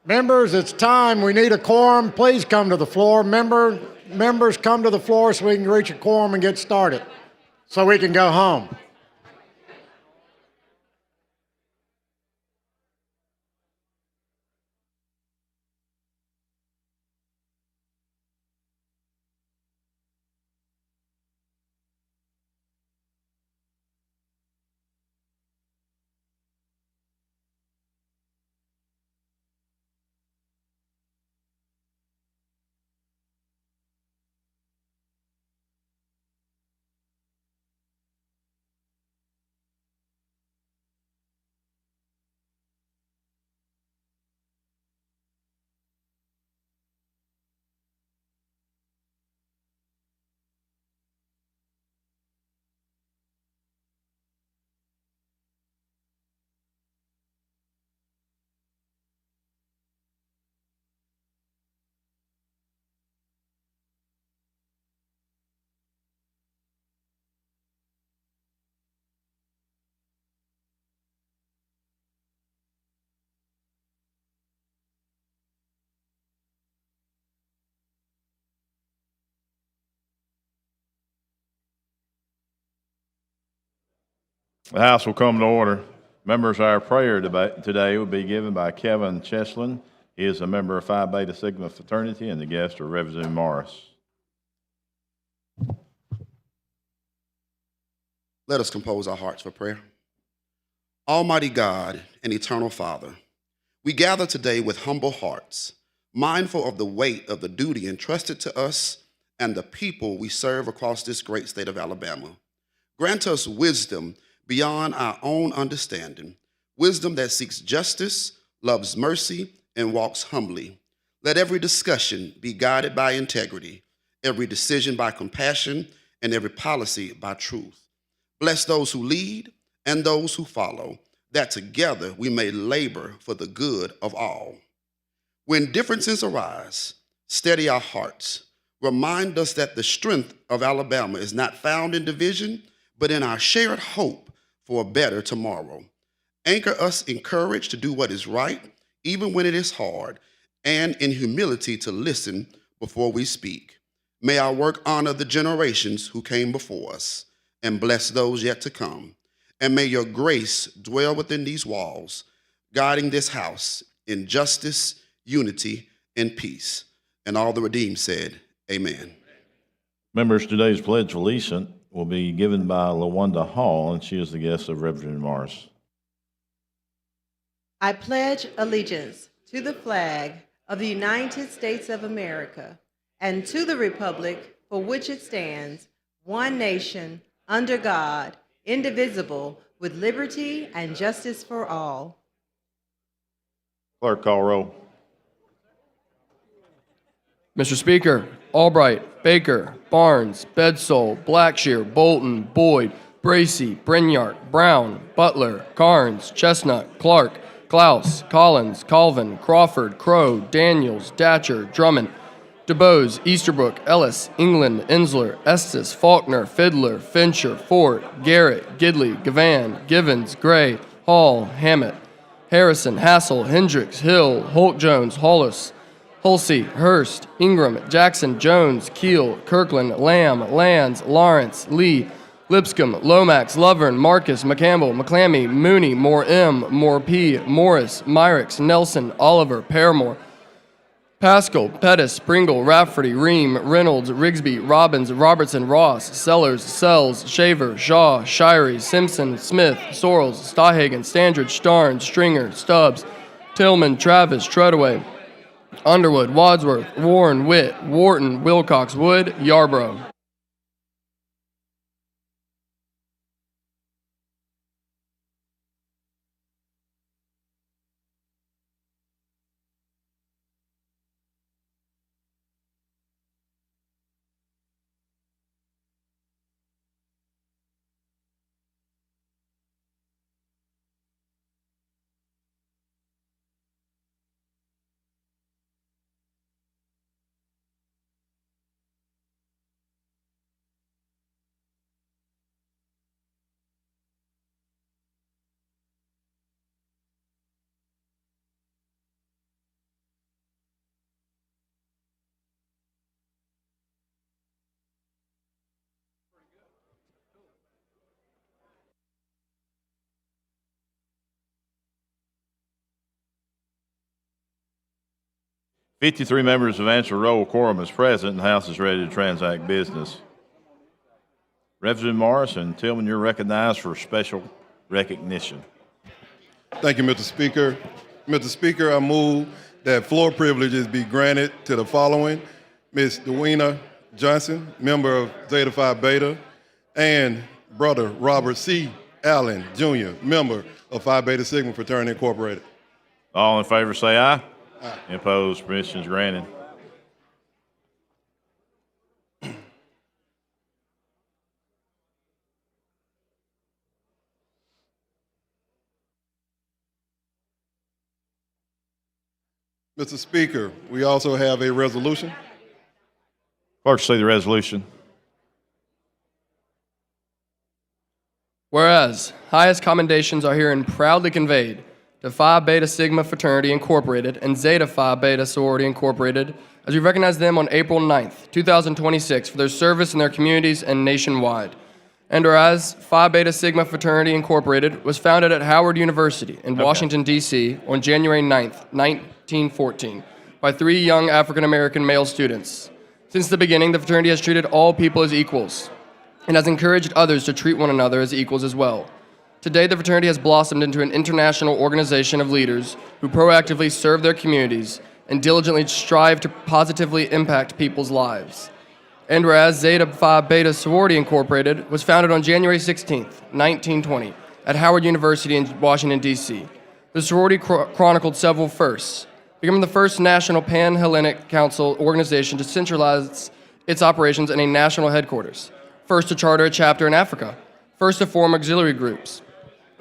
Members, it's time. We need a quorum. Please come to the floor. Members, come to the floor so we can reach a quorum and get started, so we can go home. The House will come to order. Members, our prayer today will be given by Kevin Cheslin. He is a member of Phi Beta Sigma fraternity and the guest of Reverend Morris. Let us compose our hearts for prayer. Almighty God and eternal Father, we gather today with humble hearts, mindful of the weight of the duty entrusted to us and the people we serve across this great state of Alabama. Grant us wisdom beyond our own understanding, wisdom that seeks justice, loves mercy, and walks humbly. Let every discussion be guided by integrity, every decision by compassion, and every policy by truth. Bless those who lead and those who follow, that together we may labor for the good of all. When differences arise, steady our hearts. Remind us that the strength of Alabama is not found in division, but in our shared hope for a better tomorrow. Anchor us in courage to do what is right, even when it is hard, and in humility to listen before we speak. May our work honor the generations who came before us and bless those yet to come. And may your grace dwell within these walls, guiding this house in justice, unity, and peace. And all the redeemed said, amen. Members, today's Pledge of Allegiance will be given by LaWanda Hall, and she is the guest of Reverend Morris. I pledge allegiance to the flag of the United States of America and to the republic for which it stands, one nation, under God, indivisible, with liberty and justice for all. Clerk, call roll. Mr. Speaker, Albright, Baker, Barnes, Bedsole, Blackshear, Bolton, Boyd, Bracy, Brinyard, Brown, Butler, Carnes, Chestnut, Clark, Klaus, Collins, Colvin, Crawford, Crow, Daniels, Datcher, Drummond, DeBose, Easterbrook, Ellis, England, Ensler, Estes, Faulkner, Fiddler, Fincher, Fort, Garrett, Gidley, Gavan, Givens, Gray, Hall, Hammett, Harrison, Hassel, Hendricks, Hill, Holt-Jones, Hollis, Hulsey, Hurst, Ingram, Jackson, Jones, Keel, Kirkland, Lamb, Lands, Lawrence, Lee, Lipscomb, Lomax, Lovern, Marcus, McCampbell, McClammy, Mooney, Moore M, Moore P, Morris, Myricks, Nelson, Oliver, Paramore, Pascal, Pettis, Pringle, Rafferty, Ream, Reynolds, Rigsby, Robbins, Robertson, Ross, Sellers, Sells, Shaver, Shaw, Shirey, Simpson, Smith, Sorrells, Stahagen, Standridge, Starnes, Stringer, Stubbs, Tillman, Travis, Treadaway, Underwood, Wadsworth, Warren, Witt, Wharton, Wilcox, Wood, Yarborough. 53 members have answered roll. Quorum is present, and the House is ready to transact business. Reverend Morris and Tillman, you're recognized for special recognition. Thank you, Mr. Speaker. Mr. Speaker, I move that floor privileges be granted to the following: Ms. Dewena Johnson, member of Zeta Phi Beta, and Brother Robert C. Allen, Jr., member of Phi Beta Sigma Fraternity Incorporated. All in favor say aye. Aye. Any opposed? Permission is granted. Mr. Speaker, we also have a resolution. Clerk, see the resolution. Whereas highest commendations are herein proudly conveyed to Phi Beta Sigma Fraternity Incorporated and Zeta Phi Beta Sorority Incorporated, as we recognize them on April 9th, 2026, for their service in their communities and nationwide. And whereas Phi Beta Sigma Fraternity Incorporated was founded at Howard University in Washington, D.C. on January 9th, 1914, by 3 young African-American male students. Since the beginning, the fraternity has treated all people as equals and has encouraged others to treat one another as equals as well. Today, the fraternity has blossomed into an international organization of leaders who proactively serve their communities and diligently strive to positively impact people's lives. And whereas Zeta Phi Beta Sorority Incorporated was founded on January 16th, 1920, at Howard University in Washington, D.C. The sorority chronicled several firsts, becoming the first national Pan-Hellenic Council organization to centralize its operations in a national headquarters, first to charter a chapter in Africa, first to form auxiliary groups,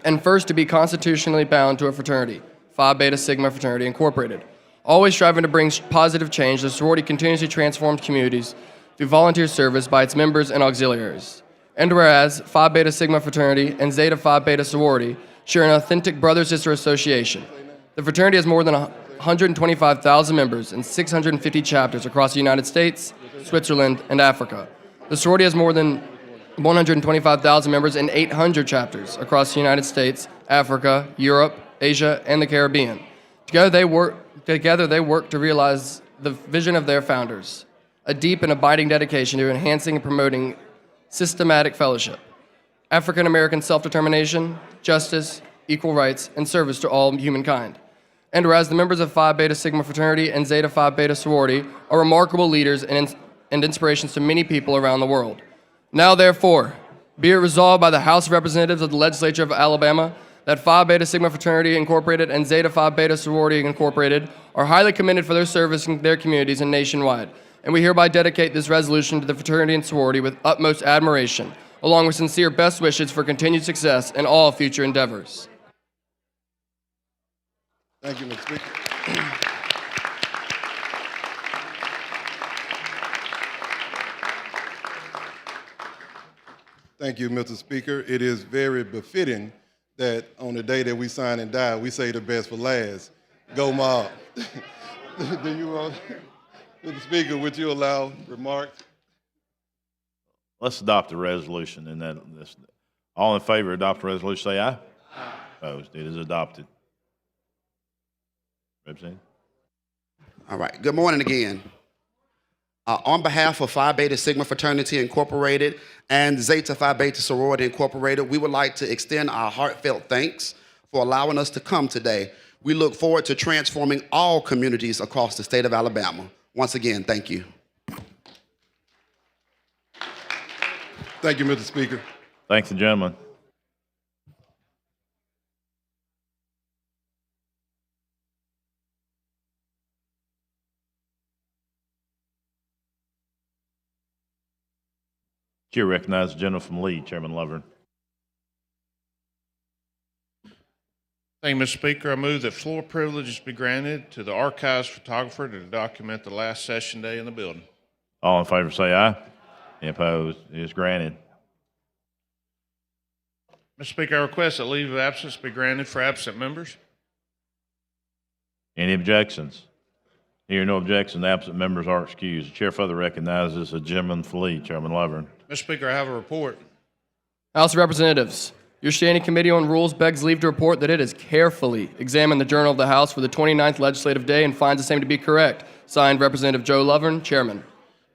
and first to be constitutionally bound to a fraternity, Phi Beta Sigma Fraternity Incorporated. Always striving to bring positive change, the sorority continuously transforms communities through volunteer service by its members and auxiliaries. And whereas Phi Beta Sigma Fraternity and Zeta Phi Beta Sorority share an authentic brother-sister association, the fraternity has more than 125,000 members and 650 chapters across the United States, Switzerland, and Africa. The sorority has more than 125,000 members and 800 chapters across the United States, Africa, Europe, Asia, and the Caribbean. Together they work to realize the vision of their founders, a deep and abiding dedication to enhancing and promoting systematic fellowship, African American self-determination, justice, equal rights, and service to all humankind. And whereas the members of Phi Beta Sigma Fraternity and Zeta Phi Beta Sorority are remarkable leaders and inspirations to many people around the world. Now, therefore, be it resolved by the House of Representatives of the Legislature of Alabama that Phi Beta Sigma Fraternity Incorporated and Zeta Phi Beta Sorority Incorporated are highly commended for their service in their communities and nationwide. And we hereby dedicate this resolution to the fraternity and sorority with utmost admiration, along with sincere best wishes for continued success in all future endeavors. Thank you, Mr. Speaker. Thank you, Mr. Speaker. It is very befitting that on the day that we sign and die, we say the best for last. Go Mob. Do you, Mr. Speaker, would you allow remarks? Let's adopt the resolution. And then all in favor of adopt the resolution, say aye. Aye. Opposed? It is adopted. Representative. All right. Good morning again. On behalf of Phi Beta Sigma Fraternity Incorporated and Zeta Phi Beta Sorority Incorporated, we would like to extend our heartfelt thanks for allowing us to come today. We look forward to transforming all communities across the state of Alabama. Once again, thank you. Thank you, Mr. Speaker. Thanks, the gentleman. Chair recognizes the gentleman from Lee, Chairman Lovern. Thank you, Mr. Speaker. I move that floor privileges be granted to the archives photographer to document the last session day in the building. All in favor say aye. Any opposed? It is granted. Mr. Speaker, I request that leave of absence be granted for absent members. Any objections? Hearing no objection, the absent members are excused. The chair further recognizes the gentleman from Lee, Chairman Lovern. Mr. Speaker, I have a report. House of Representatives, your Standing Committee on Rules begs leave to report that it has carefully examined the Journal of the House for the 29th legislative day and finds the same to be correct. Signed, Representative Joe Lovern, Chairman.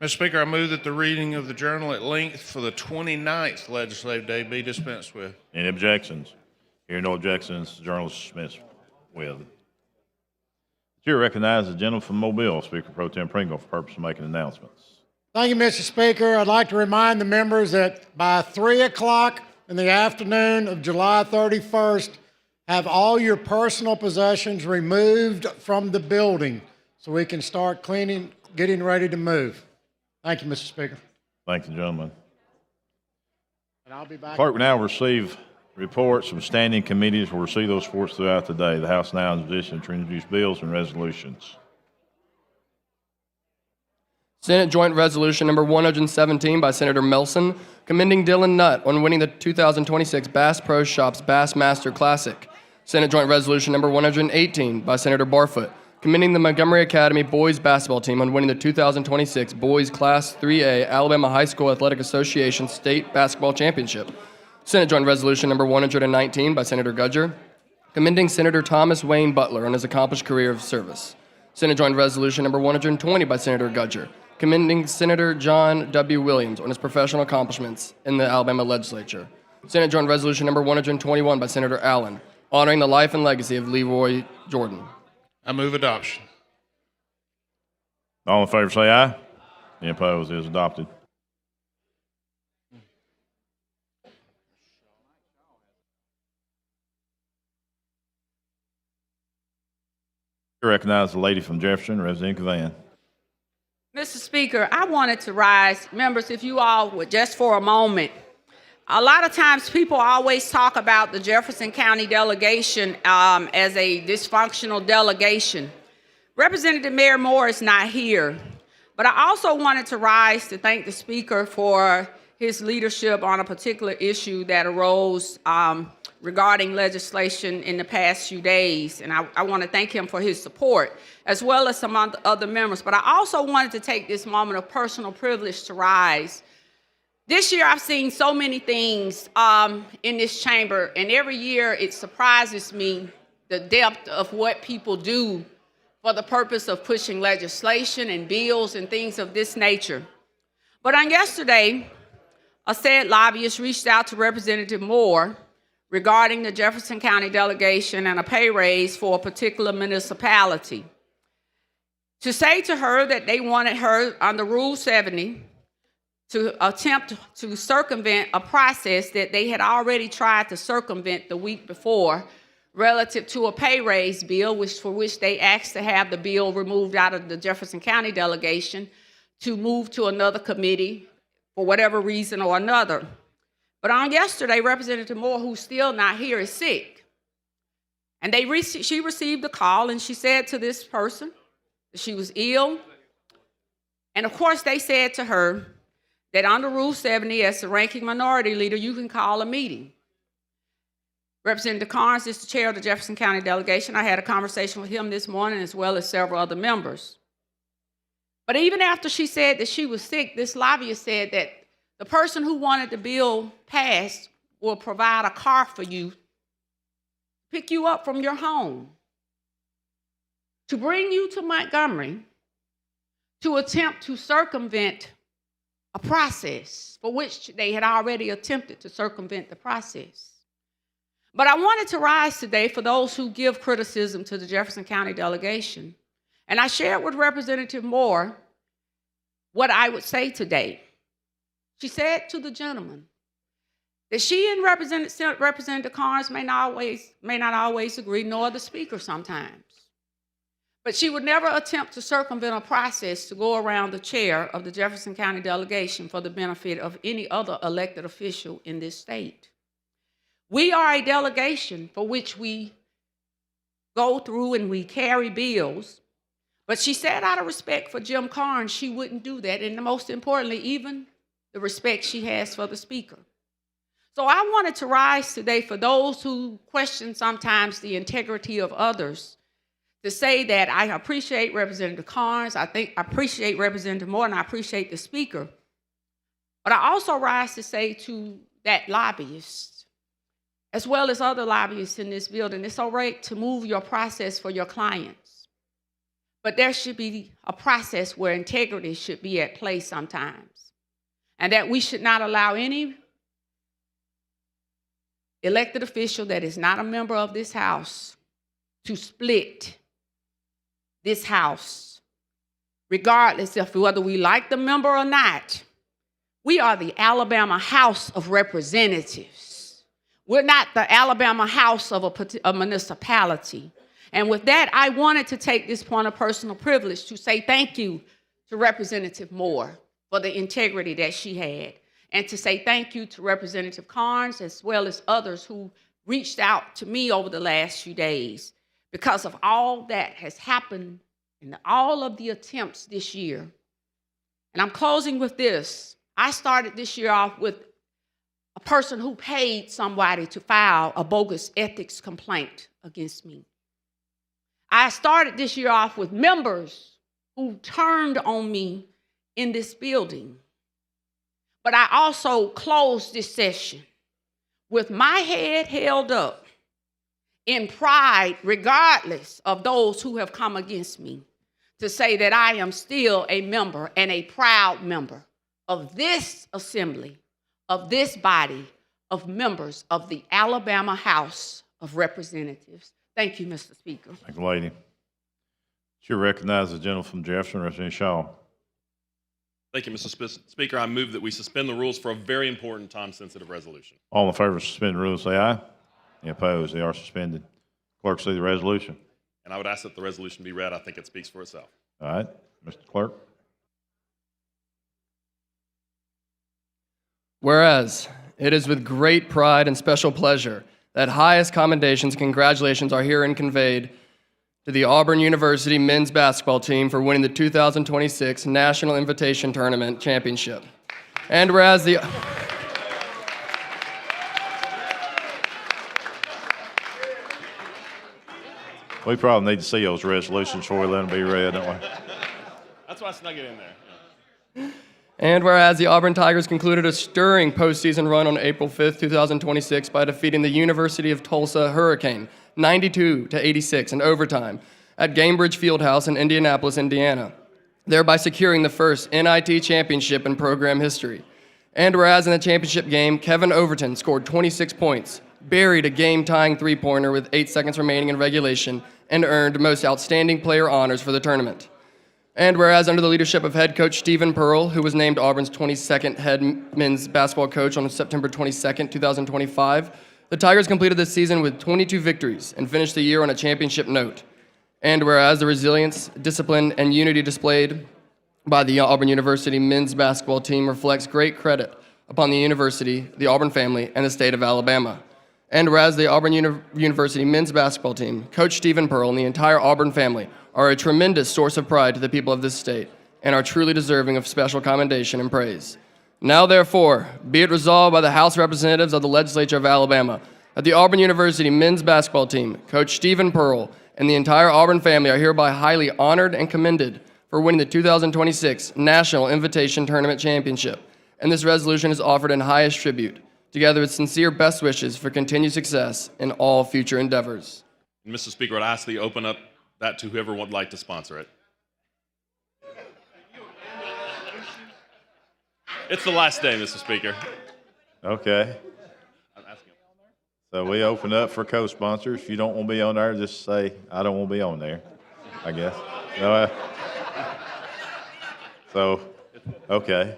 Mr. Speaker, I move that the reading of the journal at length for the 29th legislative day be dispensed with. Any objections? Hearing no objections, the journal is dismissed with. The chair recognizes the gentleman from Mobile, Speaker Pro Tem Pringle, for purpose of making announcements. Thank you, Mr. Speaker. I'd like to remind the members that by 3 o'clock in the afternoon of July 31st, have all your personal possessions removed from the building so we can start cleaning, getting ready to move. Thank you, Mr. Speaker. Thank you, gentlemen. And I'll be back. Clerk will now receive reports from standing committees. We'll receive those reports throughout the day. The House now is in position to introduce bills and resolutions. Senate Joint Resolution number 117 by Senator Melson, commending Dylan Nutt on winning the 2026 Bass Pro Shops Bassmaster Classic. Senate Joint Resolution number 118 by Senator Barfoot, commending the Montgomery Academy boys basketball team on winning the 2026 Boys Class 3A Alabama High School Athletic Association State Basketball Championship. Senate Joint Resolution number 119 by Senator Gudger, commending Senator Thomas Wayne Butler on his accomplished career of service. Senate Joint Resolution number 120 by Senator Gudger, commending Senator John W. Williams on his professional accomplishments in the Alabama legislature. Senate Joint Resolution number 121 by Senator Allen, honoring the life and legacy of Leroy Jordan. I move adoption. All in favor say aye. Any opposed? It is adopted. I recognize the lady from Jefferson, Representative Cavan. Mr. Speaker, I wanted to rise, members, if you all would, just for a moment. A lot of times people always talk about the Jefferson County delegation as a dysfunctional delegation. Representative Mayor Moore is not here, but I also wanted to rise to thank the Speaker for his leadership on a particular issue that arose regarding legislation in the past few days. And I want to thank him for his support, as well as some other members. But I also wanted to take this moment of personal privilege to rise. This year, I've seen so many things in this chamber, and every year it surprises me the depth of what people do for the purpose of pushing legislation and bills and things of this nature. But on yesterday, a said lobbyist reached out to Representative Moore regarding the Jefferson County delegation and a pay raise for a particular municipality, to say to her that they wanted her under Rule 70 to attempt to circumvent a process that they had already tried to circumvent the week before relative to a pay raise bill, for which they asked to have the bill removed out of the Jefferson County delegation to move to another committee for whatever reason or another. But on yesterday, Representative Moore, who's still not here, is sick. And she received a call, and she said to this person that she was ill. And of course, they said to her that under Rule 70, as the ranking minority leader, you can call a meeting. Representative Carnes is the chair of the Jefferson County delegation. I had a conversation with him this morning, as well as several other members. But even after she said that she was sick, this lobbyist said that the person who wanted the bill passed will provide a car for you, pick you up from your home, to bring you to Montgomery to attempt to circumvent a process for which they had already attempted to circumvent the process. But I wanted to rise today for those who give criticism to the Jefferson County delegation. And I shared with Representative Moore what I would say today. She said to the gentleman that she and Representative Carnes may not always agree, nor the Speaker sometimes. But she would never attempt to circumvent a process to go around the chair of the Jefferson County delegation for the benefit of any other elected official in this state. We are a delegation for which we go through and we carry bills. But she said out of respect for Jim Carnes, she wouldn't do that. And most importantly, even the respect she has for the Speaker. So I wanted to rise today for those who question sometimes the integrity of others, to say that I appreciate Representative Carnes, I appreciate Representative Moore, and I appreciate the Speaker. But I also rise to say to that lobbyist, as well as other lobbyists in this building, it's all right to move your process for your clients. But there should be a process where integrity should be at play sometimes. And that we should not allow any elected official that is not a member of this House to split this House, regardless of whether we like the member or not. We are the Alabama House of Representatives. We're not the Alabama House of a municipality. And with that, I wanted to take this point of personal privilege to say thank you to Representative Moore for the integrity that she had, and to say thank you to Representative Carnes as well as others who reached out to me over the last few days because of all that has happened and all of the attempts this year. And I'm closing with this. I started this year off with a person who paid somebody to file a bogus ethics complaint against me. I started this year off with members who turned on me in this building. But I also closed this session with my head held up in pride, regardless of those who have come against me, to say that I am still a member and a proud member of this assembly, of this body of members of the Alabama House of Representatives. Thank you, Mr. Speaker. Thank you, lady. Should recognize the gentleman from Jefferson, Representative Shaw. Thank you, Mr. Speaker. I move that we suspend the rules for a very important time-sensitive resolution. All in favor of suspending the rules, say aye. Any opposed? They are suspended. Clerk, see the resolution. And I would ask that the resolution be read. I think it speaks for itself. All right, Mr. Clerk. Whereas it is with great pride and special pleasure that highest commendations and congratulations are herein conveyed to the Auburn University men's basketball team for winning the 2026 National Invitation Tournament Championship. And whereas the We probably need to see those resolutions before we let them be read, don't we? That's why I snuck it in there. And whereas the Auburn Tigers concluded a stirring postseason run on April 5th, 2026 by defeating the University of Tulsa Hurricane 92-86 in overtime at Gamebridge Fieldhouse in Indianapolis, Indiana, thereby securing the first NIT championship in program history. And whereas in the championship game, Kevin Overton scored 26 points, buried a game-tying three-pointer with 8 seconds remaining in regulation, and earned most outstanding player honors for the tournament. And whereas under the leadership of head coach Stephen Pearl, who was named Auburn's 22nd head men's basketball coach on September 22nd, 2025, the Tigers completed this season with 22 victories and finished the year on a championship note. And whereas the resilience, discipline, and unity displayed by the Auburn University men's basketball team reflects great credit upon the university, the Auburn family, and the state of Alabama. And whereas the Auburn University men's basketball team, Coach Stephen Pearl, and the entire Auburn family are a tremendous source of pride to the people of this state and are truly deserving of special commendation and praise. Now, therefore, be it resolved by the House of Representatives of the Legislature of Alabama that the Auburn University men's basketball team, Coach Stephen Pearl, and the entire Auburn family are hereby highly honored and commended for winning the 2026 National Invitation Tournament Championship. And this resolution is offered in highest tribute, together with sincere best wishes for continued success in all future endeavors. And Mr. Speaker, I'd ask that you open up that to whoever would like to sponsor it. It's the last day, Mr. Speaker. Okay. I'm asking. So we open up for co-sponsors. If you don't want to be on there, just say, I don't want to be on there, I guess. No, so, okay.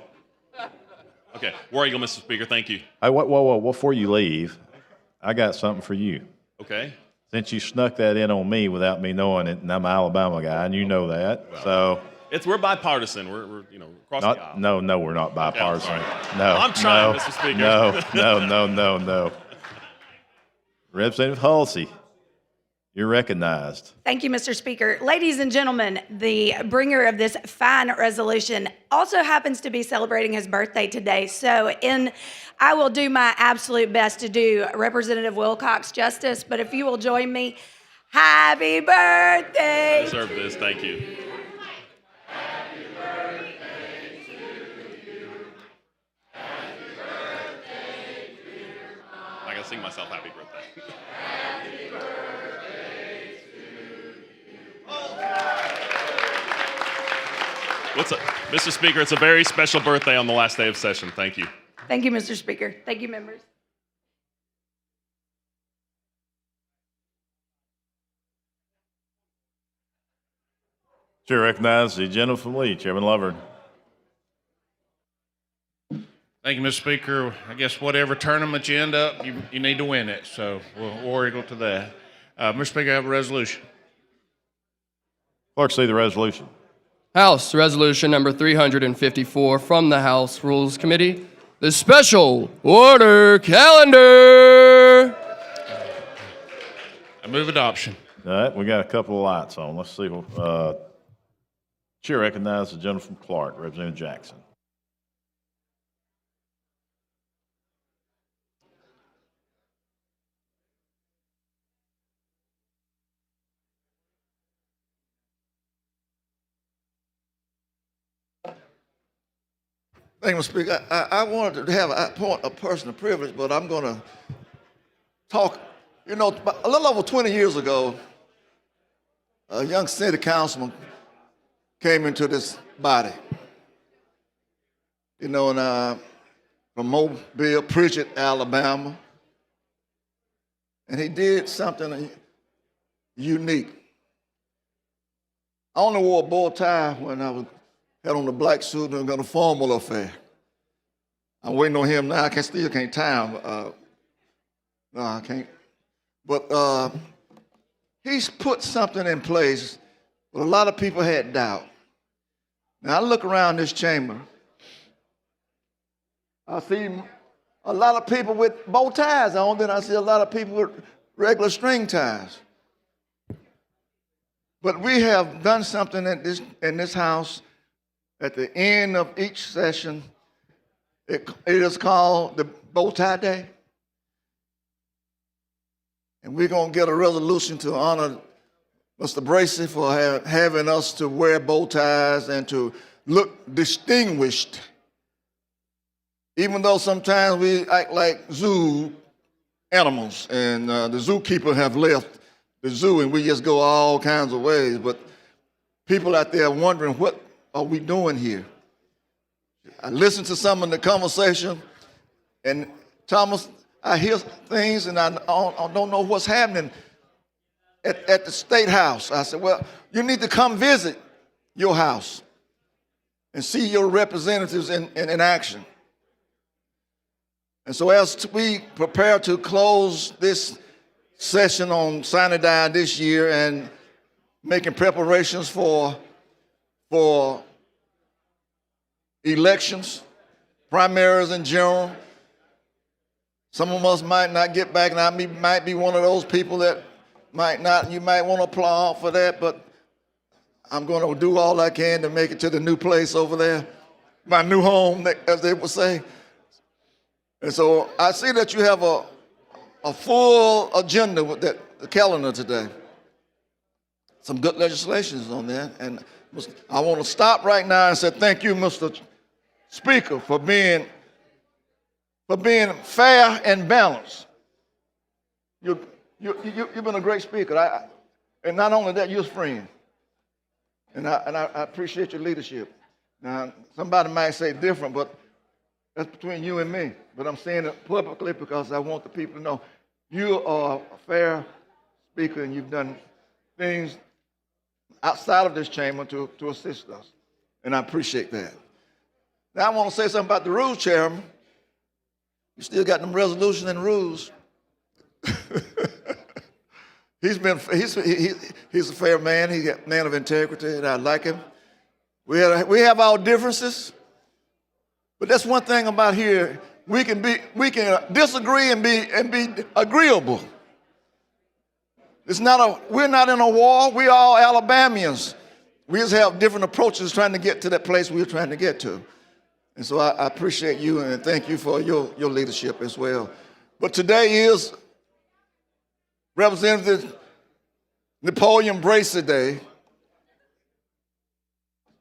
Okay, War Eagle, Mr. Speaker, thank you. Hey, whoa, before you leave, I got something for you. Okay. Since you snuck that in on me without me knowing it, and I'm an Alabama guy, and you know that, so. We're bipartisan. We're across the aisle. No, we're not bipartisan. Okay, No, I'm trying, no, Mr. Speaker. No. Representative Halsey, you're recognized. Thank you, Mr. Speaker. Ladies and gentlemen, the bringer of this fine resolution also happens to be celebrating his birthday today. So I will do my absolute best to do Representative Wilcox justice, but if you will join me, happy birthday. I deserve this. Thank you. I can sing myself happy birthday. Happy birthday to you. What's up? Mr. Speaker, it's a very special birthday on the last day of session. Thank you. Thank you, Mr. Speaker. Thank you, members. Chair recognizes the gentleman from Lee, Chairman Lovern. Thank you, Mr. Speaker. I guess whatever tournament you end up, you need to win it. So we'll war eagle to that. Mr. Speaker, I have a resolution. Clerk, see the resolution. House Resolution number 354 from the House Rules Committee, the Special Order Calendar. I move adoption. All right, we got a couple of lights on. Let's see. Chair recognizes the gentleman from Clark, Representative Jackson. Thank you, Mr. Speaker. I wanted to have a point of personal privilege, but I'm going to talk. You know, a little over 20 years ago, a young city councilman came into this body. You know, and from Mobile, Pritchett, Alabama, and he did something unique. I only wore a bow tie when I had on the black suit and got a formal affair. I'm waiting on him now. Still can't tie him. No, I can't. But he's put something in place, but a lot of people had doubt. Now, I look around this chamber. I see a lot of people with bow ties on, then I see a lot of people with regular string ties. But we have done something in this house at the end of each session. It is called the Bow Tie Day. And we're going to get a resolution to honor Mr. Bracey for having us to wear bow ties and to look distinguished. Even though sometimes we act like zoo animals and the zookeeper have left the zoo and we just go all kinds of ways. But people out there are wondering, what are we doing here? I listened to some of the conversation, and Thomas, I hear things and I don't know what's happening at the State House. I said, well, you need to come visit your house and see your representatives in action. And so as we prepare to close this session on Sine Die this year and making preparations for elections, primaries in general, some of us might not get back, and I might be one of those people that might not. You might want to applaud for that, but I'm going to do all I can to make it to the new place over there, my new home, as they would say. And so I see that you have a full agenda with the calendar today. Some good legislation is on there, and I want to stop right now and say thank you, Mr. Speaker, for being fair and balanced. You've been a great speaker, and not only that, you're a friend, and I appreciate your leadership. Now, somebody might say different, but that's between you and me. But I'm saying it publicly because I want the people to know you are a fair speaker, and you've done things outside of this chamber to assist us, and I appreciate that. Now, I want to say something about the rules, Chairman. You still got them resolutions and rules. He's a fair man. He's a man of integrity, and I like him. We have our differences, but that's one thing about here. We can disagree and be agreeable. We're not in a war. We all Alabamians. We just have different approaches trying to get to that place we're trying to get to. And so I appreciate you and thank you for your leadership as well. But today is Representative Napoleon Bracey Day.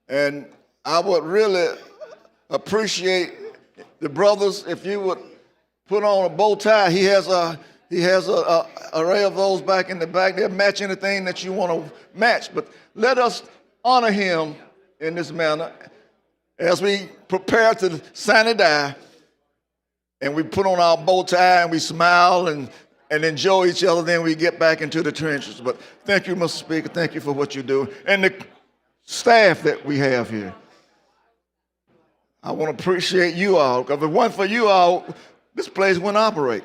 And I would really appreciate the brothers if you would put on a bow tie. He has a array of those back in the back. They'll match anything that you want to match. But let us honor him in this manner as we prepare to sign and die, and we put on our bow tie and we smile and enjoy each other, then we get back into the trenches. But thank you, Mr. Speaker. Thank you for what you do. And the staff that we have here. I want to appreciate you all, because if it wasn't for you all, this place wouldn't operate.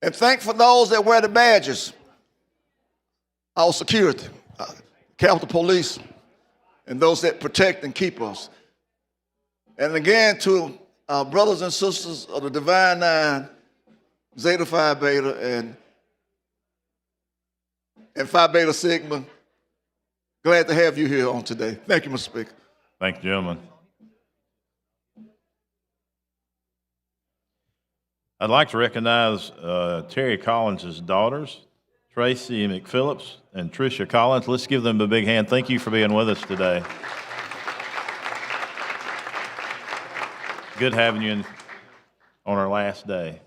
And thank for those that wear the badges, our security, Capitol Police, and those that protect and keep us. And again, to our brothers and sisters of the Divine Nine, Zeta Phi Beta, and Phi Beta Sigma, glad to have you here on today. Thank you, Mr. Speaker. Thank you, gentlemen. I'd like to recognize Terry Collins' daughters, Tracy McPhillips and Tricia Collins. Let's give them a big hand. Thank you for being with us today. Good having you on our last day.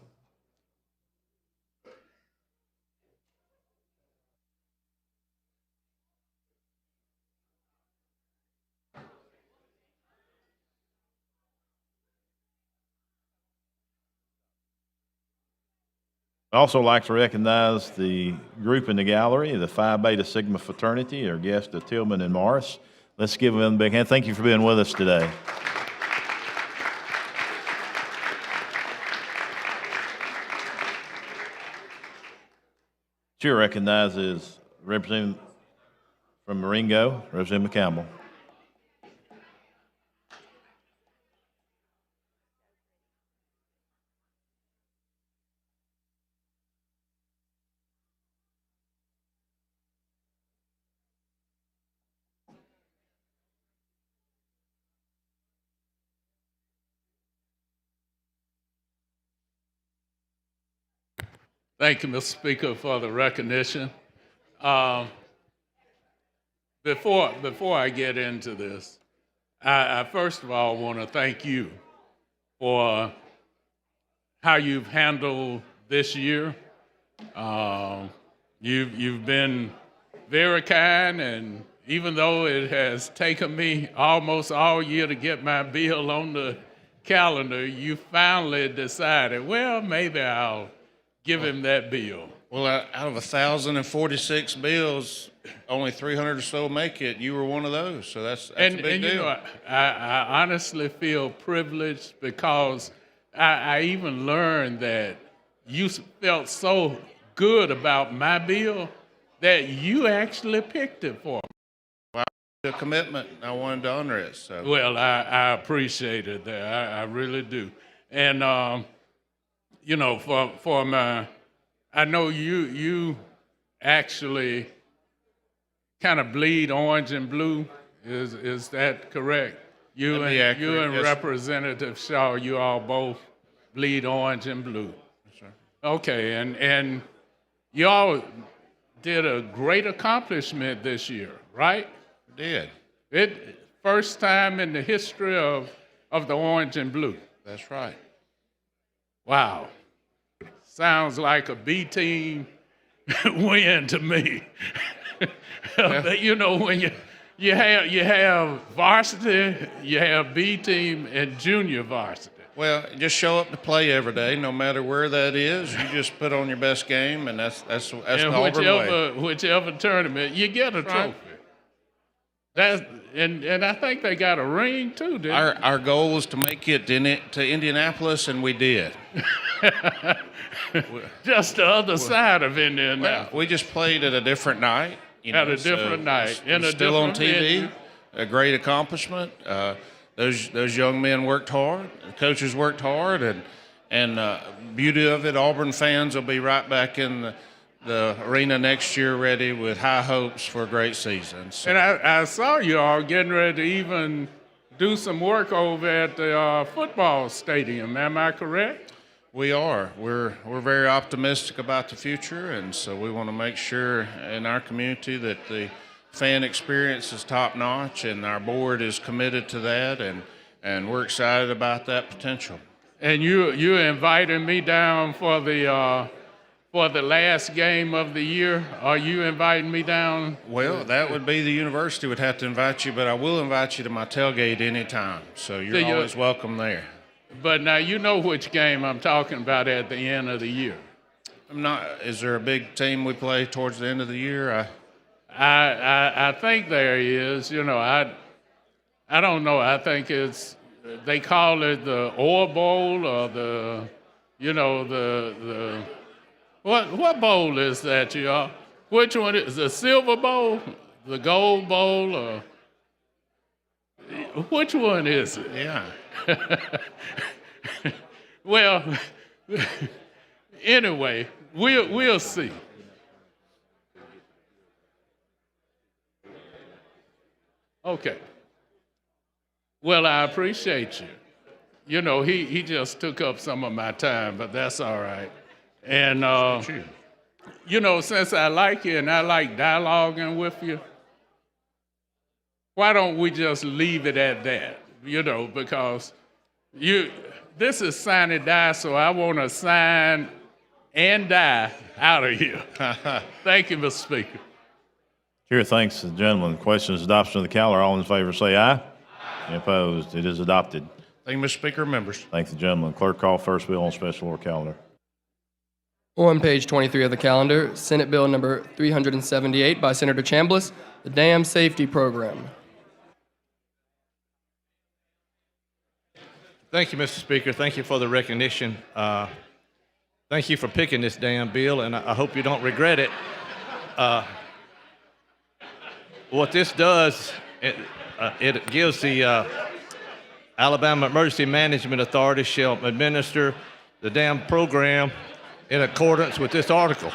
I'd also like to recognize the group in the gallery, the Phi Beta Sigma fraternity, our guests, Tillman and Morris. Let's give them a big hand. Thank you for being with us today. Chair recognizes Representative from Marengo, Representative McCampbell. Thank you, Mr. Speaker, for the recognition. Before I get into this, I first of all want to thank you for how you've handled this year. You've been very kind, and even though it has taken me almost all year to get my bill on the calendar, you finally decided, well, maybe I'll give him that bill. Well, out of 1,046 bills, only 300 or so make it. You were one of those, so that's a big deal. You know, I honestly feel privileged because I even learned that you felt so good about my bill that you actually picked it for me. Well, the commitment, I wanted to honor it. So. Well, I appreciate it. I really do. And you know, for my, I know you actually kind of bleed orange and blue. Is that correct? You and yes. Representative Shaw, you all both bleed orange and blue. Yes, sir. Okay, and you all did a great accomplishment this year, right? We did. It first time in the history of the orange and blue. That's right. Wow. Sounds like a B team win to me. You know, when you have varsity, you have B team and junior varsity. Well, just show up to play every day, no matter where that is. You just put on your best game, and that's the Auburn way. Whichever tournament, you get a trophy. And I think they got a ring too, didn't they? Our goal was to make it to Indianapolis, and we did. Just the other side of Indianapolis. Well, we just played at a different night. At a different night. In a still on different TV. venue. A great accomplishment. Those young men worked hard. The coaches worked hard, and beauty of it, Auburn fans will be right back in the arena next year, ready with high hopes for a great season. So. And I saw you all getting ready to even do some work over at the football stadium. Am I correct? We are. We're very optimistic about the future, and so we want to make sure in our community that the fan experience is top notch, and our board is committed to that, and we're excited about that potential. And you invited me down for for the last game of the year. Are you inviting me down? Well, that would be the university would have to invite you, but I will invite you to my tailgate anytime. So you're always welcome there. But now you know which game I'm talking about at the end of the year. I'm not. Is there a big team we play towards the end of the year? I think there is. You know, I don't know. I think it's they call it the Ore Bowl or the, you know, the what bowl is that, y'all? Which one is the Silver Bowl, the Gold Bowl, or which one is it? Yeah. Well, anyway, we'll see. Okay. Well, I appreciate you. You know, he just took up some of my time, but that's all right. And, you know, since I like you and I like dialoguing with you, why don't we just leave it at that? You know, because this is sign and die, so I want to sign and die out of here. Thank you, Mr. Speaker. Chair thanks the gentleman. Questions, adoption of the calendar. All in favor say aye. Any opposed? It is adopted. Thank you, Mr. Speaker, members. Thank the gentleman. Clerk, call first bill on special order calendar. On page 23 of the calendar, Senate Bill number 378 by Senator Chambliss, the Dam Safety Program. Thank you, Mr. Speaker. Thank you for the recognition. Thank you for picking this damn bill, and I hope you don't regret it. What this does, it gives the Alabama Emergency Management Authority shall administer the dam program in accordance with this article.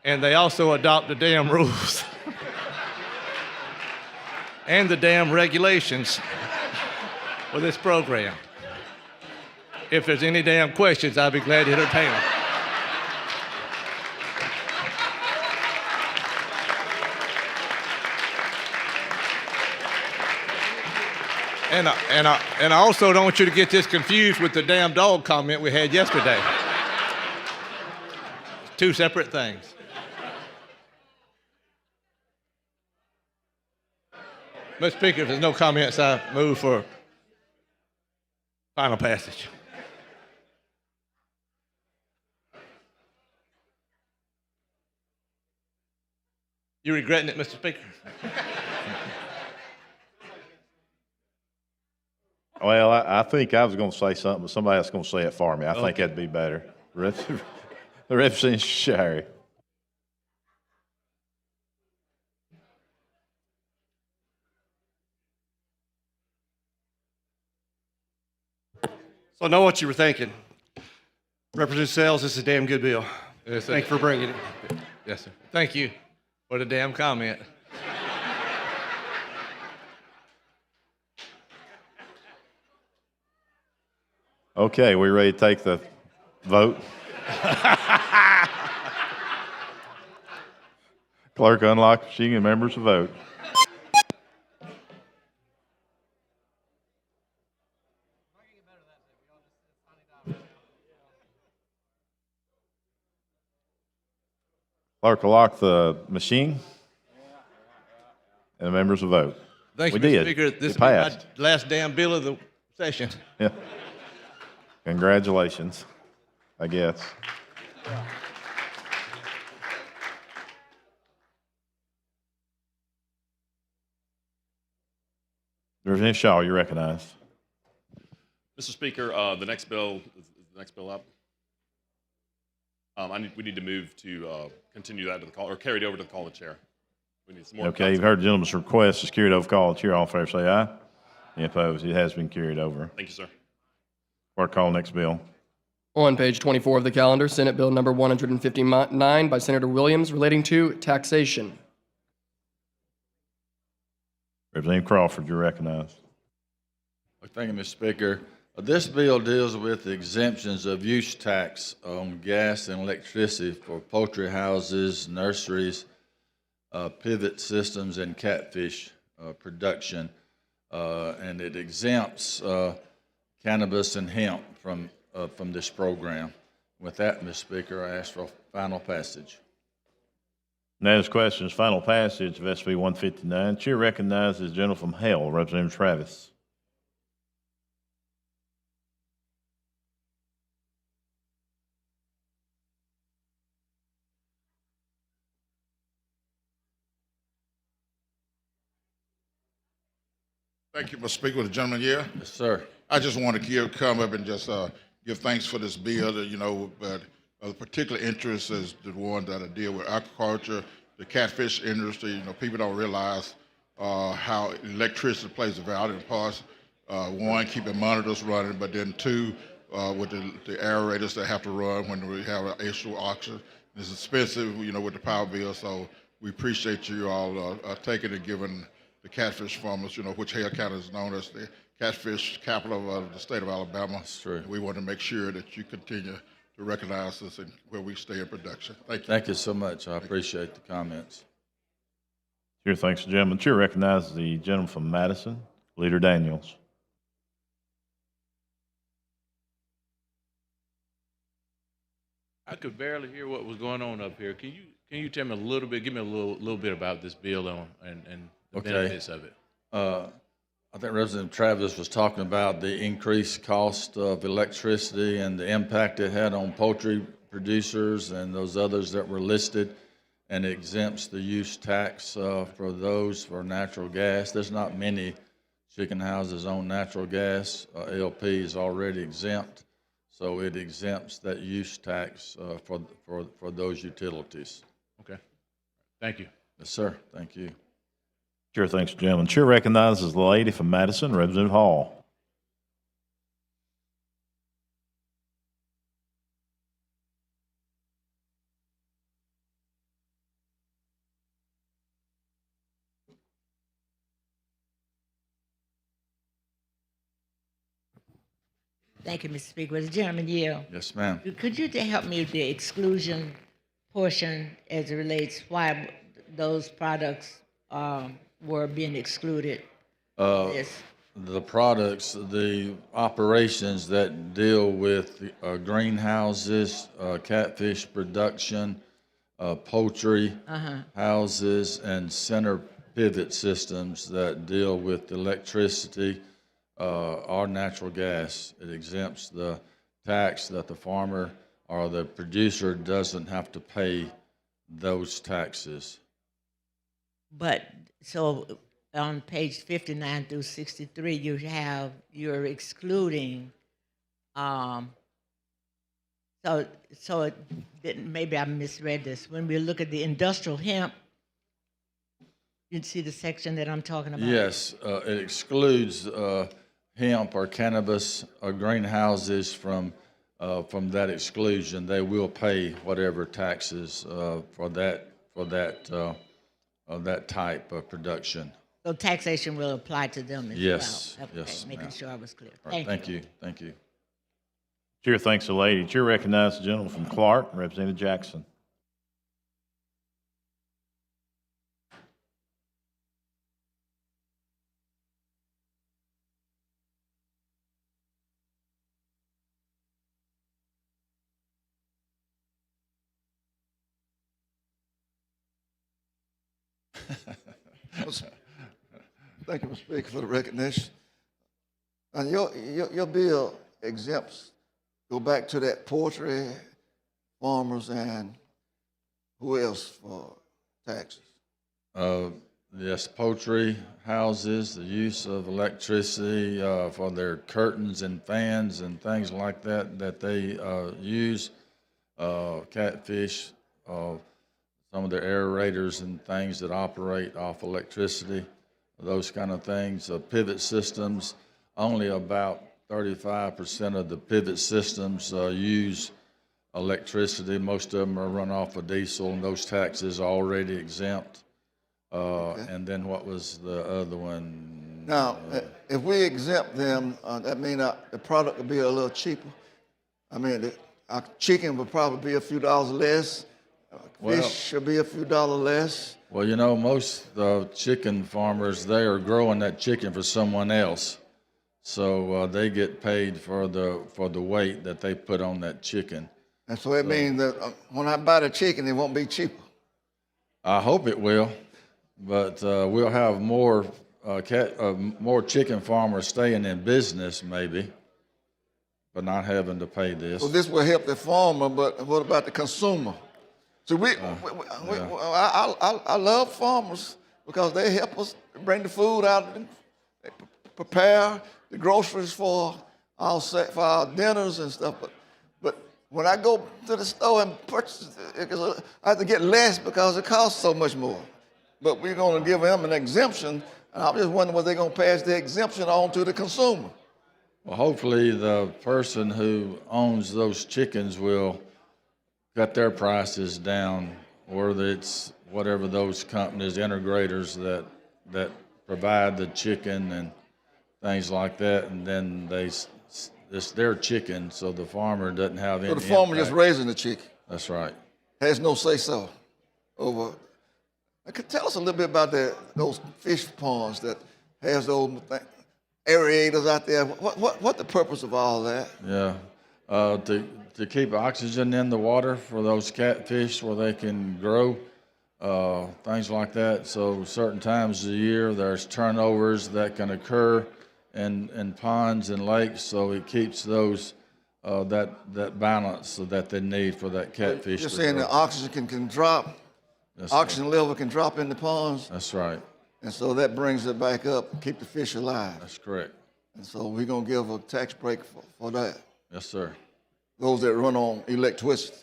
And they also adopt the dam rules and the dam regulations for this program. If there's any damn questions, I'll be glad to entertain them. And I also don't want you to get this confused with the damn dog comment we had yesterday. Two separate things. Mr. Speaker, if there's no comments, I move for final passage. You regretting it, Mr. Speaker? Well, I think I was going to say something, but somebody else is going to say it for me. I think that'd be better. The representative Shary. So I know what you were thinking. Representative Sells, this is a damn good bill. Yes, sir. Thank you for bringing it. Yes, sir. Thank you for the damn comment. Okay, we ready to take the vote? Clerk, unlock machine and members to vote. Clerk will lock the machine and the members will vote. Thank you, We Mr. did. Speaker. This It will be my passed. last damn bill of the session. Yeah. Congratulations, I guess. Representative Shaw, you're recognized. Mr. Speaker, the next bill is the next bill up. We need to move to continue that to the call, or carry it over to the call of the chair. We need some more. Okay, you've heard the gentleman's request to carry it over call. Chair, all in favor say aye. Any opposed? It has been carried over. Thank you, sir. Clerk, call next bill. On page 24 of the calendar, Senate Bill number 159 by Senator Williams relating to taxation. Representative Crawford, you're recognized. Thank you, Mr. Speaker. This bill deals with exemptions of use tax on gas and electricity for poultry houses, nurseries, pivot systems, and catfish production. And it exempts cannabis and hemp from this program. With that, Mr. Speaker, I ask for final passage. Next question is final passage of SB 159. Chair recognizes the gentleman from Hale, Representative Travis. Thank you, Mr. Speaker. With the gentleman here, Yes, sir. I just want to come up and just give thanks for this bill. But of particular interest is the one that I deal with aquaculture, the catfish industry. People don't realize how electricity plays a valuable part. One, keeping monitors running, but then two, with the aerators that have to run when we have an extra oxygen. It's expensive, with the power bill. So we appreciate you all taking and giving the catfish farmers, which Hale County is known as the catfish capital of the state of Alabama. That's true. We want to make sure that you continue to recognize us and where we stay in production. Thank you. Thank you so much. I appreciate the comments. Chair thanks the gentleman. Chair recognizes the gentleman from Madison, Leader Daniels. I could barely hear what was going on up here. Can you tell me a little bit, give me a little bit about this bill and the benefits of it? I think Representative Travis was talking about the increased cost of electricity and the impact it had on poultry producers and those others that were listed, and exempts the use tax for those for natural gas. There's not many chicken houses on natural gas. ALP is already exempt, so it exempts that use tax for those utilities. Okay. Thank you. Yes, sir. Thank you. Chair thanks the gentleman. Chair recognizes the lady from Madison, Representative Hall. Thank you, Mr. Speaker. The gentleman yield. Yes, ma'am. Could you help me with the exclusion portion as it relates why those products were being excluded? Yes. The products, the operations that deal with greenhouses, catfish production, poultry houses, and center pivot systems that deal with electricity or natural gas. It exempts the tax that the farmer or the producer doesn't have to pay those taxes. But so on page 59 through 63, you're excluding. So maybe I misread this. When we look at the industrial hemp, you see the section that I'm talking about. Yes, it excludes hemp or cannabis or greenhouses from that exclusion. They will pay whatever taxes for that type of production. So taxation will apply to them as Yes, well? Okay, yes, making ma'am. sure I was clear. All right, Thank you. Thank you. Chair thanks the lady. Chair recognizes the gentleman from Clark, Representative Jackson. Thank you, Mr. Speaker, for the recognition. And your bill exempts, go back to that poultry farmers and who else for taxes? Yes, poultry houses, the use of electricity for their curtains and fans and things like that they use, catfish, some of their aerators and things that operate off electricity, those kind of things. Pivot systems, only about 35% of the pivot systems use electricity. Most of them are run off of diesel, and those taxes are already exempt. And then what was the other one? Now, if we exempt them, that means the product will be a little cheaper. I mean, our chicken will probably be a few dollars less. Fish should be a few dollars less. Well, most chicken farmers, they are growing that chicken for someone else. So they get paid for the weight that they put on that chicken. And so it means that when I buy the chicken, it won't be cheaper. I hope it will, but we'll have more more chicken farmers staying in business maybe, but not having to pay this. So this will help the farmer, but what about the consumer? So I love farmers because they help us bring the food out, they prepare the groceries for our dinners and stuff. But when I go to the store and purchase it, I have to get less because it costs so much more. But we're going to give them an exemption, and I'm just wondering whether they're going to pass the exemption on to the consumer. Well, hopefully the person who owns those chickens will cut their prices down, or it's whatever those companies, integrators that provide the chicken and things like that, and then it's their chicken, so the farmer doesn't have any So the farmer impact. just raising the chicken. That's right. Has no say-so over. Could tell us a little bit about those fish ponds that has those aerators out there. What the purpose of all that? Yeah, to keep oxygen in the water for those catfish where they can grow, things like that. So certain times of the year there's turnovers that can occur in ponds and lakes, so it keeps those that balance that they need for that catfish. You're to saying grow. the oxygen can drop, oxygen level can drop in the ponds, That's right. and so that brings it back up and keep the fish alive. That's correct. And so we're gonna give a tax break for that. Yes, sir. Those that run on electricity.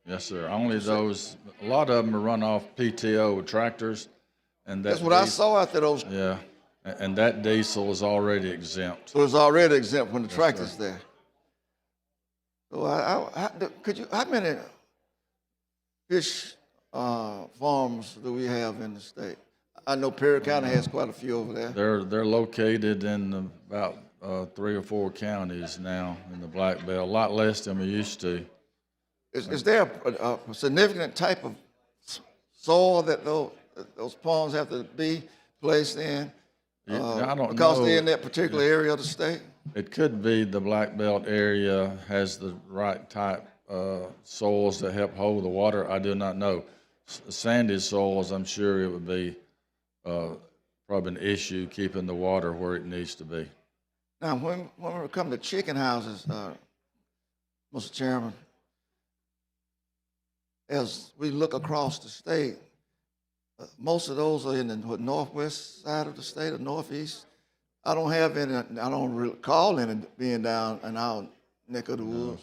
Yes, sir. Only those. A lot of them are run off PTO with tractors, and That's what I saw out there. Those. Yeah, and that diesel is already exempt. So it's already exempt when the Yes, tractor's sir. there. So how many fish farms do we have in the state? I know Perry County has quite a few over there. They're located in about 3 or 4 counties now in the Black Belt. A lot less than we used to. Is there a significant type of soil that those ponds have to be placed in? I don't because know. they're in that particular area of the state? It could be the Black Belt area has the right type soils that help hold the water. I do not know. Sandy soils, I'm sure it would be probably an issue keeping the water where it needs to be. Now, when we come to chicken houses, Mr. Chairman, as we look across the state, most of those are in the northwest side of the state or northeast. I don't have any, I don't recall any being down in our neck of the woods.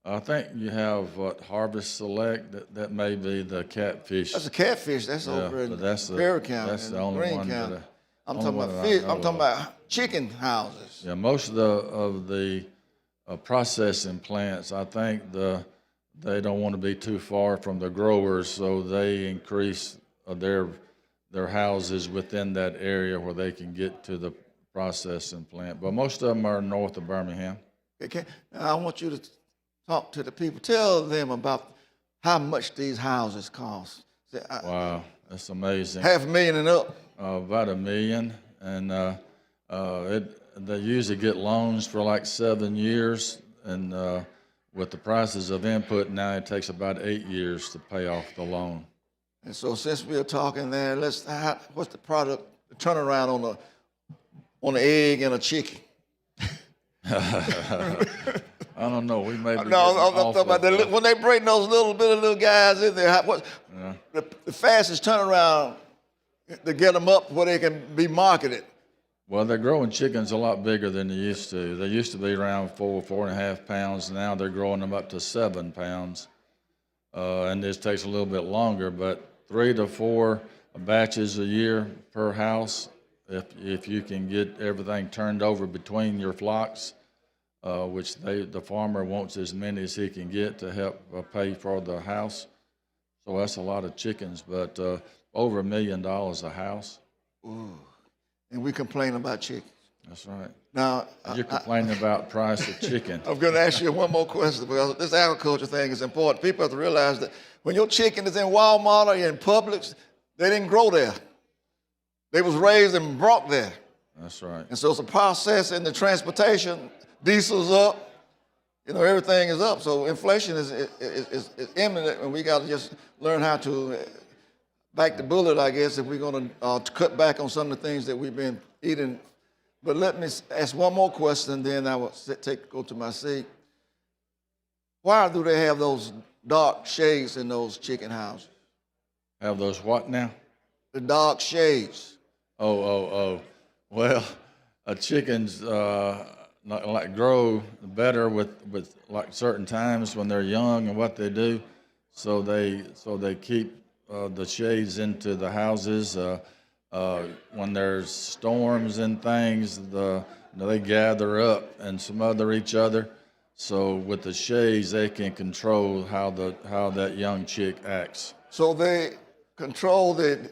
I think you have Harvest Select. That may be the catfish. That's a catfish. That's over in Perry County That's and the only Greene one. County. That I'm only talking one about that I fish. know I'm talking of. about chicken houses. Yeah, most of the processing plants, I think they don't want to be too far from the growers, so they increase their houses within that area where they can get to the processing plant. But most of them are north of Birmingham. Okay. Now I want you to talk to the people. Tell them about how much these houses cost. Say, Wow, that's amazing. $500,000 and up. About $1 million, and they usually get loans for like 7 years, and with the prices of input now, it takes about 8 years to pay off the loan. And so since we're talking there, what's the product, the turnaround on the egg and a chicken? I don't know. We may be No, I'm talking about when they bring those little guys in there. The fastest turnaround to get them up where they can be marketed. Well, they're growing chickens a lot bigger than they used to. They used to be around 4.5 pounds. Now they're growing them up to 7 pounds. And this takes a little bit longer, but 3 to 4 batches a year per house. If you can get everything turned over between your flocks, which the farmer wants as many as he can get to help pay for the house. So that's a lot of chickens, but over $1 million a house. Ooh. And we complain about chickens. That's right. Now You're complaining about price of chicken. I'm going to ask you one more question because this agriculture thing is important. People have to realize that when your chicken is in Walmart or in Publix, they didn't grow there. They was raised and brought there. That's right. And so it's a process in the transportation. Diesel's up. You know, everything is up, so inflation is imminent, and we got to just learn how to bite the bullet, I guess, if we're going to cut back on some of the things that we've been eating. But let me ask one more question, then I will go to my seat. Why do they have those dark shades in those chicken houses? Have those what now? The dark shades. Oh. Well, chickens grow better with like certain times when they're young and what they do. So they keep the shades into the houses. When there's storms and things, they gather up and smother each other. So with the shades, they can control how that young chick acts. So they control the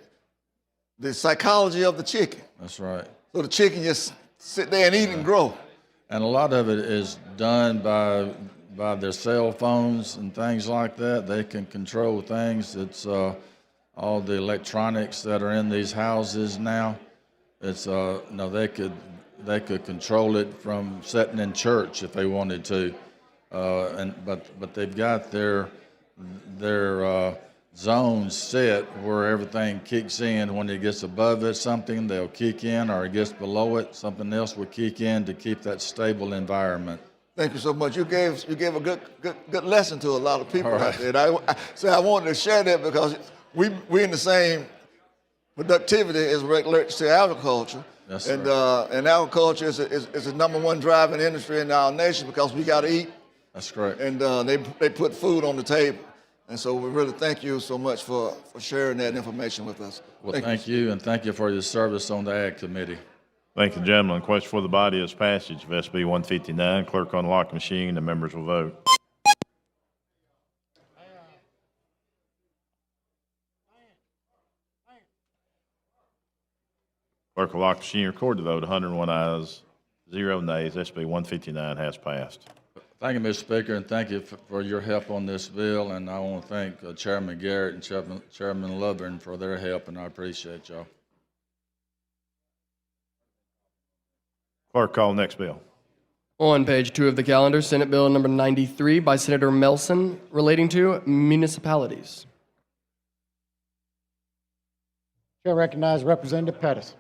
psychology of the chicken. That's right. So the chicken just sit there and eat and grow. And a lot of it is done by their cell phones and things like that. They can control things. It's all the electronics that are in these houses now. It's they could control it from sitting in church if they wanted to, but they've got their zones set where everything kicks in. When it gets above it, something they'll kick in, or it gets below it, something else will kick in to keep that stable environment. Thank you so much. You gave a good lesson to a lot of people All right. out there. And I wanted to share that because we're in the same productivity as relates to agriculture. Yes, and sir. And agriculture is the number one driving industry in our nation because we got to eat. That's correct. And they put food on the table. And so we really thank you so much for sharing that information with us. Well, thank you, and thank you for your service on the Ag Committee. Thank you, gentlemen. Question for the body is passage of SB 159. Clerk unlock the machine. The members will vote. Clerk will lock the machine. Record the vote. 101 ayes, 0 nays. SB 159 has passed. Thank you, Mr. Speaker, and thank you for your help on this bill. And I want to thank Chairman Garrett and Chairman Lovern for their help, and I appreciate y'all. Clerk, call next bill. On page 2 of the calendar, Senate Bill number 93 by Senator Melson relating to municipalities. Chair recognizes Representative Pettis.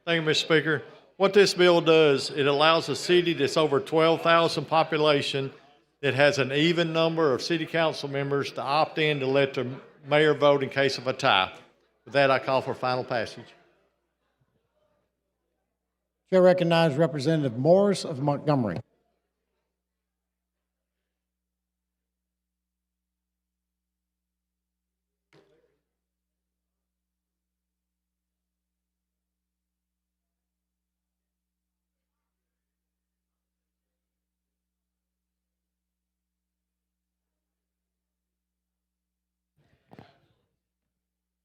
Thank you, Mr. Speaker. What this bill does, it allows a city that's over 12,000 population that has an even number of city council members to opt in to let the mayor vote in case of a tie. With that, I call for final passage. Chair recognizes Representative Morris of Montgomery.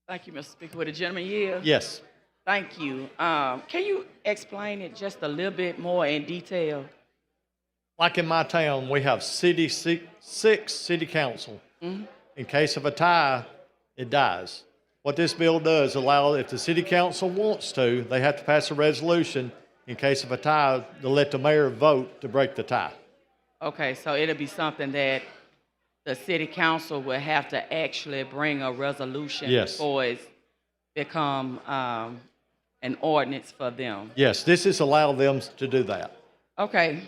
Thank you, Mr. Speaker. Would the gentleman yield? Yes. Thank you. Can you explain it just a little bit more in detail? Like in my town, we have six city council. Mm-hmm. In case of a tie, it dies. What this bill does allow, if the city council wants to, they have to pass a resolution in case of a tie to let the mayor vote to break the tie. Okay, so it'll be something that the city council will have to actually bring a resolution Yes. before it's become an ordinance for them. Yes, this is allow them to do that. Okay,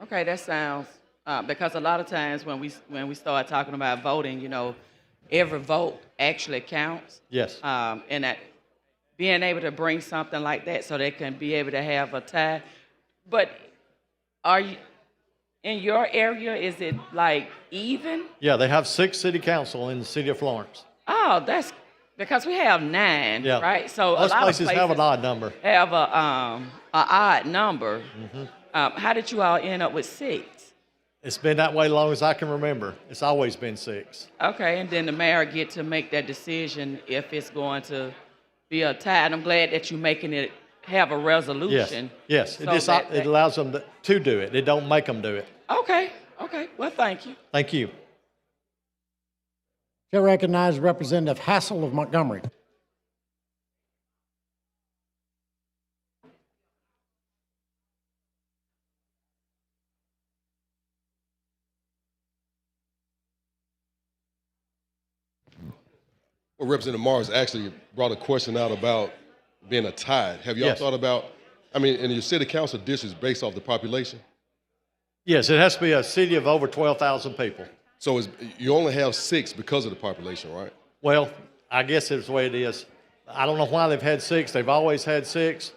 that sounds because a lot of times when we start talking about voting, you know, every vote actually counts. Yes. And that being able to bring something like that so they can be able to have a tie. But are you in your area? Is it like even? Yeah, they have 6 city council in the city of Florence. Oh, that's because we have 9, Yeah. right? So Most a lot places of have an odd number. Have a odd number. How did you all end up with 6? It's been that way long as I can remember. It's always been 6. Okay, and then the mayor get to make that decision if it's going to be a tie. And I'm glad that you're making it have a resolution. Yes. so It allows them to do it. It don't make them do it. Okay. Well, thank you. Thank you. Chair recognizes Representative Hassel of Montgomery. Well, Representative Morris actually brought a question out about being a tie. Have y'all Yes. thought about, I mean, in your city council districts based off the population? Yes, it has to be a city of over 12,000 people. So you only have 6 because of the population, right? Well, I guess it's the way it is. I don't know why they've had 6. They've always had 6.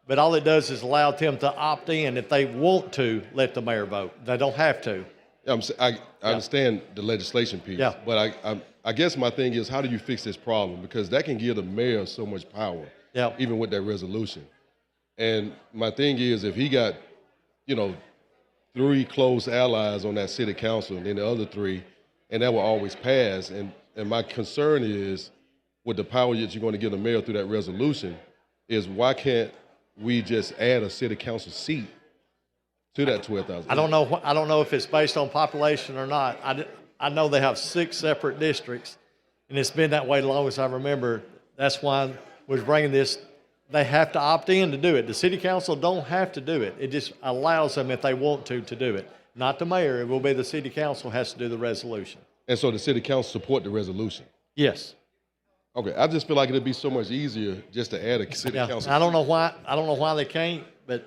But all it does is allow them to opt in if they want to let the mayor vote. They don't have to. Yeah, I understand the legislation piece, Yeah. but I guess my thing is, how do you fix this problem? Because that can give the mayor so much power, Yeah. even with that resolution. And my thing is, if he got, 3 close allies on that city council, and then the other 3, and that will always pass. And my concern is, with the power that you're going to give the mayor through that resolution, is why can't we just add a city council seat to that 12,000? I don't know if it's based on population or not. I know they have 6 separate districts, and it's been that way as long as I remember. That's why we're bringing this. They have to opt in to do it. The city council don't have to do it. It just allows them, if they want to do it. Not the mayor. It will be the city council has to do the resolution. And so the city council support the resolution? Yes. Okay, I just feel like it'd be so much easier just to add a city Yeah. council. I don't know why they can't, but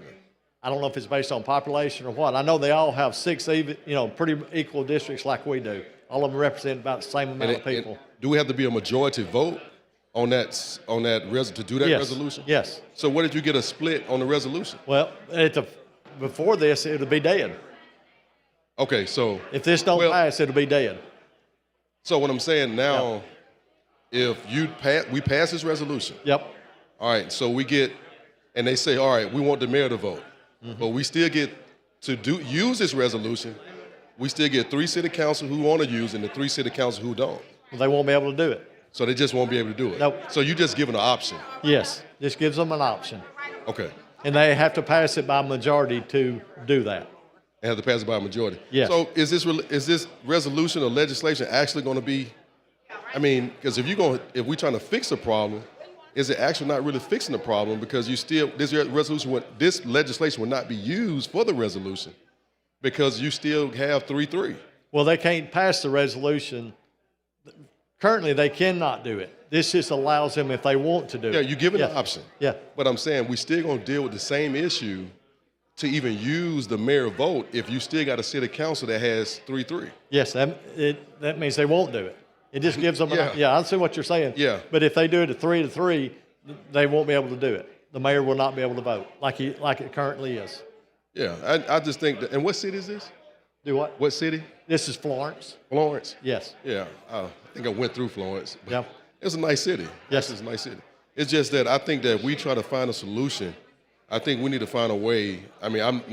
I don't know if it's based on population or what. I know they all have 6 even, pretty equal districts like we do. All of them represent about the same amount of people. Do we have to be a majority vote on that to do that Yes. resolution? Yes. So what if you get a split on the resolution? Well, before this, it'll be dead. Okay, so if this don't pass, it'll be dead. So what I'm saying now, if we pass this resolution. Yep. All right, so we get, and they say, all right, we want the mayor to vote, but we still get to use this resolution. We still get 3 city council who want to use it and the 3 city council who don't. They won't be able to do it. So they just won't be able to do it. Nope. So you just give an option. Yes, this gives them an option. Okay. And they have to pass it by majority to do that. They have to pass it by a majority. Yes. So is this resolution or legislation actually going to be? I mean, because if we're trying to fix a problem, is it actually not really fixing the problem? Because this legislation would not be used for the resolution because you still have 3-3. Well, they can't pass the resolution. Currently, they cannot do it. This just allows them if they want to do it. Yeah, you give it an option. Yeah. But I'm saying we still going to deal with the same issue to even use the mayor vote if you still got a city council that has 3-3. Yes, that means they won't do it. It just gives them. Yeah. I see what you're saying. Yeah. But if they do it at 3-3, they won't be able to do it. The mayor will not be able to vote like it currently is. Yeah, I just think that. And what city is this? Do what? What city? This is Florence. Florence? Yes. Yeah, I think I went through Florence. But Yeah. It's a nice city. Yes. It's a nice city. It's just that I think that we try to find a solution. I think we need to find a way. I mean,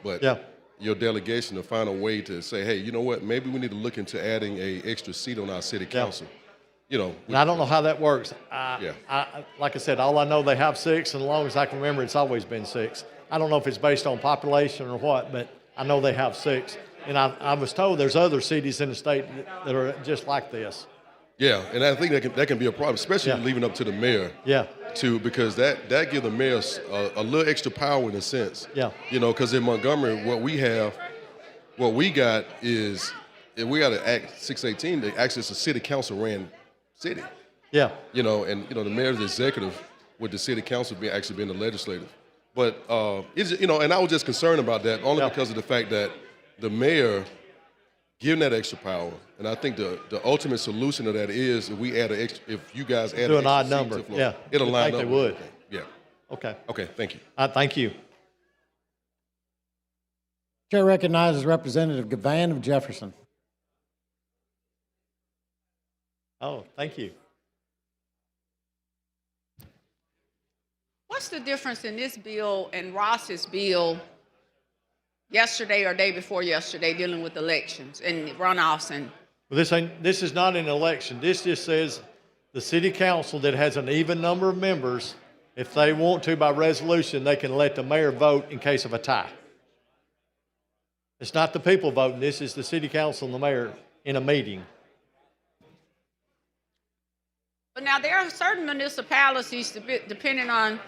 but your delegation to find a way to say, hey, you know what? Maybe we need to look into adding a extra seat on our city council. And I don't know how that works. Yeah. Like I said, all I know they have 6, and as long as I can remember, it's always been 6. I don't know if it's based on population or what, but I know they have 6. And I was told there's other cities in the state that are just like this. Yeah, and I think that can be a problem, especially leaving up to the mayor. Yeah. Because that gives the mayor a little extra power in a sense. Yeah. Because in Montgomery, what we got is, if we got an Act 618, actually it's a city council ran city. Yeah. And the mayor's executive with the city council being the legislative. But and I was just concerned about that only because of the fact that the mayor giving that extra power, and I think the ultimate solution to that is if we add if you guys add Do an an odd extra seat number. to Florida, Yeah. it'll line up. They with would. everything. Yeah. Okay. Okay. Thank you. Thank you. Chair recognizes Representative Gavan of Jefferson. Oh, thank you. What's the difference in this bill and Ross's bill yesterday or day before yesterday dealing with elections and runoffs and? Well, this is not an election. This just says the city council that has an even number of members, if they want to by resolution, they can let the mayor vote in case of a tie. It's not the people voting. This is the city council and the mayor in a meeting. But now there are certain municipalities, depending on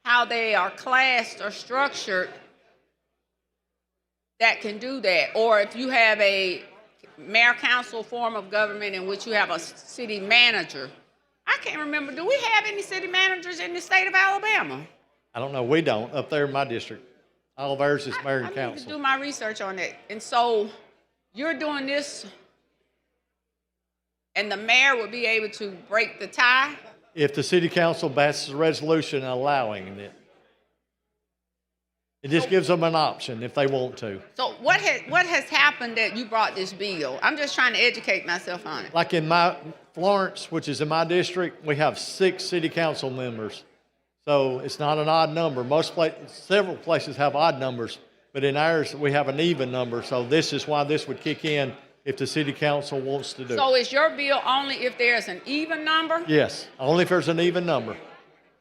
how they are classed or structured, that can do that. Or if you have a mayor-council form of government in which you have a city manager, I can't remember. Do we have any city managers in the state of Alabama? I don't know, we don't, up there in my district. All of ours is mayor and I need to council. do my research on that. And so you're doing this, and the mayor will be able to break the tie? If the city council passes a resolution allowing it. It just gives them an option if they want to. So what has happened that you brought this bill? I'm just trying to educate myself on it. Like in my Florence, which is in my district, we have 6 city council members. So it's not an odd number. Several places have odd numbers, but in ours, we have an even number. So this is why this would kick in if the city council wants to do it. So is your bill only if there's an even number? Yes, only if there's an even number.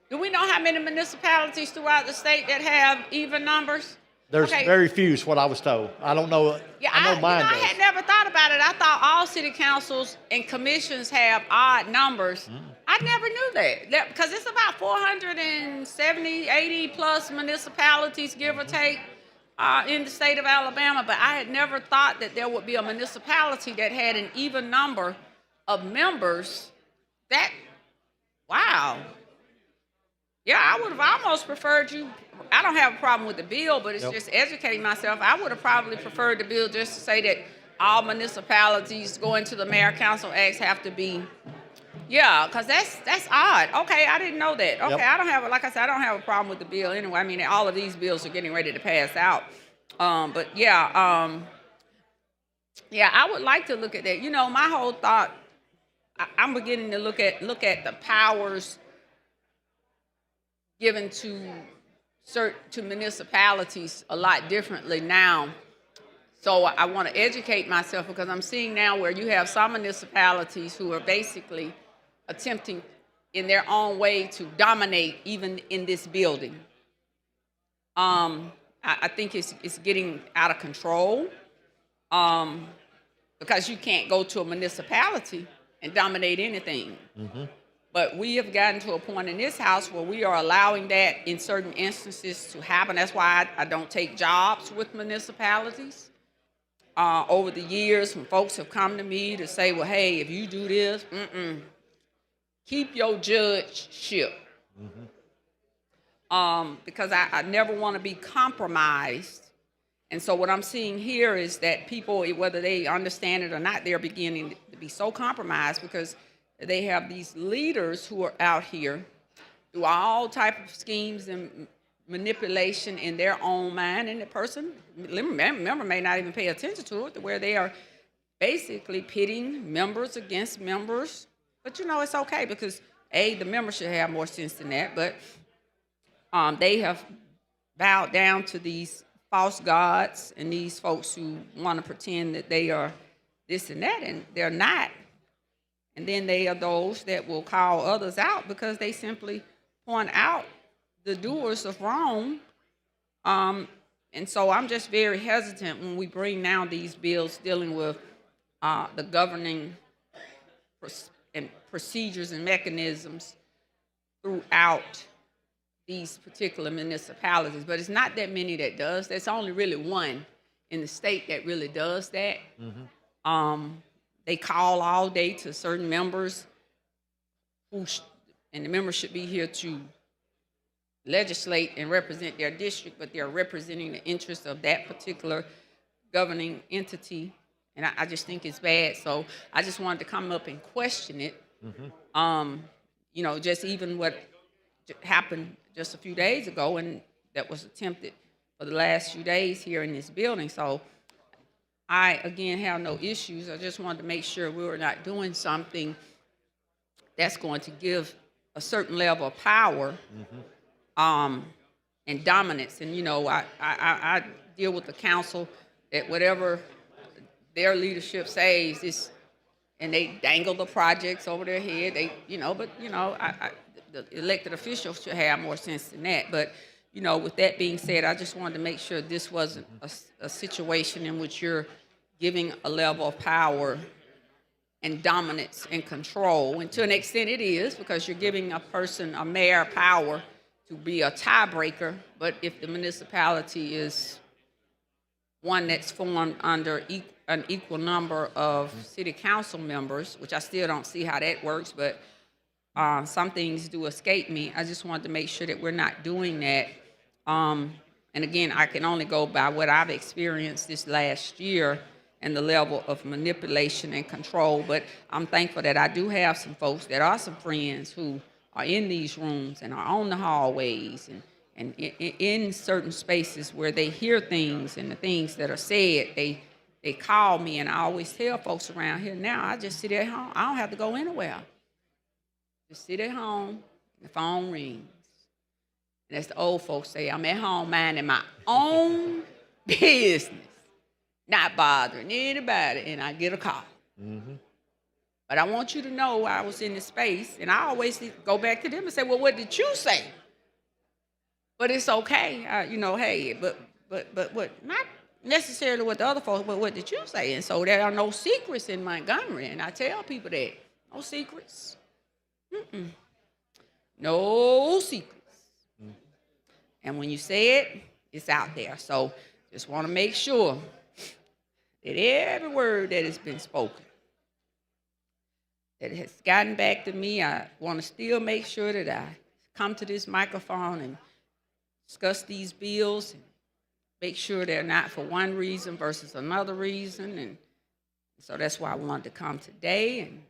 Do we know how many municipalities throughout the state that have even numbers? There's Okay. very few is what I was told. I don't know. Yeah, I know mine I does. had never thought about it. I thought all city councils and commissions have odd numbers. I never knew that because it's about 470, 80 plus municipalities, give or take, in the state of Alabama. But I had never thought that there would be a municipality that had an even number of members. Wow. Yeah, I would have almost preferred you. I don't have a problem with the bill, but it's just educating myself. I would have probably preferred the bill just to say that all municipalities going to the mayor council acts have to be. Yeah, because that's odd. Okay, I didn't know that. Okay, I don't have, like I said, I don't have a problem with the bill anyway. I mean, all of these bills are getting ready to pass out. But yeah, I would like to look at that. You know, my whole thought, I'm beginning to look at the powers given to municipalities a lot differently now. So I want to educate myself because I'm seeing now where you have some municipalities who are basically attempting in their own way to dominate even in this building. I think it's getting out of control because you can't go to a municipality and dominate anything. But we have gotten to a point in this house where we are allowing that in certain instances to happen. That's why I don't take jobs with municipalities. Over the years, when folks have come to me to say, well, hey, if you do this, keep your judgeship. Because I never want to be compromised. And so what I'm seeing here is that people, whether they understand it or not, they're beginning to be so compromised because they have these leaders who are out here through all type of schemes and manipulation in their own mind, and the person, member may not even pay attention to it, to where they are basically pitting members against members. But you know, it's okay because the members should have more sense than that. But they have bowed down to these false gods and these folks who want to pretend that they are this and that, and they're not. And then they are those that will call others out because they simply point out the doers of wrong. And so I'm just very hesitant when we bring now these bills dealing with the governing and procedures and mechanisms throughout these particular municipalities. But it's not that many that does. There's only really one in the state that really does that. They call all day to certain members and the members should be here to legislate and represent their district, but they're representing the interests of that particular governing entity. And I just think it's bad. So I just wanted to come up and question it. You know, just even what happened just a few days ago and that was attempted for the last few days here in this building. So I, again, have no issues. I just wanted to make sure we were not doing something that's going to give a certain level of power and dominance. And, you know, I deal with the council that whatever their leadership says is, and they dangle the projects over their head. They, you know, but, you know, the elected officials should have more sense than that. But, you know, with that being said, I just wanted to make sure this wasn't a situation in which you're giving a level of power and dominance and control. And to an extent it is, because you're giving a person, a mayor, power to be a tiebreaker. But if the municipality is one that's formed under an equal number of city council members, which I still don't see how that works, but some things do escape me. I just wanted to make sure that we're not doing that. And again, I can only go by what I've experienced this last year and the level of manipulation and control. But I'm thankful that I do have some folks that are some friends who are in these rooms and are on the hallways and in certain spaces where they hear things and the things that are said, they call me, and I always tell folks around here now, I just sit at home. I don't have to go anywhere. Just sit at home, the phone rings. And as the old folks say, I'm at home minding my own business, not bothering anybody, and I get a call. But I want you to know I was in the space, and I always go back to them and say, well, what did you say? But it's okay, hey, but what, not necessarily what the other folks, but what did you say? And so there are no secrets in Montgomery, and I tell people that, no secrets. No secrets. And when you say it, it's out there. So just want to make sure that every word that has been spoken, that has gotten back to me, I want to still make sure that I come to this microphone and discuss these bills and make sure they're not for one reason versus another reason. And so that's why I wanted to come today. And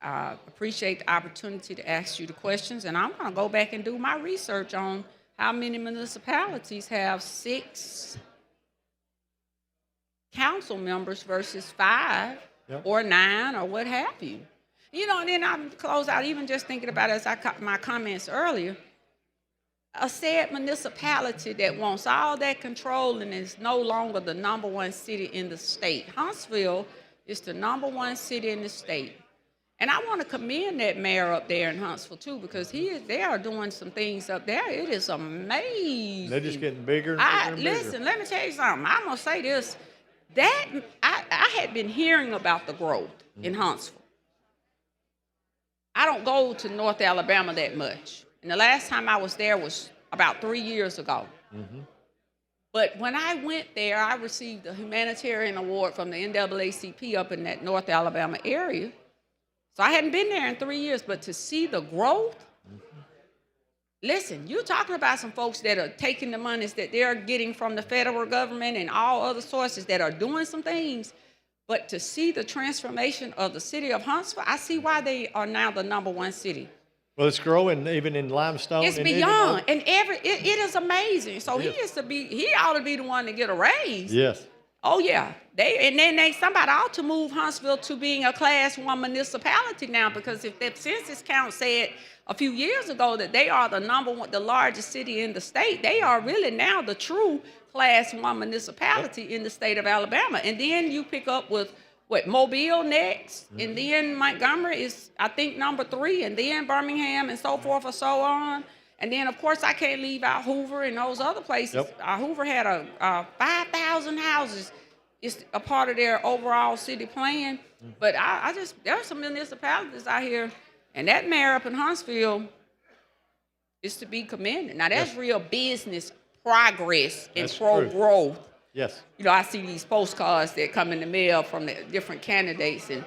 I appreciate the opportunity to ask you the questions. And I'm going to go back and do my research on how many municipalities have 6 council members versus 5 or 9 or what have you. And then I'm close out even just thinking about it as my comments earlier. A said municipality that wants all that control and is no longer the #1 city in the state. Huntsville is the #1 city in the state. And I want to commend that mayor up there in Huntsville too, because they are doing some things up there. It is amazing. They're just getting bigger and bigger and bigger. Listen, let me tell you something. I'm gonna say this. That I had been hearing about the growth in Huntsville. I don't go to North Alabama that much. And the last time I was there was about 3 years ago. But when I went there, I received a humanitarian award from the NAACP up in that North Alabama area. So I hadn't been there in 3 years, but to see the growth, listen, you're talking about some folks that are taking the monies that they're getting from the federal government and all other sources that are doing some things. But to see the transformation of the city of Huntsville, I see why they are now the #1 city. Well, it's growing even in Limestone. It's and beyond, and it is amazing. So he ought to be the one to get a raise. Yes. Oh yeah, somebody ought to move Huntsville to being a Class 1 municipality now, because if the census count said a few years ago that they are the #1, the largest city in the state, they are really now the true Class 1 municipality in the state of Alabama. And then you pick up with Mobile next, and then Montgomery is, I think, #3, and then Birmingham and so forth and so on. And then, of course, I can't leave out Hoover and those other places. Hoover had 5,000 houses. It's a part of their overall city plan. But there are some municipalities out here, and that mayor up in Huntsville is to be commended. Now, that's real business progress and pro-growth. Yes. I see these postcards that come in the mail from the different candidates, and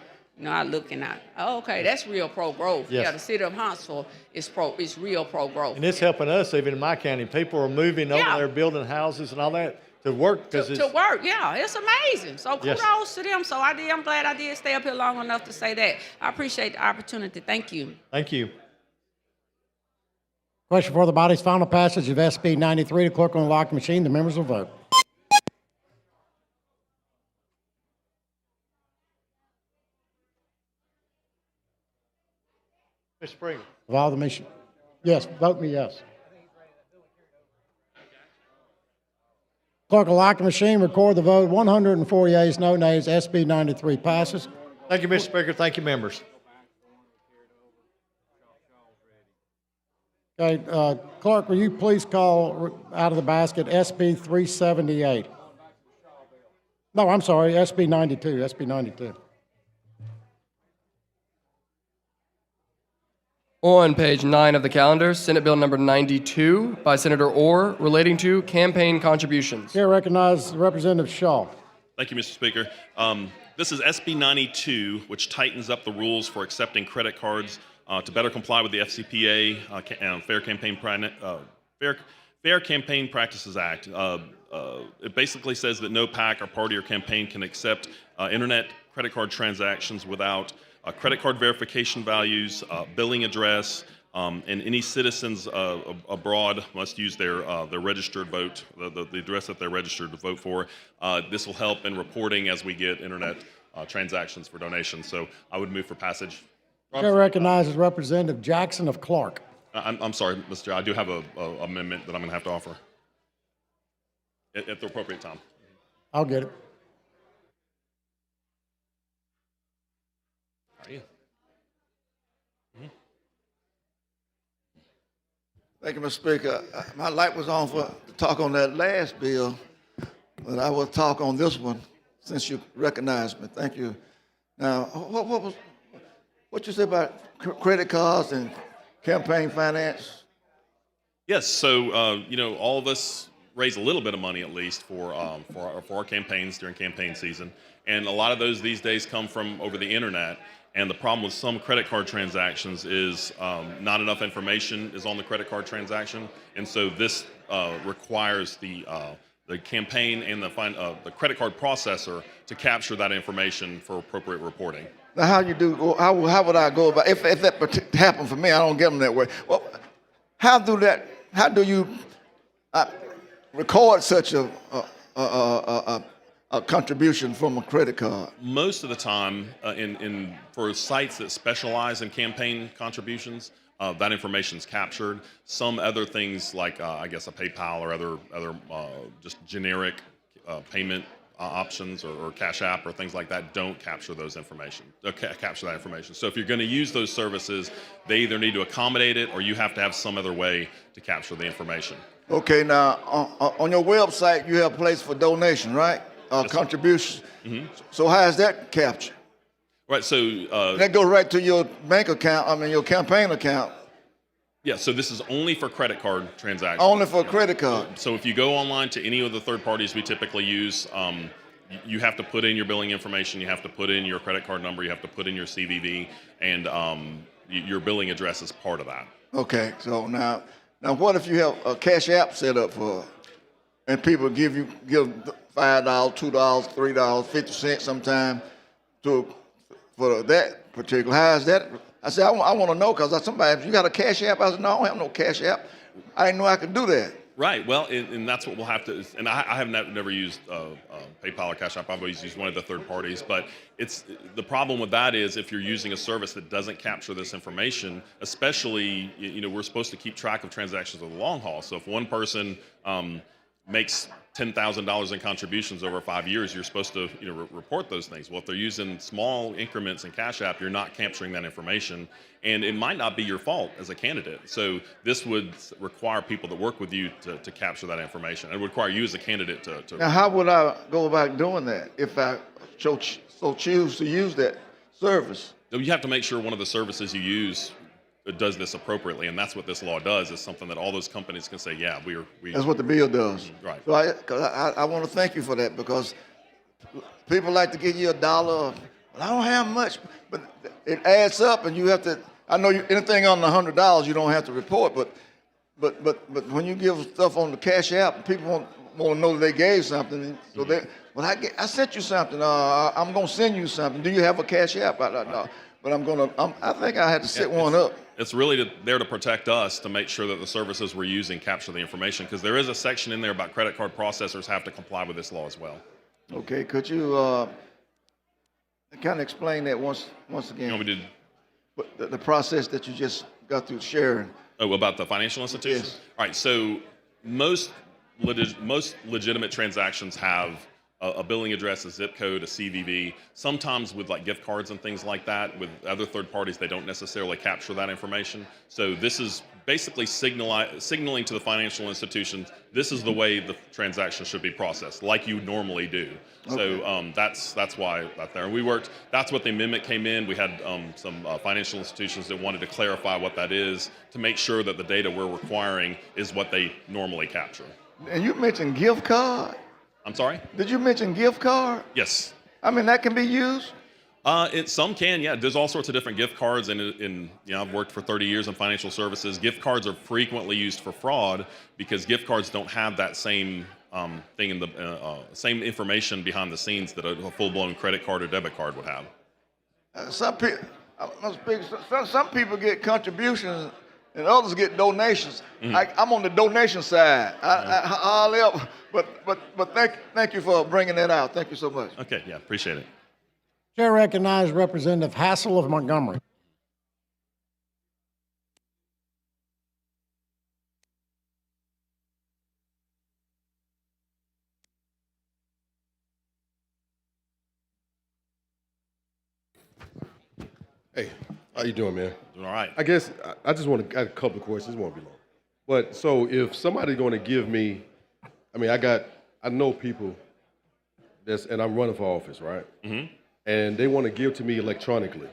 I look and okay, that's real pro-growth. Yes. Yeah, the city of Huntsville is real pro-growth. And it's helping us even in my county. People are moving over there, building houses and all that to work. To work, yeah, it's amazing. So kudos Yes. to them. So I'm glad I did stay up here long enough to say that. I appreciate the opportunity. Thank you. Thank you. Question for the body's final passage of SB 93. The clerk will unlock the machine. The members will vote. Mr. Springer. Of all the mission. Yes, vote me yes. Clerk will lock the machine, record the vote. 104 yeas, no nays. SB 93 passes. Thank you, Mr. Speaker. Thank you, members. Okay, clerk, will you please call out of the basket SB 378? No, I'm sorry, SB 92, SB 92. On page 9 of the calendar, Senate Bill number 92 by Senator Orr, relating to campaign contributions. Here, recognize Representative Shaw. Thank you, Mr. Speaker. This is SB 92, which tightens up the rules for accepting credit cards to better comply with the FCPA Fair Campaign Practices Act. It basically says that no PAC or party or campaign can accept internet credit card transactions without credit card verification values, billing address, and any citizens abroad must use their registered vote, the address that they're registered to vote for. This will help in reporting as we get internet transactions for donations. So I would move for passage. Chair recognizes Representative Jackson of Clark. I'm sorry, Mr. Chair, I do have a amendment that I'm going to have to offer at the appropriate time. I'll get it. How are you? Thank you, Mr. Speaker. My light was on to talk on that last bill, but I will talk on this one since you recognized me. Thank you. Now, what you say about credit cards and campaign finance? Yes, so all of us raise a little bit of money at least for our campaigns during campaign season, and a lot of those these days come from over the internet. And the problem with some credit card transactions is not enough information is on the credit card transaction, and so this requires the campaign and the credit card processor to capture that information for appropriate reporting. Now, how would I go about if that happened for me? I don't get them that way. Well, how do you record such a contribution from a credit card? Most of the time, for sites that specialize in campaign contributions, that information is captured. Some other things like I guess a PayPal or other just generic payment options or Cash App or things like that don't capture those information. Capture that information. So if you're going to use those services, they either need to accommodate it or you have to have some other way to capture the information. Okay, now on your website you have a place for donation, right? Contributions. Mm-hmm. So how is that captured? Right. So that goes right to your bank account. I mean your campaign account. Yeah, so this is only for credit card transactions. Only for credit card. So if you go online to any of the third parties we typically use, you have to put in your billing information, you have to put in your credit card number, you have to put in your CVV, and your billing address is part of that. Okay, so now what if you have a Cash App set up and people give $5, $2, $3, 50 cents sometime for that particular? How is that? I said, I want to know because somebody, you got a Cash App? I said, no, I don't have no Cash App. I didn't know I could do that. Right. Well, and that's what we'll have to. And I have never used PayPal or Cash App. I've always used one of the third parties. But the problem with that is if you're using a service that doesn't capture this information, especially we're supposed to keep track of transactions over the long haul. So if one person makes $10,000 in contributions over 5 years, you're supposed to report those things. Well, if they're using small increments in Cash App, you're not capturing that information, and it might not be your fault as a candidate. So this would require people that work with you to capture that information. It would require you as a candidate to. Now, how would I go about doing that if I so choose to use that service? You have to make sure one of the services you use does this appropriately, and that's what this law does. Is something that all those companies can say, yeah, we. That's what the bill does. Right. So I want to thank you for that because people like to give you $1. Well, I don't have much, but it adds up, and you have to. I know anything under $100 you don't have to report, but when you give stuff on the Cash App, people want to know that they gave something. So I sent you something. I'm gonna send you something. Do you have a Cash App? But I think I had to set one up. It's really there to protect us, to make sure that the services we're using capture the information, because there is a section in there about credit card processors have to comply with this law as well. Okay, could you kind of explain that once again? You want me to? The process that you just got through sharing. Oh, about the financial institution? Yes. All right, so most legitimate transactions have a billing address, a zip code, a CVV. Sometimes with like gift cards and things like that, with other third parties, they don't necessarily capture that information. So this is basically signaling to the financial institutions, this is the way the transaction should be processed, like you normally do. Okay. So that's why that's there. That's what the amendment came in. We had some financial institutions that wanted to clarify what that is to make sure that the data we're requiring is what they normally capture. And you mentioned gift card. I'm sorry? Did you mention gift card? Yes. I mean, that can be used? Some can, yeah. There's all sorts of different gift cards, and I've worked for 30 years in financial services. Gift cards are frequently used for fraud because gift cards don't have that same thing in the same information behind the scenes that a full-blown credit card or debit card would have. Some people get contributions and others get donations. I'm on the donation side. But thank you for bringing that out. Thank you so much. Okay, yeah, appreciate it. Chair recognizes Representative Hassel of Montgomery. Hey, how you doing, man? Doing all right. I guess I just want to add a couple of questions. It won't be long. But so if somebody's going to give me, I mean, I know people and I'm running for office, right? Mm-hmm. And they want to give to me electronically.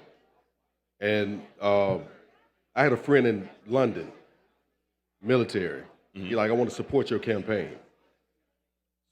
And I had a friend in London, military. He's like, I want to support your campaign.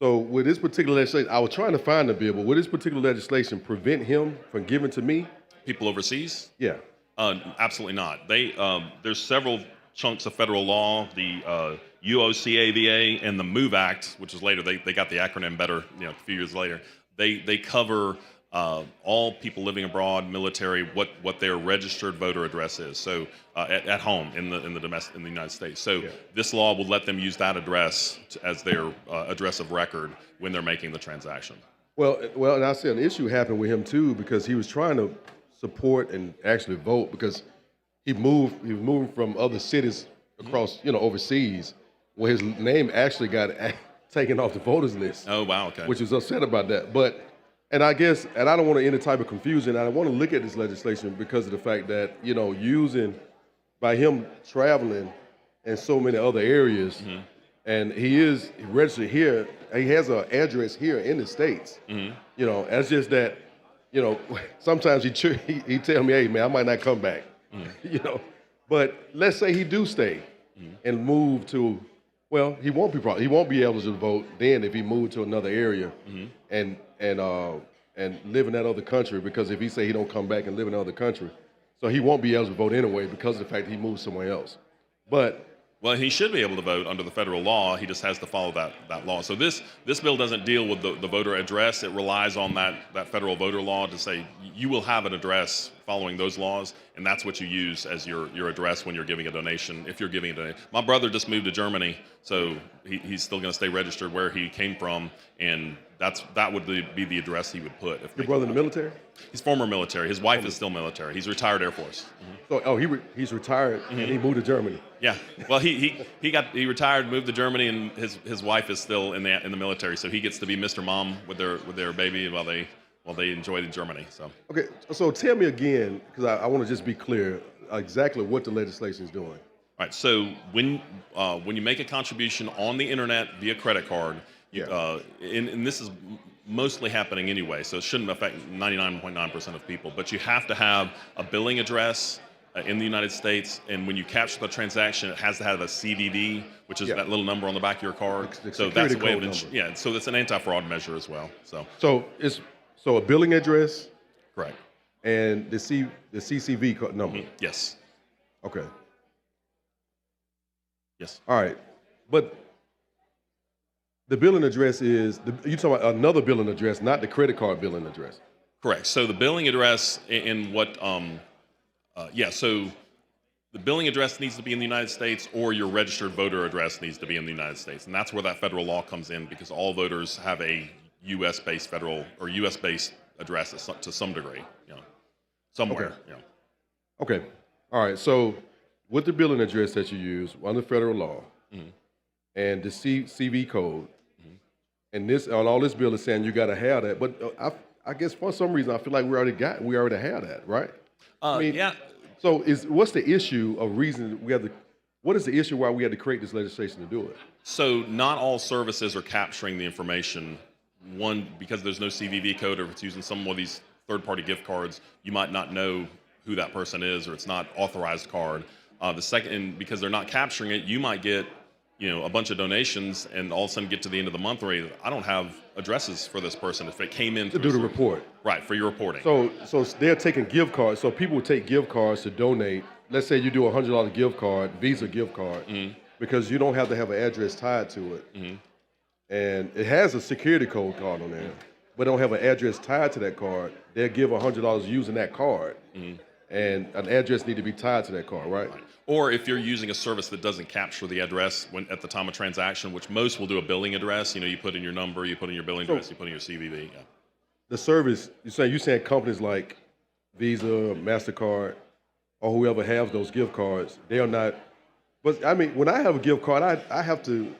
So with this particular legislation, I was trying to find the bill, but would this particular legislation prevent him from giving to me? People overseas? Yeah. Absolutely not. There's several chunks of federal law, the UOCAVA and the MOVE Act, which is later, they got the acronym better, a few years later. They cover all people living abroad, military, what their registered voter address is. So at home in the United States. So this law will let them use that address as their address of record when they're making the transaction. Well, and I said an issue happened with him too because he was trying to support and actually vote because he was moving from other cities across, overseas, where his name actually got taken off the voters list. Oh, wow, okay. Which was upset about that. And I don't want any type of confusion. I want to look at this legislation because of the fact that, by him traveling in so many other areas, and he registered here, he has an address here in the States. It's just that, sometimes he tell me, hey, man, I might not come back, But let's say he do stay and move to, well, he won't be eligible to vote then if he moved to another area and live in that other country, because if he say he don't come back and live in another country, so he won't be eligible to vote anyway because of the fact that he moved somewhere else. Well, he should be able to vote under the federal law. He just has to follow that law. So this bill doesn't deal with the voter address. It relies on that federal voter law to say you will have an address following those laws, and that's what you use as your address when you're giving a donation, if you're giving a donation. My brother just moved to Germany, so he's still going to stay registered where he came from, and that would be the address he would put. If your brother in the military? He's former military. His wife is still military. He's retired Air Force. So, he's retired and he moved to Germany. Yeah. Well, he retired, moved to Germany, and his wife is still in the military, so he gets to be Mr. Mom with their baby while they enjoy it in Germany. So. Okay. So tell me again, because I want to just be clear exactly what the legislation is doing. All right. So when you make a contribution on the internet via credit card, and this is mostly happening anyway, so it shouldn't affect 99.9% of people, but you have to have a billing address in the United States, and when you capture the transaction, it has to have a CVV, which is that little number on the back of your card. So that's a way of so that's an anti-fraud measure as well. So a billing address, correct, and the CCV number. Yes. Okay. Yes. All right, but the billing address is you talking about another billing address, not the credit card billing address. Correct. So the billing address in what so the billing address needs to be in the United States, or your registered voter address needs to be in the United States. And that's where that federal law comes in, because all voters have a U.S.-based federal or U.S.-based address to some degree, somewhere. Okay. Okay. All right. So with the billing address that you use under federal law and the CV code, and all this bill is saying you got to have that, but I guess for some reason I feel like we already have that, right? Yeah. So what's the issue of reason what is the issue why we had to create this legislation to do it? So not all services are capturing the information. One, because there's no CVV code, or if it's using some of these third-party gift cards, you might not know who that person is, or it's not authorized card. The second, and because they're not capturing it, you might get a bunch of donations and all of a sudden get to the end of the month where I don't have addresses for this person if it came in To do the report. Right, for your reporting. So they're taking gift cards. So people would take gift cards to donate. Let's say you do a $100 gift card, Visa gift card, because you don't have to have an address tied to it. And it has a security code card on there, but don't have an address tied to that card. They'll give $100 using that card. And an address need to be tied to that card, right? Or if you're using a service that doesn't capture the address at the time of transaction, which most will do a billing address, you put in your number, you put in your billing address, you put in your CVV. Yeah. The service, you're saying companies like Visa, MasterCard, or whoever have those gift cards, they are not, but I mean, when I have a gift card, I have to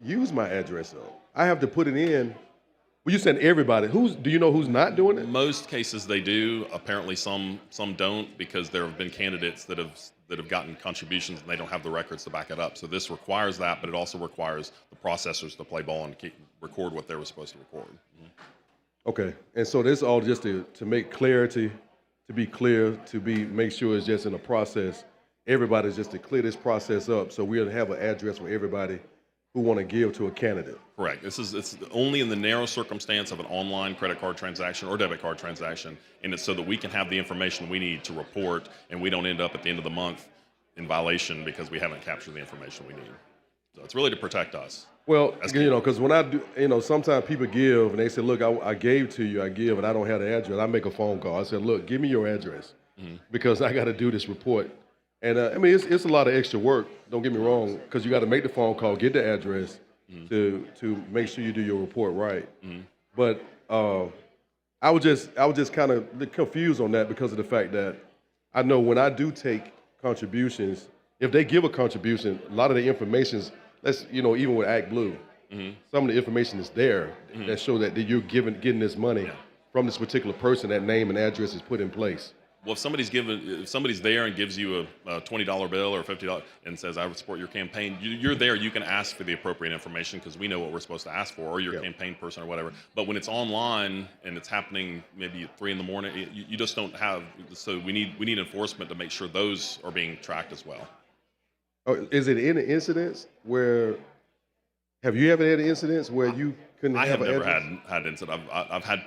use my address though. I have to put it in. Well, you said everybody. Do you know who's not doing it? Most cases they do. Apparently some don't, because there have been candidates that have gotten contributions and they don't have the records to back it up. So this requires that, but it also requires the processors to play ball and record what they were supposed to record. Okay, and so this is all just to make clarity, to be clear, make sure it's just in a process. Everybody's just to clear this process up, so we'll have an address for everybody who want to give to a candidate. Correct. It's only in the narrow circumstance of an online credit card transaction or debit card transaction, and it's so that we can have the information we need to report, and we don't end up at the end of the month in violation because we haven't captured the information we need. So it's really to protect us. Well, because when I do, sometimes people give and they say, look, I gave to you, I give, and I don't have the address. I make a phone call. I said, look, give me your address because I got to do this report. And I mean, it's a lot of extra work. Don't get me wrong, because you got to make the phone call, get the address to make sure you do your report right. But I was just kind of confused on that because of the fact that I know when I do take contributions, if they give a contribution, a lot of the information's even with Act Blue, some of the information is there that show that you're getting this money from this particular person. That name and address is put in place. Well, if somebody's there and gives you a $20 bill or $50 and says, I would support your campaign, you're there, you can ask for the appropriate information because we know what we're supposed to ask for, or your campaign person or whatever. But when it's online and it's happening maybe at 3 a.m, you just don't have, so we need enforcement to make sure those are being tracked as well. Is it any incidents where, have you ever had incidents where you couldn't have an address? I have never had incident. I've had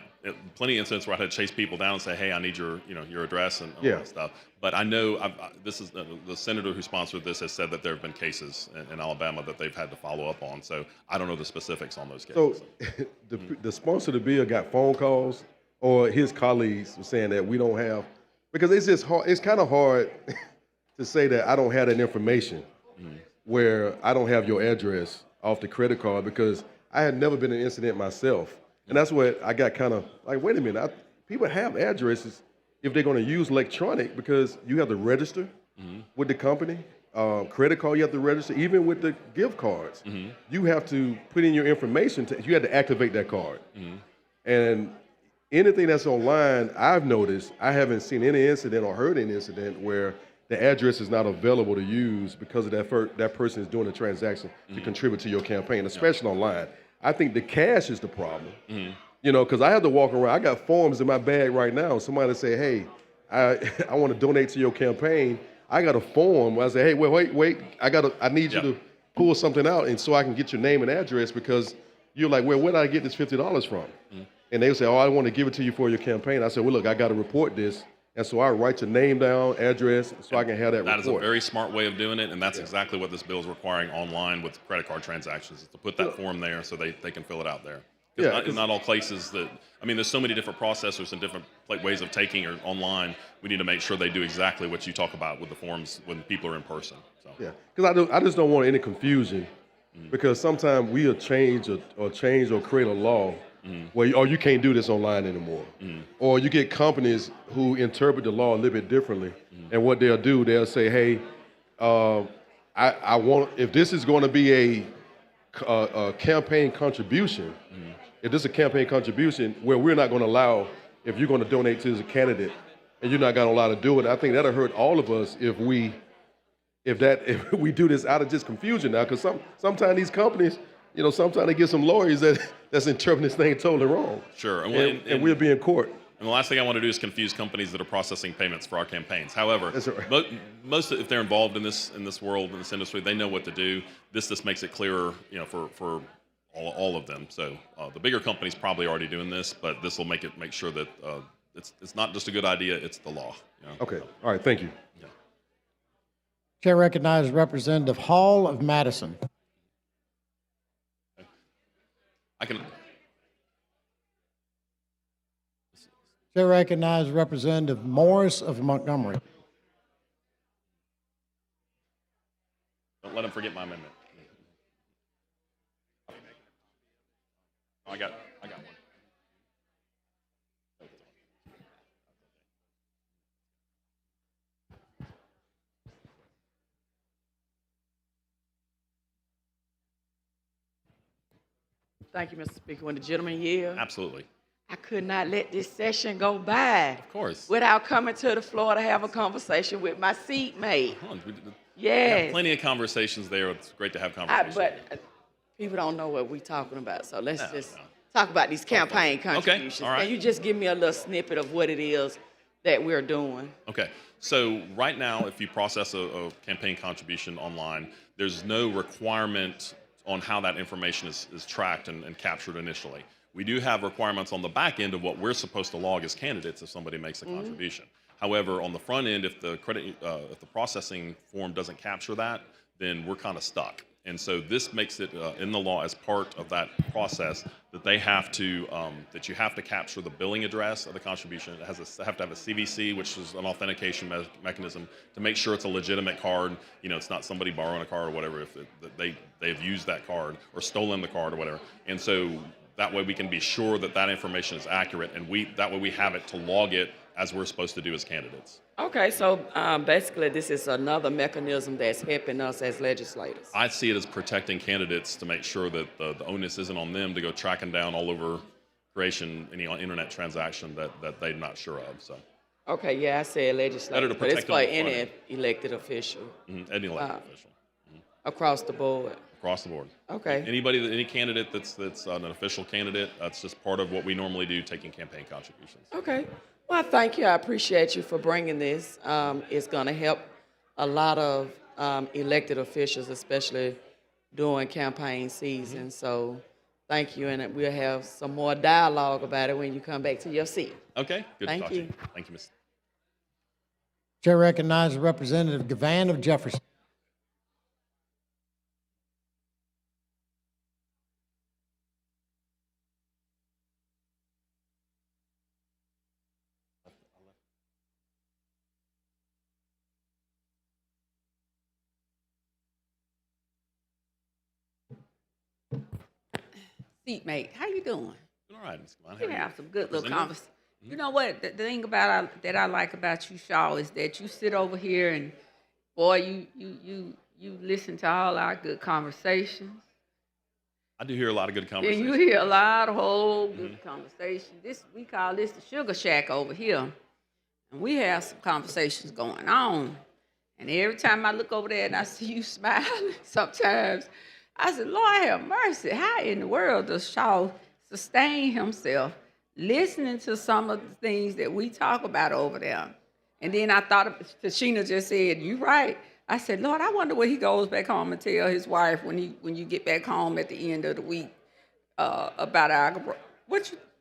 plenty of incidents where I had to chase people down and say, hey, I need your address and all that stuff. But I know this is the senator who sponsored this has said that there have been cases in Alabama that they've had to follow up on. So I don't know the specifics on those cases. So the sponsor of the bill got phone calls, or his colleagues were saying that we don't have, because it's just hard. It's kind of hard to say that I don't have that information where I don't have your address off the credit card, because I had never been in an incident myself. And that's what I got kind of like, wait a minute, people have addresses if they're going to use electronic, because you have to register with the company. Credit card, you have to register. Even with the gift cards, you have to put in your information. You have to activate that card. And anything that's online, I've noticed, I haven't seen any incident or heard any incident where the address is not available to use because of that person is doing a transaction to contribute to your campaign, especially online. I think the cash is the problem. Because I have to walk around. I got forms in my bag right now. Somebody say, hey, I want to donate to your campaign. I got a form where I say, hey, wait, I need you to pull something out, and so I can get your name and address, because you're like, well, where did I get this $50 from? And they say, oh, I want to give it to you for your campaign. I said, well, look, I got to report this. And so I write your name down, address, so I can have that report. That is a very smart way of doing it, and that's exactly what this bill is requiring online with credit card transactions, is to put that form there so they can fill it out there. Because not all places there's so many different processors and different ways of taking or online. We need to make sure they do exactly what you talk about with the forms when people are in person. So. Yeah, because I just don't want any confusion, because sometimes we'll change or create a law where you can't do this online anymore. Or you get companies who interpret the law a little bit differently, and what they'll say, hey, I want, if this is going to be a campaign contribution, if this is a campaign contribution where we're not going to allow, if you're going to donate to the candidate and you're not going to allow to do it, I think that'll hurt all of us if we do this out of just confusion now, because sometimes these companies, sometimes they get some lawyers that's interpreting this thing totally wrong. Sure. And we'll be in court. And the last thing I want to do is confuse companies that are processing payments for our campaigns. However, most if they're involved in this world, in this industry, they know what to do. This just makes it clearer, for all of them. So the bigger companies probably already doing this, but this will make sure that it's not just a good idea; it's the law. Okay. All right. Thank you. Chair recognizes Representative Hall of Madison. I can. Chair recognizes Representative Morris of Montgomery. Don't let them forget my amendment. I got one. Thank you, Mr. Speaker. When the gentleman yield, Absolutely. I could not let this session go by Of course. without coming to the floor to have a conversation with my seatmate. We Yes. have plenty of conversations there. It's great to have conversations. But people don't know what we're talking about, so let's just talk about these campaign contributions. all right. Can you just give me a little snippet of what it is that we're doing? Okay, so right now, if you process a campaign contribution online, there's no requirement on how that information is tracked and captured initially. We do have requirements on the back end of what we're supposed to log as candidates if somebody makes a contribution. However, on the front end, if the processing form doesn't capture that, then we're kind of stuck. And so this makes it in the law as part of that process that they have to that you have to capture the billing address of the contribution. It has have to have a CVC, which is an authentication mechanism to make sure it's a legitimate card. It's not somebody borrowing a card or whatever. If they've used that card or stolen the card or whatever. And so that way we can be sure that that information is accurate, and that way we have it to log it as we're supposed to do as candidates. Okay, so basically this is another mechanism that's helping us as legislators. I see it as protecting candidates to make sure that the onus isn't on them to go tracking down all over creation any internet transaction that they're not sure of. So. Okay, yeah, I said legislator, Better to but it's protect for them up any front. elected official Any elected official. across the board. Across the board. Okay. Any candidate that's an official candidate, that's just part of what we normally do, taking campaign contributions. Okay. Well, thank you. I appreciate you for bringing this. It's going to help a lot of elected officials, especially during campaign season. So thank you, and we'll have some more dialogue about it when you come back to your seat. Okay. Good Thank to talk you. to you. Thank you, Ms. Chair recognizes Representative Gavan of Jefferson. Seatmate, how you doing? All right, Ms. Kamala. How We are you? have some good little Representative? conversation. You know what? The thing that I like about you, Shaw, is that you sit over here and, boy, you listen to all our good conversations. I do hear a lot of good And conversations. you hear a lot of whole good conversation. We call this the sugar shack over here. And we have some conversations going on. And every time I look over there and I see you smiling, sometimes I said, Lord have mercy, how in the world does Shaw sustain himself listening to some of the things that we talk about over there? And then I thought, Tashina just said, you right. I said, Lord, I wonder what he goes back home and tell his wife when you get back home at the end of the week about our,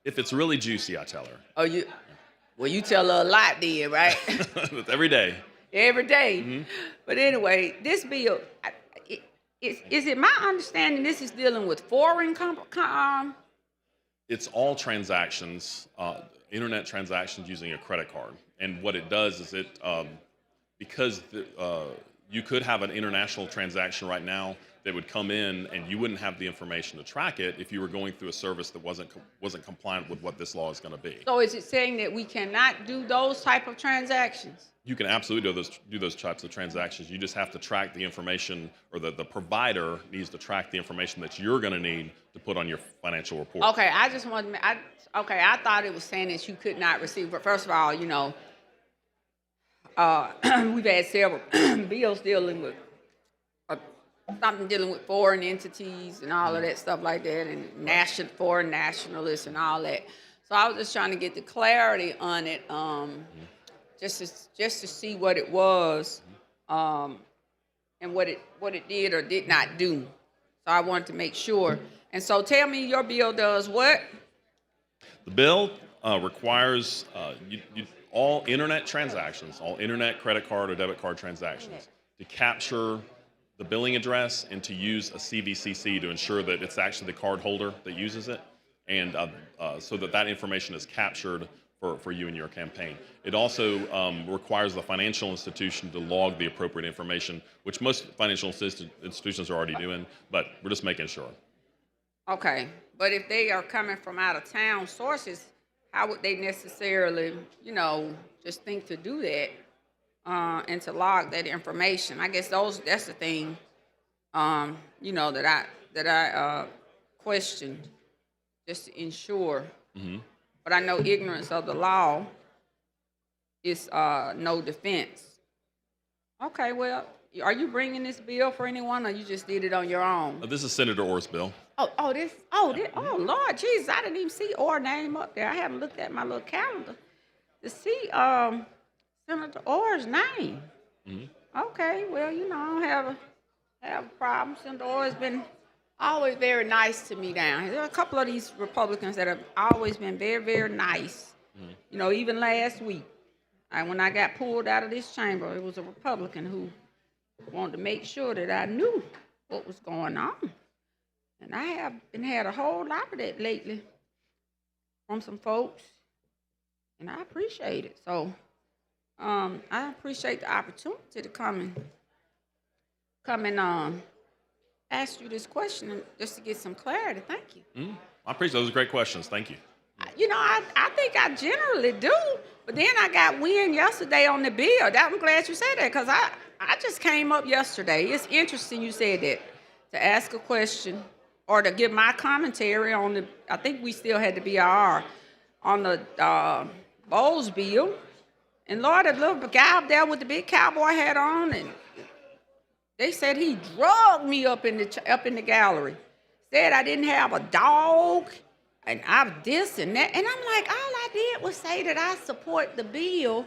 If it's really juicy, I tell her. Oh, you tell her a lot then, right? Every day. Every day. But anyway, this bill, is it my understanding this is dealing with foreign It's all transactions, internet transactions using a credit card. And what it does is because you could have an international transaction right now that would come in and you wouldn't have the information to track it if you were going through a service that wasn't compliant with what this law is going to be. So is it saying that we cannot do those type of transactions? You can absolutely do those types of transactions. You just have to track the information, or the provider needs to track the information that you're going to need to put on your financial report. Okay, I just wanted to, I thought it was saying that you could not receive, but first of all, we've had several bills dealing with something dealing with foreign entities and all of that stuff like that, and foreign nationalists and all that. So I was just trying to get the clarity on it, just to see what it was, and what it did or did not do. So I wanted to make sure. And so tell me, your bill does what? The bill requires all internet transactions, all internet credit card or debit card transactions, to capture the billing address and to use a CVCC to ensure that it's actually the card holder that uses it, and so that information is captured for you and your campaign. It also requires the financial institution to log the appropriate information, which most financial institutions are already doing, but we're just making sure. Okay, but if they are coming from out of town sources, how would they necessarily, just think to do that and to log that information? I guess that's the thing, that I questioned, just to ensure. Mm-hmm. But I know ignorance of the law is no defense. Okay, well, are you bringing this bill for anyone, or you just did it on your own? This is Senator Orr's bill. Oh, Lord Jesus, I didn't even see Orr's name up there. I haven't looked at my little calendar to see Senator Orr's name. Mm-hmm. Okay, well, I don't have a problem. Senator Orr has been always very nice to me down here. There are a couple of these Republicans that have always been very, very nice. Mm-hmm. Even last week, when I got pulled out of this chamber, it was a Republican who wanted to make sure that I knew what was going on. And I have had a whole lot of that lately from some folks, and I appreciate it. So I appreciate the opportunity to come and ask you this question just to get some clarity. Thank you. Mm-hmm. I appreciate those great questions. Thank you. I think I generally do, but then I got wind yesterday on the bill. I'm glad you said that, because I just came up yesterday. It's interesting you said that, to ask a question or to give my commentary on I think we still had the BIR on the Bowles bill. And Lord, that little guy up there with the big cowboy hat on, and they said he drugged me up in the gallery. Said I didn't have a dog, and I'm this and that. And I'm like, all I did was say that I support the bill,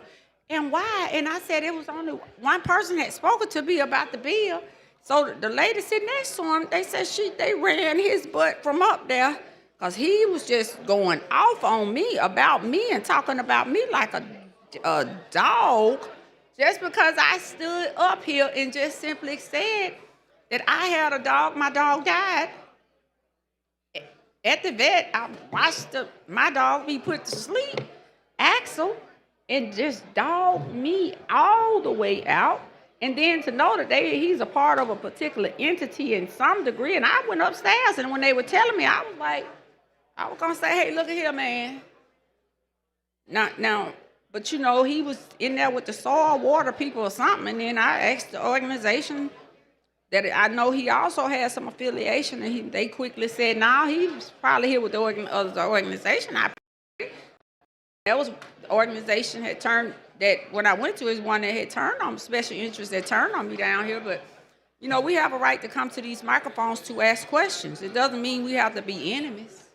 and why? And I said it was only one person had spoken to me about the bill. So the lady sitting next to him, they said they ran his butt from up there, because he was just going off on me, about me, and talking about me like a dog, just because I stood up here and just simply said that I had a dog. My dog died. At the vet, I watched my dog be put to sleep, Axel, and just dogged me all the way out. And then to know that he's a part of a particular entity in some degree. And I went upstairs, and when they were telling me, I was going to say, hey, look at here, man. Now, but he was in there with the soil water people or something. And then I asked the organization that I know he also had some affiliation, and they quickly said, no, he was probably here with the organization. That was the organization had turned, that when I went to is one that had turned on special interest, that turned on me down here. But we have a right to come to these microphones to ask questions. It doesn't mean we have to be enemies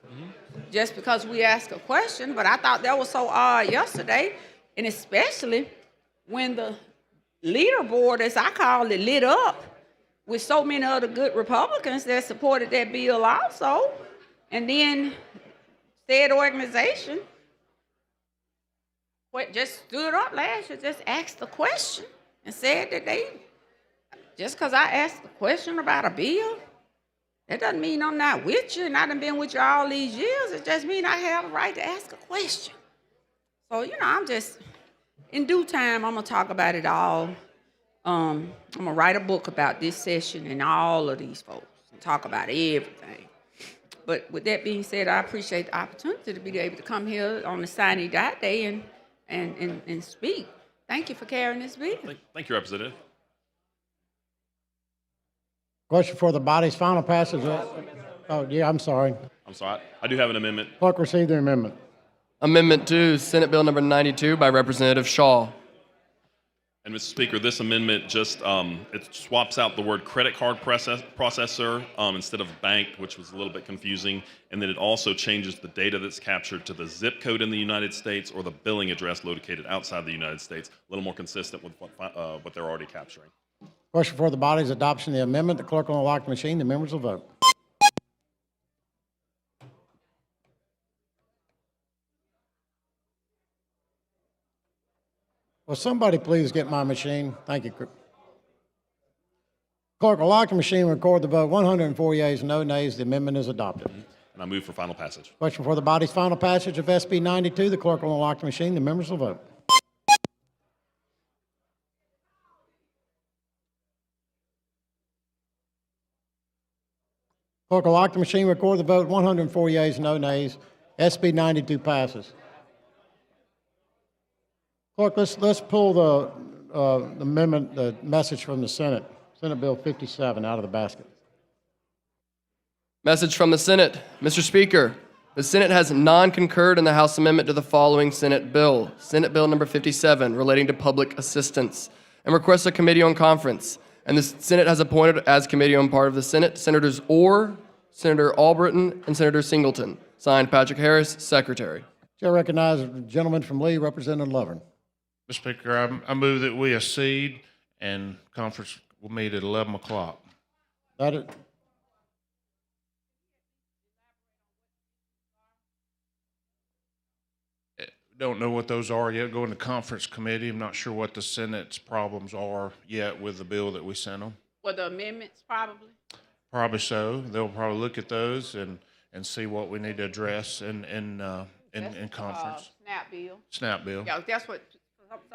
just because we ask a question. But I thought that was so odd yesterday, and especially when the leaderboard, as I call it, lit up with so many other good Republicans that supported that bill also, and then said organization just stood up last year, just asked a question and said that just because I asked a question about a bill, that doesn't mean I'm not with you, and I done been with you all these years. It just means I have a right to ask a question. So, I'm just, in due time, I'm going to talk about it all. I'm going to write a book about this session and all of these folks and talk about everything. But with that being said, I appreciate the opportunity to be able to come here on the Sine Dot Day and speak. Thank you for carrying this bill. Thank you, Representative. Question for the body's final passage. Oh, yeah, I'm sorry. I'm sorry. I do have an amendment. Clerk received the amendment. Amendment 2, Senate Bill number 92 by Representative Shaw. And Mr. Speaker, this amendment just it swaps out the word credit card processor instead of bank, which was a little bit confusing, and then it also changes the data that's captured to the zip code in the United States or the billing address located outside the United States, a little more consistent with what they're already capturing. Question for the body is adoption of the amendment. The clerk will unlock the machine. The members will vote. Will somebody please get my machine? Thank you. Clerk will lock the machine and record the vote. 104 yeas, no nays. The amendment is adopted. And I move for final passage. Question for the body's final passage of SB 92. The clerk will unlock the machine. The members will vote. Clerk will lock the machine, record the vote. 104 yeas, no nays. SB 92 passes. Clerk, let's pull the amendment, the message from the Senate, Senate Bill 57, out of the basket. Message from the Senate. Mr. Speaker, the Senate has non-concurred in the House amendment to the following Senate bill, Senate Bill number 57, relating to public assistance, and requests a committee on conference. And the Senate has appointed as committee on part of the Senate, Senators Orr, Senator Albritton, and Senator Singleton. Signed, Patrick Harris, Secretary. Chair recognizes the gentleman from Lee, Representative Lovern. Mr. Speaker, I move that we accede and conference will meet at 11 o'clock. That it. Don't know what those are yet. Go into conference committee. I'm not sure what the Senate's problems are yet with the bill that we sent them. Well, the amendments probably. Probably so. They'll probably look at those and see what we need to address in conference. SNAP bill. SNAP bill. Yeah, that's what.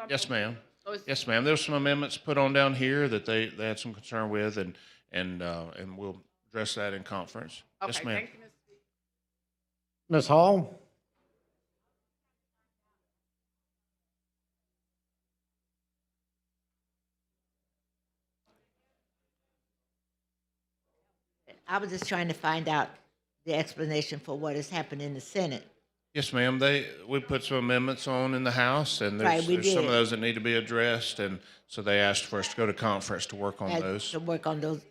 Yes, ma'am. So it's- Yes, ma'am. There's some amendments put on down here that they had some concern with, and we'll address that in conference. Okay, Yes, ma'am. thank you, Mr. Speaker. Ms. Hall? I was just trying to find out the explanation for what has happened in the Senate. Yes, ma'am. We put some amendments on in the House, and Right, there's, we there's some of did. those that need to be addressed, and so they asked for us to go to conference to work on Had those. to work on those,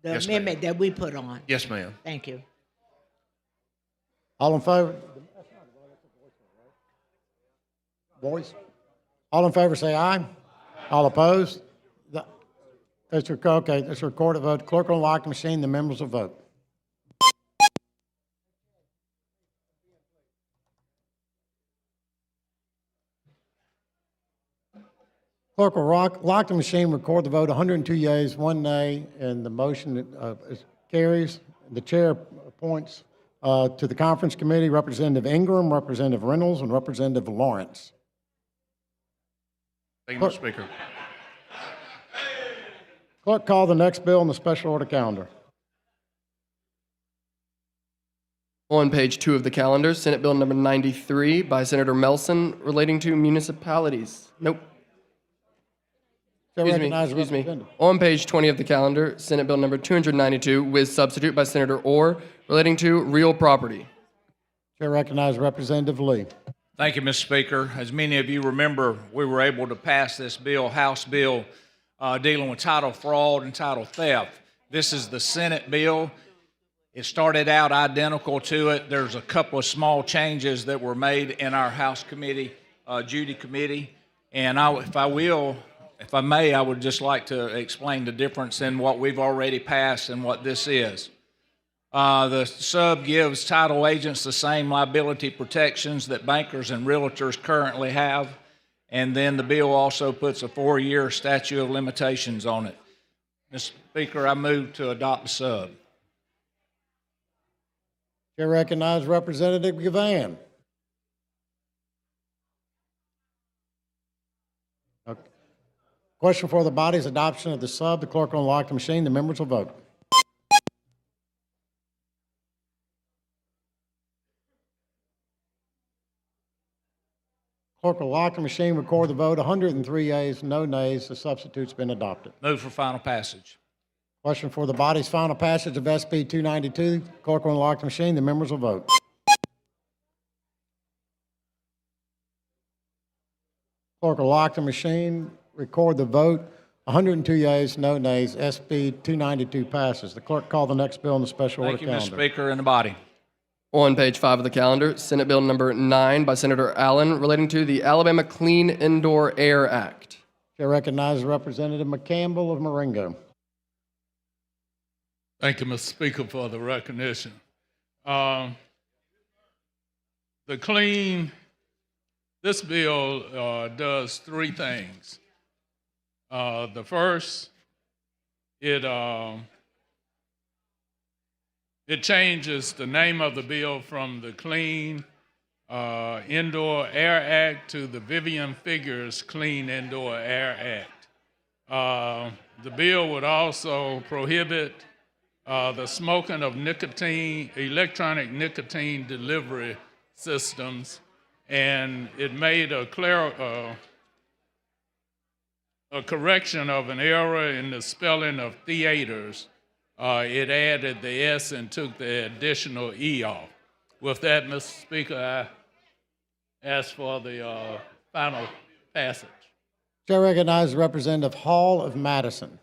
the Yes, ma'am. amendment that we put on. Yes, ma'am. Thank you. All in favor? Voice? All in favor say aye. All opposed? That's okay, that's a recorded vote. Clerk will unlock the machine, the members will vote. Clerk will lock the machine, record the vote. 102 yeas, 1 nay, and the motion carries. The chair appoints to the conference committee Representative Ingram, Representative Reynolds, and Representative Lawrence. Thank you, Mr. Speaker. Clerk, call the next bill on the special order calendar. On page 2 of the calendar, Senate Bill number 93 by Senator Melson, relating to municipalities. Nope. Chair Excuse me, recognizes excuse me. Representative. On page 20 of the calendar, Senate Bill number 292 with substitute by Senator Orr, relating to real property. Chair recognizes Representative Lee. Thank you, Mr. Speaker. As many of you remember, we were able to pass this bill, House bill, dealing with title fraud and title theft. This is the Senate bill. It started out identical to it. There's a couple of small changes that were made in our House committee, Judy committee. And if I may, I would just like to explain the difference in what we've already passed and what this is. The sub gives title agents the same liability protections that bankers and realtors currently have. And then the bill also puts a 4-year statute of limitations on it. Mr. Speaker, I move to adopt the sub. Chair recognizes Representative Gavan. Okay. Question for the body's adoption of the sub. The clerk will unlock the machine. The members will vote. Clerk will lock the machine, record the vote. 103 yeas, no nays. The substitute's been adopted. Move for final passage. Question for the body's final passage of SB 292. Clerk will unlock the machine. The members will vote. Clerk will lock the machine, record the vote. 102 yeas, no nays. SB 292 passes. The clerk call the next bill on the special order Thank you, Mr. calendar. Speaker, and the body. On page 5 of the calendar, Senate Bill number 9 by Senator Allen relating to the Alabama Clean Indoor Air Act. Chair recognizes Representative McCampbell of Marengo. Thank you, Mr. Speaker, for the recognition. This bill does three things. The first, it changes the name of the bill from the Clean Indoor Air Act to the Vivian Figures Clean Indoor Air Act. The bill would also prohibit the smoking of electronic nicotine delivery systems, and it made a correction of an error in the spelling of theaters. It added the S and took the additional E off. With that, Mr. Speaker, I ask for the final passage. Chair recognizes Representative Hall of Madison.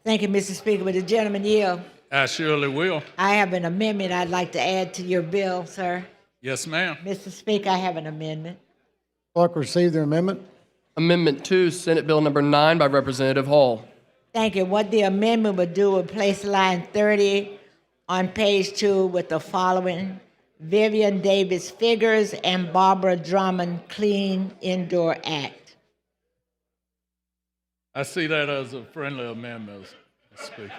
Thank you, Mr. Speaker. Would the gentleman yield? I surely will. I have an amendment I'd like to add to your bill, sir. Yes, ma'am. Mr. Speaker, I have an amendment. Clerk receive the amendment. Amendment 2, Senate Bill number 9 by Representative Hall. Thank you. What the amendment would do would place line 30 on page 2 with the following: Vivian Davis Figures and Barbara Drummond Clean Indoor Act. I see that as a friendly amendment, Mr. Speaker.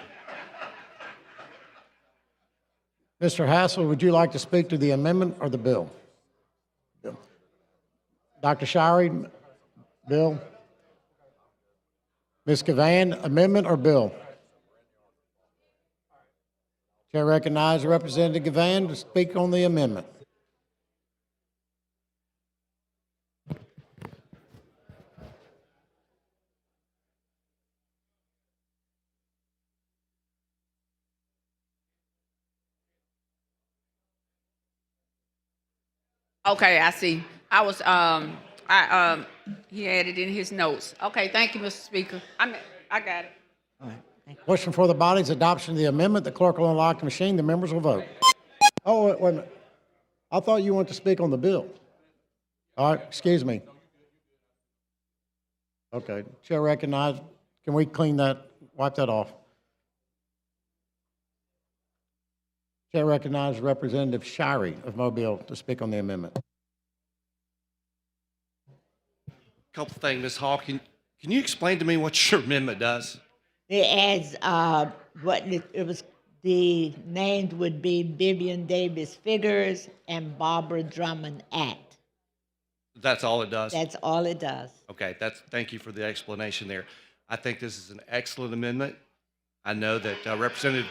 Mr. Hassel, would you like to speak to the amendment or the bill? Dr. Shirey, bill? Ms. Gavan, amendment or bill? Chair recognizes Representative Gavan to speak on the amendment. Okay, I see. He added in his notes. Okay, thank you, Mr. Speaker. I got it. Question for the body's adoption of the amendment. The clerk will unlock the machine. The members will vote. Oh, wait a minute. I thought you wanted to speak on the bill. All right, excuse me. Okay, Chair recognized. Can we clean that, wipe that off? Chair recognizes Representative Shirey of Mobile to speak on the amendment. Couple things, Ms. Hall. Can you explain to me what your amendment does? It adds the names would be Vivian Davis Figures and Barbara Drummond Act. That's all it does? That's all it does. Okay, thank you for the explanation there. I think this is an excellent amendment. I know that Representative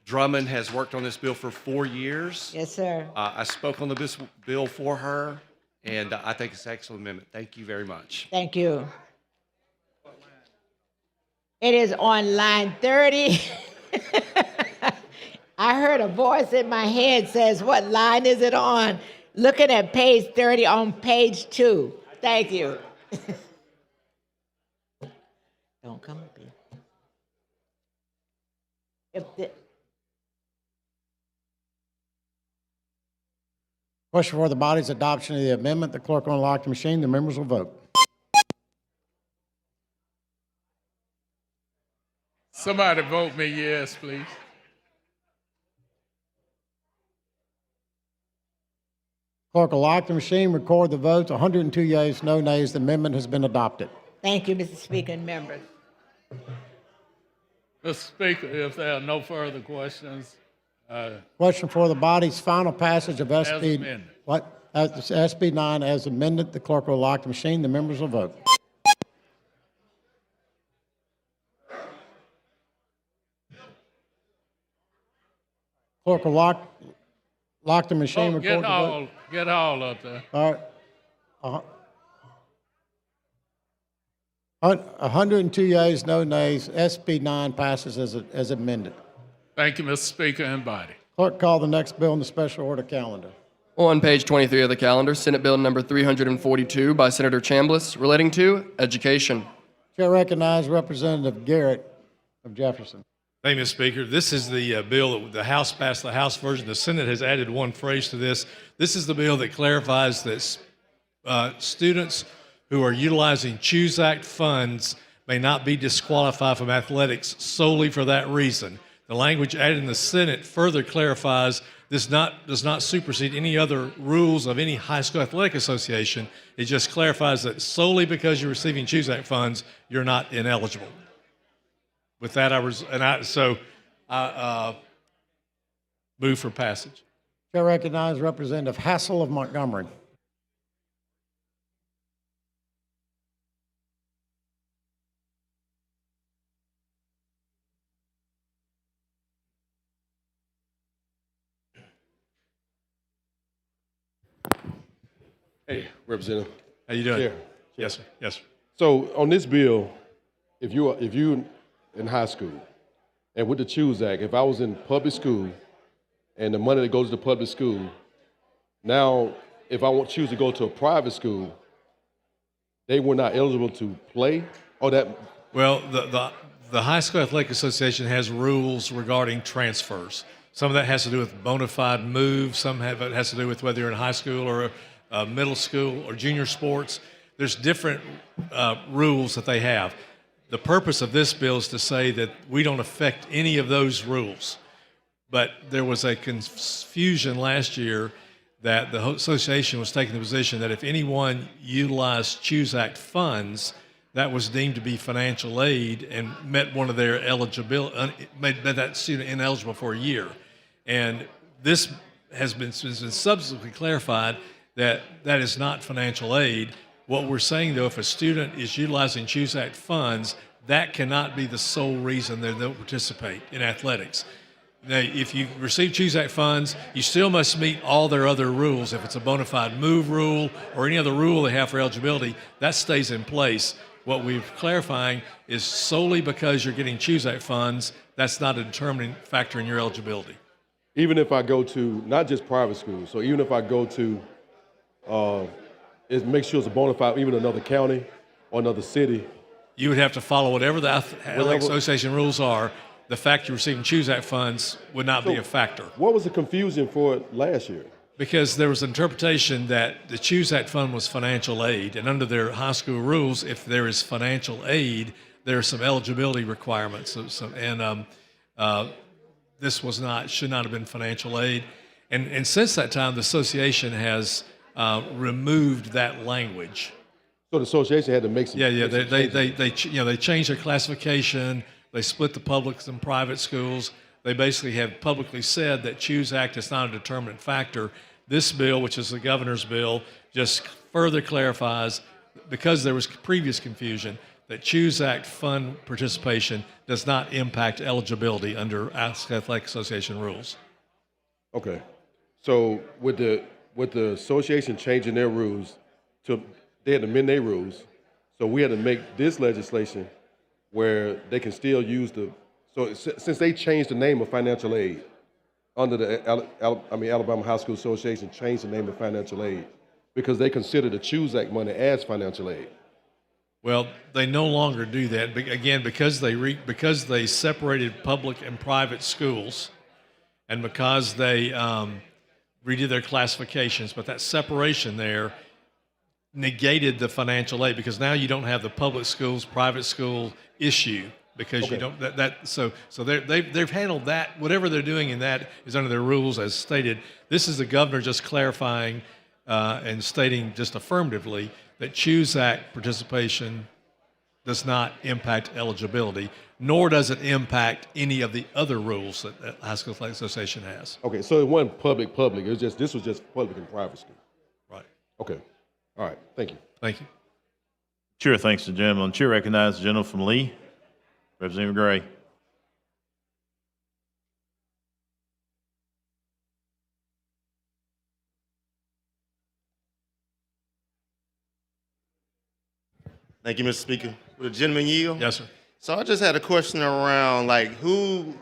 Drummond has worked on this bill for 4 years. Yes, sir. I spoke on this bill for her, and I think it's an excellent amendment. Thank you very much. Thank you. It is on line 30. I heard a voice in my head says, what line is it on? Looking at page 30 on page 2. Thank you. Don't come up here. Question for the body's adoption of the amendment. The clerk will unlock the machine. The members will vote. Somebody vote me yes, please. Clerk will lock the machine, record the votes. 102 yeas, no nays. The amendment has been adopted. Thank you, Mr. Speaker and members. Mr. Speaker, if there are no further questions. Question for the body's final passage of SB. amended. SB 9 as amended. The clerk will lock the machine. The members will vote. Clerk will lock the machine. Record the vote. Get all up there. All right. 102 yeas, no nays. SB 9 passes as amended. Thank you, Mr. Speaker and body. Clerk, call the next bill on the special order calendar. On page 23 of the calendar, Senate Bill number 342 by Senator Chambliss relating to education. Chair recognizes Representative Garrett of Jefferson. Thank you, Mr. Speaker. This is the bill that the House passed, the House version. The Senate has added one phrase to this. This is the bill that clarifies that students who are utilizing CHOOSE Act funds may not be disqualified from athletics solely for that reason. The language added in the Senate further clarifies this does not supersede any other rules of any high school athletic association. It just clarifies that solely because you're receiving CHOOSE Act funds, you're not ineligible. With that, I move for passage. Chair recognizes Representative Hassel of Montgomery. Hey, Representative. How you doing? Chair. Yes, sir. Yes, sir. So on this bill, if you in high school, and with the CHOOSE Act, if I was in public school, and the money that goes to public school, now if I choose to go to a private school, they were not eligible to play, or that. Well, the High School Athletic Association has rules regarding transfers. Some of that has to do with bona fide move. Some of it has to do with whether you're in high school or middle school or junior sports. There's different rules that they have. The purpose of this bill is to say that we don't affect any of those rules. But there was a confusion last year that the association was taking the position that if anyone utilized CHOOSE Act funds, that was deemed to be financial aid and met one of their eligibility, made that student ineligible for a year. And this has been subsequently clarified that that is not financial aid. What we're saying, though, if a student is utilizing CHOOSE Act funds, that cannot be the sole reason they don't participate in athletics. Now, if you receive CHOOSE Act funds, you still must meet all their other rules. If it's a bona fide move rule or any other rule they have for eligibility, that stays in place. What we're clarifying is solely because you're getting CHOOSE Act funds, that's not a determining factor in your eligibility. Even if I go to not just private schools, so even if I go to, make sure it's a bona fide, even another county or another city. You would have to follow whatever the Athletic Association rules are. The fact you're receiving CHOOSE Act funds would not be a factor. What was the confusion for it last year? Because there was an interpretation that the CHOOSE Act fund was financial aid, and under their high school rules, if there is financial aid, there are some eligibility requirements. This should not have been financial aid, and since that time, the association has removed that language. So the association had to make some. Yeah. They changed their classification. They split the public and private schools. They basically have publicly said that CHOOSE Act is not a determinant factor. This bill, which is the governor's bill, just further clarifies, because there was previous confusion, that CHOOSE Act fund participation does not impact eligibility under Athletic Association rules. Okay. So with the association changing their rules, they had to amend their rules. So we had to make this legislation where they can still use so since they changed the name of financial aid under the Alabama High School Association changed the name of financial aid because they consider the CHOOSE Act money as financial aid. Well, they no longer do that. Again, because they separated public and private schools, and because they redid their classifications, but that separation there negated the financial aid, because now you don't have the public schools, private school issue, because you don't so they've handled that. Whatever they're doing in that is under their rules as stated. This is the governor just clarifying and stating just affirmatively that CHOOSE Act participation does not impact eligibility, nor does it impact any of the other rules that the High School Athletic Association has. Okay, so it wasn't public. It was just this was just public and private school. Right. Okay. All right. Thank you. Thank you. Chair thanks the gentleman. Chair recognizes the gentleman from Lee, Representative Gray. Thank you, Mr. Speaker. Would the gentleman yield? Yes, sir. So I just had a question around, who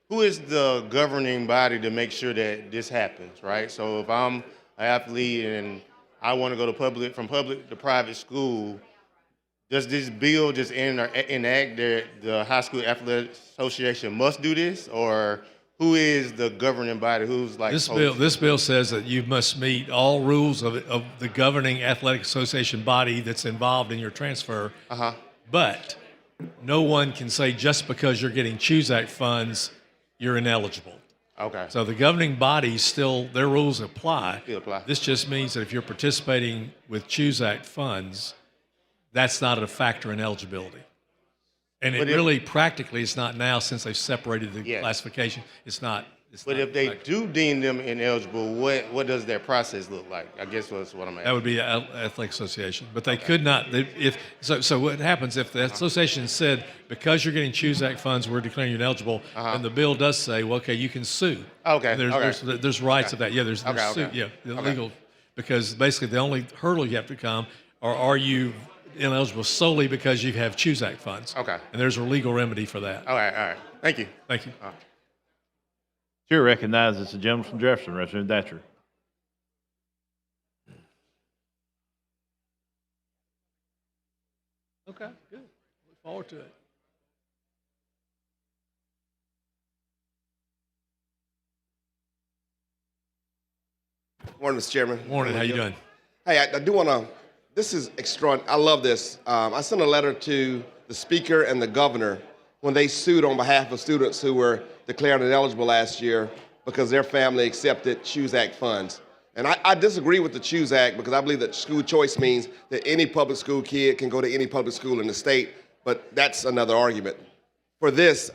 is the governing body to make sure that this happens, right? So if I'm an athlete and I want to go to from public to private school, does this bill just enact that the High School Athletic Association must do this, or who is the governing body? Who's like This bill says that you must meet all rules of the governing athletic association body that's involved in your transfer. But no one can say just because you're getting CHOOSE Act funds, you're ineligible. Okay. So the governing bodies still, their rules apply. Still apply. This just means that if you're participating with CHOOSE Act funds, that's not a factor in eligibility. And But it really, practically, it's not now since they've separated the classification. It's not. But if they do deem them ineligible, what does their process look like? I guess that's what I'm asking. That would be an athletic association, but they could not. So what happens if the association said because you're getting CHOOSE Act funds, we're declaring you ineligible, and the bill does say, well, okay, you can sue. Okay. There's rights of that. Yeah, there's sue. Yeah, the legal, because basically the only hurdle you have to come are you ineligible solely because you have CHOOSE Act funds. Okay. And there's a legal remedy for that. All right. Thank you. Thank you. Chair recognizes the gentleman from Jefferson, Representative Datcher. Okay, good. Look forward to it. Morning, Mr. Chairman. Morning. How you doing? Hey, I do want to. This is extraordinary. I love this. I sent a letter to the Speaker and the Governor when they sued on behalf of students who were declared ineligible last year because their family accepted CHOOSE Act funds. And I disagree with the CHOOSE Act because I believe that school choice means that any public school kid can go to any public school in the state, but that's another argument. For this,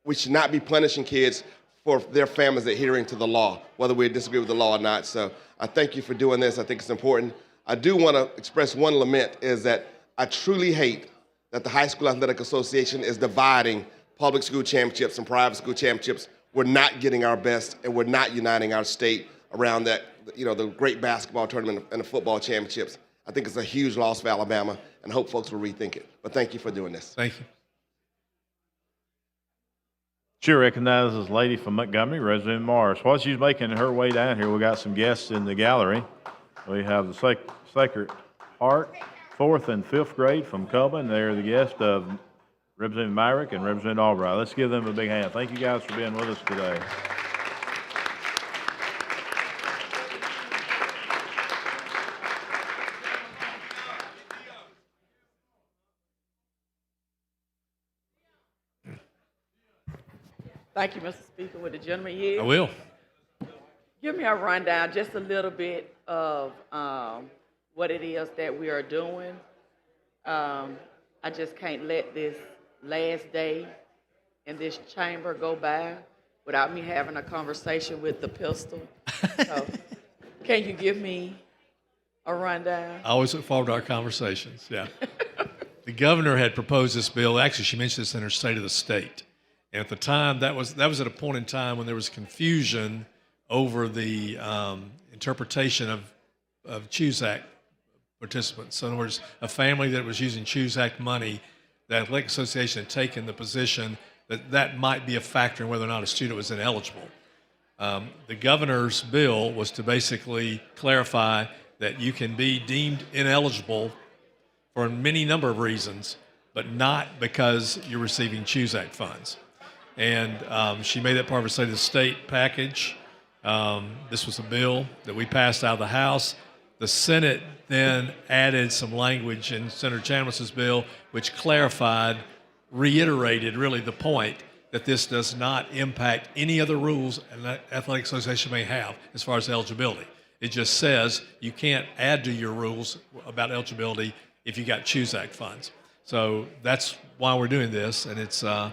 we should not be punishing kids for their families adhering to the law, whether we disagree with the law or not. So I thank you for doing this. I think it's important. I do want to express one lament, is that I truly hate that the High School Athletic Association is dividing public school championships and private school championships. We're not getting our best, and we're not uniting our state around that, the great basketball tournament and the football championships. I think it's a huge loss for Alabama, and I hope folks will rethink it. But thank you for doing this. Thank you. Chair recognizes lady from Montgomery, Representative Morris. While she's making her way down here, we got some guests in the gallery. We have the Sacred Heart, 4th and 5th grade from Coleman. They're the guests of Representative Myrick and Representative Albright. Let's give them a big hand. Thank you guys for being with us today. Thank you, Mr. Speaker. Would the gentleman yield? I will. Give me a rundown, just a little bit of what it is that we are doing. I just can't let this last day in this chamber go by without me having a conversation with the pistol. So, can you give me a rundown? I always look forward to our conversations, yeah. The governor had proposed this bill. Actually, she mentioned this in her State of the State. And at the time, that was at a point in time when there was confusion over the interpretation of CHOOSE Act participants. So in other words, a family that was using CHOOSE Act money, the Athletic Association had taken the position that that might be a factor in whether or not a student was ineligible. The governor's bill was to basically clarify that you can be deemed ineligible for any number of reasons, but not because you're receiving CHOOSE Act funds. And she made that part of her State of the State package. This was a bill that we passed out of the House. The Senate then added some language in Senator Chambliss's bill, which clarified, reiterated really the point that this does not impact any other rules an athletic association may have as far as eligibility. It just says you can't add to your rules about eligibility if you got CHOOSE Act funds. So that's why we're doing this, and it's the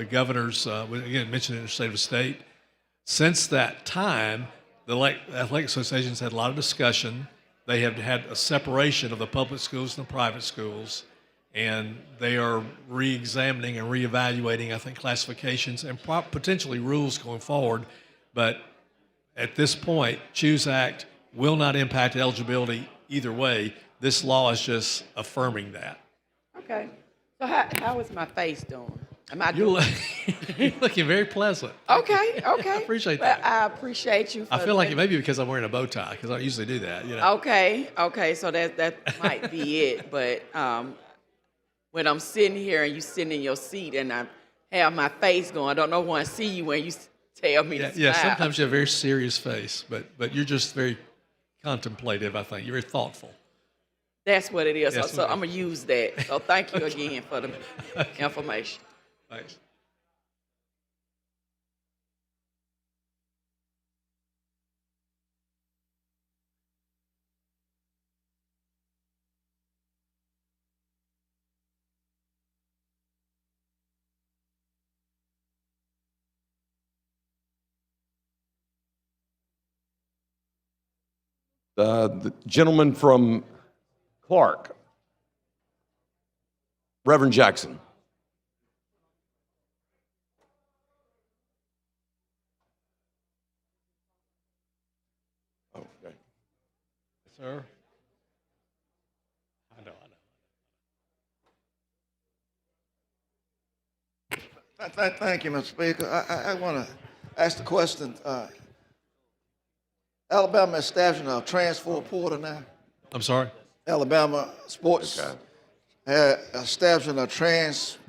governor's, again, mentioned in the State of the State. Since that time, the athletic associations had a lot of discussion. They have had a separation of the public schools and the private schools, and they are re-examining and re-evaluating, I think, classifications and potentially rules going forward. But at this point, CHOOSE Act will not impact eligibility either way. This law is just affirming that. Okay. So how is my face doing? Am I You're, doing? you're looking very pleasant. Okay, okay. I appreciate Well, that. I appreciate you. For I feel like that. it may be because I'm wearing a bow tie, because I don't usually do that. You know. Okay, okay. So that might be it. But when I'm sitting here and you sitting in your seat and I have my face going, I don't know when I see you when you tell me to smile. Yeah, sometimes you have a very serious face, but you're just very contemplative, I think. You're very thoughtful. That's what it is. Yes, So ma'am. I'm gonna use that. So thank you again for the information. Thanks. The gentleman from Clark, Reverend Jackson. Oh, okay. Sir? I know. Thank you, Mr. Speaker. I want to ask the question. Alabama establishing a transfer portal now. I'm sorry? Alabama sports establishing a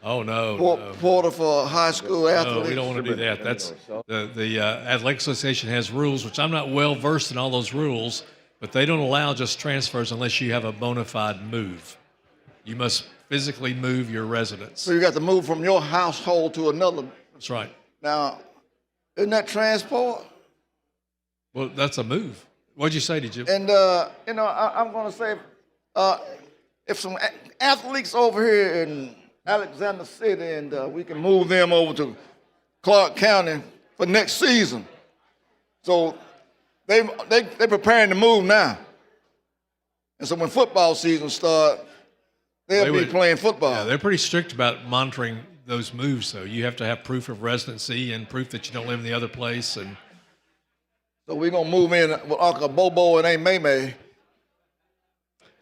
Oh, no. portal for high school athletes. No, we don't want to do that. That's the Athletic Association has rules, which I'm not well versed in all those rules, but they don't allow just transfers unless you have a bona fide move. You must physically move your residence. So you got to move from your household to another. That's right. Now, isn't that transport? Well, that's a move. What'd you say, did you? And I'm going to say, if some athletes over here in Alexander City, and we can move them over to Clark County for next season. So they're preparing to move now. And so when football season starts, they'll be playing football. Yeah, they're pretty strict about monitoring those moves, though. You have to have proof of residency and proof that you don't live in the other place. And so we're going to move in with Uncle Bobo and Aunt May May.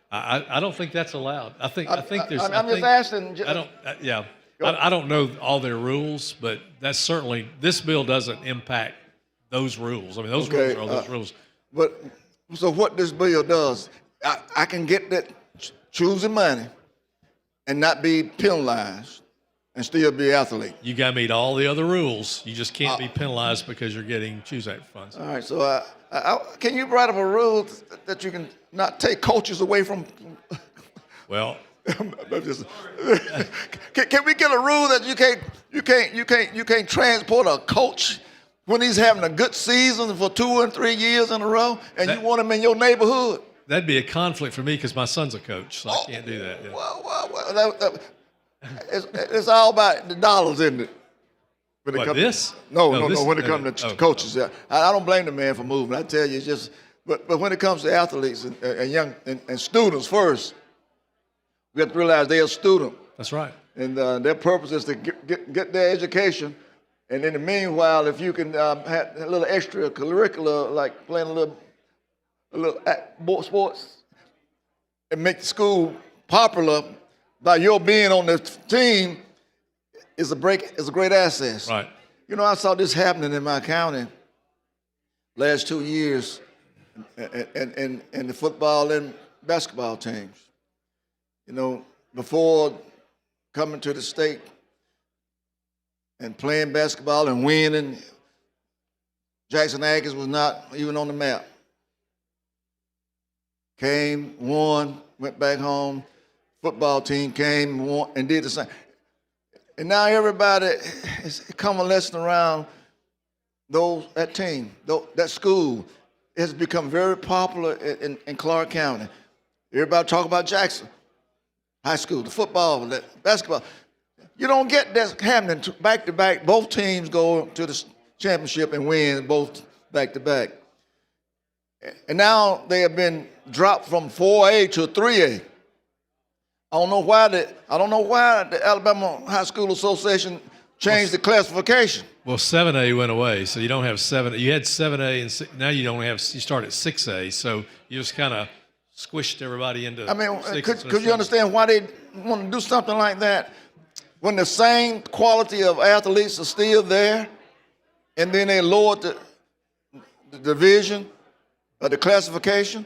I don't think that's allowed. I think there's. I'm just asking. I don't know all their rules, but that's certainly, this bill doesn't impact those rules. I mean, those rules are those rules. But so what this bill does, I can get that choosing money and not be penalized and still be an athlete. You got to meet all the other rules. You just can't be penalized because you're getting Choose Act funds. All right, so can you write up a rule that you can not take coaches away from? Well, can we get a rule that you can't transport a coach when he's having a good season for 2 and 3 years in a row, and you want him in your neighborhood? That'd be a conflict for me because my son's a coach, so I can't do that. Yeah. Well, it's all about the dollars, isn't it? This? No. When it comes to coaches, yeah. I don't blame the man for moving. I tell you, it's just. But when it comes to athletes and young and students first, we have to realize they're a student. That's right. And their purpose is to get their education. And in the meanwhile, if you can have a little extracurricular, like playing a little sports, and make the school popular by your being on the team, is a great asset. Right. You know, I saw this happening in my county last 2 years, and the football and basketball teams. You know, before coming to the state and playing basketball and winning, Jackson Aggies was not even on the map. Came, won, went back home. Football team came, won, and did the same. And now everybody is convalescing around that team, that school. It has become very popular in Clark County. Everybody talk about Jackson High School, the football, the basketball. You don't get that happening back to back. Both teams go to the championship and win both back to back. And now they have been dropped from 4A to 3A. I don't know why the Alabama High School Association changed the classification. Well, 7A went away, so you don't have 7. You had 7A, and now you start at 6A. So you just kind of squished everybody into. I mean, could you understand why they want to do something like that? when the same quality of athletes are still there, and then they lowered the division or the classification,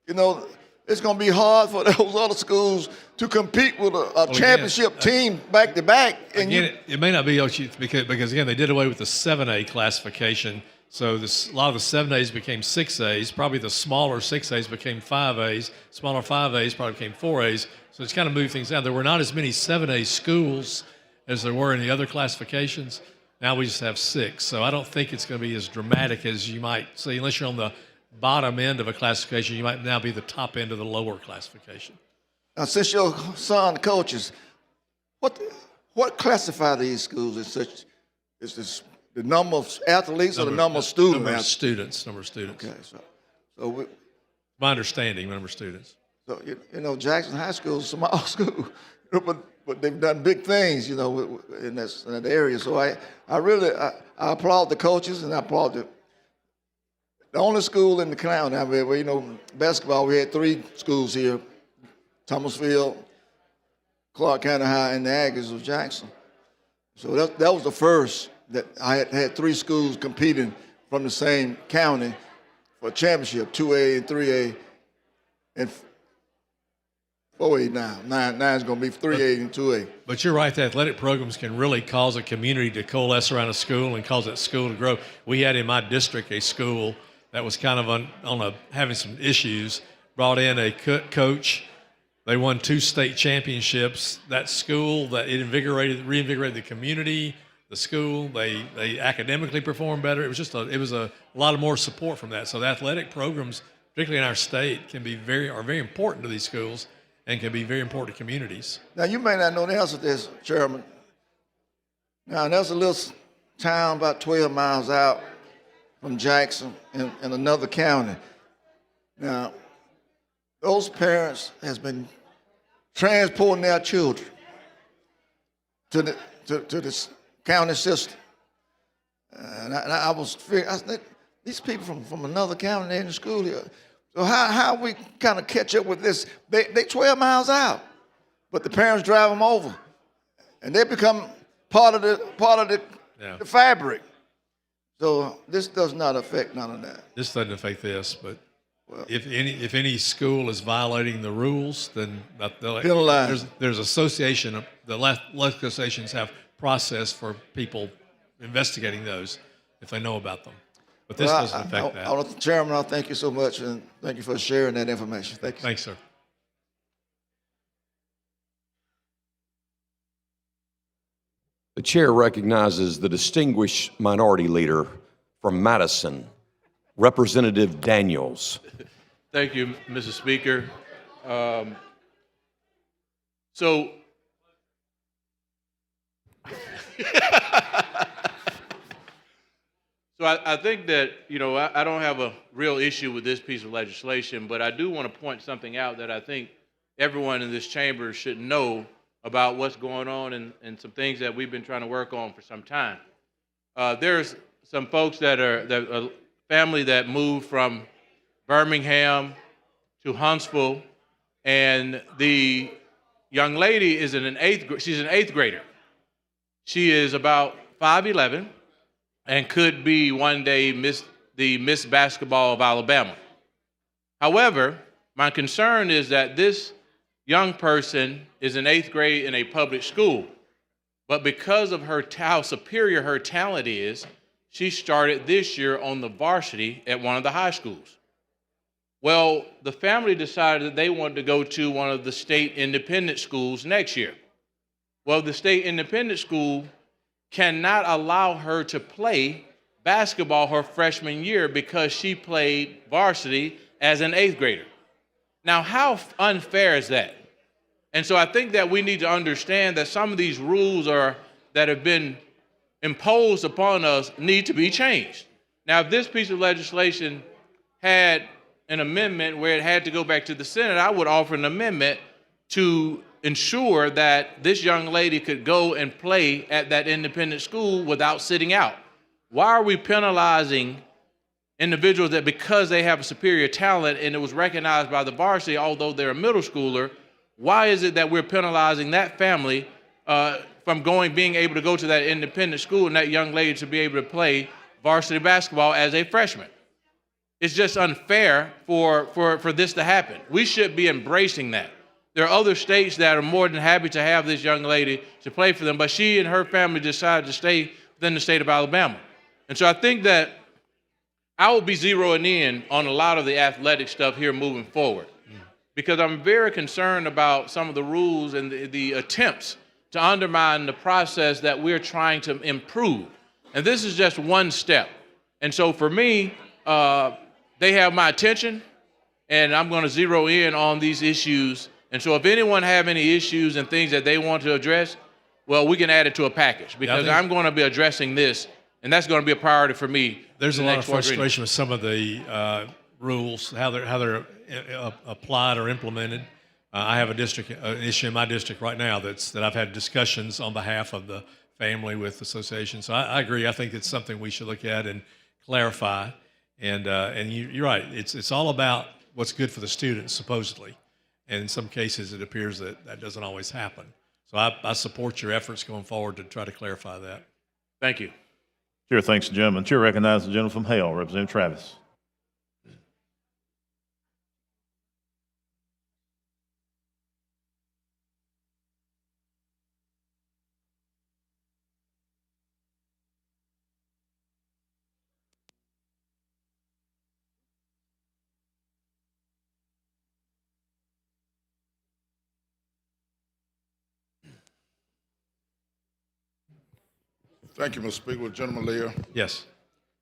you know, it's going to be hard for those other schools to compete with a championship team back to back. And Again, it may not be because again they did away with the 7A classification, so a lot of the 7As became 6As. Probably the smaller 6As became 5As. Smaller 5As probably became 4As. So it's kind of moved things down. There were not as many 7A schools as there were in the other classifications. Now we just have 6. So I don't think it's going to be as dramatic as you might see, unless you're on the bottom end of a classification. You might now be the top end of the lower classification. now, since your son coaches, what classify these schools as such? Is this the number of athletes or the number of students? Number of students. Number of students. Okay, so My understanding, number of students. So you know, Jackson High School is a small school, but they've done big things, you know, in that area. So I really applaud the coaches, and I applaud the only school in the county. I mean, you know, basketball, we had 3 schools here: Thomasville, Clark County High, and the Aggies of Jackson. So that was the first that I had 3 schools competing from the same county for a championship, 2A and 3A, and 4A now. 9 is going to be 3A and 2A. But you're right, the athletic programs can really cause a community to coalesce around a school and cause that school to grow. We had in my district a school that was kind of having some issues, brought in a coach. They won 2 state championships. That school, that it reinvigorated the community, the school. They academically performed better. It was a lot of more support from that. So the athletic programs, particularly in our state, are very important to these schools and can be very important to communities. Now, you may not know the answer to this, Chairman. Now, there's a little town about 12 miles out from Jackson in another county. Now, those parents has been transporting their children to this county system. And I was figuring, these people from another county, they're in the school here. So how we kind of catch up with this? They 12 miles out, but the parents drive them over, and they become part of the fabric. So this does not affect none of that. This doesn't affect this, but if any school is violating the rules, then there's association. The legislations have process for people investigating those if they know about them. But this doesn't affect that. Chairman, I thank you so much, and thank you for sharing that information. Thank you. Thanks, sir. The chair recognizes the distinguished minority leader from Madison, Representative Daniels. Thank you, Mr. Speaker. So I think that, you know, I don't have a real issue with this piece of legislation, but I do want to point something out that I think everyone in this chamber should know about what's going on and some things that we've been trying to work on for some time. There's some folks that are a family that moved from Birmingham to Huntsville, and the young lady is she's an 8th grader. She is about 5'11", and could be one day the Miss Basketball of Alabama. However, my concern is that this young person is in 8th grade in a public school, but because of how superior her talent is, she started this year on the varsity at one of the high schools. Well, the family decided that they wanted to go to one of the state independent schools next year. Well, the state independent school cannot allow her to play basketball her freshman year because she played varsity as an 8th grader. Now, how unfair is that? And so I think that we need to understand that some of these rules that have been imposed upon us need to be changed. Now, if this piece of legislation had an amendment where it had to go back to the Senate, I would offer an amendment to ensure that this young lady could go and play at that independent school without sitting out. Why are we penalizing individuals that because they have a superior talent and it was recognized by the varsity, although they're a middle schooler, why is it that we're penalizing that family for from being able to go to that independent school and that young lady to be able to play varsity basketball as a freshman. It's just unfair for this to happen. We should be embracing that. There are other states that are more than happy to have this young lady to play for them, but she and her family decided to stay within the state of Alabama. And so I think that I will be zeroing in on a lot of the athletic stuff here moving forward, because I'm very concerned about some of the rules and the attempts to undermine the process that we're trying to improve. And this is just one step. And so for me, they have my attention, and I'm going to zero in on these issues. And so if anyone have any issues and things that they want to address, well, we can add it to a package, because I'm going to be addressing this, and that's going to be a priority for me. There's a in the lot of next fourth reading. frustration with some of the rules, how they're applied or implemented. I have an issue in my district right now that I've had discussions on behalf of the family with associations. So I agree. I think it's something we should look at and clarify. And you're right. It's all about what's good for the students, supposedly. And in some cases, it appears that doesn't always happen. So I support your efforts going forward to try to clarify that. Thank you. Chair thanks the gentleman. Chair recognizes the gentleman from Hale, Representative Travis. Thank you, Mr. Speaker. Gentleman Lear. Yes.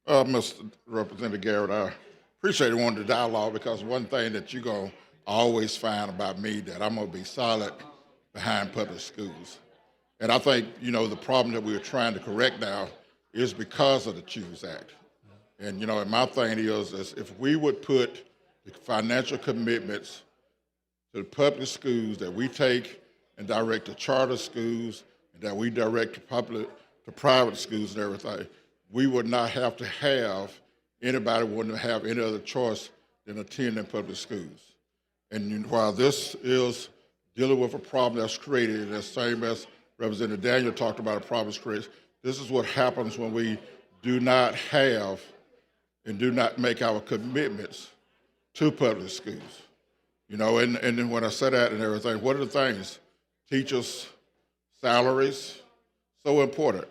Mr. Representative Garrett, I appreciate you wanting to dialogue, because one thing that you're going to always find about me, that I'm going to be solid behind public schools. And I think, the problem that we're trying to correct now is because of the CHOOSE Act. And, and my thing is if we would put the financial commitments to the public schools that we take and direct to charter schools, and that we direct to private schools and everything, we would not have to have anybody wouldn't have any other choice than attending public schools. And while this is dealing with a problem that's created, the same as Representative Daniel talked about, a problem that's created, this is what happens when we do not have and do not make our commitments to public schools. And then when I say that and everything, what are the things? Teachers' salaries, so important.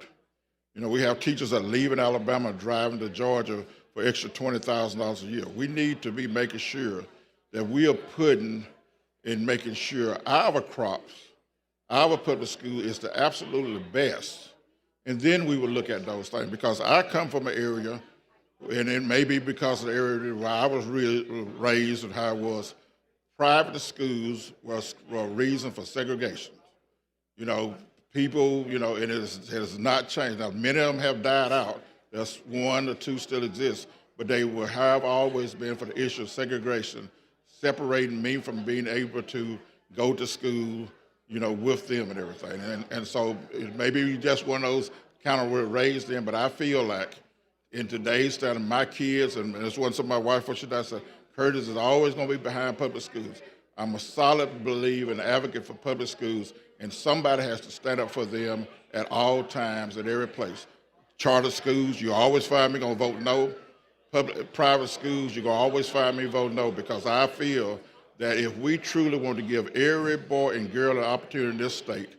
We have teachers that are leaving Alabama, driving to Georgia for extra $20,000 a year. We need to be making sure that we are putting in making sure our crops, our public school is the absolutely best. And then we will look at those things, because I come from an area, and it may be because of the area where I was raised and how it was, private schools was a reason for segregation. People, and it has not changed. Now, many of them have died out. There's one or two still exist, but they will have always been for the issue of segregation, separating me from being able to go to school, with them and everything. And so maybe just one of those kind of raised them, but I feel like in today's time, my kids, and it's one of my wife, what should I say, Curtis is always going to be behind public schools. I'm a solid believer and advocate for public schools, and somebody has to stand up for them at all times, at every place. Charter schools, you always find me going to vote no. Private schools, you're going to always find me vote no, because I feel that if we truly want to give every boy and girl an opportunity in this state,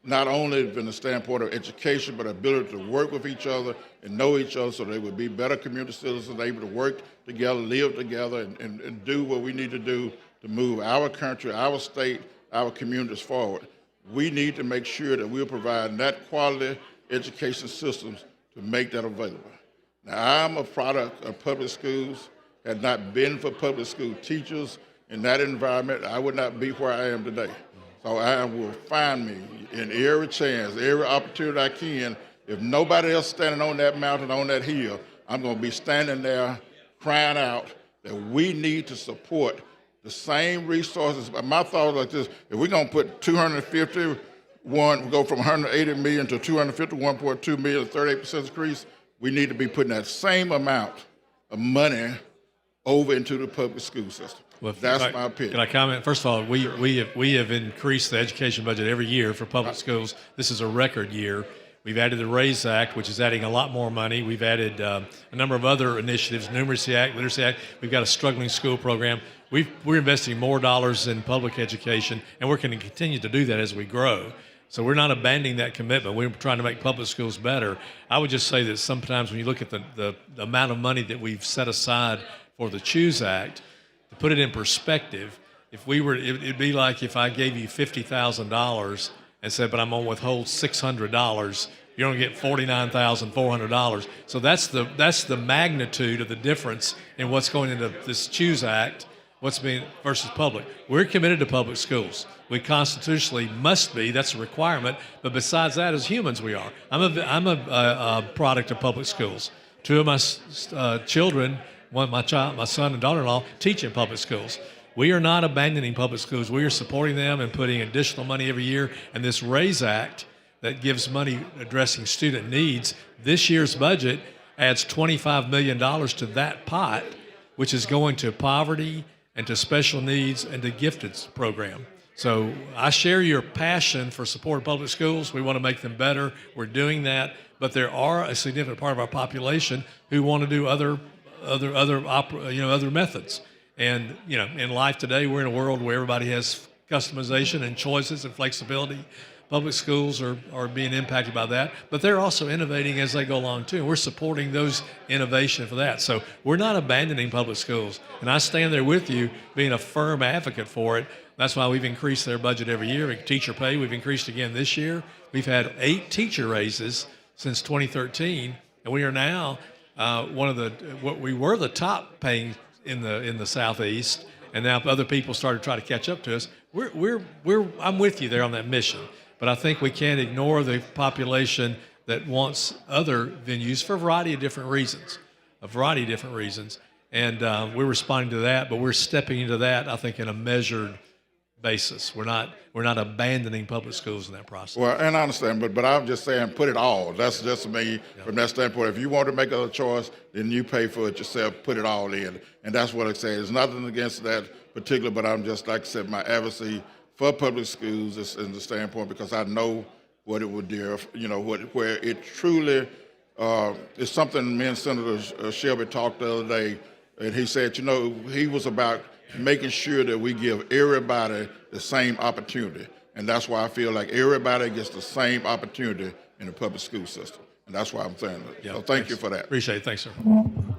not only from the standpoint of education, but ability to work with each other and know each other so they would be better community citizens, able to work together, live together, and do what we need to do to move our country, our state, our communities forward. We need to make sure that we're providing that quality education systems to make that available. Now, I'm a product of public schools. Had not been for public school teachers in that environment, I would not be where I am today. So I will find me in every chance, every opportunity I can. If nobody else standing on that mountain, on that hill, I'm going to be standing there crying out that we need to support the same resources. My thought is like this: if we're going to put 251, we go from 180 million to 251.2 million, 38% increase, we need to be putting that same amount of money over into the public school system. Well, That's my opinion. Can I comment? First of all, we have increased the education budget every year for public schools. This is a record year. We've added the RAISE Act, which is adding a lot more money. We've added a number of other initiatives, Numeracy Act, Literacy Act. We've got a struggling school program. We're investing more dollars in public education, and we're going to continue to do that as we grow. So we're not abandoning that commitment. We're trying to make public schools better. I would just say that sometimes when you look at the amount of money that we've set aside for the CHOOSE Act, to put it in perspective, it'd be like if I gave you $50,000 and said, but I'm going to withhold $600, you're going to get $49,400. So that's the magnitude of the difference in what's going into this CHOOSE Act, what's being versus public. We're committed to public schools. We constitutionally must be. That's a requirement. But besides that, as humans, we are. I'm a product of public schools. Two of my children, my son and daughter-in-law, teach in public schools. We are not abandoning public schools. We are supporting them and putting additional money every year. And this RAISE Act that gives money addressing student needs, this year's budget adds $25 million to that pot, which is going to poverty and to special needs and to gifted program. So I share your passion for support of public schools. We want to make them better. We're doing that. But there are a significant part of our population who want to do other methods. And, in life today, we're in a world where everybody has customization and choices and flexibility. Public schools are being impacted by that, but they're also innovating as they go along too. We're supporting those innovation for that. So we're not abandoning public schools. And I stand there with you being a firm advocate for it. That's why we've increased their budget every year. Teacher pay, we've increased again this year. We've had 8 teacher raises since 2013, and we are now we were the top paying in the Southeast, and now other people started to try to catch up to us. I'm with you there on that mission, but I think we can't ignore the population that wants other venues for a variety of different reasons, and we're responding to that, but we're stepping into that, I think, in a measured basis. We're not abandoning public schools in that process. Well, and I understand, but I'm just saying, put it all. That's just me from that standpoint. If you want to make a choice, then you pay for it yourself. Put it all in, and that's what I say. There's nothing against that particular, but I'm just, like I said, my advocacy for public schools is in the standpoint because I know what it would do. Where it truly is something. Me and Senator Shelby talked the other day, and he said, he was about making sure that we give everybody the same opportunity. And that's why I feel like everybody gets the same opportunity in the public school system. And that's why I'm saying that. Yeah, so thank you for that. Appreciate it. Thanks, sir.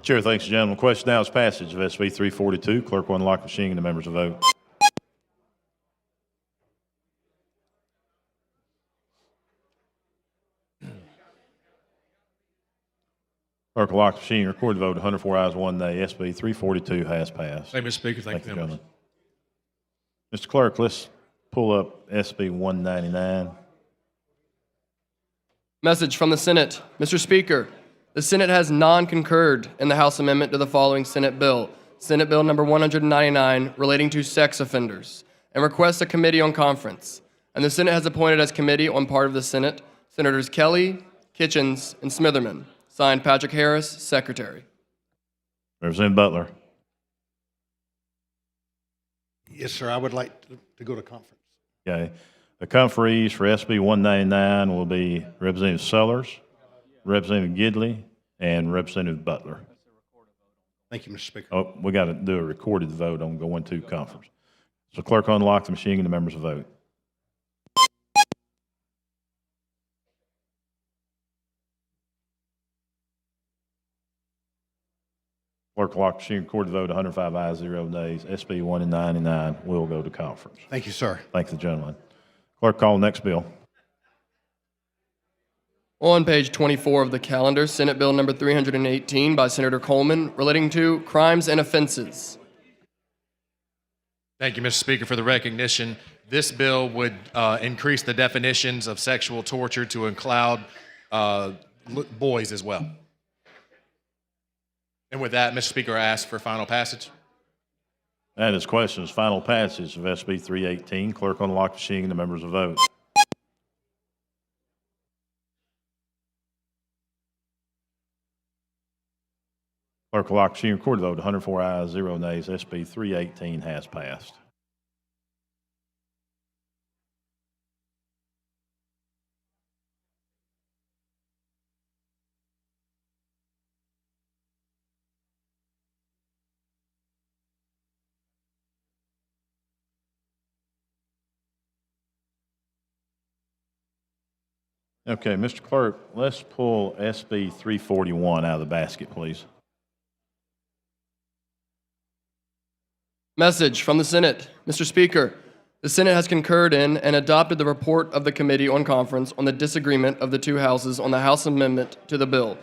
Chair, thanks, gentlemen. Question now is passage of SB 342. Clerk will unlock the machine and the members will vote. Clerk will lock the machine. Record the vote. 104 ayes, 1 nay. SB 342 has passed. Thank you, Mr. Speaker. Thank you, members. gentlemen. Mr. Clerk, let's pull up SB 199. Message from the Senate. Mr. Speaker, the Senate has non-concurred in the House amendment to the following Senate bill, Senate Bill number 199, relating to sex offenders, and requests a committee on conference. And the Senate has appointed as committee on part of the Senate, Senators Kelly, Kitchens, and Smitherman. Signed, Patrick Harris, Secretary. Representative Butler. Yes, sir. I would like to go to conference. Okay. The conferees for SB 199 will be Representative Sellers, Representative Gidley, and Representative Butler. Thank you, Mr. Speaker. Oh, we got to do a recorded vote on going to conference. So clerk unlock the machine and the members will vote. Clerk will lock the machine, record the vote, 105 ayes, 0 nays. SB 199 will go to conference. Thank you, sir. Thank the gentleman. Clerk, call the next bill. On page 24 of the calendar, Senate Bill number 318 by Senator Coleman, relating to crimes and offenses. Thank you, Mr. Speaker, for the recognition. This bill would increase the definitions of sexual torture to include boys as well. And with that, Mr. Speaker, I ask for final passage. That is questions. Final passage of SB 318. Clerk unlock the machine and the members will vote. Clerk will lock machine, record the vote. 104 ayes, 0 nays. SB 318 has passed. Okay, Mr. Clerk, let's pull SB 341 out of the basket, please. Message from the Senate. Mr. Speaker, the Senate has concurred in and adopted the report of the Committee on Conference on the disagreement of the two houses on the House amendment to the bill.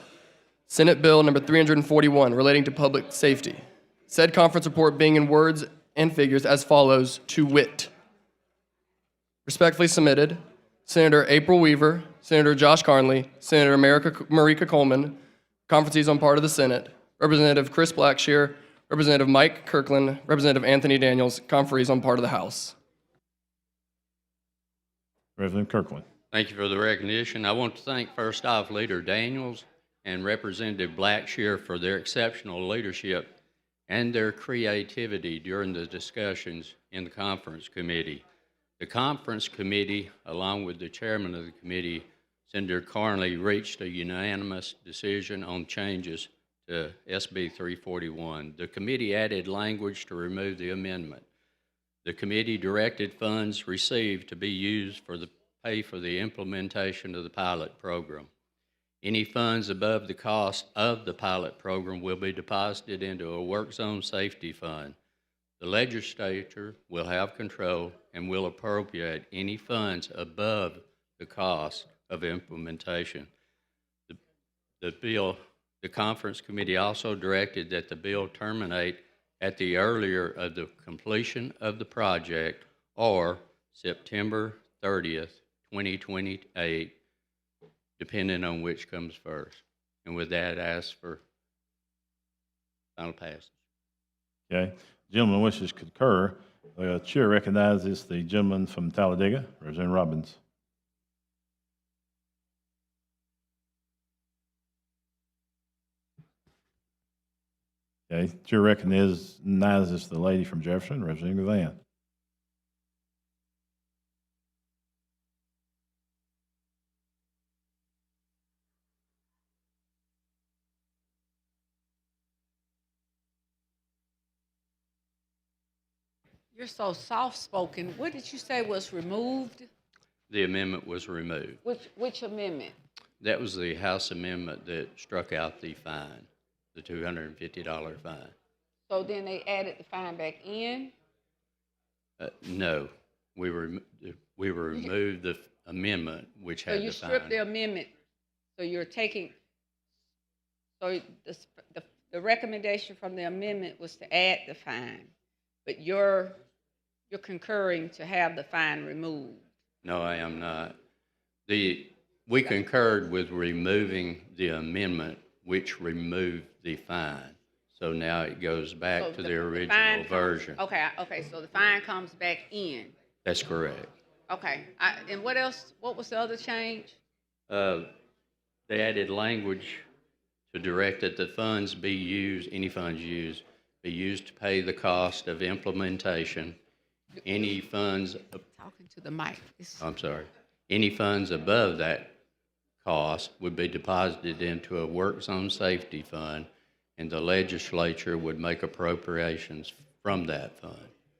Senate Bill number 341 relating to public safety. Said conference report being in words and figures as follows, to wit. Respectfully submitted, Senator April Weaver, Senator Josh Carnley, Senator Marika Coleman, conferencees on part of the Senate, Representative Chris Blackshear, Representative Mike Kirkland, Representative Anthony Daniels, conferees on part of the House. Representative Kirkland. Thank you for the recognition. I want to thank first off Leader Daniels and Representative Blackshear for their exceptional leadership and their creativity during the discussions in the conference committee. The conference committee, along with the chairman of the committee, Senator Carnley, reached a unanimous decision on changes to SB 341. The committee added language to remove the amendment. The committee directed funds received to be used for the pay for the implementation of the pilot program. Any funds above the cost of the pilot program will be deposited into a work zone safety fund. The legislature will have control and will appropriate any funds above the cost of implementation. The conference committee also directed that the bill terminate at the earlier of the completion of the project or September 30th, 2028, depending on which comes first. And with that, I ask for final passage. Okay. Gentleman wishes to concur. The chair recognizes the gentleman from Talladega, Representative Robbins. Okay. Chair recognizes the lady from Jefferson, Representative Van. You're so soft-spoken. What did you say was removed? The amendment was removed. Which amendment? That was the House amendment that struck out the fine, the $250 fine. So then they added the fine back in? No, we removed the amendment which So had you the fine. stripped the amendment. So you're taking, so the recommendation from the amendment was to add the fine, but you're concurring to have the fine removed. No, I am not. We concurred with removing the amendment which removed the fine. So now it goes back So to the fine original comes- version. Okay, so the fine comes back in. That's correct. Okay, and what else, what was the other change? They added language to direct that the funds be used, any funds used, be used to pay the cost of implementation. Any funds, Talking to the mic. I'm sorry, any funds above that cost would be deposited into a work zone safety fund, and the legislature would make appropriations from that fund.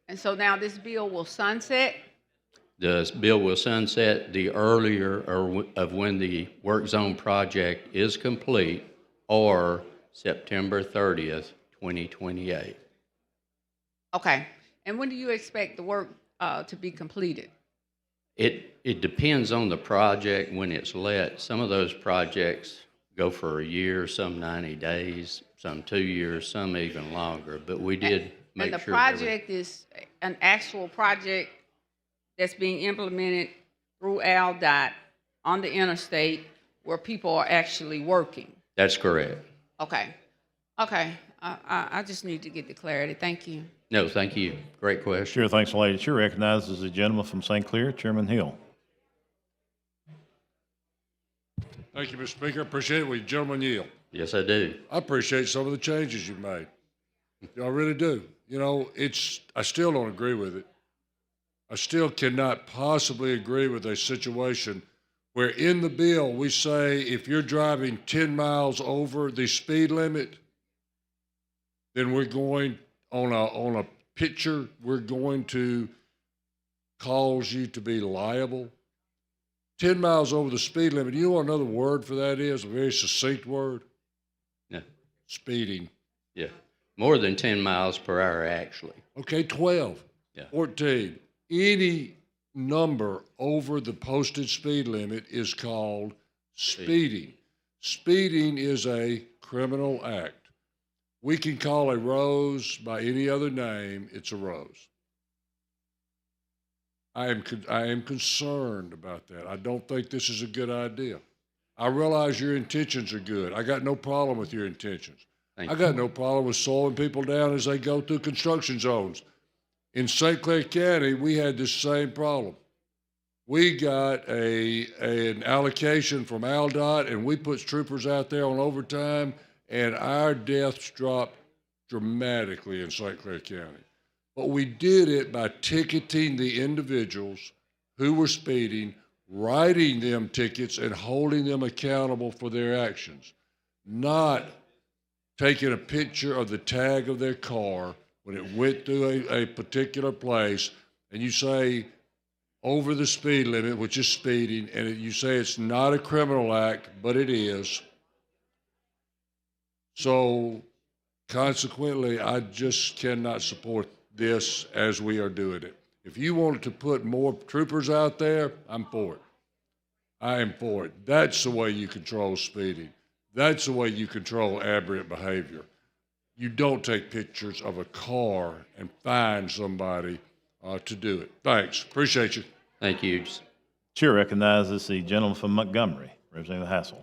And so now this bill will sunset? The bill will sunset the earlier of when the work zone project is complete, or September 30th, 2028. Okay, and when do you expect the work to be completed? It depends on the project when it's let. Some of those projects go for a year, some 90 days, some 2 years, some even longer. But we did make sure. And the project is an actual project that's being implemented through ALDOT on the interstate where people are actually working. That's correct. Okay, I just need to get the clarity. Thank you. No, thank you. Great question. Chair thanks the lady. Chair recognizes the gentleman from St. Clair, Chairman Hill. Thank you, Mr. Speaker. Appreciate it. Will the gentleman yield? Yes, I do. I appreciate some of the changes you've made. I really do. You know, I still don't agree with it. I still cannot possibly agree with a situation where in the bill we say if you're driving 10 miles over the speed limit, then we're going on a picture, we're going to cause you to be liable. 10 miles over the speed limit. You know what another word for that is? A very succinct word? No. Speeding. Yeah. More than 10 miles per hour, actually. Okay, 12. Yeah. 14. Any number over the posted speed limit is called speeding. Speeding is a criminal act. We can call a rose by any other name, it's a rose. I am concerned about that. I don't think this is a good idea. I realize your intentions are good. I got no problem with your intentions. I got no problem with slowing people down as they go through construction zones. In St. Clair County, we had this same problem. We got an allocation from ALDOT, and we put troopers out there on overtime, and our deaths dropped dramatically in St. Clair County. But we did it by ticketing the individuals who were speeding, writing them tickets, and holding them accountable for their actions, not taking a picture of the tag of their car when it went through a particular place, and you say over the speed limit, which is speeding, and you say it's not a criminal act, but it is. So consequently, I just cannot support this as we are doing it. If you wanted to put more troopers out there, I'm for it. I am for it. That's the way you control speeding. That's the way you control aberrant behavior. You don't take pictures of a car and fine somebody to do it. Thanks. Appreciate you. Thank you. Chair recognizes the gentleman from Montgomery, Representative Hassel.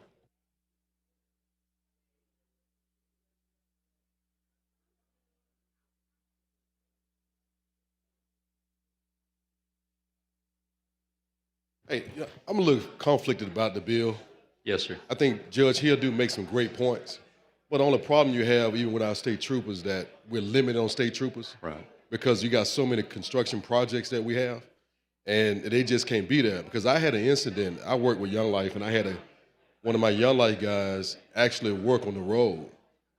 Hey, I'm a little conflicted about the bill. Yes, sir. I think Judge Hill do make some great points. But the only problem you have, even with our state troopers, that we're limited on state troopers. Right. Because you got so many construction projects that we have, and they just can't be there. Because I had an incident. I worked with Young Life, and I had one of my Young Life guys actually work on the road,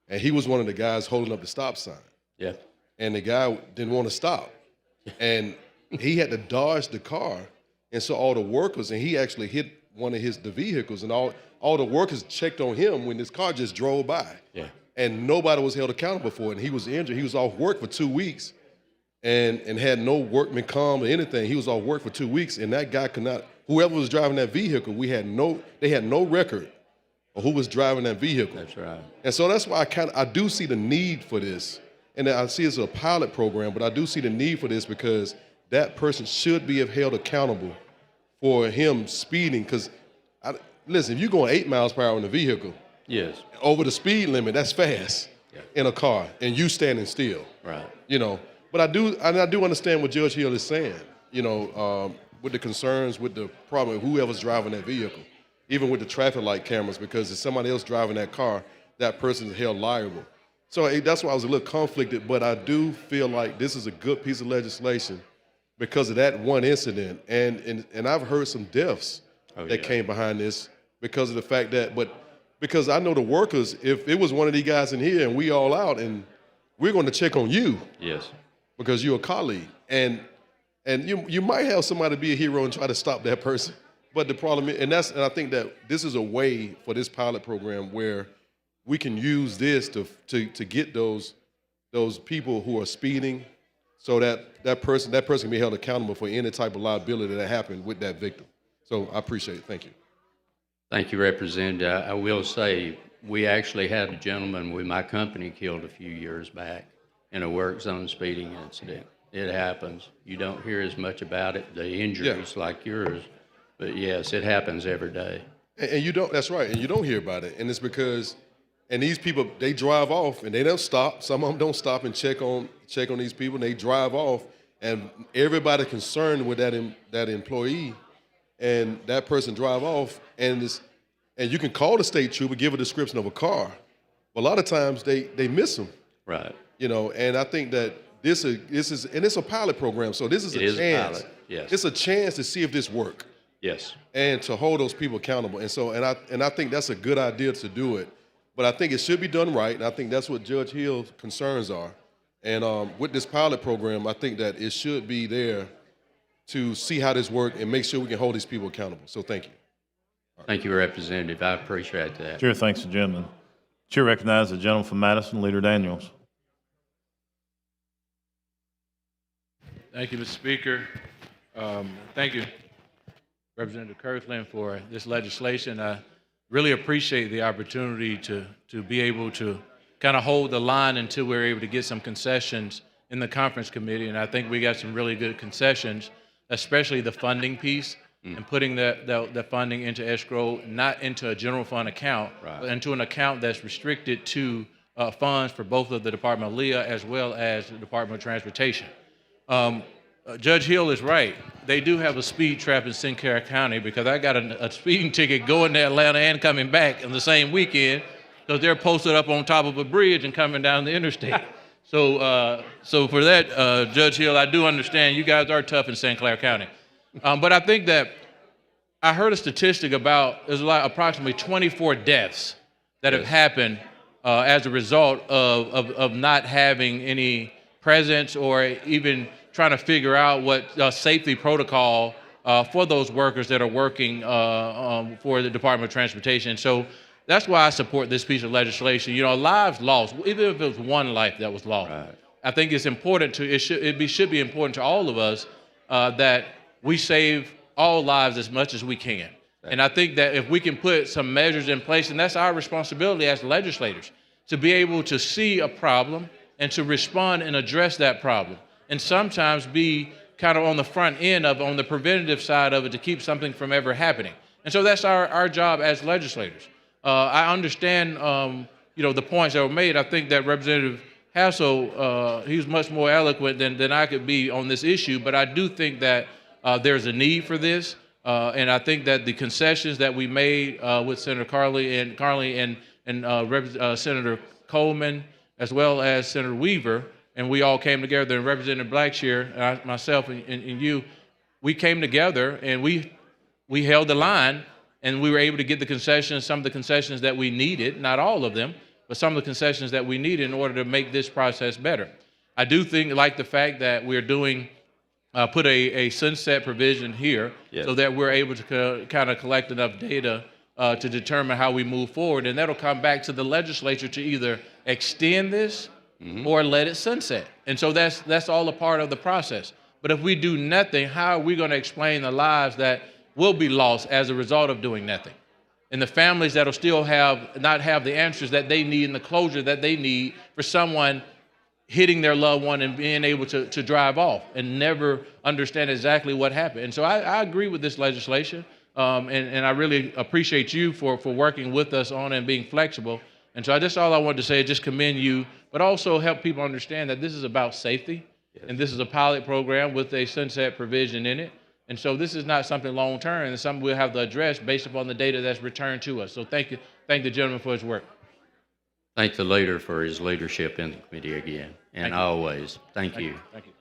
and he was one of the guys holding up the stop sign. Yeah. And the guy didn't want to stop, and he had to dodge the car, and so all the workers, and he actually hit one of the vehicles, and all the workers checked on him when this car just drove by. Yeah. And nobody was held accountable for it, and he was injured. He was off work for 2 weeks, and had no workman comp or anything. He was off work for 2 weeks, and that guy could not. Whoever was driving that vehicle, they had no record of who was driving that vehicle. That's right. And so that's why I do see the need for this, and I see it's a pilot program, but I do see the need for this because that person should be held accountable for him speeding. Because listen, if you're going 8 miles per hour in a vehicle, yes, over the speed limit, that's fast in a car, and you standing still. Right. You know, but I do understand what Judge Hill is saying. You know, with the concerns with the problem, whoever's driving that vehicle, even with the traffic light cameras, because if somebody else driving that car, that person is held liable. So that's why I was a little conflicted. But I do feel like this is a good piece of legislation because of that one incident, and I've heard some deaths that came behind this because of the fact that, because I know the workers, if it was one of these guys in here and we all out, and we're going to check on you. Yes. Because you're a colleague. And you might have somebody be a hero and try to stop that person. But the problem is, and I think that this is a way for this pilot program where we can use this to get those people who are speeding, so that person can be held accountable for any type of liability that happened with that victim. So I appreciate it. Thank you. Thank you, Representative. I will say, we actually had a gentleman with my company killed a few years back in a work zone speeding incident. It happens. You don't hear as much about it, the injuries like yours, but yes, it happens every day. And you don't, that's right, and you don't hear about it. And it's because, and these people, they drive off and they don't stop. Some of them don't stop and check on these people, and they drive off, and everybody concerned with that employee, and that person drive off, and And you can call the state trooper, give a description of a car. But a lot of times they miss them. Right. You know, and I think that this is and it's a pilot program, so this is It a is a chance. pilot, yes. It's a chance to see if this works Yes. and to hold those people accountable. And so, and I think that's a good idea to do it. But I think it should be done right, and I think that's what Judge Hill's concerns are. And with this pilot program, I think that it should be there to see how this works and make sure we can hold these people accountable. So thank you. Thank you, Representative. I appreciate that. Chair thanks the gentleman. Chair recognizes the gentleman from Madison, Leader Daniels. Thank you, Mr. Speaker. Thank you, Representative Kirkland, for this legislation. I really appreciate the opportunity to be able to kind of hold the line until we're able to get some concessions in the conference committee. And I think we got some really good concessions, especially the funding piece and putting the funding into escrow, not into a general fund account, but into an account that's restricted to funds for both of the Department of LEA as well as the Department of Transportation. Judge Hill is right. They do have a speed trap in Sinclair County because I got a speeding ticket going to Atlanta and coming back on the same weekend because they're posted up on top of a bridge and coming down the interstate. So for that, Judge Hill, I do understand you guys are tough in Sinclair County. But I think that I heard a statistic about there's approximately 24 deaths that have happened as a result of not having any presence or even trying to figure out what safety protocol for those workers that are working for the Department of Transportation. So that's why I support this piece of legislation. You know, lives lost, even if it was one life that was lost. Right. I think it's important it should be important to all of us that we save all lives as much as we can. Right. And I think that if we can put some measures in place, and that's our responsibility as legislators, to be able to see a problem and to respond and address that problem. And sometimes be kind of on the front end on the preventative side of it to keep something from ever happening. And so that's our job as legislators. I understand, the points that were made. I think that Representative Hassel, he's much more eloquent than I could be on this issue, but I do think that there's a need for this. And I think that the concessions that we made with Senator Carly and Senator Coleman, as well as Senator Weaver, and we all came together, and Representative Blackshear, myself and you, we came together and we held the line, and we were able to get the concessions, some of the concessions that we needed, not all of them, but some of the concessions that we needed in order to make this process better. I do like the fact that we're doing, put a sunset provision here so that we're able to kind of collect enough data to determine how we move forward, and that'll come back to the legislature to either extend this or let it sunset. And so that's all a part of the process. But if we do nothing, how are we going to explain the lives that will be lost as a result of doing nothing? And the families that'll still not have the answers that they need and the closure that they need for someone hitting their loved one and being able to drive off and never understand exactly what happened. And so I agree with this legislation, and I really appreciate you for working with us on it and being flexible. And so that's all I wanted to say, just commend you, but also help people understand that this is about safety, and this is a pilot program with a sunset provision in it. And so this is not something long-term, and something we'll have to address based upon the data that's returned to us. So thank the gentleman for his work. Thank the leader for his leadership in the committee again, and always. Thank you. Thank you.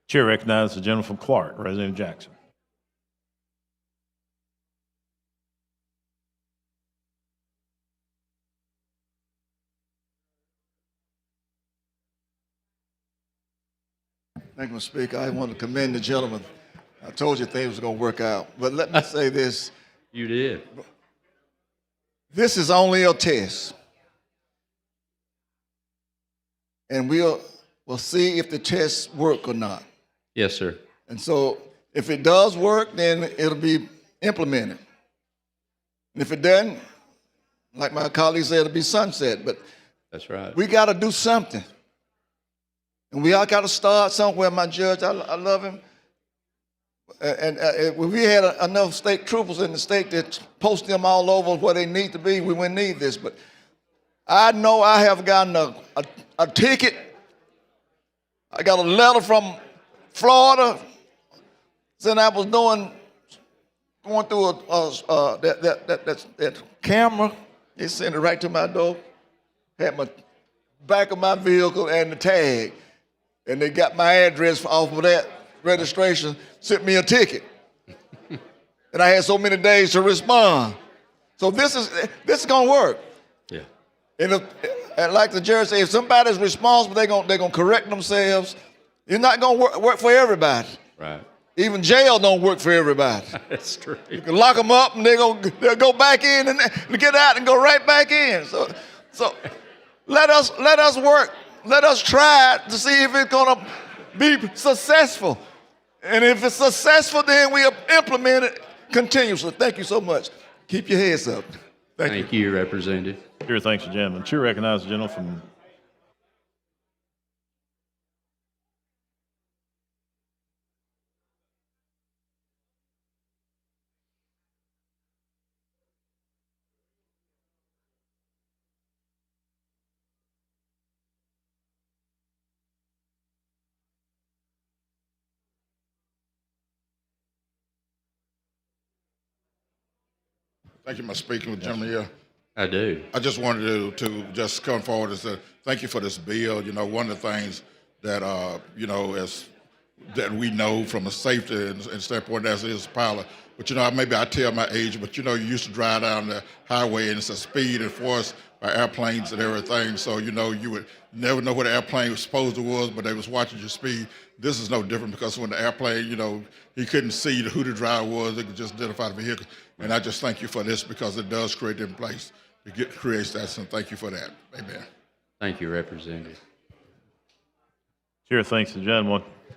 Chair recognizes the gentleman from Clark, Representative Jackson. Thank you, Mr. Speaker. I want to commend the gentleman. I told you things were going to work out. But let me say this. You did. This is only a test. And we'll see if the tests work or not. Yes, sir. And so if it does work, then it'll be implemented. And if it doesn't, like my colleague said, it'll be sunset. But that's right. We got to do something. And we all got to start somewhere. My judge, I love him. And if we had enough state troopers in the state that post them all over where they need to be, we wouldn't need this. But I know I have gotten a ticket. I got a letter from Florida saying I was doing going through that camera. They sent it right to my door. Had my back of my vehicle and the tag, and they got my address off of that registration. Sent me a ticket, and I had so many days to respond. So this is gonna work. Yeah. And like the judge said, if somebody's responsible, they're gonna correct themselves. You're not gonna work for everybody. Right. Even jail don't work for everybody. That's true. You can lock them up and they'll go back in and get out and go right back in. So let us work. Let us try to see if it's gonna be successful. And if it's successful, then we implement it continuously. Thank you so much. Keep your heads up. Thank you, Representative. Chair thanks the gentleman. Chair recognizes the gentleman from Thank you, Mr. Speaker. Gentleman, yeah. I do. I just wanted to just come forward and say thank you for this bill. You know, one of the things that that we know from a safety and standpoint as is pilot. But you know, maybe I tell my age, but you know, you used to drive down the highway and it's a speed enforced by airplanes and everything. So you know, you would never know what the airplane was supposed to was, but they was watching your speed. This is no different because when the airplane, you know, he couldn't see who the driver was. They could just identify the vehicle. And I just thank you for this because it does create in place. It creates that, and thank you for that. Amen. Thank you, Representative. Chair thanks the gentleman. I'd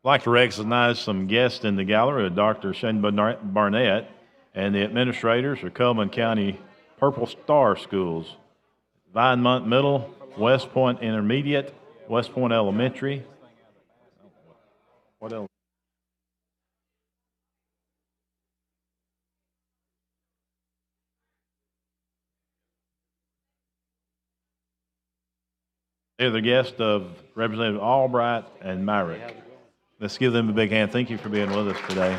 like to recognize some guests in the gallery, Dr. Shane Barnett and the administrators of Coleman County Purple Star Schools, Vinemont Middle, West Point Intermediate, West Point Elementary. What else? They're the guests of Representative Albright and Myrick. Let's give them a big hand. Thank you for being with us today.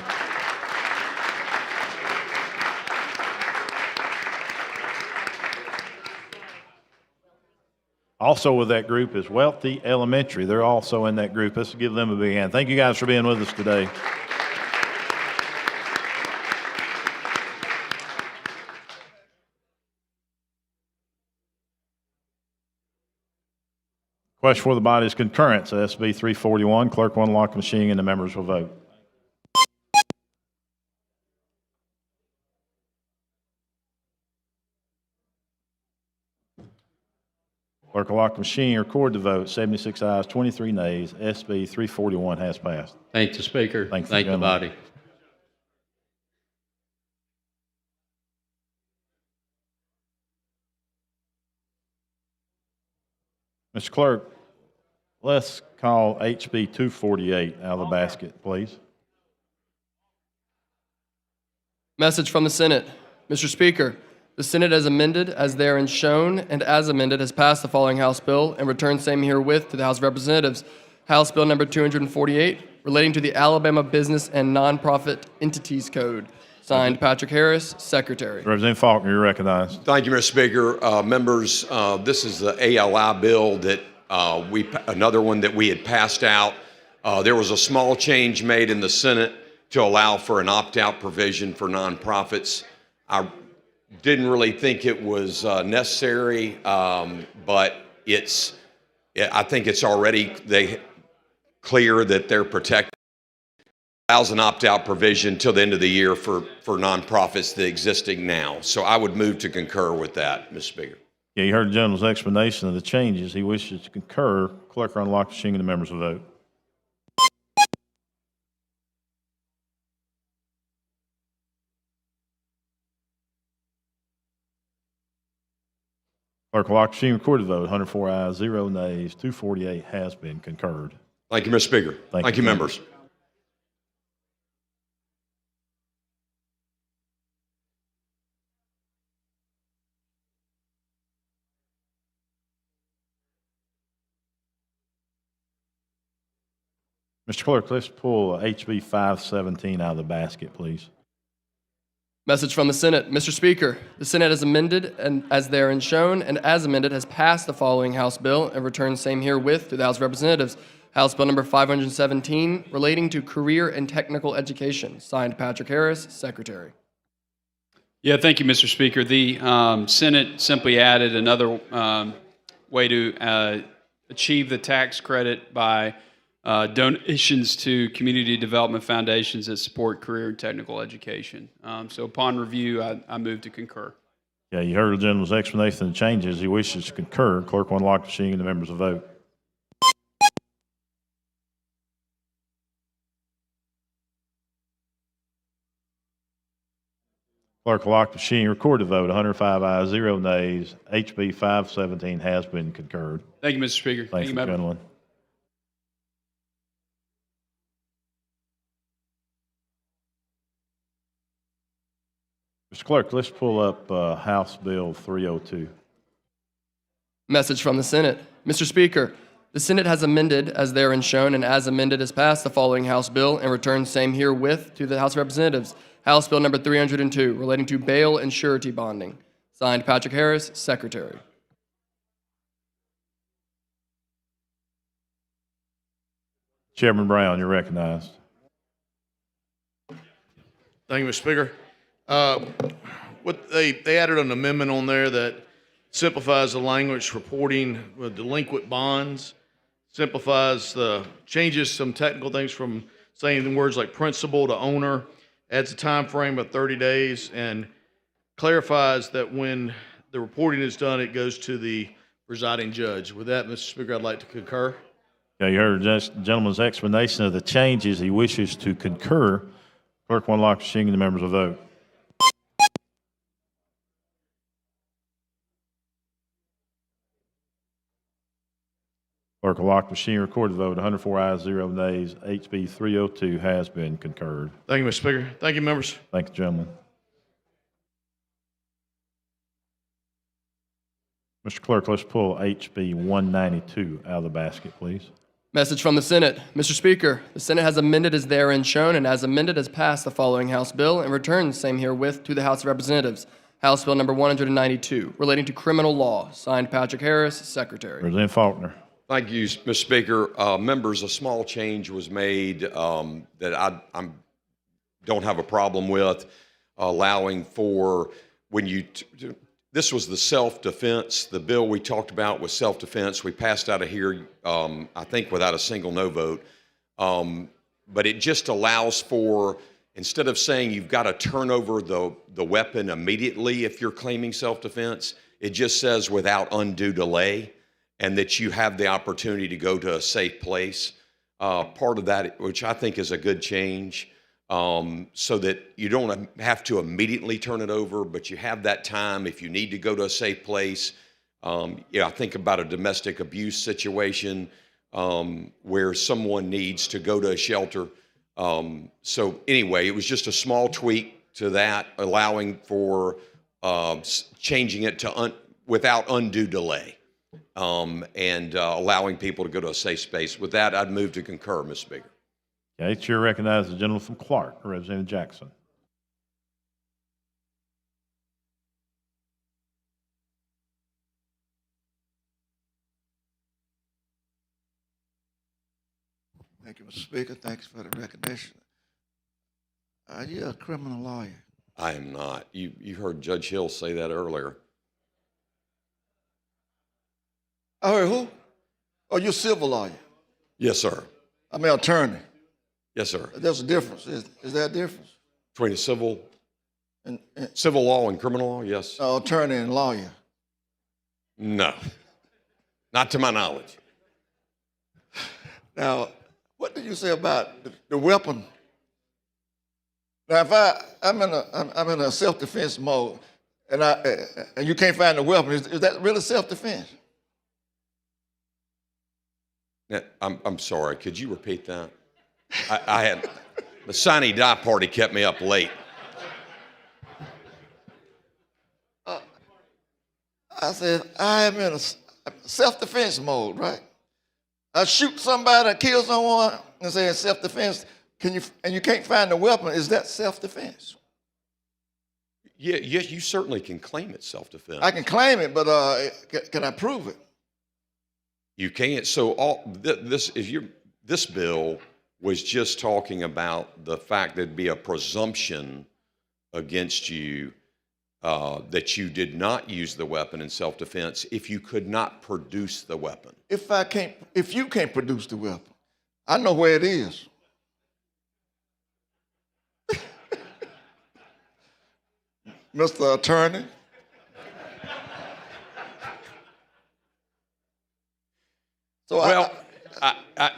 Also with that group is Wealthy Elementary. They're also in that group. Let's give them a big hand. Thank you guys for being with us today. Question for the body is concurrence, SB 341. Clerk will unlock the machine and the members will vote. Clerk will lock the machine, record the vote. 76 ayes, 23 nays. SB 341 has passed. Thank the Speaker. Thank the body. Mr. Clerk, let's call HB 248 out of the basket, please. Message from the Senate. Mr. Speaker, the Senate as amended, as therein shown, and as amended has passed the following House bill and returned same herewith to the House of Representatives. House Bill number 248, relating to the Alabama Business and Nonprofit Entities Code. Signed, Patrick Harris, Secretary. Representative Faulkner, you're recognized. Thank you, Mr. Speaker. Members, this is the ALI bill that another one that we had passed out. There was a small change made in the Senate to allow for an opt-out provision for nonprofits. I didn't really think it was necessary, but I think it's already clear that they're protected. Allows an opt-out provision till the end of the year for nonprofits that are existing now. So I would move to concur with that, Mr. Speaker. Yeah, you heard the gentleman's explanation of the changes. He wishes to concur. Clerk will unlock the machine and the members will vote. Clerk will lock the machine, record the vote. 104 ayes, 0 nays. 248 has been concurred. Thank you, Mr. Speaker. Thank you, members. Mr. Clerk, let's pull HB 517 out of the basket, please. Message from the Senate. Mr. Speaker, the Senate has amended and as therein shown and as amended has passed the following House bill and returned same herewith to the House of Representatives. House Bill number 517 relating to career and technical education. Signed, Patrick Harris, Secretary. Yeah, thank you, Mr. Speaker. The Senate simply added another way to achieve the tax credit by donations to community development foundations that support career and technical education. So upon review, I move to concur. Yeah, you heard the gentleman's explanation of the changes. He wishes to concur. Clerk will unlock the machine and the members will vote. Clerk will lock the machine, record the vote. 105 ayes, 0 nays. HB 517 has been concurred. Thank you, Mr. Speaker. Thank you, Madam. gentlemen. Mr. Clerk, let's pull up House Bill 302. Message from the Senate. Mr. Speaker, the Senate has amended as therein shown and as amended has passed the following House bill and returned same herewith to the House of Representatives. House Bill number 302 relating to bail and surety bonding. Signed, Patrick Harris, Secretary. Chairman Brown, you're recognized. Thank you, Mr. Speaker. What they added an amendment on there that simplifies the language reporting with delinquent bonds, simplifies the changes some technical things from saying words like principal to owner, adds a time frame of 30 days, and clarifies that when the reporting is done, it goes to the presiding judge. With that, Mr. Speaker, I'd like to concur. Yeah, you heard the gentleman's explanation of the changes. He wishes to concur. Clerk will unlock the machine and the members will vote. Clerk will lock the machine, record the vote. 104 ayes, 0 nays. HB 302 has been concurred. Thank you, Mr. Speaker. Thank you, members. Thank you, gentlemen. Mr. Clerk, let's pull HB 192 out of the basket, please. Message from the Senate. Mr. Speaker, the Senate has amended as therein shown and as amended has passed the following House bill and returned same herewith to the House of Representatives. House Bill number 192 relating to criminal law. Signed, Patrick Harris, Secretary. Representative Faulkner. Thank you, Mr. Speaker. Members, a small change was made that I don't have a problem with, allowing for when you, this was the self-defense. The bill we talked about was self-defense. We passed out of here, I think, without a single no vote. But it just allows for, instead of saying you've got to turn over the weapon immediately if you're claiming self-defense, it just says without undue delay, and that you have the opportunity to go to a safe place. Part of that, which I think is a good change, so that you don't have to immediately turn it over, but you have that time if you need to go to a safe place. I think about a domestic abuse situation where someone needs to go to a shelter. So anyway, it was just a small tweak to that, allowing for changing it to without undue delay. And allowing people to go to a safe space. With that, I'd move to concur, Mr. Speaker. Okay, Chair recognizes the gentleman from Clark, Representative Jackson. Thank you, Mr. Speaker. Thanks for the recognition. Are you a criminal lawyer? I am not. You heard Judge Hill say that earlier. I heard who? Oh, you're a civil lawyer? Yes, sir. I mean, attorney. Yes, sir. There's a difference. Is there a difference? Between a civil law and criminal law, yes. Attorney and lawyer. No, not to my knowledge. Now, what did you say about the weapon? Now, if I'm in a self-defense mode, and you can't find the weapon, is that really self-defense? I'm sorry. Could you repeat that? I had the sine die party kept me up late. I said I am in a self-defense mode, right? I shoot somebody, kill someone, and say it's self-defense. And you can't find the weapon? Is that self-defense? Yeah, yes, you certainly can claim it's self-defense. I can claim it, but can I prove it? You can't. So this bill was just talking about the fact there'd be a presumption against you that you did not use the weapon in self-defense if you could not produce the weapon. If you can't produce the weapon, I know where it is. Mr. Attorney. So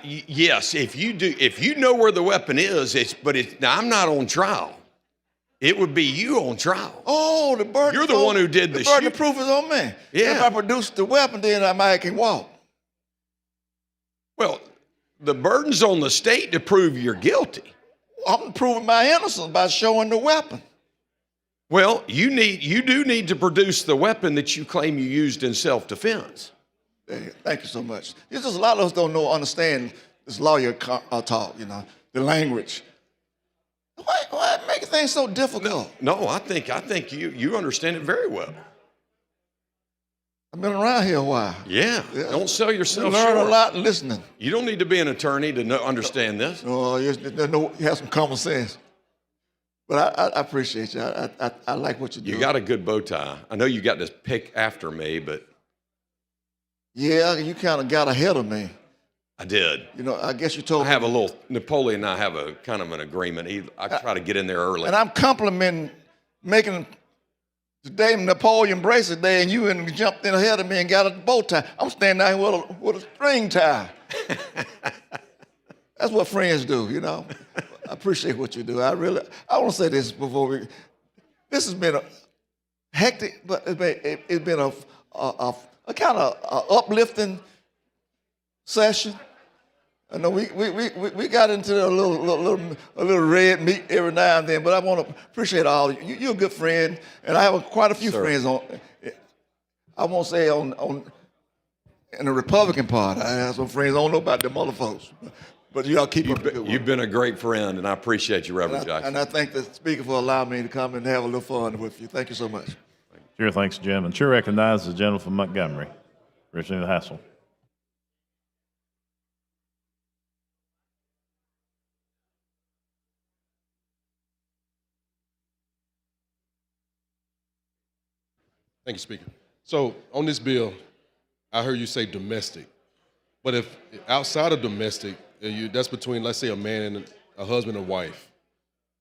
yes, if you know where the weapon is, now I'm not on trial. It would be you on trial. Oh, the burden. You're the one who did the burden of proof is on me. Yeah. If I produce the weapon, then I might can walk. Well, the burden's on the state to prove you're guilty. I'm proving my innocence by showing the weapon. Well, you do need to produce the weapon that you claim you used in self-defense. Thank you so much. It's just a lot of us don't understand this lawyer talk, the language. Why make things so difficult? No, I think you understand it very well. I've been around here a while. Yeah. Don't sell yourself You learn short. a lot listening. You don't need to be an attorney to understand this. No, you have some common sense. But I appreciate you. I like what you do. You got a good bow tie. I know you got to pick after me, but yeah, you kind of got ahead of me. I did. I guess you told me. Napoleon and I have a kind of an agreement. I try to get in there early. And I'm complimenting making today Napoleon Bracelet Day, and you jumped in ahead of me and got a bow tie. I'm standing out here with a string tie. That's what friends do, I appreciate what you do. I want to say this before this has been a hectic, but it's been a kind of uplifting session. I know we got into a little red meat every now and then, but I want to appreciate all of you. You're a good friend, and I have quite a few friends I won't say in the Republican Party. I have some friends. I don't know about them other folks, but y'all keep up the good work. You've been a great friend, and I appreciate you, Reverend Jackson. And I thank the speaker for allowing me to come and have a little fun with you. Thank you so much. Sure, thanks, Jim. And Chair recognizes the gentleman from Montgomery, Representative Hassel. Thank you, Speaker. So on this bill, I heard you say domestic, but if outside of domestic, that's between, let's say, a man and a husband and wife.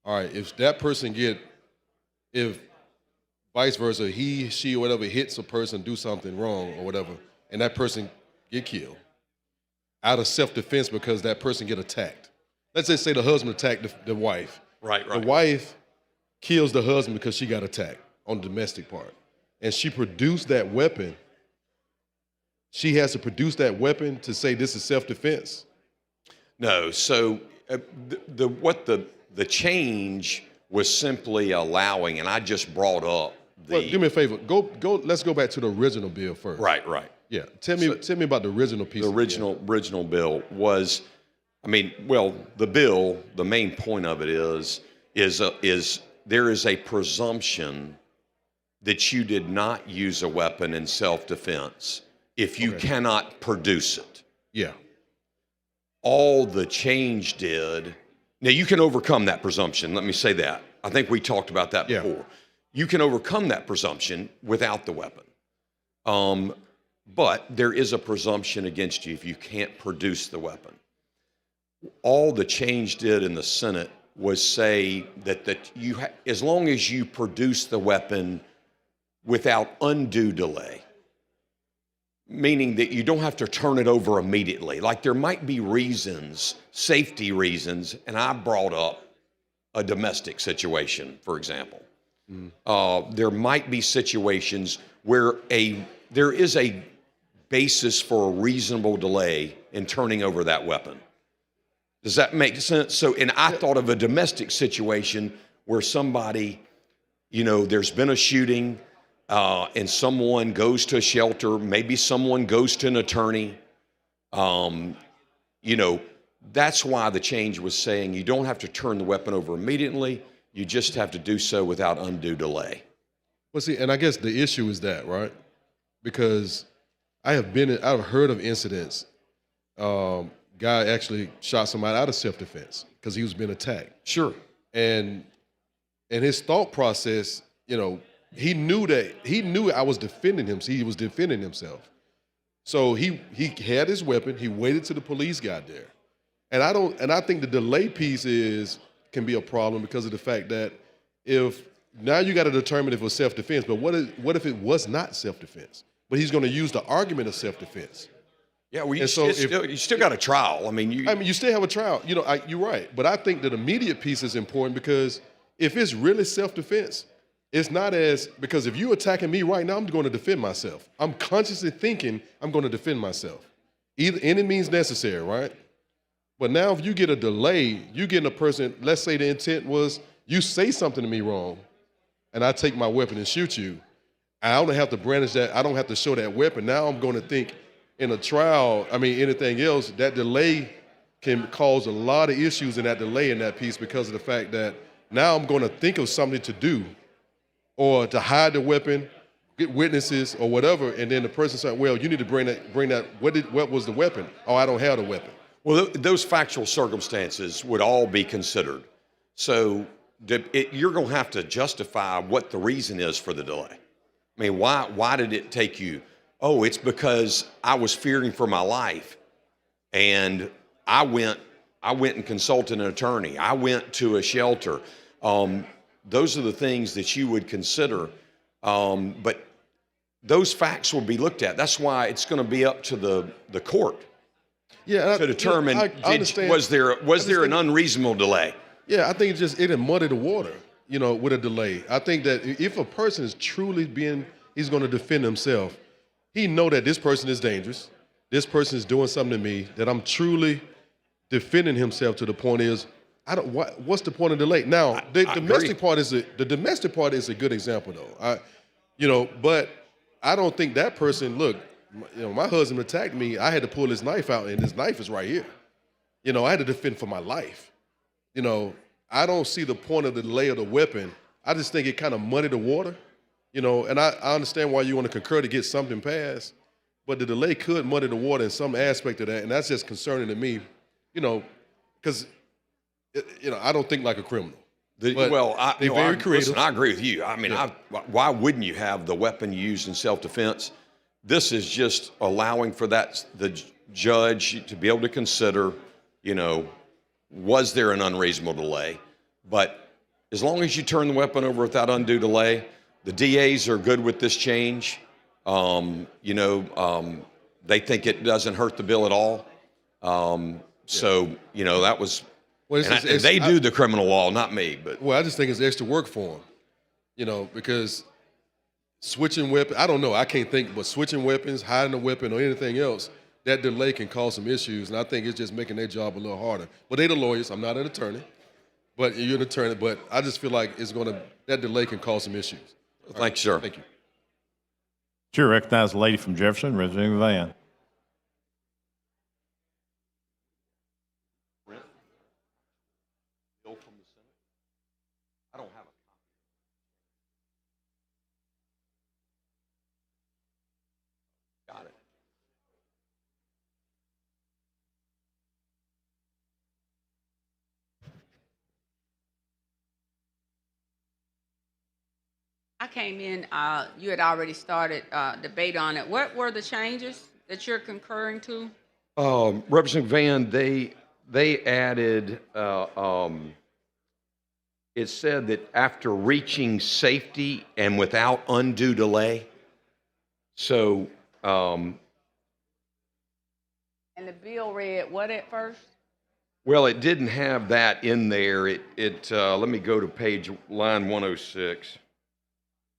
All right, if that person if vice versa, he, she, or whatever hits a person, do something wrong or whatever, and that person get killed out of self-defense because that person get attacked. Let's just say the husband attacked the wife. Right. The wife kills the husband because she got attacked on the domestic part. And she produced that weapon. She has to produce that weapon to say this is self-defense. No. So the change was simply allowing, and I just brought up Well, do me a favor. Go. Let's go back to the original bill first. Right. Yeah. Tell me about the original piece. The original bill was, the bill. The main point of it is there is a presumption that you did not use a weapon in self-defense if you cannot produce it. Yeah. All the change did. Now you can overcome that presumption. Let me say that. I think we talked about that before. You can overcome that presumption without the weapon. But there is a presumption against you if you can't produce the weapon. All the change did in the Senate was say that as long as you produce the weapon without undue delay, meaning that you don't have to turn it over immediately. Like there might be reasons, safety reasons, and I brought up a domestic situation, for example. There might be situations where there is a basis for a reasonable delay in turning over that weapon. Does that make sense? So, and I thought of a domestic situation where somebody, there's been a shooting, and someone goes to a shelter, maybe someone goes to an attorney. That's why the change was saying you don't have to turn the weapon over immediately. You just have to do so without undue delay. Well, see, and I guess the issue is that, right? Because I've heard of incidents. Guy actually shot somebody out of self-defense because he was being attacked. Sure. And his thought process, he knew I was defending him. So he was defending himself. So he had his weapon. He waited till the police got there. And I think the delay piece can be a problem because of the fact that now you got to determine if it was self-defense, but what if it was not self-defense? But he's going to use the argument of self-defense. Yeah, well, you still got a trial. I mean, you still have a trial. You're right. But I think that immediate piece is important because if it's really self-defense, it's not because if you're attacking me right now, I'm going to defend myself. I'm consciously thinking I'm going to defend myself. Any means necessary, right? But now if you get a delay, you getting a person, let's say the intent was you say something to me wrong, and I take my weapon and shoot you. I don't have to brandish that. I don't have to show that weapon. Now I'm going to think in a trial, anything else, that delay can cause a lot of issues in that delay in that piece because of the fact that now I'm going to think of something to do or to hide the weapon, get witnesses or whatever, and then the person said, well, you need to bring that, what was the weapon? Oh, I don't have the weapon. Well, those factual circumstances would all be considered. So you're going to have to justify what the reason is for the delay. I mean, why did it take you? Oh, it's because I was fearing for my life, and I went and consulted an attorney. I went to a shelter. Those are the things that you would consider, but those facts will be looked at. That's why it's going to be up to the court to determine was there an unreasonable delay. Yeah, I think it didn't muddy the water, with a delay. I think that if a person is truly he's going to defend himself, he know that this person is dangerous. This person is doing something to me that I'm truly defending himself to the point is, what's the point of delay? Now, the domestic part is a good example though. But I don't think that person, look, my husband attacked me. I had to pull his knife out and his knife is right here. I had to defend for my life. I don't see the point of the delay of the weapon. I just think it kind of muddied the water, and I understand why you want to concur to get something passed, but the delay could muddy the water in some aspect of that, and that's just concerning to me, because, I don't think like a criminal. They're very creative. Listen, I agree with you. I mean, why wouldn't you have the weapon used in self-defense? This is just allowing for the judge to be able to consider, was there an unreasonable delay? But as long as you turn the weapon over without undue delay, the DAs are good with this change. They think it doesn't hurt the bill at all. That was. And they do the criminal law, not me. But I just think it's extra work for them, because switching weapons, I don't know, I can't think, but switching weapons, hiding a weapon, or anything else, that delay can cause some issues, and I think it's just making their job a little harder. But they're the lawyers. I'm not an attorney, but you're an attorney. But I just feel like that delay can cause some issues. Thank you, sir. Thank you. Chair recognizes the lady from Jefferson, Representative Van. I don't have a copy. Got it. I came in, you had already started debate on it. What were the changes that you're concurring to? Representative Van, they added, it said that after reaching safety and without undue delay. So, And the bill read what at first? well, it didn't have that in there. Let me go to line 106.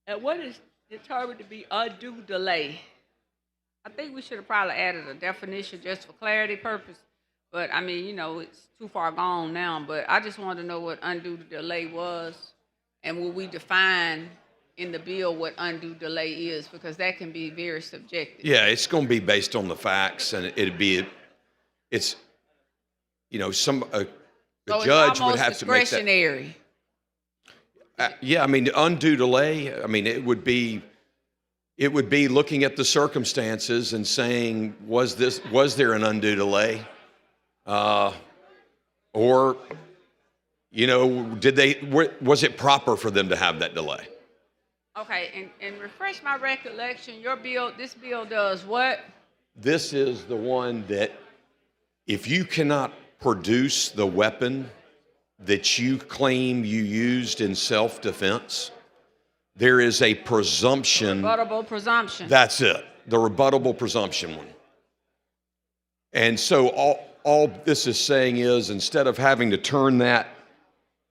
And what is determined to be undue delay? I think we should have probably added a definition just for clarity purpose. But I mean, it's too far gone now. But I just wanted to know what undue delay was, and will we define in the bill what undue delay is, because that can be very subjective. Yeah, it's going to be based on the facts, and the judge would have to make that. Discretionary. Yeah, I mean, undue delay, I mean, it would be looking at the circumstances and saying, was there an undue delay? Or, you know, was it proper for them to have that delay? Okay, and refresh my recollection, this bill does what? This is the one that if you cannot produce the weapon that you claim you used in self-defense, there is a presumption. Rebuttable presumption. That's it, the rebuttable presumption one. And so all this is saying is, instead of having to turn that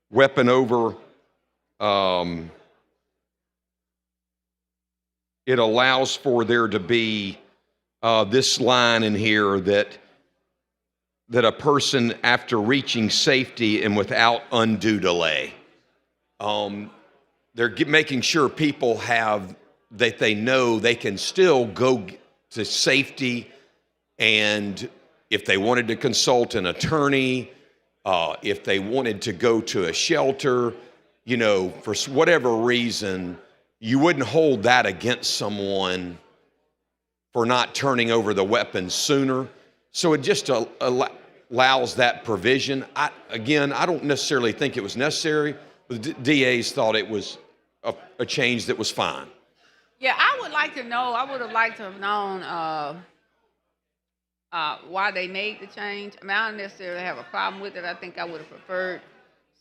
weapon over, it allows for there to be this line in here that a person, after reaching safety and without undue delay, they're making sure people that they know they can still go to safety, and if they wanted to consult an attorney, if they wanted to go to a shelter, you know, for whatever reason, you wouldn't hold that against someone for not turning over the weapon sooner. So it just allows that provision. I don't necessarily think it was necessary, but the DAs thought it was a change that was fine. Yeah, I would have liked to have known why they made the change. I mean, I don't necessarily have a problem with it. I think I would have preferred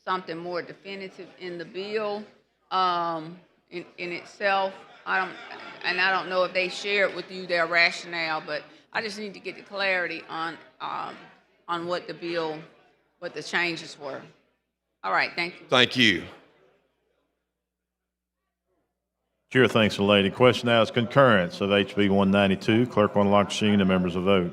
something more definitive in the bill in itself. I don't know if they shared with you their rationale, but I just need to get the clarity on what the changes were. All right, thank you. Thank you. Chair thanks the lady. Question now is concurrence of HB 192. Clerk will unlock machine. The members will vote.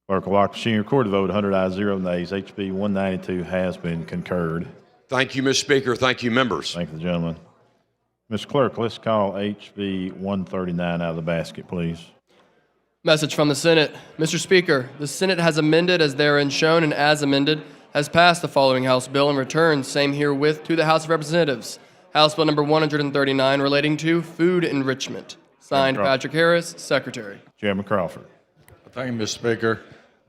Clerk will lock machine. Record the vote. 100 ayes, 0 nays. HB 192 has been concurred. Thank you, Mr. Speaker. Thank you, members. Thank you, gentlemen. Mr. Clerk, let's call HB 139 out of the basket, please. Message from the Senate. Mr. Speaker, the Senate has amended as therein shown and as amended has passed the following House bill and returned same herewith to the House of Representatives. House Bill number 139 relating to food enrichment. Signed, Patrick Harris, Secretary. Chairman Crawford. Thank you, Mr. Speaker.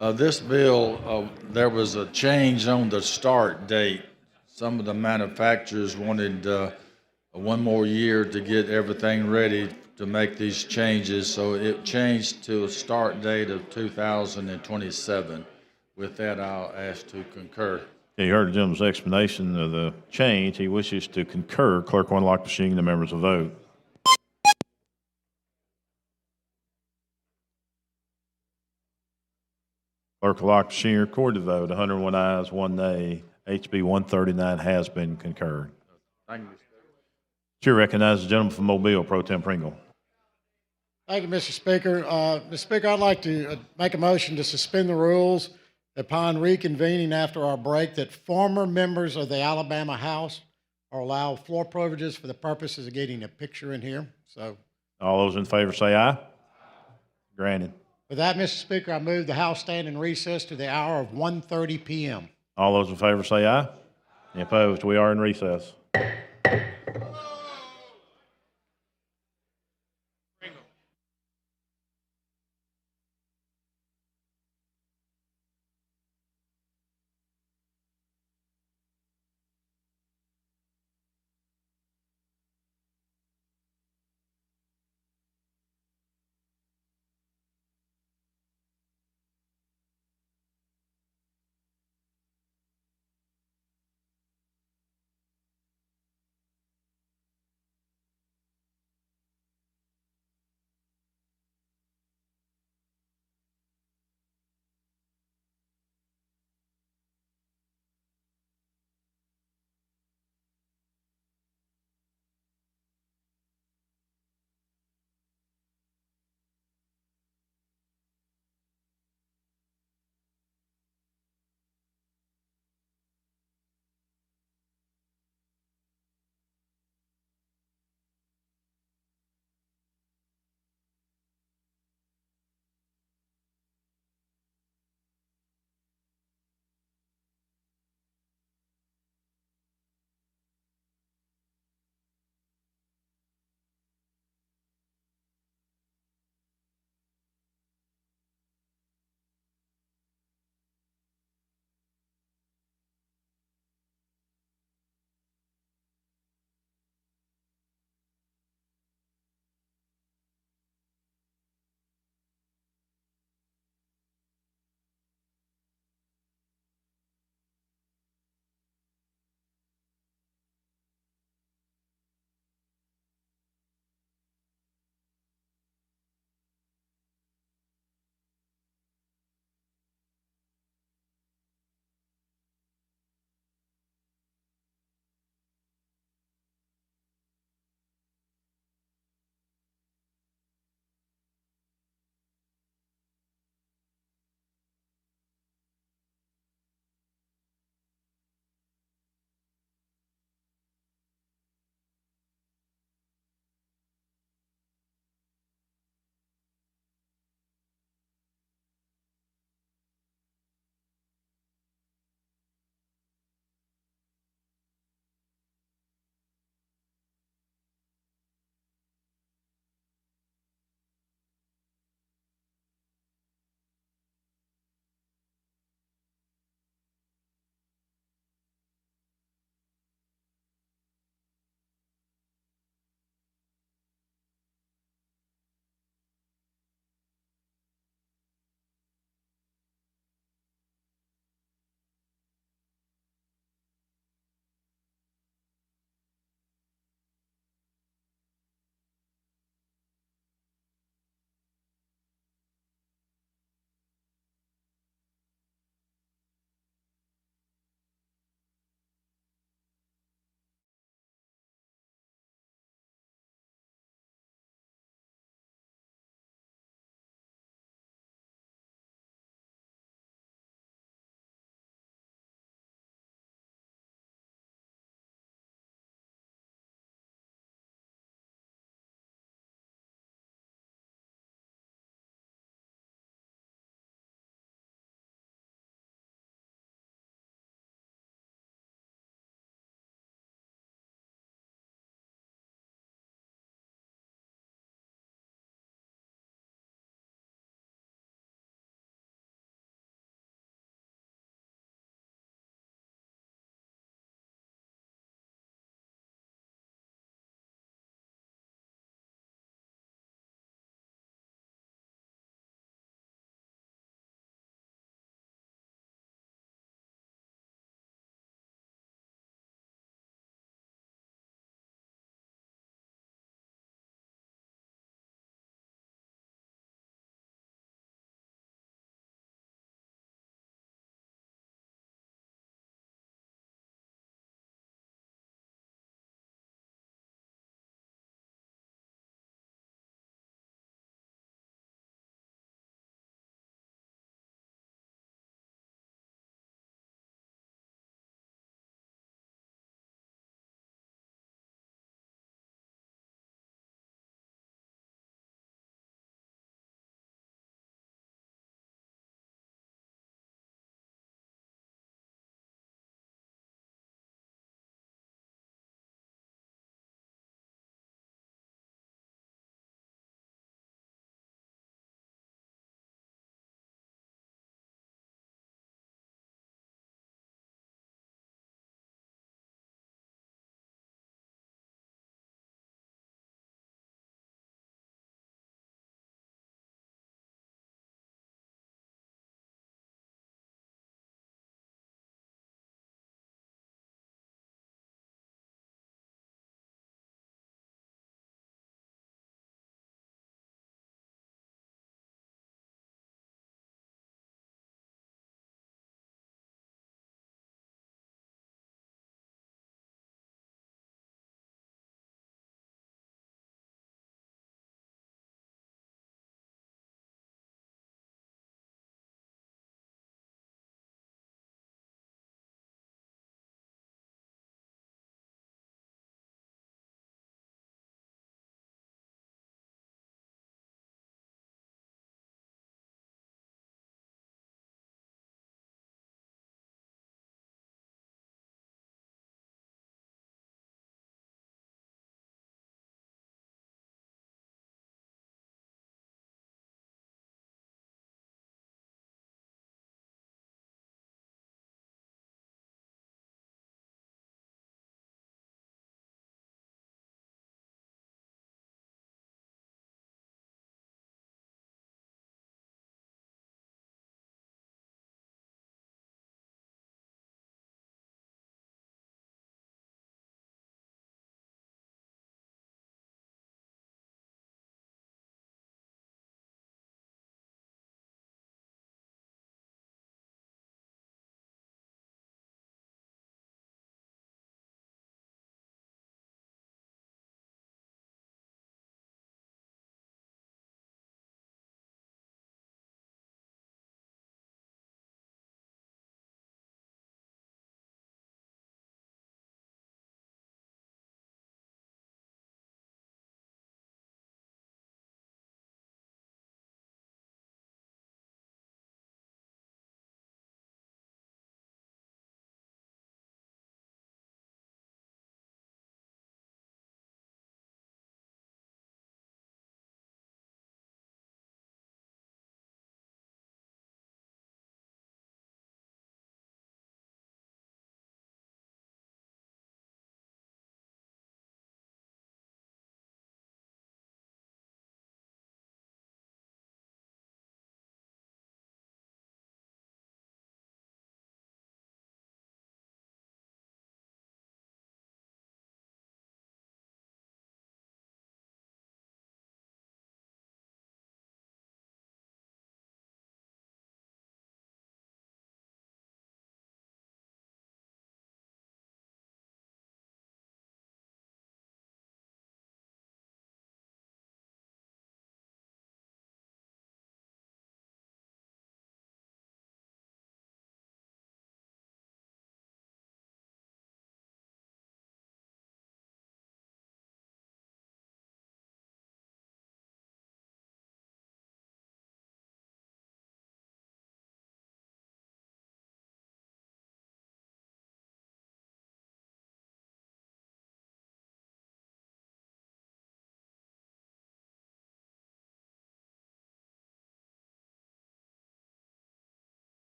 This bill, there was a change on the start date. Some of the manufacturers wanted one more year to get everything ready to make these changes, so it changed to a start date of 2027. With that, I'll ask to concur. You heard the gentleman's explanation of the change. He wishes to concur. Clerk will unlock machine. The members will vote. Clerk will lock machine. Record the vote. 101 ayes, 1 nay. HB 139 has been concurred. Thank you. Chair recognizes the gentleman from Mobile, Pro Tem Pringle. Thank you, Mr. Speaker. Mr. Speaker, I'd like to make a motion to suspend the rules upon reconvening after our break, that former members of the Alabama House are allowed floor privileges for the purposes of getting a picture in here. So, All those in favor say aye. Granted. with that, Mr. Speaker, I move the House stand in recess to the hour of 1:30 p.m. All those in favor say aye. Any opposed? We are in recess.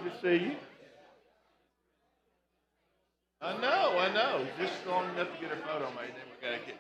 Good to see you. I know. Just long enough to get her photo made, then we gotta get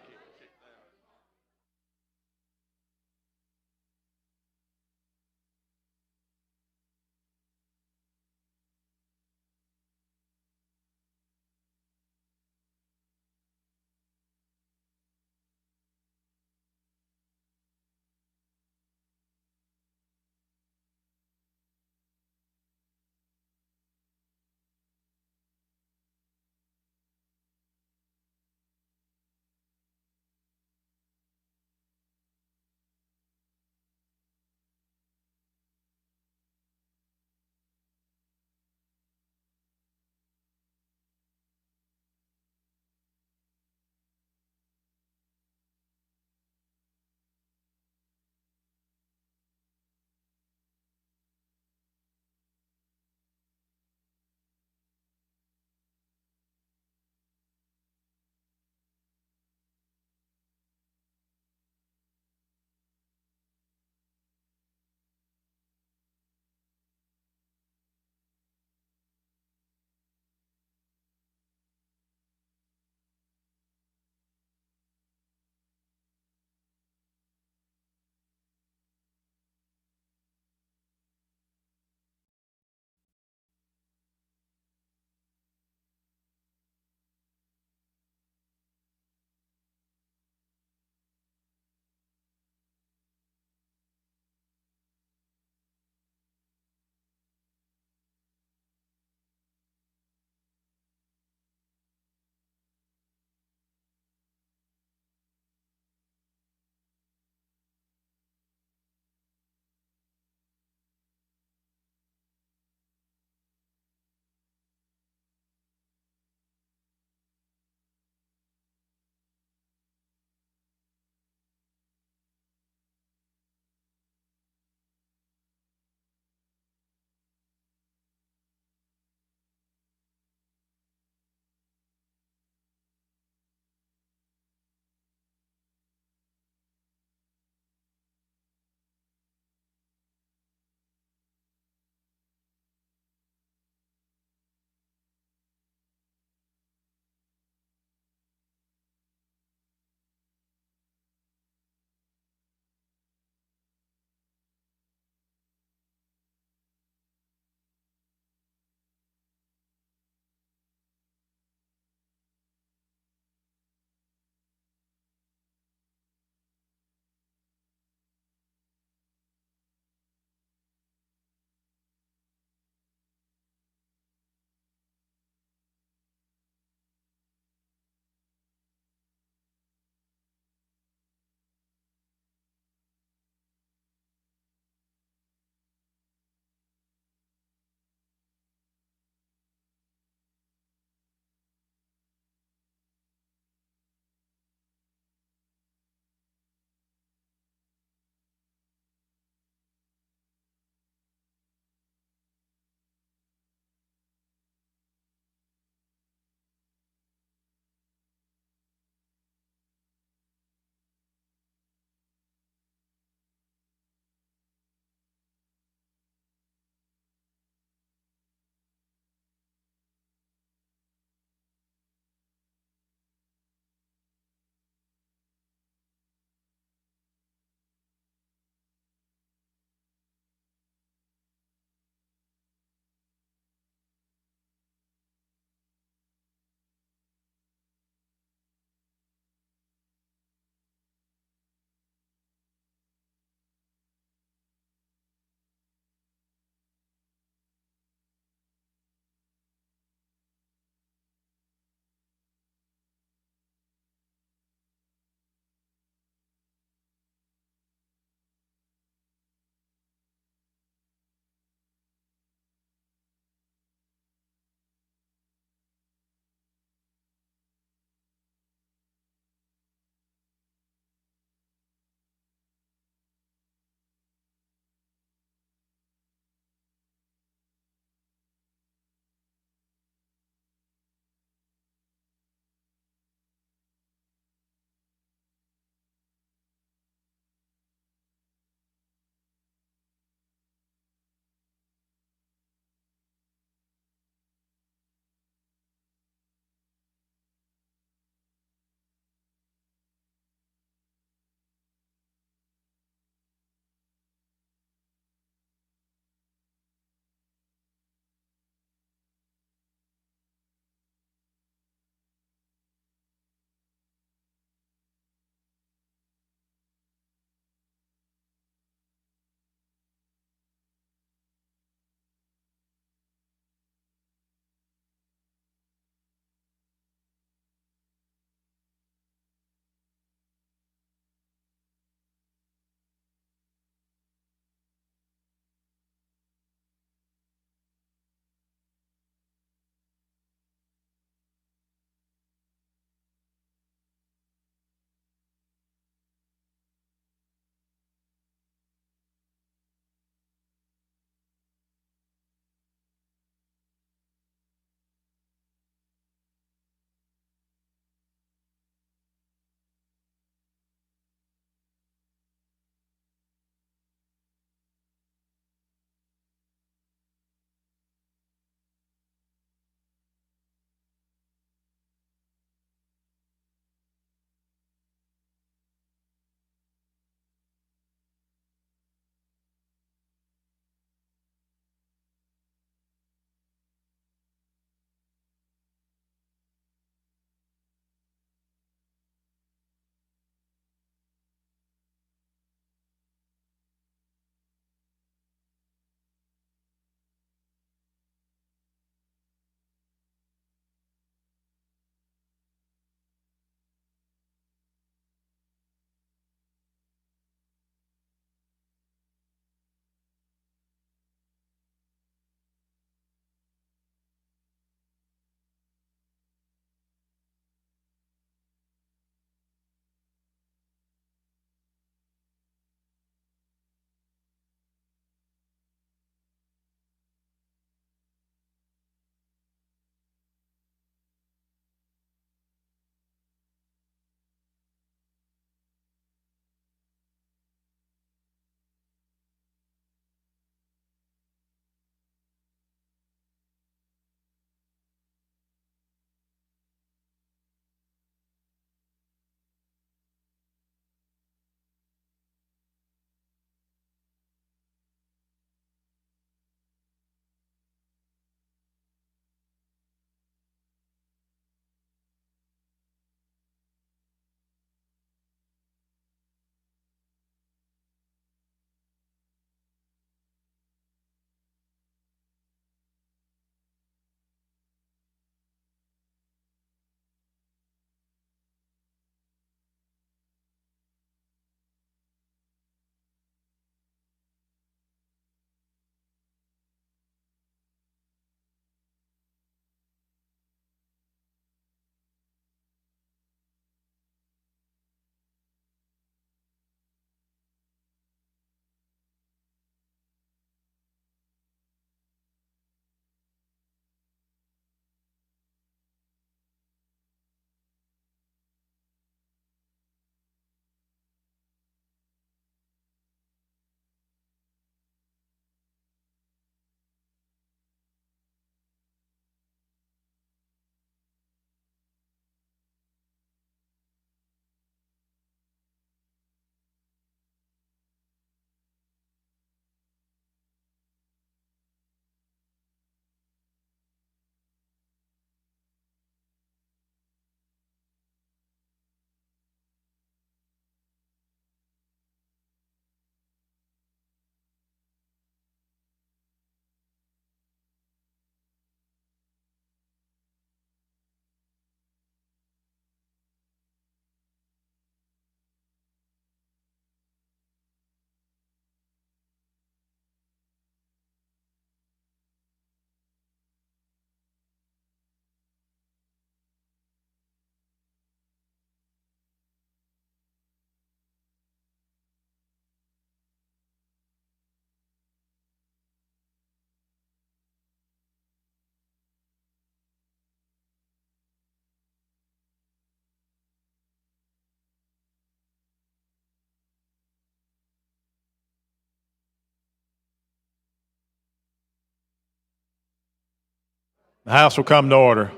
The House will come to order.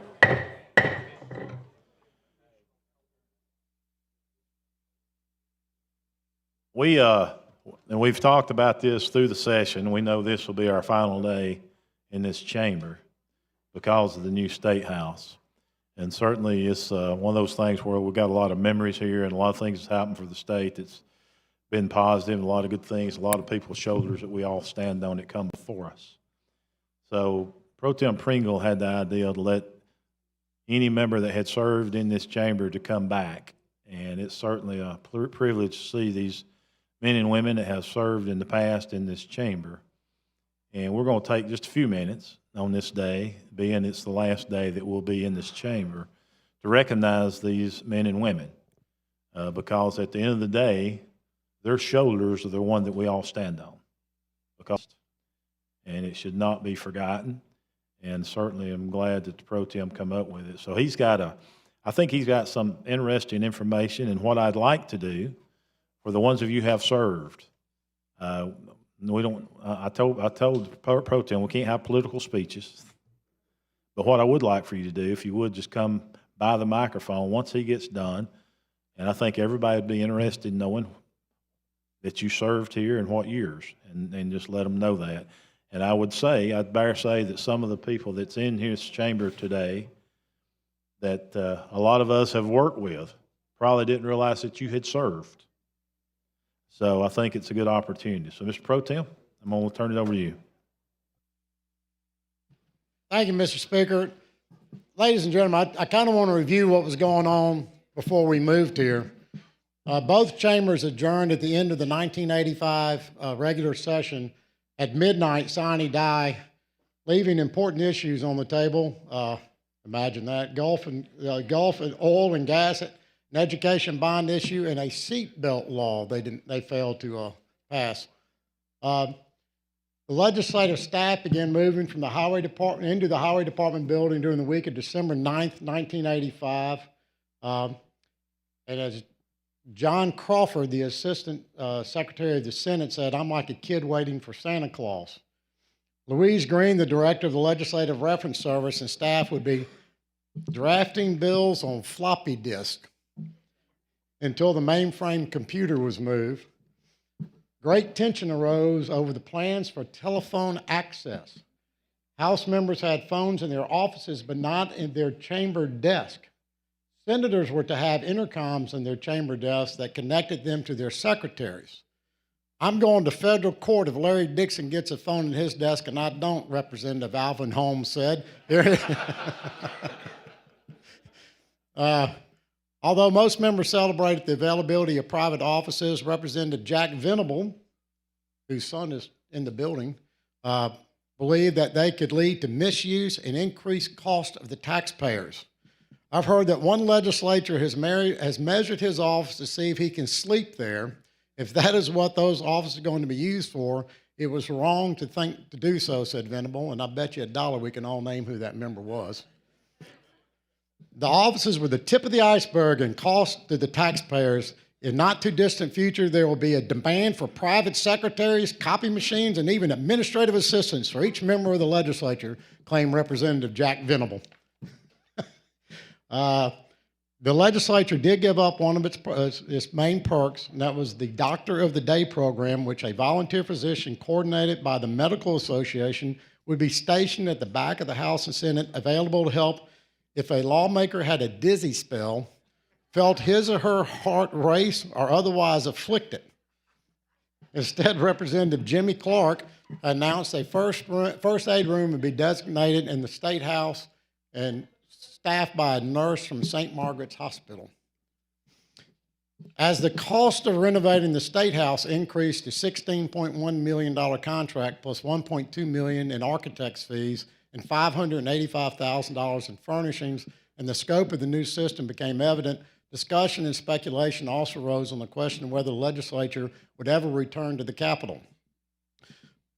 And we've talked about this through the session. We know this will be our final day in this chamber because of the new State House. And certainly it's one of those things where we've got a lot of memories here and a lot of things that's happened for the state that's been positive, a lot of good things, a lot of people's shoulders that we all stand on that come before us. So Pro Tem Pringle had the idea to let any member that had served in this chamber to come back. And it's certainly a privilege to see these men and women that have served in the past in this chamber. And we're going to take just a few minutes on this day, being it's the last day that we'll be in this chamber, to recognize these men and women. Because at the end of the day, their shoulders are the one that we all stand on. And it should not be forgotten. And certainly I'm glad that the Pro Tem come up with it. So I think he's got some interesting information. And what I'd like to do, for the ones of you who have served, I told the Pro Tem we can't have political speeches. But what I would like for you to do, if you would just come by the microphone once he gets done, and I think everybody would be interested in knowing that you served here and what years, and just let them know that. And I'd better say that some of the people that's in his chamber today that a lot of us have worked with probably didn't realize that you had served. So I think it's a good opportunity. So, Mr. Pro Tem, I'm going to turn it over to you. Thank you, Mr. Speaker. Ladies and gentlemen, I kind of want to review what was going on before we moved here. Both chambers adjourned at the end of the 1985 regular session at midnight, sine die, leaving important issues on the table. Imagine that. Gulf and oil and gas, an education bond issue, and a seatbelt law they failed to pass. The legislative staff began moving from the Highway Department into the Highway Department building during the week of December 9th, 1985. And as John Crawford, the Assistant Secretary of the Senate, said, "I'm like a kid waiting for Santa Claus." Louise Green, the Director of the Legislative Reference Service, and staff would be drafting bills on floppy disk until the mainframe computer was moved. Great tension arose over the plans for telephone access. House members had phones in their offices, but not in their chamber desk. Senators were to have intercoms in their chamber desks that connected them to their secretaries. "I'm going to federal court if Larry Dixon gets a phone in his desk and I don't," Representative Alvin Holmes said. Although most members celebrated the availability of private offices, Representative Jack Venable, whose son is in the building, believed that they could lead to misuse and increased cost of the taxpayers. I've heard that one legislator has measured his office to see if he can sleep there. If that is what those offices are going to be used for, it was wrong to think to do so, said Venable, and I bet you $1 we can all name who that member was. The offices were the tip of the iceberg and cost to the taxpayers. In not too distant future, there will be a demand for private secretaries, copy machines, and even administrative assistants for each member of the legislature, claimed Representative Jack Venable. The legislature did give up one of its main perks, and that was the Doctor of the Day program, which a volunteer physician coordinated by the Medical Association would be stationed at the back of the House and Senate, available to help if a lawmaker had a dizzy spell, felt his or her heart race, or otherwise afflicted. Instead, Representative Jimmy Clark announced a first aid room would be designated in the State House and staffed by a nurse from St. Margaret's Hospital. As the cost of renovating the State House increased to $16.1 million contract plus $1.2 million in architect's fees and $585,000 in furnishings, and the scope of the new system became evident, discussion and speculation also rose on the question of whether the legislature would ever return to the Capitol.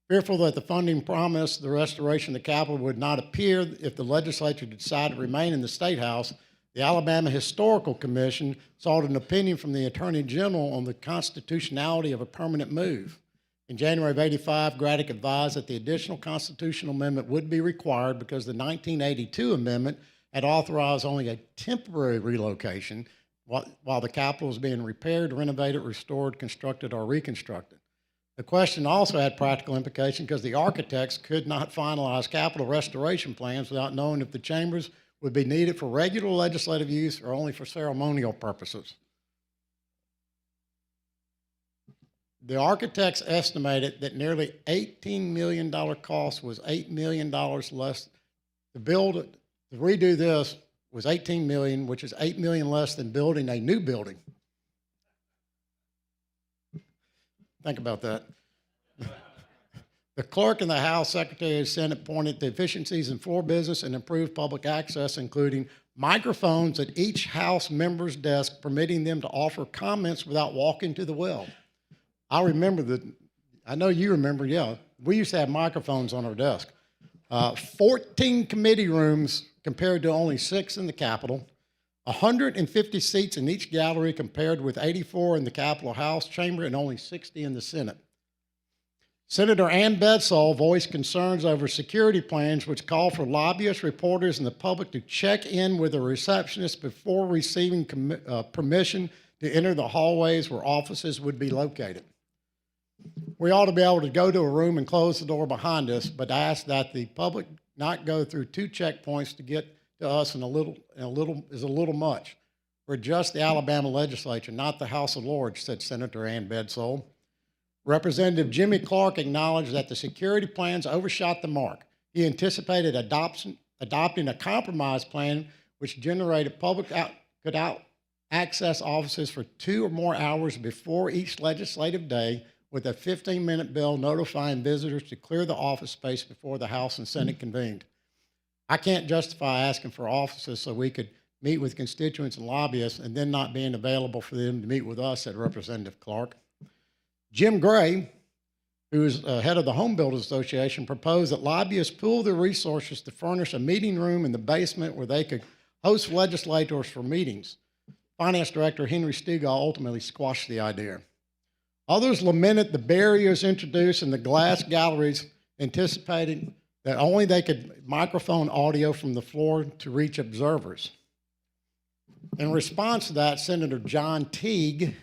Fearful that the funding promised the restoration of the Capitol would not appear if the legislature decided to remain in the State House, the Alabama Historical Commission sought an opinion from the Attorney General on the constitutionality of a permanent move. In January of '85, Graddick advised that the additional constitutional amendment would be required because the 1982 amendment had authorized only a temporary relocation while the Capitol was being repaired, renovated, restored, constructed, or reconstructed. The question also had practical implications because the architects could not finalize Capitol restoration plans without knowing if the chambers would be needed for regular legislative use or only for ceremonial purposes. The architects estimated that nearly $18 million cost was $8 million less. To redo this was $18 million, which is $8 million less than building a new building. Think about that. The clerk and the House Secretary of the Senate pointed to efficiencies in floor business and improved public access, including microphones at each House member's desk, permitting them to offer comments without walking to the well. I know you remember, yeah, we used to have microphones on our desk. 14 committee rooms compared to only 6 in the Capitol, 150 seats in each gallery compared with 84 in the Capitol House chamber and only 60 in the Senate. Senator Ann Bedsole voiced concerns over security plans which call for lobbyists, reporters, and the public to check in with a receptionist before receiving permission to enter the hallways where offices would be located. We ought to be able to go to a room and close the door behind us, but ask that the public not go through 2 checkpoints to get to us is a little much. We're just the Alabama legislature, not the House of Lords, said Senator Ann Bedsole. Representative Jimmy Clark acknowledged that the security plans overshot the mark. He anticipated adopting a compromise plan which generated public could access offices for 2 or more hours before each legislative day, with a 15-minute bell notifying visitors to clear the office space before the House and Senate convened. I can't justify asking for offices so we could meet with constituents and lobbyists and then not being available for them to meet with us, said Representative Clark. Jim Gray, who is head of the Home Builders Association, proposed that lobbyists pool their resources to furnish a meeting room in the basement where they could host legislators for meetings. Finance Director Henry Stegall ultimately squashed the idea. Others lamented the barriers introduced in the glass galleries, anticipating that only they could microphone audio from the floor to reach observers. In response to that, Senator John Teague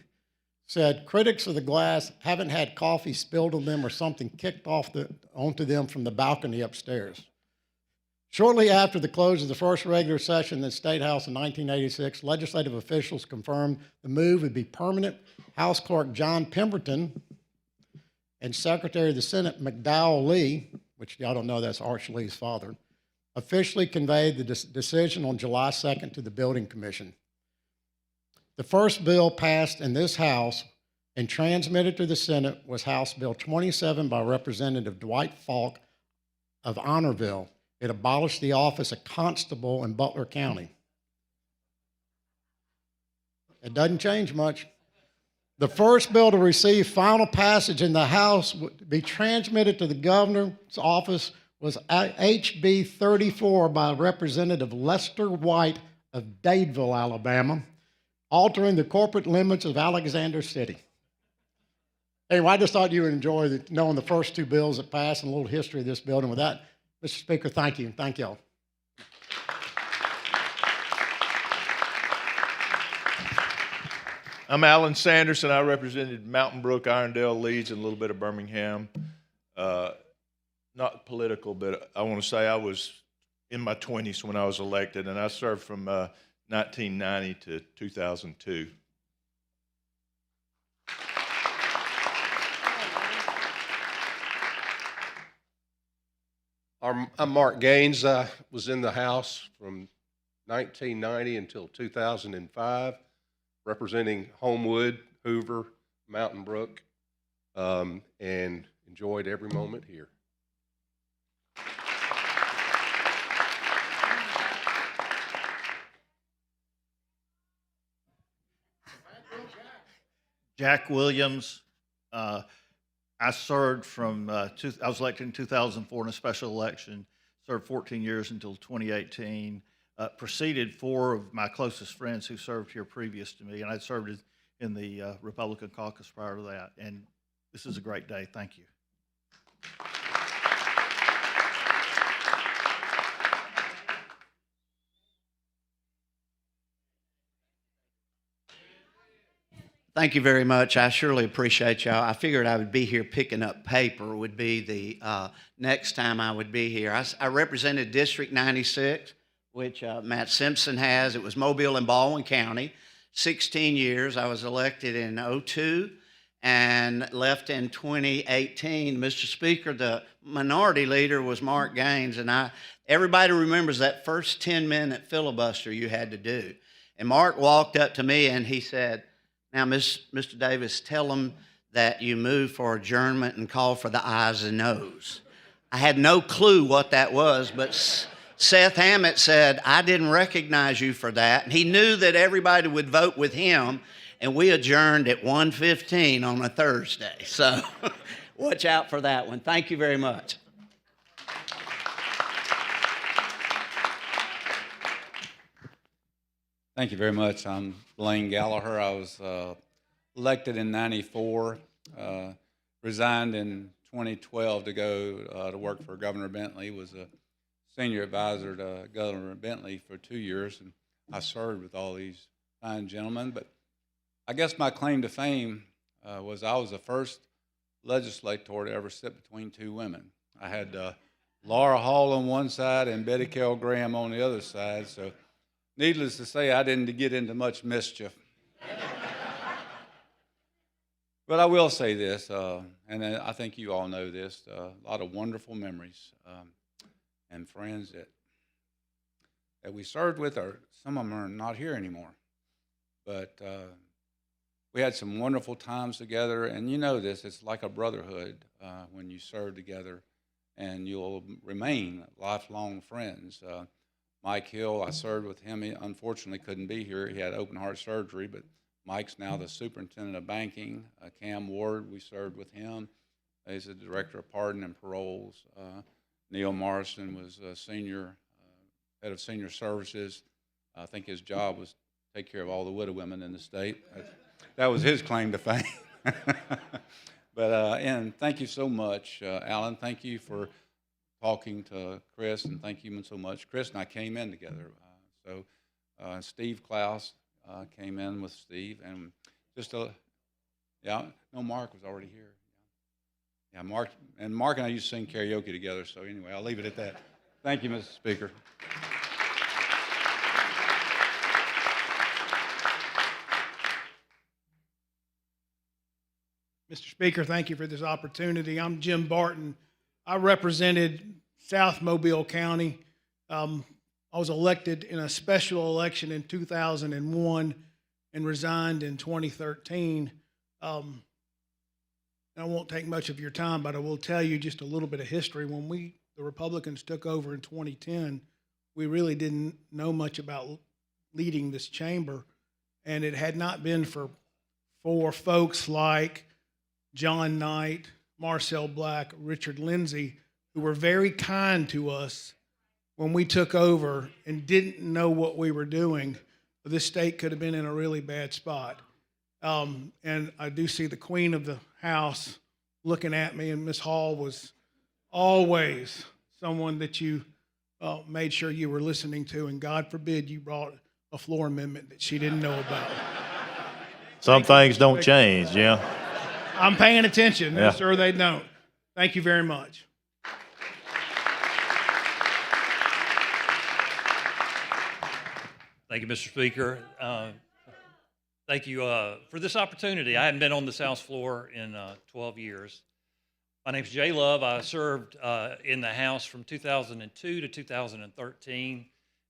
said critics of the glass haven't had coffee spilled on them or something kicked onto them from the balcony upstairs. Shortly after the close of the first regular session in the State House in 1986, legislative officials confirmed the move would be permanent. House Clerk John Pemberton and Secretary of the Senate McDowell Lee, which y'all don't know, that's Arch Lee's father, officially conveyed the decision on July 2nd to the Building Commission. The first bill passed in this House and transmitted to the Senate was House Bill 27 by Representative Dwight Falk of Honorville. It abolished the office of constable in Butler County. It doesn't change much. The first bill to receive final passage in the House would be transmitted to the governor's office was HB 34 by Representative Lester White of Dadeville, Alabama, altering the corporate limits of Alexander City. Anyway, I just thought you would enjoy knowing the first 2 bills that passed and a little history of this building. With that, Mr. Speaker, thank you. Thank y'all. I'm Alan Sanderson. I represented Mountain Brook, Irondale, Leeds, and a little bit of Birmingham. Not political, but I want to say I was in my 20s when I was elected, and I served from 1990 to 2002. I'm Mark Gaines. I was in the House from 1990 until 2005, representing Homewood, Hoover, Mountain Brook, and enjoyed every moment here. Jack Williams. I served from, I was elected in 2004 in a special election, served 14 years until 2018, preceded 4 of my closest friends who served here previous to me, and I served in the Republican caucus prior to that. And this is a great day. Thank you. Thank you very much. I surely appreciate y'all. I figured I would be here picking up paper would be the next time I would be here. I represented District 96, which Matt Simpson has. It was Mobile and Baldwin County. 16 years. I was elected in '02 and left in 2018. Mr. Speaker, the minority leader was Mark Gaines, and everybody remembers that first 10-minute filibuster you had to do. And Mark walked up to me and he said, "Now, Mr. Davis, tell them that you move for adjournment and call for the ayes and noes." I had no clue what that was, but Seth Hammett said, "I didn't recognize you for that." And he knew that everybody would vote with him, and we adjourned at 1:15 on a Thursday. So watch out for that one. Thank you very much. Thank you very much. I'm Blaine Gallagher. I was elected in '94, resigned in 2012 to go to work for Governor Bentley, was a senior advisor to Governor Bentley for 2 years, and I served with all these fine gentlemen. But I guess my claim to fame was I was the first legislator to ever sit between two women. I had Laura Hall on one side and Betty Kell Graham on the other side, so needless to say, I didn't get into much mischief. But I will say this, and I think you all know this, a lot of wonderful memories and friends that we served with, some of them are not here anymore. But we had some wonderful times together, and you know this, it's like a brotherhood when you serve together, and you'll remain lifelong friends. Mike Hill, I served with him. He unfortunately couldn't be here. He had open heart surgery, but Mike's now the superintendent of banking. Cam Ward, we served with him. He's the director of pardon and paroles. Neil Morrison was a senior, head of senior services. I think his job was to take care of all the widow women in the state. That was his claim to fame. But, and thank you so much, Alan. Thank you for talking to Chris, and thank you so much. Chris and I came in together. Steve Klaus came in with Steve, and Mark was already here. Yeah, Mark and I used to sing karaoke together, so anyway, I'll leave it at that. Thank you, Mr. Speaker. Mr. Speaker, thank you for this opportunity. I'm Jim Barton. I represented South Mobile County. I was elected in a special election in 2001 and resigned in 2013. I won't take much of your time, but I will tell you just a little bit of history. When the Republicans took over in 2010, we really didn't know much about leading this chamber, and it had not been for folks like John Knight, Marcel Black, Richard Lindsay, who were very kind to us when we took over and didn't know what we were doing. This state could have been in a really bad spot. And I do see the Queen of the House looking at me, and Ms. Hall was always someone that you made sure you were listening to, and God forbid you brought a floor amendment that she didn't know about. Some things don't change, yeah. I'm paying attention. Yeah. I'm sure they don't. Thank you very much. Thank you, Mr. Speaker. Thank you for this opportunity. I hadn't been on this House floor in 12 years. My name's Jay Love. I served in the House from 2002 to 2013.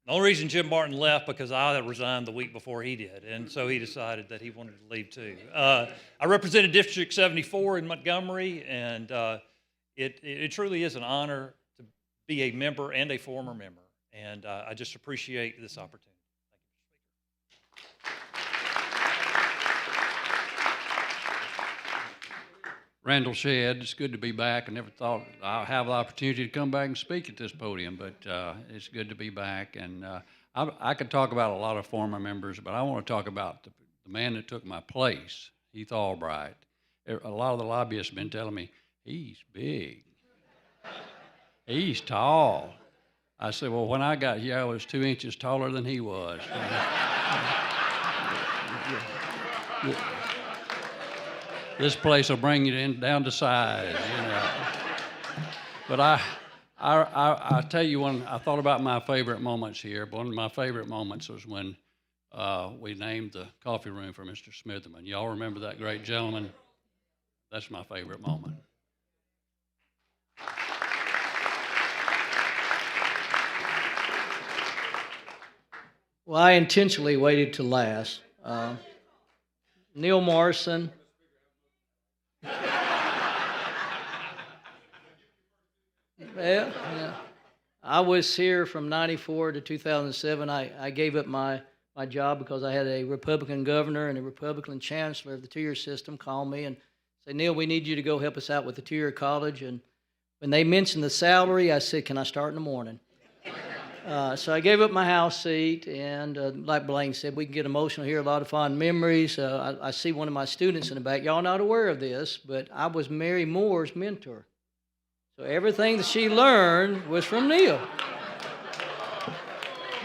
The only reason Jim Martin left because I resigned the week before he did, and so he decided that he wanted to leave too. I represented District 74 in Montgomery, and it truly is an honor to be a member and a former member, and I just appreciate this opportunity. Randall Shedd, it's good to be back. I never thought I'd have the opportunity to come back and speak at this podium, but it's good to be back. And I could talk about a lot of former members, but I want to talk about the man that took my place, Heath Albright. A lot of the lobbyists have been telling me, he's big. He's tall. I said, well, when I got here, I was 2 inches taller than he was. This place will bring you down to size, you know. But I tell you, when I thought about my favorite moments here, one of my favorite moments was when we named the coffee room for Mr. Smitherman. Y'all remember that great gentleman? That's my favorite moment. Well, I intentionally waited to last. Neil Morrison. Yeah. I was here from 94 to 2007. I gave up my job because I had a Republican governor and a Republican chancellor of the two-year system call me and say, Neil, we need you to go help us out with the two-year college. And when they mentioned the salary, I said, can I start in the morning? So I gave up my house seat, and like Blaine said, we can get emotional here, a lot of fond memories. I see one of my students in the back. Y'all not aware of this, but I was Mary Moore's mentor. So everything that she learned was from Neil.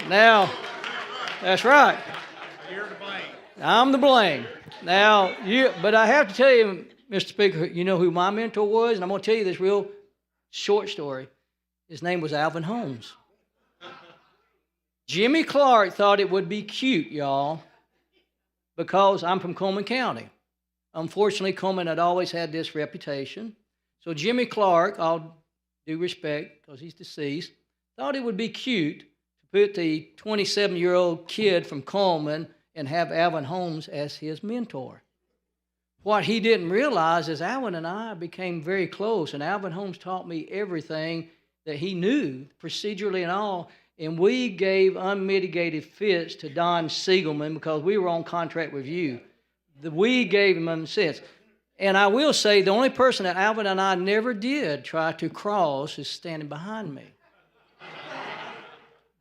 Now, that's right. You're to blame. I'm the blame. Now, but I have to tell you, Mr. Speaker, you know who my mentor was? And I'm going to tell you this real short story. His name was Alvin Holmes. Jimmy Clark thought it would be cute, y'all, because I'm from Coleman County. Unfortunately, Coleman had always had this reputation. So Jimmy Clark, all due respect, because he's deceased, thought it would be cute to put the 27-year-old kid from Coleman and have Alvin Holmes as his mentor. What he didn't realize is Alvin and I became very close, and Alvin Holmes taught me everything that he knew, procedurally and all. And we gave unmitigated fits to Don Siegelman because we were on contract review. We gave him sense. And I will say the only person that Alvin and I never did try to cross is standing behind me.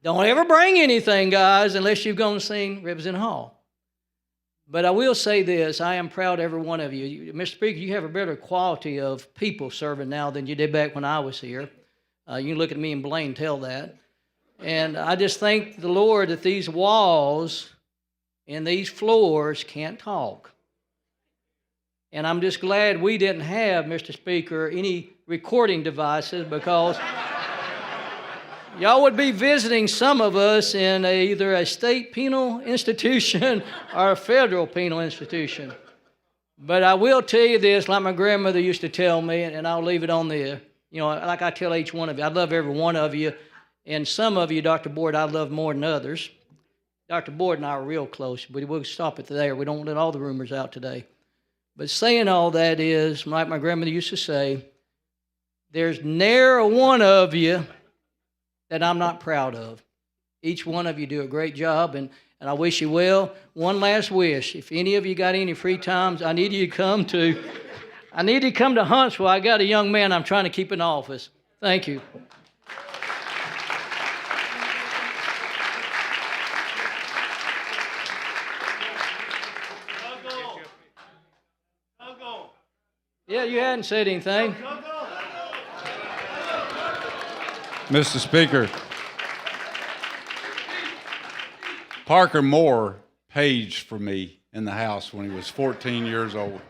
Don't ever bring anything, guys, unless you've gone and seen Representative Hall. But I will say this, I am proud of every one of you. Mr. Speaker, you have a better quality of people serving now than you did back when I was here. You can look at me and Blaine and tell that. And I just thank the Lord that these walls and these floors can't talk. And I'm just glad we didn't have, Mr. Speaker, any recording devices because y'all would be visiting some of us in either a state penal institution or a federal penal institution. But I will tell you this, like my grandmother used to tell me, and I'll leave it on there. You know, like I tell each one of you, I love every one of you. And some of you, Dr. Board, I love more than others. Dr. Board and I are real close, but we'll stop it there. We don't let all the rumors out today. But saying all that is, like my grandmother used to say, there's ne'er a one of you that I'm not proud of. Each one of you do a great job, and I wish you well. One last wish. If any of you got any free times, I need you to come to Huntsville. I got a young man I'm trying to keep in office. Thank you. Yeah, you hadn't said anything. Mr. Speaker, Parker Moore paged for me in the house when he was 14 years old.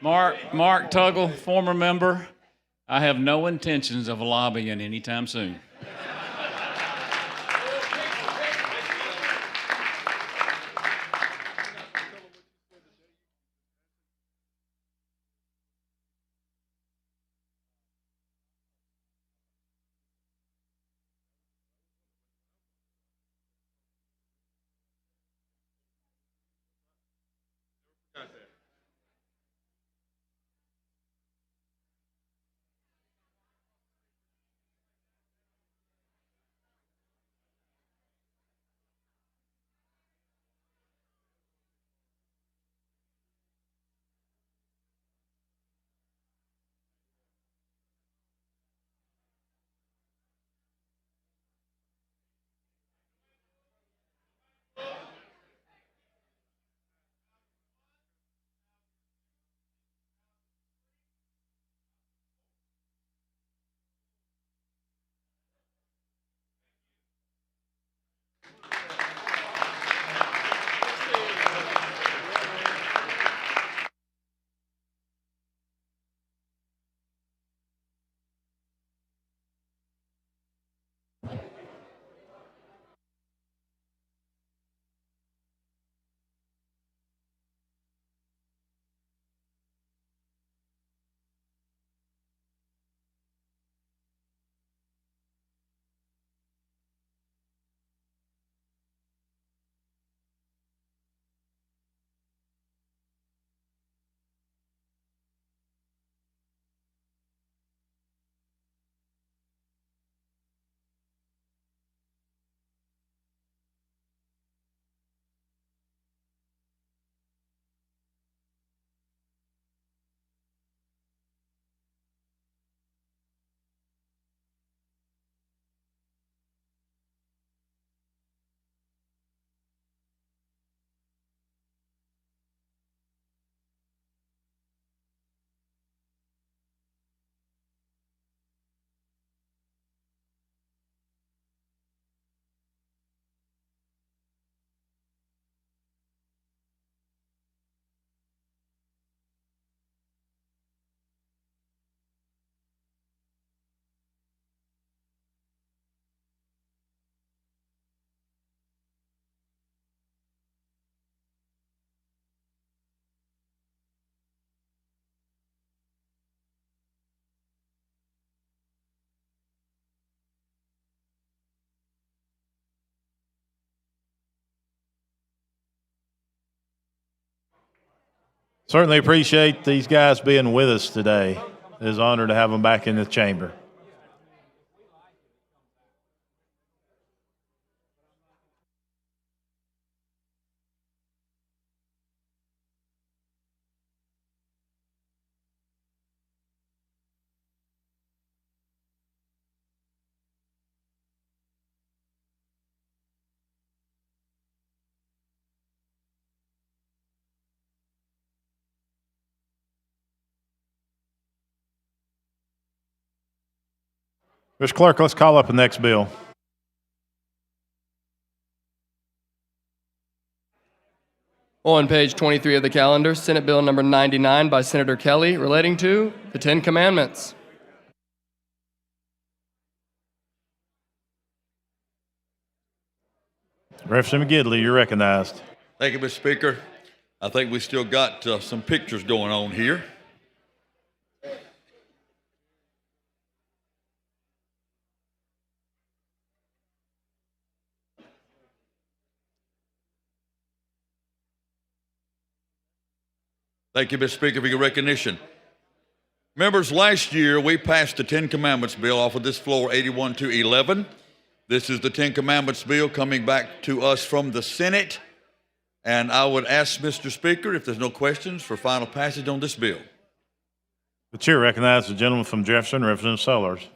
Mark Tuggle, former member. I have no intentions of lobbying anytime soon. Certainly appreciate these guys being with us today. It is an honor to have them back in the chamber. Mr. Clerk, let's call up the next bill. On page 23 of the calendar, Senate Bill number 99 by Senator Kelly relating to the Ten Commandments. Representative Gidley, you're recognized. Thank you, Mr. Speaker. I think we still got some pictures going on here. Thank you, Mr. Speaker, for your recognition. Members, last year we passed the Ten Commandments bill off of this floor, 81-11. This is the Ten Commandments bill coming back to us from the Senate. And I would ask Mr. Speaker, if there's no questions, for final passage on this bill. The chair recognizes the gentleman from Jefferson, Representative Sellers.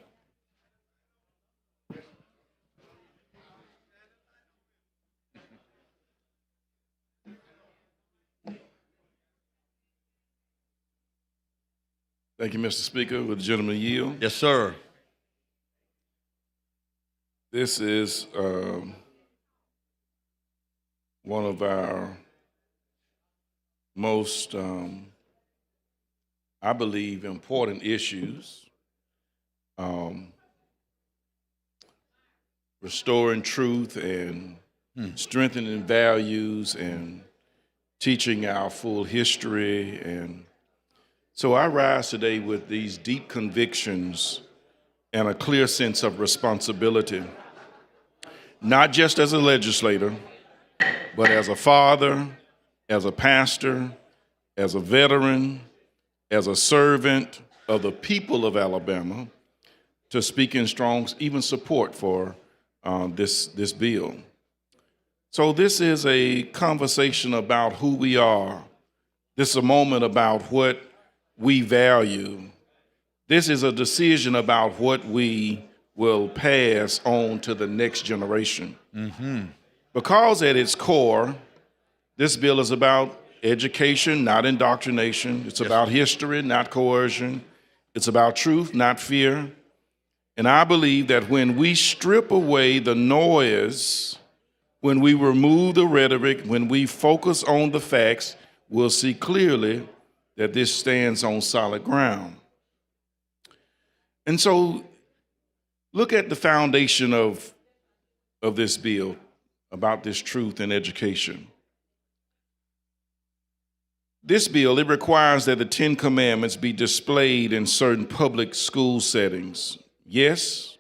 Thank you, Mr. Speaker. Would the gentleman yield? Yes, sir. This is one of our most, I believe, important issues. Restoring truth and strengthening values and teaching our full history. And so I rise today with these deep convictions and a clear sense of responsibility, not just as a legislator, but as a father, as a pastor, as a veteran, as a servant of the people of Alabama, to speak in strong, even support for this bill. So this is a conversation about who we are. This is a moment about what we value. This is a decision about what we will pass on to the next generation. Because at its core, this bill is about education, not indoctrination. It's about history, not coercion. It's about truth, not fear. And I believe that when we strip away the noise, when we remove the rhetoric, when we focus on the facts, we'll see clearly that this stands on solid ground. And so look at the foundation of this bill about this truth and education. This bill, it requires that the Ten Commandments be displayed in certain public school settings. Yes,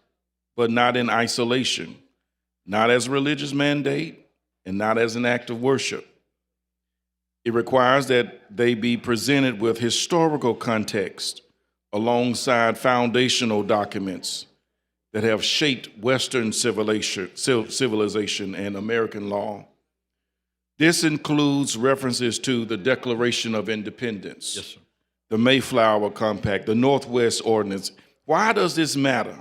but not in isolation, not as a religious mandate, and not as an act of worship. It requires that they be presented with historical context alongside foundational documents that have shaped Western civilization and American law. This includes references to the Declaration of Independence, yes, sir, the Mayflower Compact, the Northwest Ordinance. Why does this matter?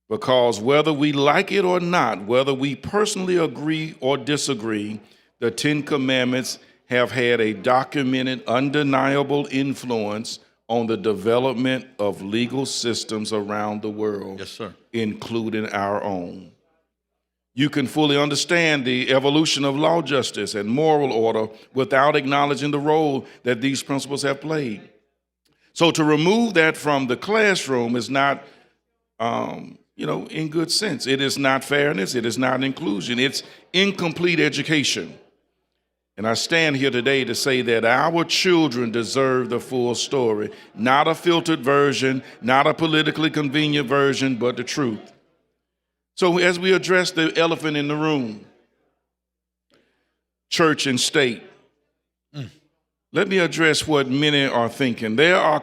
Because whether we like it or not, whether we personally agree or disagree, the Ten Commandments have had a documented, undeniable influence on the development of legal systems around the world, yes, sir, including our own. You can fully understand the evolution of law, justice, and moral order without acknowledging the role that these principles have played. So to remove that from the classroom is not, in good sense. It is not fairness. It is not inclusion. It's incomplete education. And I stand here today to say that our children deserve the full story, not a filtered version, not a politically convenient version, but the truth. So as we address the elephant in the room, church and state, let me address what many are thinking. There are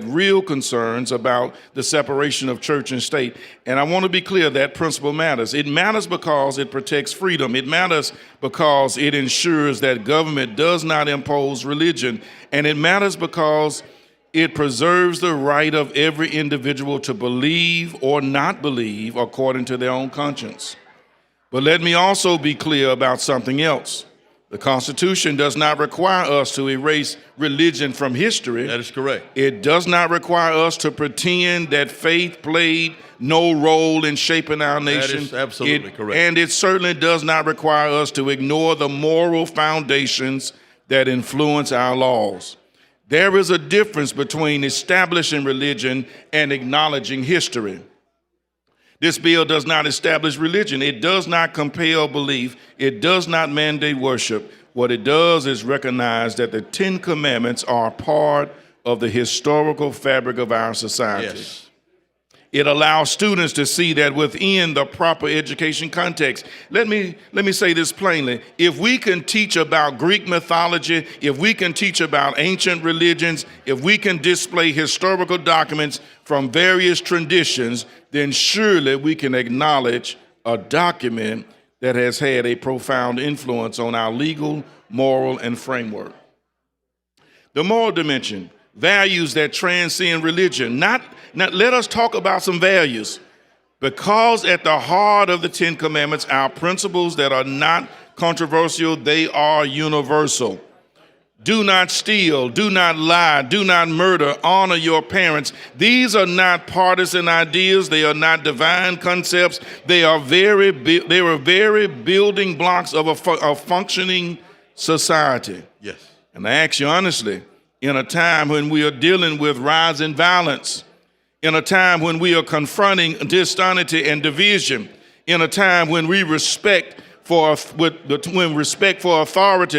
real concerns about the separation of church and state. And I want to be clear that principle matters. It matters because it protects freedom. It matters because it ensures that government does not impose religion. And it matters because it preserves the right of every individual to believe or not believe according to their own conscience. But let me also be clear about something else. The Constitution does not require us to erase religion from history. That is correct. It does not require us to pretend that faith played no role in shaping our nation. That is absolutely correct. And it certainly does not require us to ignore the moral foundations that influence our laws. There is a difference between establishing religion and acknowledging history. This bill does not establish religion. It does not compel belief. It does not mandate worship. What it does is recognize that the Ten Commandments are part of the historical fabric of our society. Yes. It allows students to see that within the proper education context. Let me say this plainly. If we can teach about Greek mythology, if we can teach about ancient religions, if we can display historical documents from various traditions, then surely we can acknowledge a document that has had a profound influence on our legal, moral, and framework. The moral dimension, values that transcend religion. Not let us talk about some values, because at the heart of the Ten Commandments are principles that are not controversial, they are universal. Do not steal, do not lie, do not murder, honor your parents. These are not partisan ideas, they are not divine concepts, they are very building blocks of a functioning society. Yes. And I ask you honestly, in a time when we are dealing with rising violence, in a time when we are confronting dishonesty and division, in a time when respect for authority,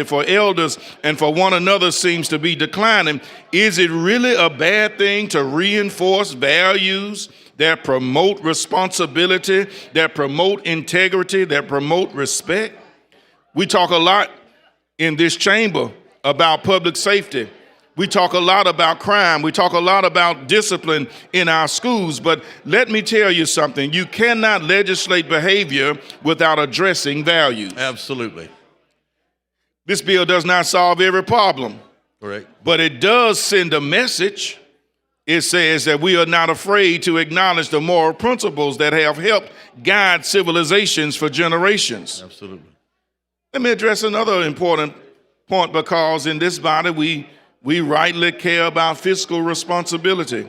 for elders, and for one another seems to be declining, is it really a bad thing to reinforce values that promote responsibility, that promote integrity, that promote respect? We talk a lot in this chamber about public safety. We talk a lot about crime. We talk a lot about discipline in our schools. But let me tell you something. You cannot legislate behavior without addressing values. Absolutely. This bill does not solve every problem. Correct. But it does send a message. It says that we are not afraid to acknowledge the moral principles that have helped guide civilizations for generations. Absolutely. Let me address another important point, because in this body we rightly care about fiscal responsibility.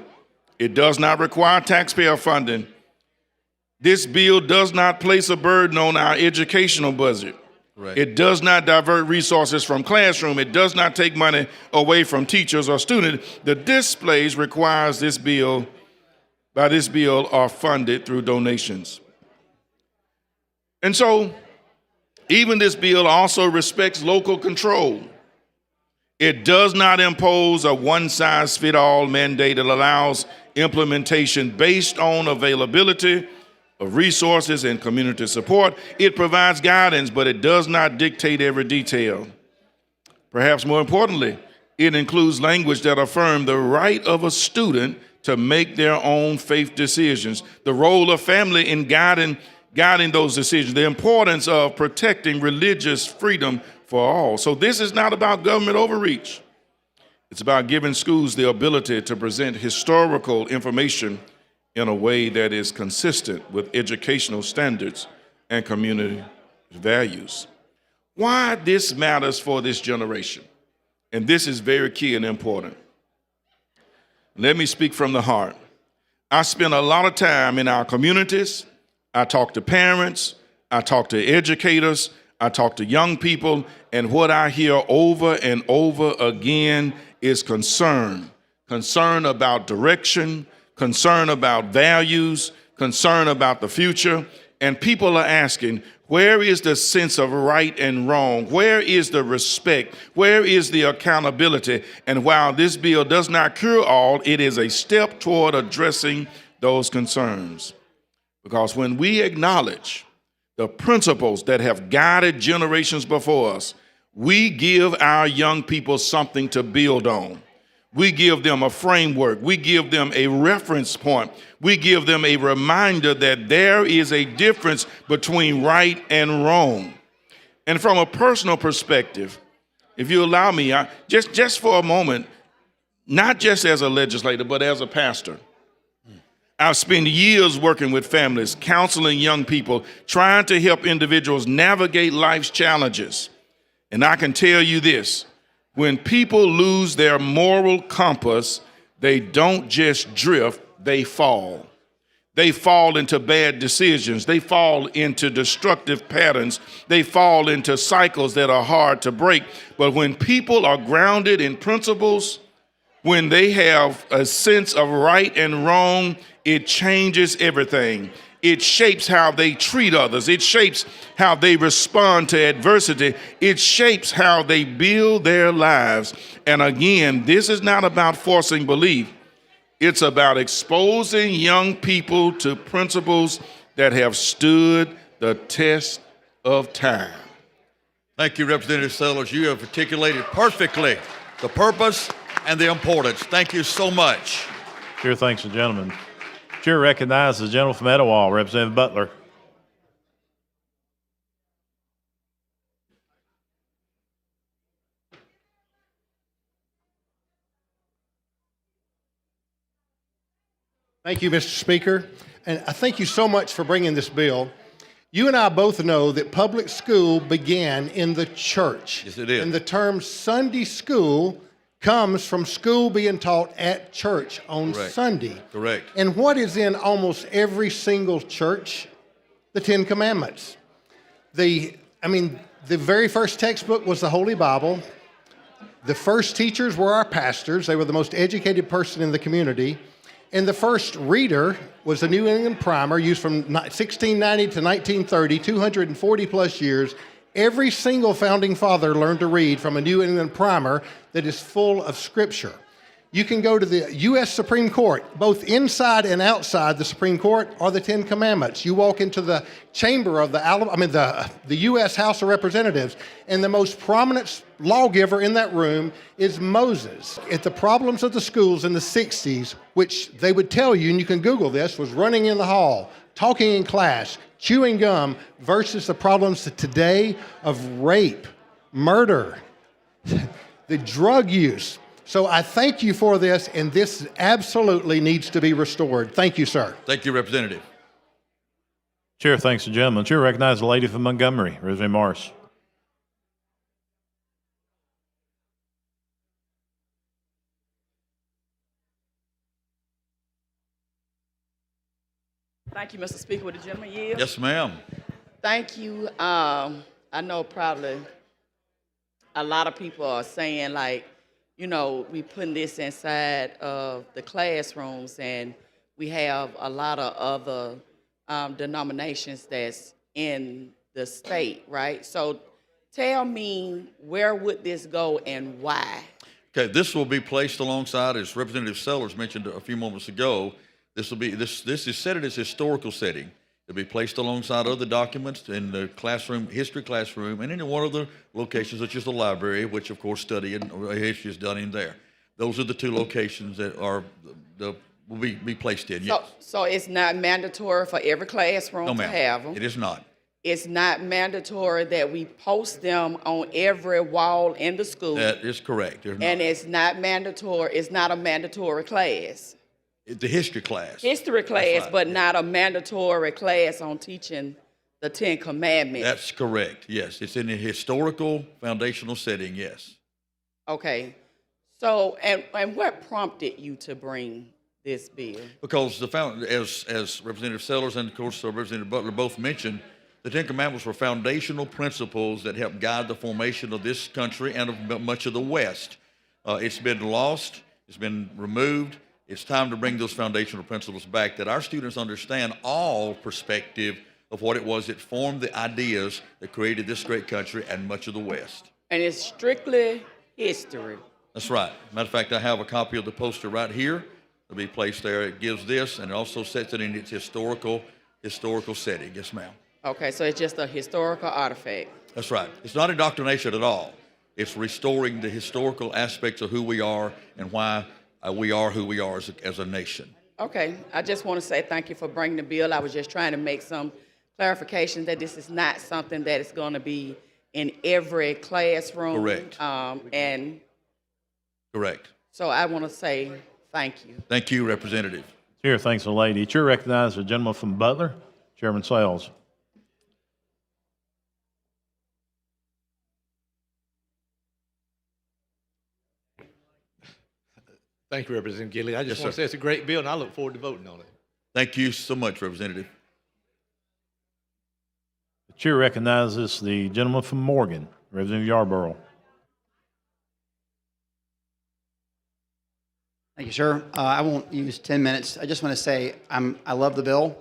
It does not require taxpayer funding. This bill does not place a burden on our educational budget. Right. It does not divert resources from classroom. It does not take money away from teachers or students. The displays by this bill are funded through donations. And so, even this bill also respects local control. It does not impose a one-size-fits-all mandate. It allows implementation based on availability of resources and community support. It provides guidance, but it does not dictate every detail. Perhaps more importantly, it includes language that affirms the right of a student to make their own faith decisions, the role of family in guiding those decisions, the importance of protecting religious freedom for all. So this is not about government overreach. It's about giving schools the ability to present historical information in a way that is consistent with educational standards and community values. Why this matters for this generation, and this is very key and important. Let me speak from the heart. I spend a lot of time in our communities. I talk to parents, I talk to educators, I talk to young people, and what I hear over and over again is concern about direction, concern about values, concern about the future. And people are asking, where is the sense of right and wrong? Where is the respect? Where is the accountability? And while this bill does not cure all, it is a step toward addressing those concerns. Because when we acknowledge the principles that have guided generations before us, We give our young people something to build on. We give them a framework. We give them a reference point. We give them a reminder that there is a difference between right and wrong. And from a personal perspective, if you allow me, just for a moment, not just as a legislator, but as a pastor, I've spent years working with families, counseling young people, trying to help individuals navigate life's challenges. And I can tell you this, when people lose their moral compass, they don't just drift, they fall. They fall into bad decisions. They fall into destructive patterns. They fall into cycles that are hard to break. But when people are grounded in principles, when they have a sense of right and wrong, it changes everything. It shapes how they treat others. It shapes how they respond to adversity. It shapes how they build their lives. And again, this is not about forcing belief. It's about exposing young people to principles that have stood the test of time. Thank you, Representative Sellers. You have articulated perfectly the purpose and the importance. Thank you so much. Chair thanks the gentleman. Chair recognizes the gentleman from Etowah, Representative Butler. Thank you, Mr. Speaker. And I thank you so much for bringing this bill. You and I both know that public school began in the church. Yes, it did. And the term Sunday school comes from school being taught at church on Correct. Sunday. Correct. And what is in almost every single church? The Ten Commandments. The very first textbook was the Holy Bible. The first teachers were our pastors. They were the most educated person in the community. And the first reader was the New England Primer, used from 1690 to 1930, 240 plus years. Every single founding father learned to read from a New England Primer that is full of scripture. You can go to the U.S. Supreme Court, both inside and outside the Supreme Court are the Ten Commandments. You walk into the chamber of the U.S. House of Representatives, and the most prominent lawgiver in that room is Moses. At the problems of the schools in the 60s, which they would tell you, and you can Google this, was running in the hall, talking in class, chewing gum, versus the problems today of rape, murder, the drug use. So I thank you for this, and this absolutely needs to be restored. Thank you, sir. Thank you, Representative. Chair thanks the gentleman. Chair recognizes the lady from Montgomery, Representative Morris. Thank you, Mr. Speaker. Would the gentleman yield? Yes, ma'am. Thank you. I know probably a lot of people are saying, like, you know, we putting this inside of the classrooms, and we have a lot of other denominations that's in the state, right? So tell me, where would this go and why? Okay, this will be placed alongside, as Representative Sellers mentioned a few moments ago, this is set in its historical setting. It'll be placed alongside other documents in the classroom, history classroom, and in one of the locations such as the library, which of course studying history is done in there. Those are the two locations that will be placed in, yes. So it's not mandatory for every classroom No, to ma'am. have them? It is not. It's not mandatory that we post them on every wall in the school? That is correct. There's And not. it's not mandatory, it's not a mandatory class? The history class. History class, right. but not a mandatory class on teaching the Ten Commandments? That's correct, yes. It's in a historical foundational setting, yes. Okay. So, and what prompted you to bring this bill? Because as Representative Sellers and of course Representative Butler both mentioned, the Ten Commandments were foundational principles that helped guide the formation of this country and of much of the West. It's been lost, it's been removed. It's time to bring those foundational principles back, that our students understand all perspective of what it was that formed the ideas that created this great country and much of the West. And it's strictly history? That's right. Matter of fact, I have a copy of the poster right here. It'll be placed there. It gives this, and it also sets it in its historical setting. Yes, ma'am. Okay, so it's just a historical artifact? That's right. It's not indoctrination at all. It's restoring the historical aspects of who we are and why we are who we are as a nation. Okay, I just want to say thank you for bringing the bill. I was just trying to make some clarification that this is not something that is going to be in every classroom. Correct. And Correct. so I want to say thank you. Thank you, Representative. Chair thanks the lady. Chair recognizes the gentleman from Butler, Chairman Sales. Thank you, Representative Gilly. I just Yes, want to sir. say it's a great bill, and I look forward to voting on it. Thank you so much, Representative. The chair recognizes the gentleman from Morgan, Representative Yarborough. Thank you, sir. I won't use 10 minutes. I just want to say I love the bill,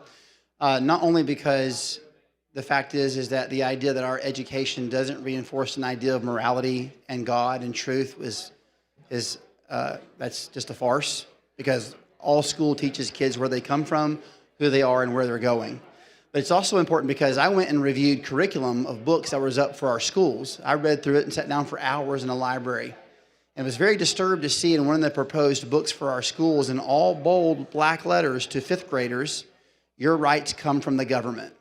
not only because the fact is that the idea that our education doesn't reinforce an idea of morality and God and truth is that's just a farce, because all school teaches kids where they come from, who they are, and where they're going. But it's also important because I went and reviewed curriculum of books that was up for our schools. I read through it and sat down for hours in a library, and was very disturbed to see in one of the proposed books for our schools, in all bold black letters to fifth graders, your rights come from the government.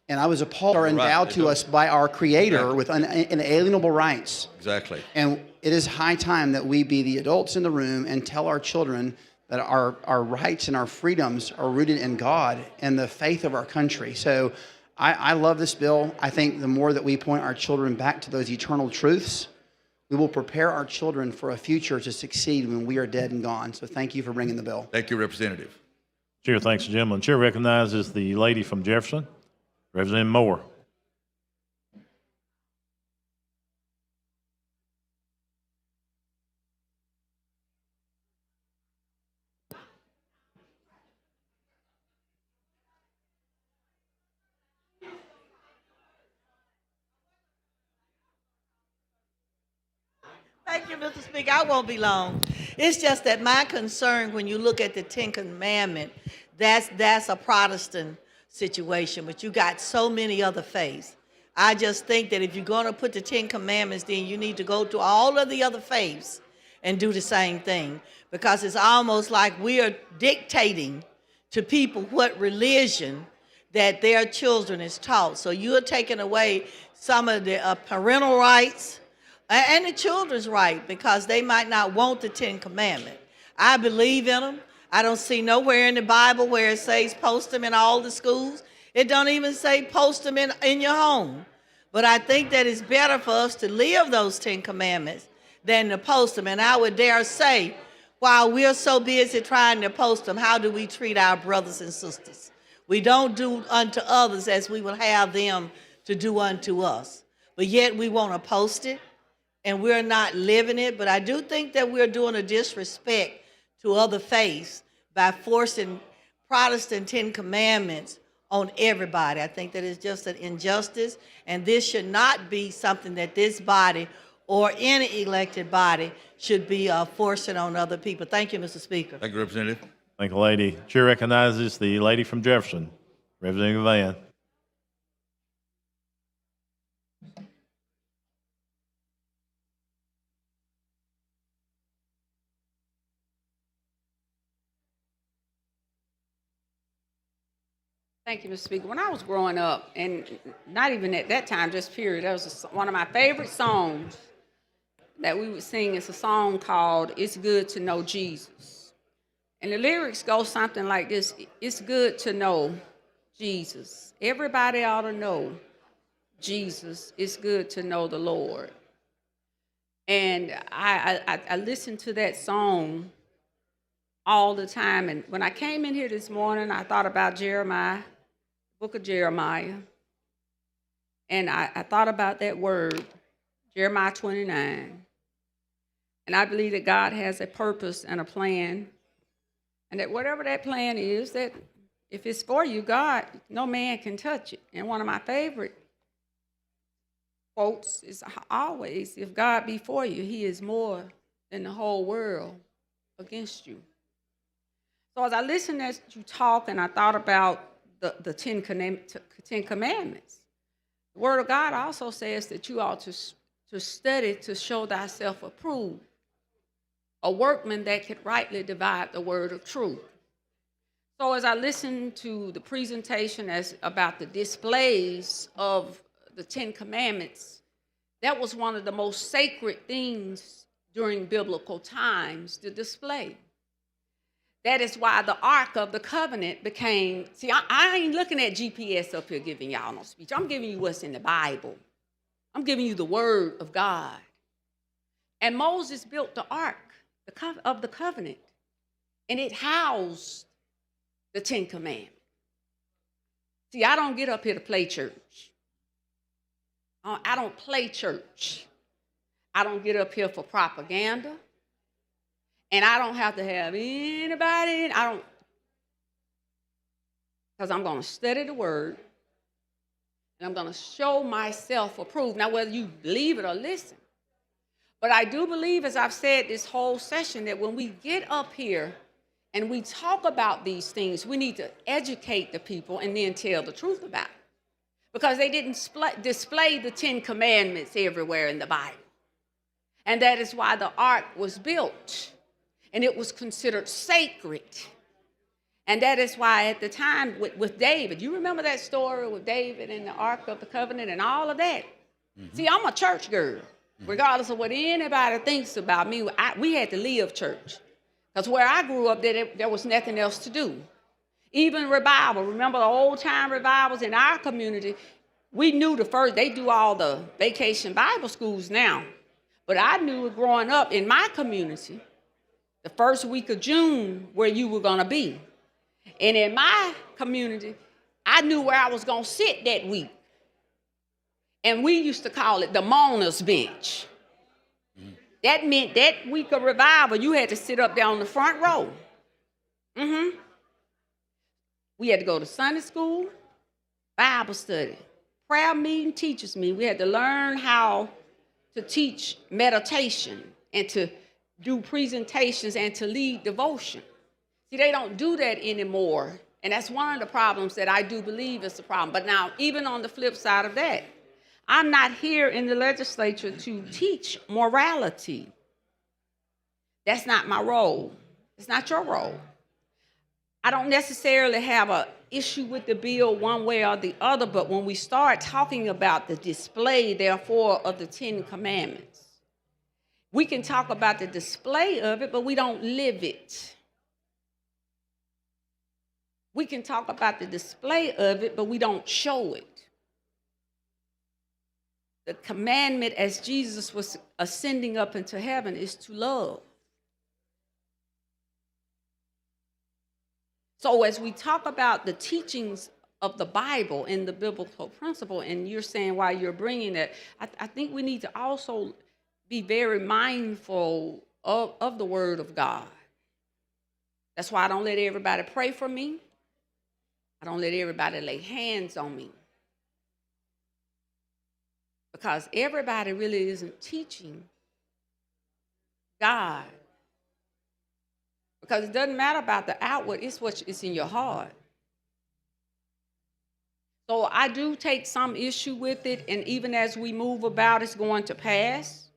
And I was appalled, are endowed to us by our Creator with inalienable rights. Exactly. And it is high time that we be the adults in the room and tell our children that our rights and our freedoms are rooted in God and the faith of our country. So I love this bill. I think the more that we point our children back to those eternal truths, we will prepare our children for a future to succeed when we are dead and gone. So thank you for bringing the bill. Thank you, Representative. Chair thanks the gentleman. Chair recognizes the lady from Jefferson, Representative Moore. Thank you, Mr. Speaker. I won't be long. It's just that my concern when you look at the Ten Commandments, that's a Protestant situation, but you got so many other faiths. I just think that if you're going to put the Ten Commandments, then you need to go to all of the other faiths and do the same thing, because it's almost like we are dictating to people what religion that their children is taught. So you're taking away some of the parental rights and the children's right, because they might not want the Ten Commandments. I believe in them. I don't see nowhere in the Bible where it says post them in all the schools. It don't even say post them in your home. But I think that it's better for us to live those Ten Commandments than to post them. And I would dare say, while we're so busy trying to post them, how do we treat our brothers and sisters? We don't do unto others as we would have them to do unto us. But yet we want to post it, and we're not living it. But I do think that we're doing a disrespect to other faiths by forcing Protestant Ten Commandments on everybody. I think that it's just an injustice, and this should not be something that this body or any elected body should be forcing on other people. Thank you, Mr. Speaker. Thank you, Representative. Thank you, lady. Chair recognizes the lady from Jefferson, Representative Van. Thank you, Mr. Speaker. When I was growing up, and not even at that time, just period, that was one of my favorite songs that we would sing. It's a song called It's Good to Know Jesus. And the lyrics go something like this: it's good to know Jesus. Everybody ought to know Jesus. It's good to know the Lord. And I listened to that song all the time. And when I came in here this morning, I thought about Jeremiah, book of Jeremiah. And I thought about that word, Jeremiah 29. And I believe that God has a purpose and a plan. And that whatever that plan is, that if it's for you, God, no man can touch it. And one of my favorite quotes is always, if God be for you, he is more than the whole world against you. So as I listened as you talk, and I thought about the Ten Commandments, The Word of God also says that you ought to study to show thyself approved, a workman that could rightly divide the word of truth. So as I listened to the presentation about the displays of the Ten Commandments, that was one of the most sacred things during biblical times, the display. That is why the Ark of the Covenant became, see, I ain't looking at GPS up here giving y'all no speech. I'm giving you what's in the Bible. I'm giving you the Word of God. And Moses built the Ark of the Covenant, and it housed the Ten Commandments. See, I don't get up here to play church. I don't play church. I don't get up here for propaganda. And I don't have to have anybody, because I'm going to study the word, and I'm going to show myself approved. Now, whether you believe it or listen, but I do believe, as I've said this whole session, that when we get up here and we talk about these things, we need to educate the people and then tell the truth about it. Because they didn't display the Ten Commandments everywhere in the Bible. And that is why the ark was built. And it was considered sacred. And that is why at the time with David, you remember that story with David and the Ark of the Covenant and all of that? Mm-hmm. See, I'm a church girl. Mm-hmm. Regardless of what anybody thinks about me, we had to live church. Because where I grew up, there was nothing else to do. Even revival, remember the old time revivals in our community, we knew they do all the vacation Bible schools now. But I knew growing up in my community, the first week of June, where you were going to be. And in my community, I knew where I was going to sit that week. And we used to call it the mourner's bench. Mm-hmm. That meant that week of revival, you had to sit up there on the front row. Mm-hmm. We had to go to Sunday school, Bible study, prayer meeting, teachers meeting. We had to learn how to teach meditation and to do presentations and to lead devotion. See, they don't do that anymore. And that's one of the problems that I do believe is the problem. But now, even on the flip side of that, I'm not here in the legislature to teach morality. That's not my role. It's not your role. I don't necessarily have an issue with the bill one way or the other, but when we start talking about the display, therefore, of the Ten Commandments, we can talk about the display of it, but we don't live it. We can talk about the display of it, but we don't show it. The commandment as Jesus was ascending up into heaven is to love. So as we talk about the teachings of the Bible and the biblical principle, and you're saying why you're bringing that, I think we need to also be very mindful of the Word of God. That's why I don't let everybody pray for me. I don't let everybody lay hands on me. Because everybody really isn't teaching God. Because it doesn't matter about the outward, it's what's in your heart. So I do take some issue with it, and even as we move about, it's going to pass.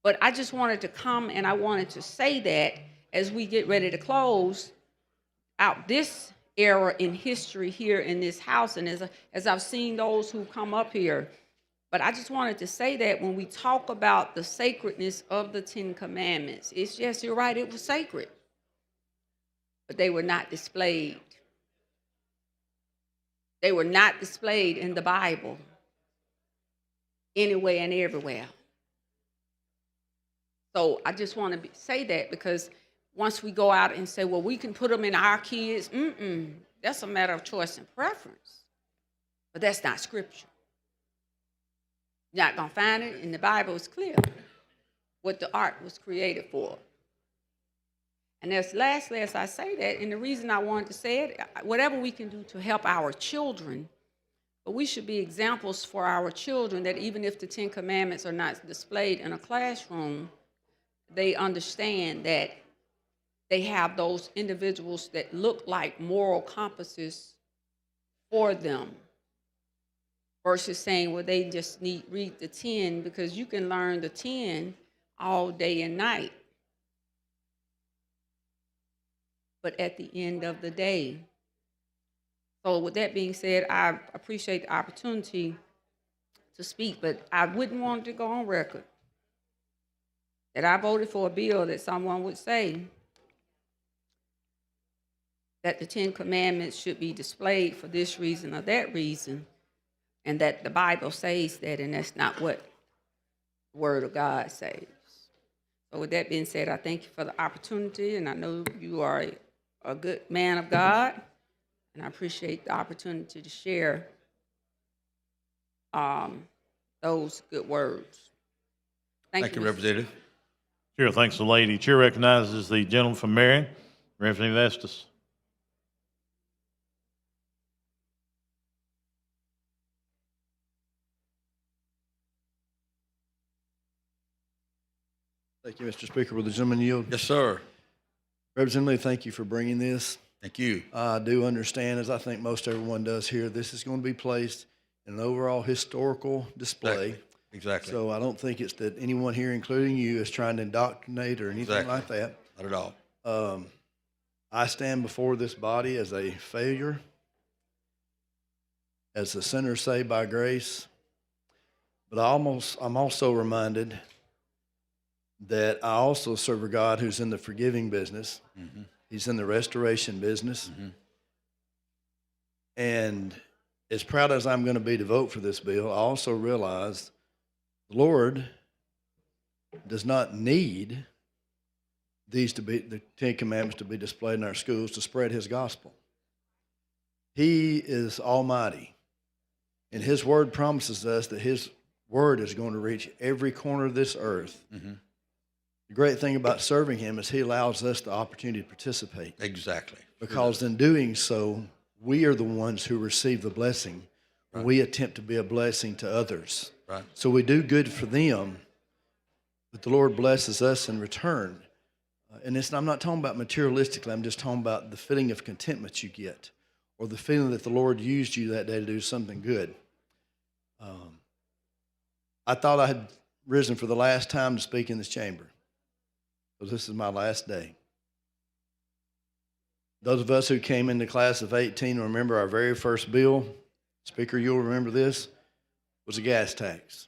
But I just wanted to come and I wanted to say that as we get ready to close out this era in history here in this house, and as I've seen those who come up here. But I just wanted to say that when we talk about the sacredness of the Ten Commandments, it's yes, you're right, it was sacred. But they were not displayed. They were not displayed in the Bible anywhere and everywhere. So I just want to say that, because once we go out and say, well, we can put them in our kids, that's a matter of choice and preference. But that's not scripture. You're not going to find it in the Bible. It's clear what the ark was created for. And lastly, as I say that, and the reason I wanted to say it, whatever we can do to help our children, but we should be examples for our children that even if the Ten Commandments are not displayed in a classroom, they understand that they have those individuals that look like moral compasses for them. versus saying, well, they just need read the 10, because you can learn the 10 all day and night. But at the end of the day, so with that being said, I appreciate the opportunity to speak, but I wouldn't want to go on record that I voted for a bill that someone would say that the 10 Commandments should be displayed for this reason or that reason, and that the Bible says that, and that's not what the Word of God says. So with that being said, I thank you for the opportunity, and I know you are a good man of God, and I appreciate the opportunity to share those good words. Thank you, Representative. Chair thanks the lady. Chair recognizes the gentleman from Marion, Representative Estes. Thank you, Mr. Speaker. Will the gentleman yield? Yes, sir. Representative Lee, thank you for bringing this. Thank you. I do understand, as I think most everyone does here, this is going to be placed in an overall historical display. Exactly. So I don't think it's that anyone here, including you, is trying to indoctrinate or anything Exactly. like that. Not at all. I stand before this body as a failure, as a sinner saved by grace, but I'm also reminded that I also serve a God who's in the forgiving business. Mm-hmm. He's in the restoration business. And as proud as I'm going to be to vote for this bill, I also realize the Lord does not need the 10 Commandments to be displayed in our schools to spread his gospel. He is almighty. And his word promises us that his word is going to reach every corner of this earth. The great thing about serving him is he allows us the opportunity to participate. Exactly. Because in doing so, we are the ones who receive the blessing. Right. We attempt to be a blessing to others. Right. So we do good for them, but the Lord blesses us in return. And I'm not talking about materialistically, I'm just talking about the feeling of contentment you get, or the feeling that the Lord used you that day to do something good. I thought I had risen for the last time to speak in this chamber, because this is my last day. Those of us who came in the class of 18 remember our very first bill. Speaker, you'll remember this, was a gas tax.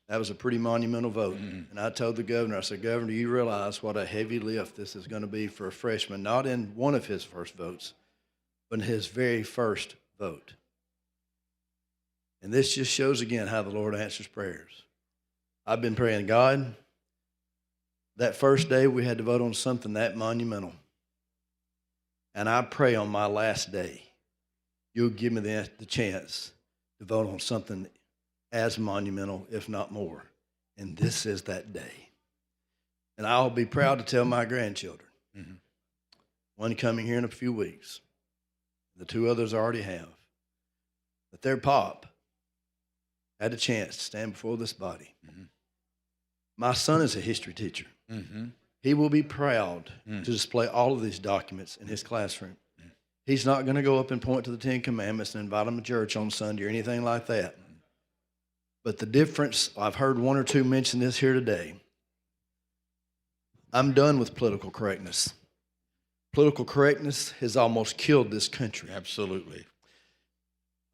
That was a pretty monumental vote. And I told the governor, I said, Governor, do you realize what a heavy lift this is going to be for a freshman, not in one of his first votes, but in his very first vote. And this just shows again how the Lord answers prayers. I've been praying, God, that first day we had to vote on something that monumental. And I pray on my last day, you'll give me the chance to vote on something as monumental, if not more. And this is that day. And I'll be proud to tell my grandchildren, one coming here in a few weeks, the two others already have, that their pop had a chance to stand before this body. My son is a history teacher. He will be proud to display all of these documents in his classroom. He's not going to go up and point to the 10 Commandments and invite them to church on Sunday or anything like that. But the difference, I've heard one or two mention this here today. I'm done with political correctness. Political correctness has almost killed this country. Absolutely.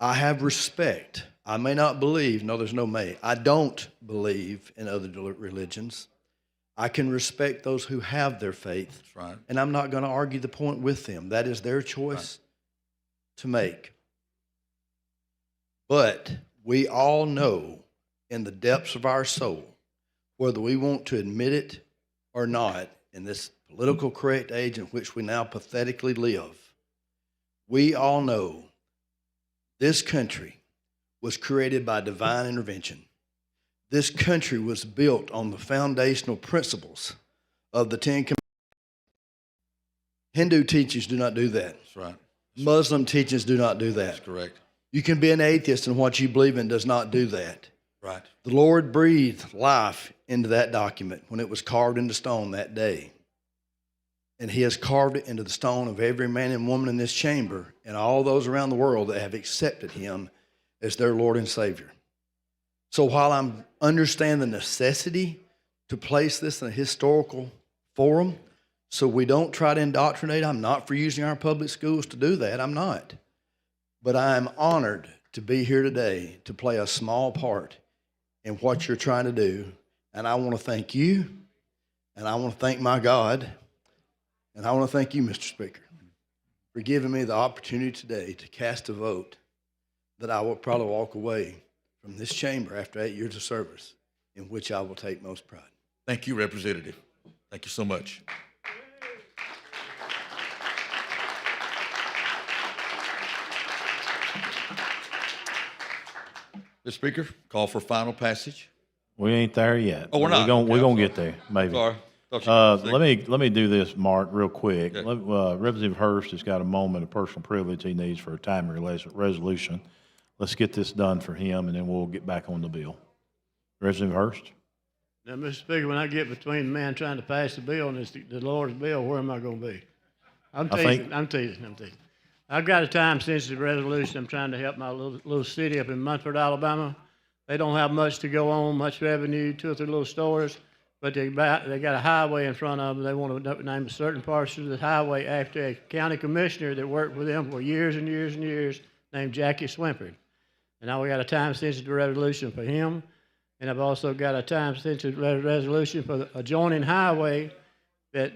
I have respect. I may not believe, no, there's no may. I don't believe in other religions. I can respect those who have their faith. That's right. And I'm not going to argue the point with them. That is their choice to make. But we all know in the depths of our soul, whether we want to admit it or not, in this political correct age in which we now pathetically live, we all know this country was created by divine intervention. This country was built on the foundational principles of the 10 Commandments. Hindu teachings do not do that. That's right. Muslim teachings do not do that. That's correct. You can be an atheist and what you believe in does not do that. Right. The Lord breathed life into that document when it was carved into stone that day. And he has carved it into the stone of every man and woman in this chamber and all those around the world that have accepted him as their Lord and Savior. So while I understand the necessity to place this in a historical forum so we don't try to indoctrinate, I'm not for using our public schools to do that. I'm not. But I am honored to be here today to play a small part in what you're trying to do. And I want to thank you, and I want to thank my God, and I want to thank you, Mr. Speaker, for giving me the opportunity today to cast a vote that I will probably walk away from this chamber after 8 years of service, in which I will take most pride. Thank you, Representative. Thank you so much. Mr. Speaker, call for final passage. We ain't there yet. Oh, we're not. We're Okay, gonna I'm get there, maybe. Sorry. Thought you were Let me do this, Mark, real quick. Okay. Representative Hurst has got a moment of personal privilege he needs for a timely resolution. Let's get this done for him, and then we'll get back on the bill. Representative Hurst? Now, Mr. Speaker, when I get between the man trying to pass the bill and the Lord's bill, where am I going to be? I'm teasing. I've got a time-sensitive resolution. I'm trying to help my little city up in Munford, Alabama. They don't have much to go on, much revenue, 2 or 3 little stores, but they got a highway in front of them. They want to name a certain portion of the highway after a county commissioner that worked with them for years and years and years, named Jackie Swimpert. And now we got a time-sensitive resolution for him. And I've also got a time-sensitive resolution for the adjoining highway that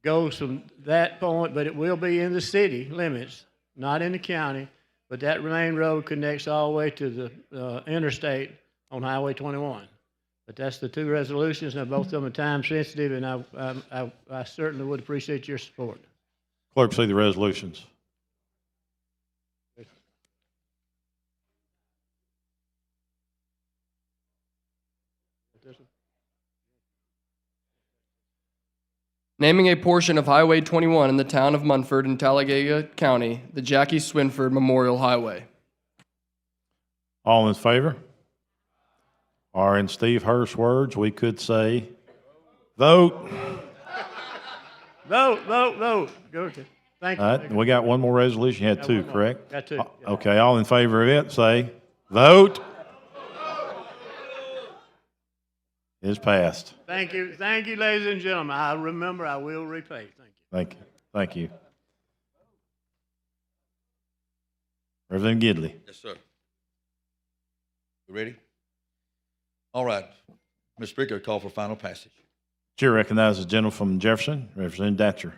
goes from that point, but it will be in the city limits, not in the county. But that main road connects all the way to the interstate on Highway 21. But that's the 2 resolutions, and both of them are time-sensitive, and I certainly would appreciate your support. Clerk, see the resolutions. Naming a portion of Highway 21 in the town of Munford in Talladega County, the Jackie Swinford Memorial Highway. All in favor? Or in Steve Hurst's words, we could say, vote. Vote. Go ahead. Thank you. All right, we got one more resolution. You had 2, correct? Got 2. Okay, all in favor of it, say, vote. It's passed. Thank you, ladies and gentlemen. I remember, I will repay. Thank you. Thank you. Reverend Gidley. Yes, sir. You ready? All right. Mr. Speaker, call for final passage. Chair recognizes the gentleman from Jefferson, Representative Datcher.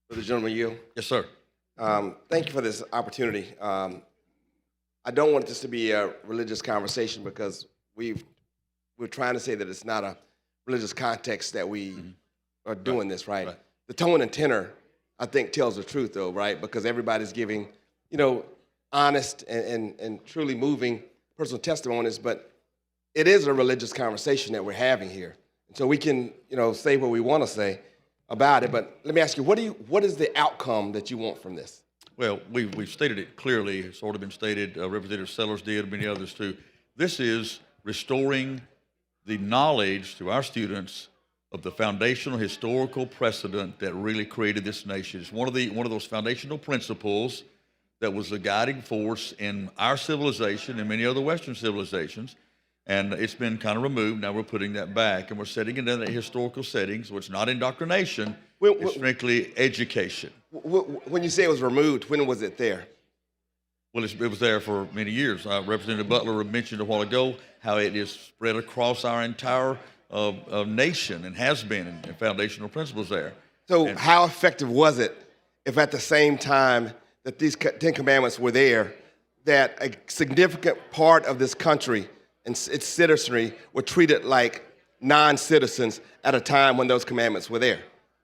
For the gentleman yield. Yes, sir. Thank you for this opportunity. I don't want this to be a religious conversation because we're trying to say that it's not a religious context that we are doing this, right? The tone and tenor, I think, tells the truth, though, right? Because everybody's giving, honest and truly moving personal testimonies, but it is a religious conversation that we're having here. And so we can, say what we want to say about it, but let me ask you, what is the outcome that you want from this? Well, we've stated it clearly. It's already been stated. Representative Sellers did, many others too. This is restoring the knowledge to our students of the foundational historical precedent that really created this nation. It's one of those foundational principles that was the guiding force in our civilization and many other Western civilizations. And it's been kind of removed. Now we're putting that back, and we're setting it in a historical setting, so it's not indoctrination. It's strictly education. When you say it was removed, when was it there? Well, it was there for many years. Representative Butler mentioned a while ago how it is spread across our entire nation and has been, and foundational principles there. So how effective was it if at the same time that these 10 Commandments were there, that a significant part of this country and its citizenry were treated like non-citizens at a time when those commandments were there?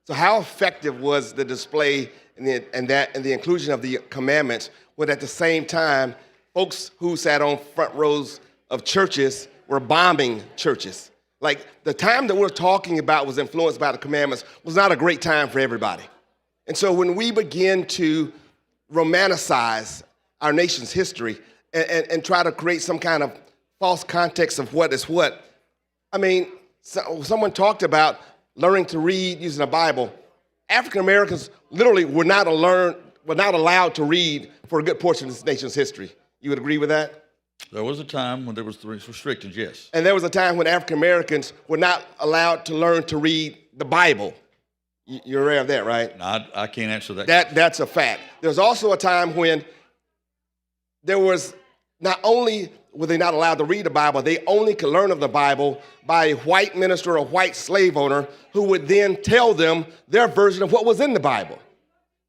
So how effective was the display and the inclusion of the commandments when at the same time folks who sat on front rows of churches were bombing churches? Like, the time that we're talking about was influenced by the commandments was not a great time for everybody. And so when we begin to romanticize our nation's history and try to create some kind of false context of what is what, I mean, someone talked about learning to read using the Bible. African Americans literally were not allowed to read for a good portion of this nation's history. You would agree with that? There was a time when there was restrictions, yes. And there was a time when African Americans were not allowed to learn to read the Bible. You're aware of that, right? No, I can't answer that. That's a fact. There's also a time when there was not only were they not allowed to read the Bible, they only could learn of the Bible by a white minister or a white slave owner who would then tell them their version of what was in the Bible.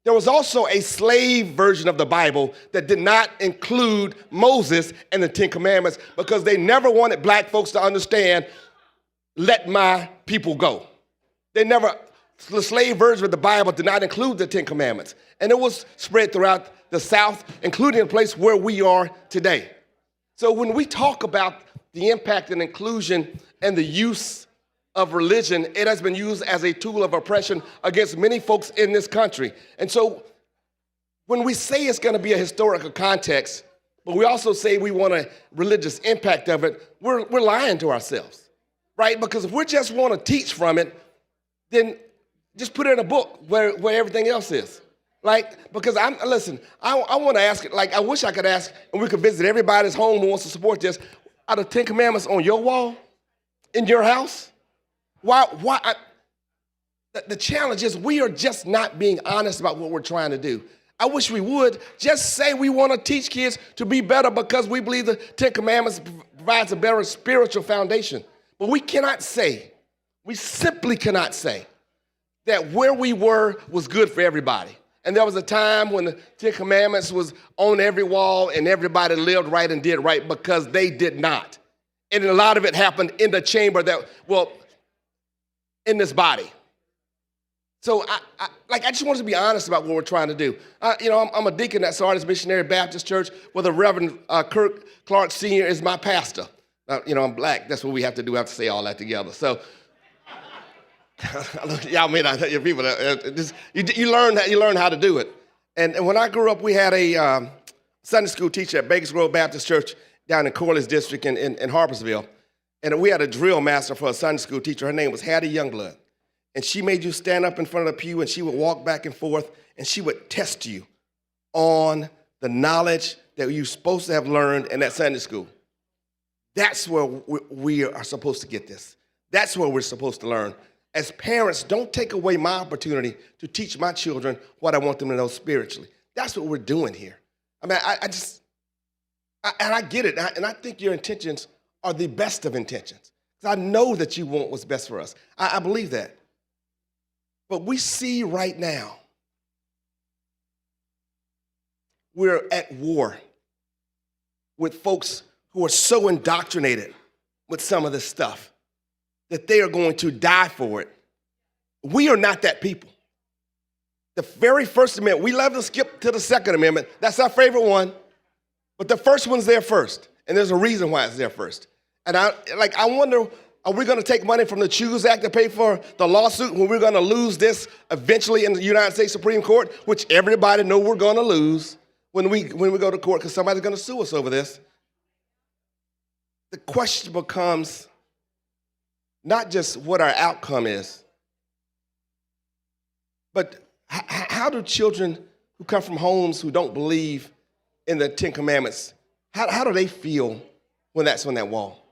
There was also a slave version of the Bible that did not include Moses and the Ten Commandments because they never wanted black folks to understand, let my people go. The slave version of the Bible did not include the Ten Commandments. And it was spread throughout the South, including the place where we are today. So when we talk about the impact and inclusion and the use of religion, it has been used as a tool of oppression against many folks in this country. And so when we say it's going to be a historical context, but we also say we want a religious impact of it, we're lying to ourselves, right? Because if we just want to teach from it, then just put it in a book where everything else is. Because I want to ask it, I wish I could ask, and we could visit everybody's home who wants to support this. Are the Ten Commandments on your wall, in your house? The challenge is we are just not being honest about what we're trying to do. I wish we would just say we want to teach kids to be better because we believe the Ten Commandments provides a better spiritual foundation. But we simply cannot say that where we were was good for everybody. And there was a time when the Ten Commandments was on every wall and everybody lived right and did right because they did not. And a lot of it happened in the chamber in this body. So I just want to be honest about what we're trying to do. I'm a deacon at Sardis Missionary Baptist Church where the Reverend Kirk Clark Sr. is my pastor. I'm black. That's what we have to do. We have to say all that together. So y'all may not, your people, you learn how to do it. And when I grew up, we had a Sunday school teacher at Bakers Grove Baptist Church down in Corliss District in Harpersville. And we had a drill master for a Sunday school teacher. Her name was Hattie Youngblood. And she made you stand up in front of the pew and she would walk back and forth and she would test you on the knowledge that you're supposed to have learned in that Sunday school. That's where we are supposed to get this. That's where we're supposed to learn. As parents, don't take away my opportunity to teach my children what I want them to know spiritually. That's what we're doing here. I mean, I get it, and I think your intentions are the best of intentions. Because I know that you want what's best for us. I believe that. But we see right now, we're at war with folks who are so indoctrinated with some of this stuff that they are going to die for it. We are not that people. The very first amendment, we love to skip to the Second Amendment. That's our favorite one. But the first one's there first. And there's a reason why it's there first. And I wonder, are we going to take money from the Choose Act to pay for the lawsuit when we're going to lose this eventually in the United States Supreme Court, which everybody know we're going to lose when we go to court because somebody's going to sue us over this? The question becomes not just what our outcome is, but how do children who come from homes who don't believe in the Ten Commandments, how do they feel when that's on that wall?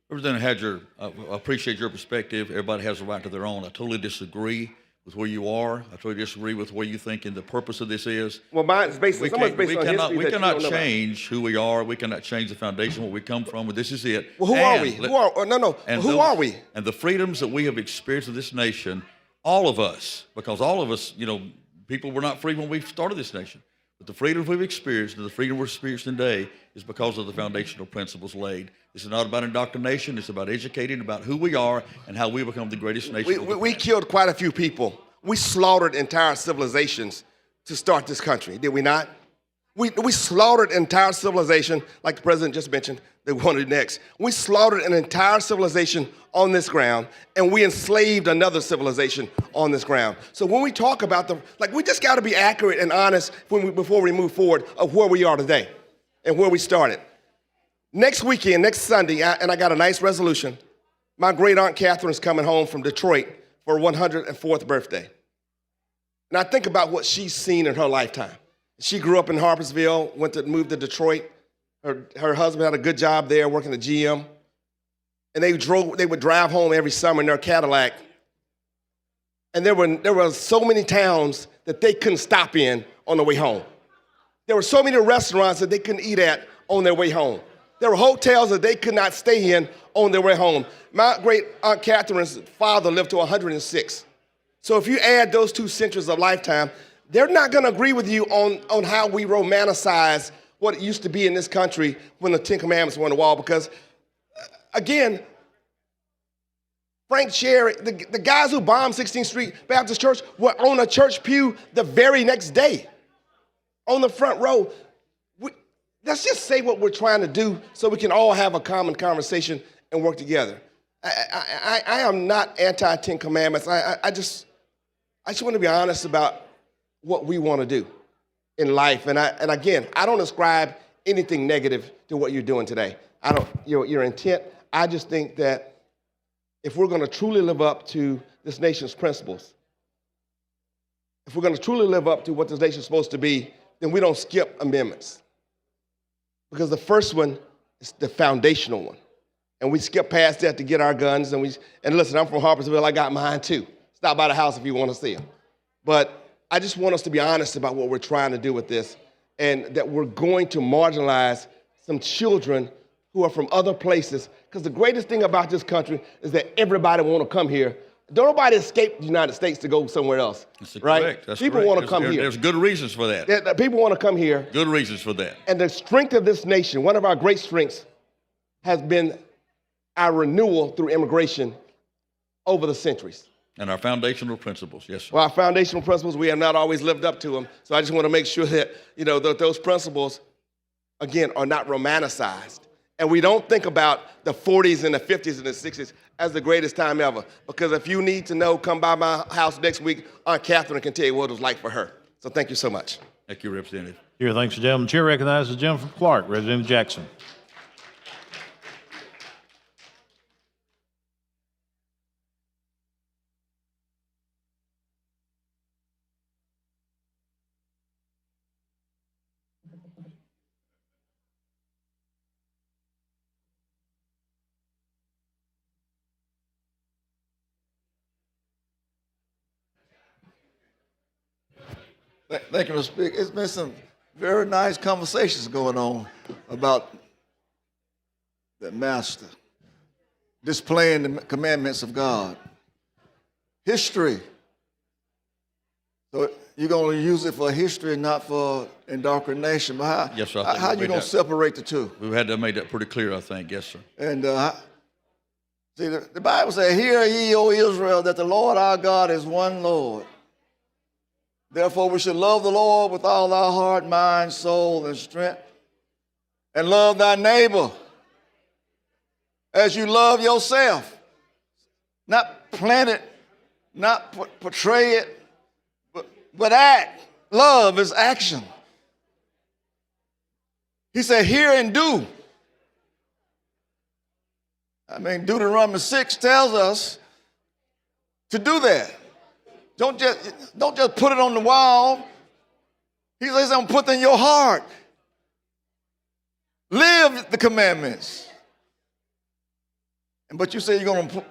Representative Hadger, I appreciate your perspective. Everybody has a right to their own. I totally disagree with where you are. I totally disagree with where you think the purpose of this is. Well, mine's based on history. We cannot change who we are. We cannot change the foundation where we come from. But this is it. Well, who are we? Who are we? And the freedoms that we have experienced in this nation, all of us, because all of us, people were not free when we started this nation. But the freedoms we've experienced and the freedom we're experiencing today is because of the foundational principles laid. This is not about indoctrination. It's about educating about who we are and how we become the greatest nation. We killed quite a few people. We slaughtered entire civilizations to start this country, did we not? We slaughtered entire civilization, like the president just mentioned, they wanted next. We slaughtered an entire civilization on this ground, and we enslaved another civilization on this ground. So when we talk about we just got to be accurate and honest before we move forward of where we are today and where we started. Next weekend, next Sunday, and I got a nice resolution, my great aunt Catherine's coming home from Detroit for her 104th birthday. And I think about what she's seen in her lifetime. She grew up in Harpersville, moved to Detroit. Her husband had a good job there working at GM. And they would drive home every summer in their Cadillac. And there were so many towns that they couldn't stop in on the way home. There were so many restaurants that they couldn't eat at on their way home. There were hotels that they could not stay in on their way home. My great aunt Catherine's father lived to 106. So if you add those 2 centuries of lifetime, they're not going to agree with you on how we romanticize what it used to be in this country when the Ten Commandments were on the wall. Because, again, Frank Cherry, the guys who bombed 16th Street Baptist Church were on a church pew the very next day, on the front row. Let's just say what we're trying to do so we can all have a common conversation and work together. I am not anti-Ten Commandments. I just want to be honest about what we want to do in life. And again, I don't ascribe anything negative to what you're doing today. I don't, your intent. I just think that if we're going to truly live up to this nation's principles, if we're going to truly live up to what this nation's supposed to be, then we don't skip amendments. Because the first one is the foundational one. And we skip past that to get our guns. And listen, I'm from Harpersville. I got mine too. Stop by the house if you want to see them. But I just want us to be honest about what we're trying to do with this, and that we're going to marginalize some children who are from other places. Because the greatest thing about this country is that everybody want to come here. Don't nobody escape the United States to go somewhere else, right? Correct. That's people correct. want to come here. There's good reasons for that. People want to come here. Good reasons for that. And the strength of this nation, one of our great strengths, has been our renewal through immigration over the centuries. And our foundational principles, yes, sir. Well, our foundational principles, we have not always lived up to them. So I just want to make sure that, that those principles, again, are not romanticized. And we don't think about the 40s and the 50s and the 60s as the greatest time ever. Because if you need to know, come by my house next week. Aunt Catherine can tell you what it was like for her. So thank you so much. Thank you, Representative. Here, thanks, gentlemen. Chair recognizes the gentleman from Clark, Representative Jackson. Thank you, Mr. Speaker. It's been some very nice conversations going on about the master displaying the commandments of God. History. So you're going to use it for history and not for indoctrination. But Yes, sir. how are you going to separate the two? We've had to make that pretty clear, I think. Yes, sir. And see, the Bible says, "Hear ye, O Israel, that the Lord our God is one Lord. Therefore, we should love the Lord with all our heart, mind, soul, and strength, and love thy neighbor as you love yourself." Not plan it, not portray it, but act. Love is action. He said, "Hear and do." Deuteronomy 6 tells us to do that. Don't just put it on the wall. He says, "I'm putting in your heart." Live the commandments. But you say you're going to,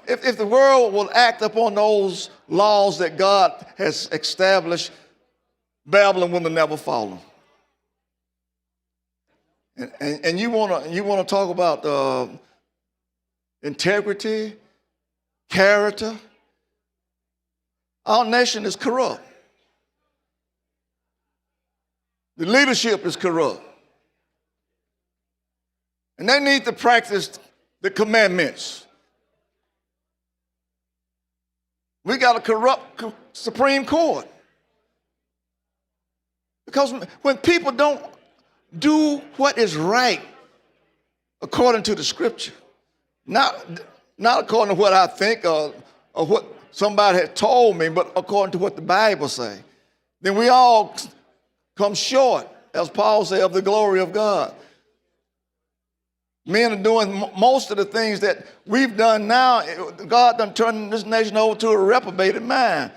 if the world will act upon those laws that God has established, Babylon will never follow. And you want to talk about integrity, character. Our nation is corrupt. The leadership is corrupt. And they need to practice the commandments. We got a corrupt Supreme Court. Because when people don't do what is right according to the scripture, not according to what I think or what somebody had told me, but according to what the Bible says, then we all come short, as Paul said, of the glory of God. Men are doing most of the things that we've done now. God done turned this nation over to a reprobated mind.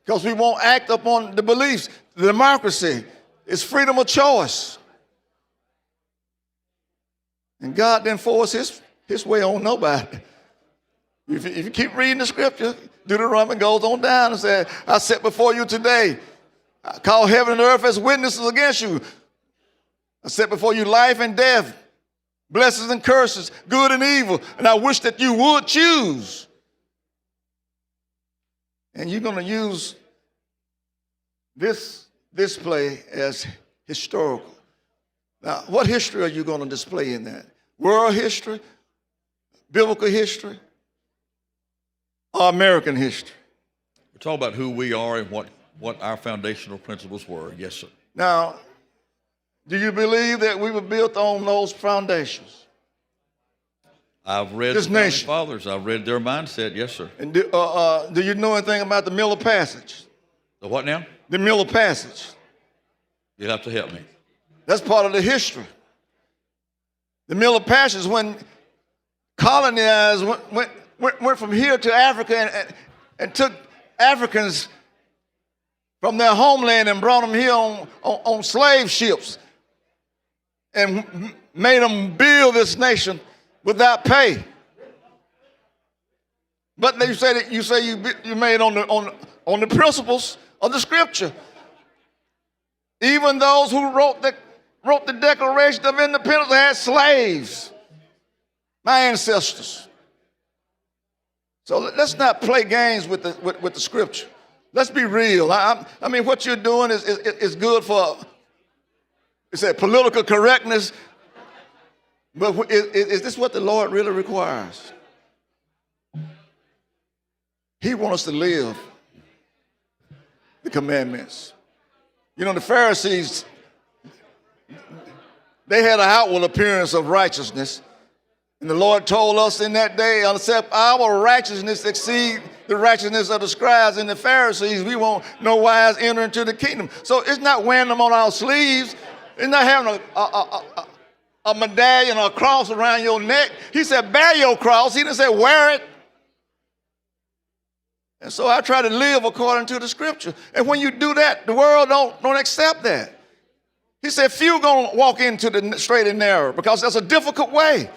Because we won't act upon the beliefs. The democracy is freedom of choice. And God didn't force his way on nobody. If you keep reading the scripture, Deuteronomy goes on down and says, I set before you today, I call heaven and earth as witnesses against you. I set before you life and death, blessings and curses, good and evil, and I wish that you would choose. And you're going to use this display as historical. Now, what history are you going to display in that? World history, biblical history, or American history? We're talking about who we are and what our foundational principles were. Yes, sir. Now, do you believe that we were built on those foundations? I've read This the founding nation. fathers. I've read their mindset. Yes, sir. And do you know anything about the Miller Passage? The what now? The Miller Passage. You'll have to help me. That's part of the history. The Miller Passage, when colonized went from here to Africa and took Africans from their homeland and brought them here on slave ships and made them build this nation without pay. But you say you made on the principles of the scripture. Even those who wrote the Declaration of Independence had slaves. My ancestors. So let's not play games with the scripture. Let's be real. I mean, what you're doing is good for, it's a political correctness, but is this what the Lord really requires? He wants us to live the commandments. You know, the Pharisees, they had an outward appearance of righteousness. And the Lord told us in that day, except our righteousness exceed the righteousness of the scribes and the Pharisees, we won't no wise enter into the kingdom. So it's not wearing them on our sleeves. It's not having a medallion or a cross around your neck. He said, bear your cross. He didn't say, wear it. And so I try to live according to the scripture. And when you do that, the world don't accept that. He said, few going to walk into the straight and narrow because that's a difficult way.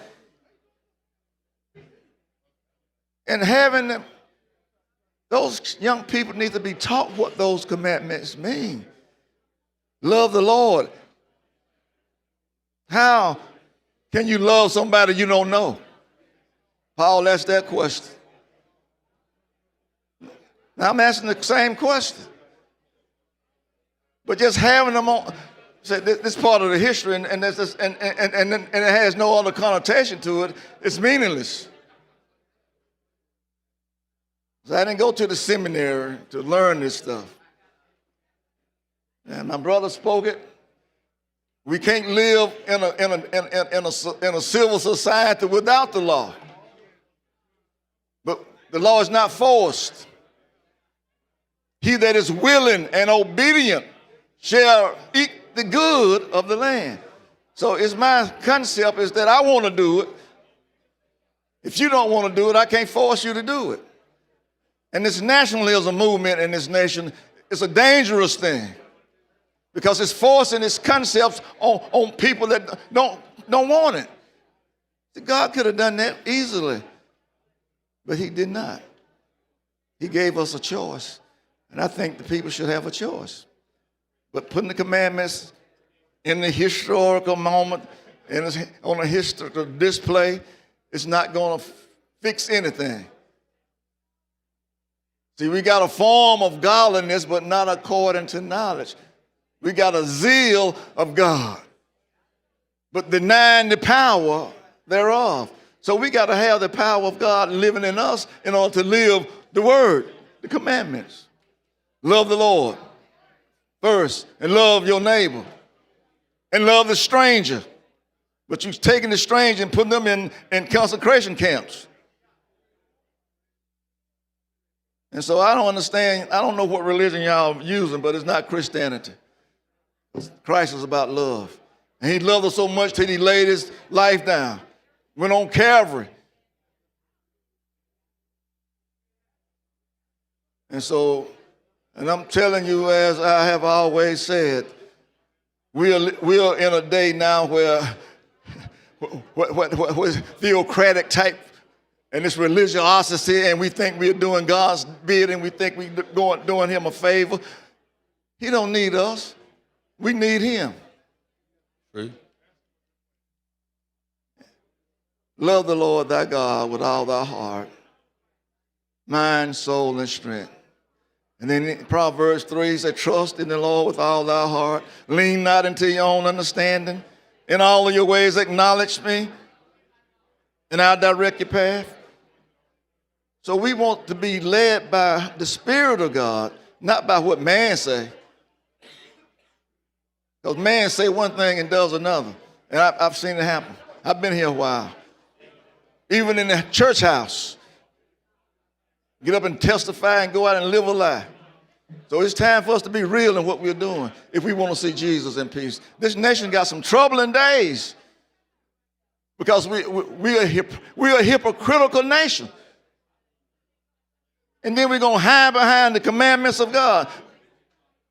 And having them, those young people need to be taught what those commandments mean. Love the Lord. How can you love somebody you don't know? Paul asked that question. Now I'm asking the same question. But just having them on, say this part of the history and it has no other connotation to it, it's meaningless. So I didn't go to the seminary to learn this stuff. And my brother spoke it. We can't live in a civil society without the law. But the law is not forced. He that is willing and obedient shall eat the good of the land. So it's my concept is that I want to do it. If you don't want to do it, I can't force you to do it. And this nationalism movement in this nation is a dangerous thing because it's forcing its concepts on people that don't want it. God could have done that easily, but he did not. He gave us a choice, and I think the people should have a choice. But putting the commandments in the historical moment and on a historical display is not going to fix anything. See, we got a form of godliness, but not according to knowledge. We got a zeal of God, but denying the power thereof. So we got to have the power of God living in us in order to live the word, the commandments. Love the Lord first, and love your neighbor, and love the stranger. But you're taking the stranger and putting them in concentration camps. And so I don't understand, I don't know what religion y'all are using, but it's not Christianity. Christ is about love. And he loved us so much till he laid his life down. Went on Calvary. And so, and I'm telling you, as I have always said, we are in a day now where what theocratic type and this religiosity, and we think we're doing God's bid, and we think we're doing him a favor. He don't need us. We need him. True. Love the Lord thy God with all thy heart, mind, soul, and strength. And then in Proverbs 3 says, trust in the Lord with all thy heart. Lean not into your own understanding. In all of your ways acknowledge me, and I'll direct your path. So we want to be led by the Spirit of God, not by what man say. Because man say one thing and does another. And I've seen it happen. I've been here a while. Even in the church house. Get up and testify and go out and live a lie. So it's time for us to be real in what we're doing if we want to see Jesus in peace. This nation got some troubling days because we're a hypocritical nation. And then we're going to hide behind the commandments of God.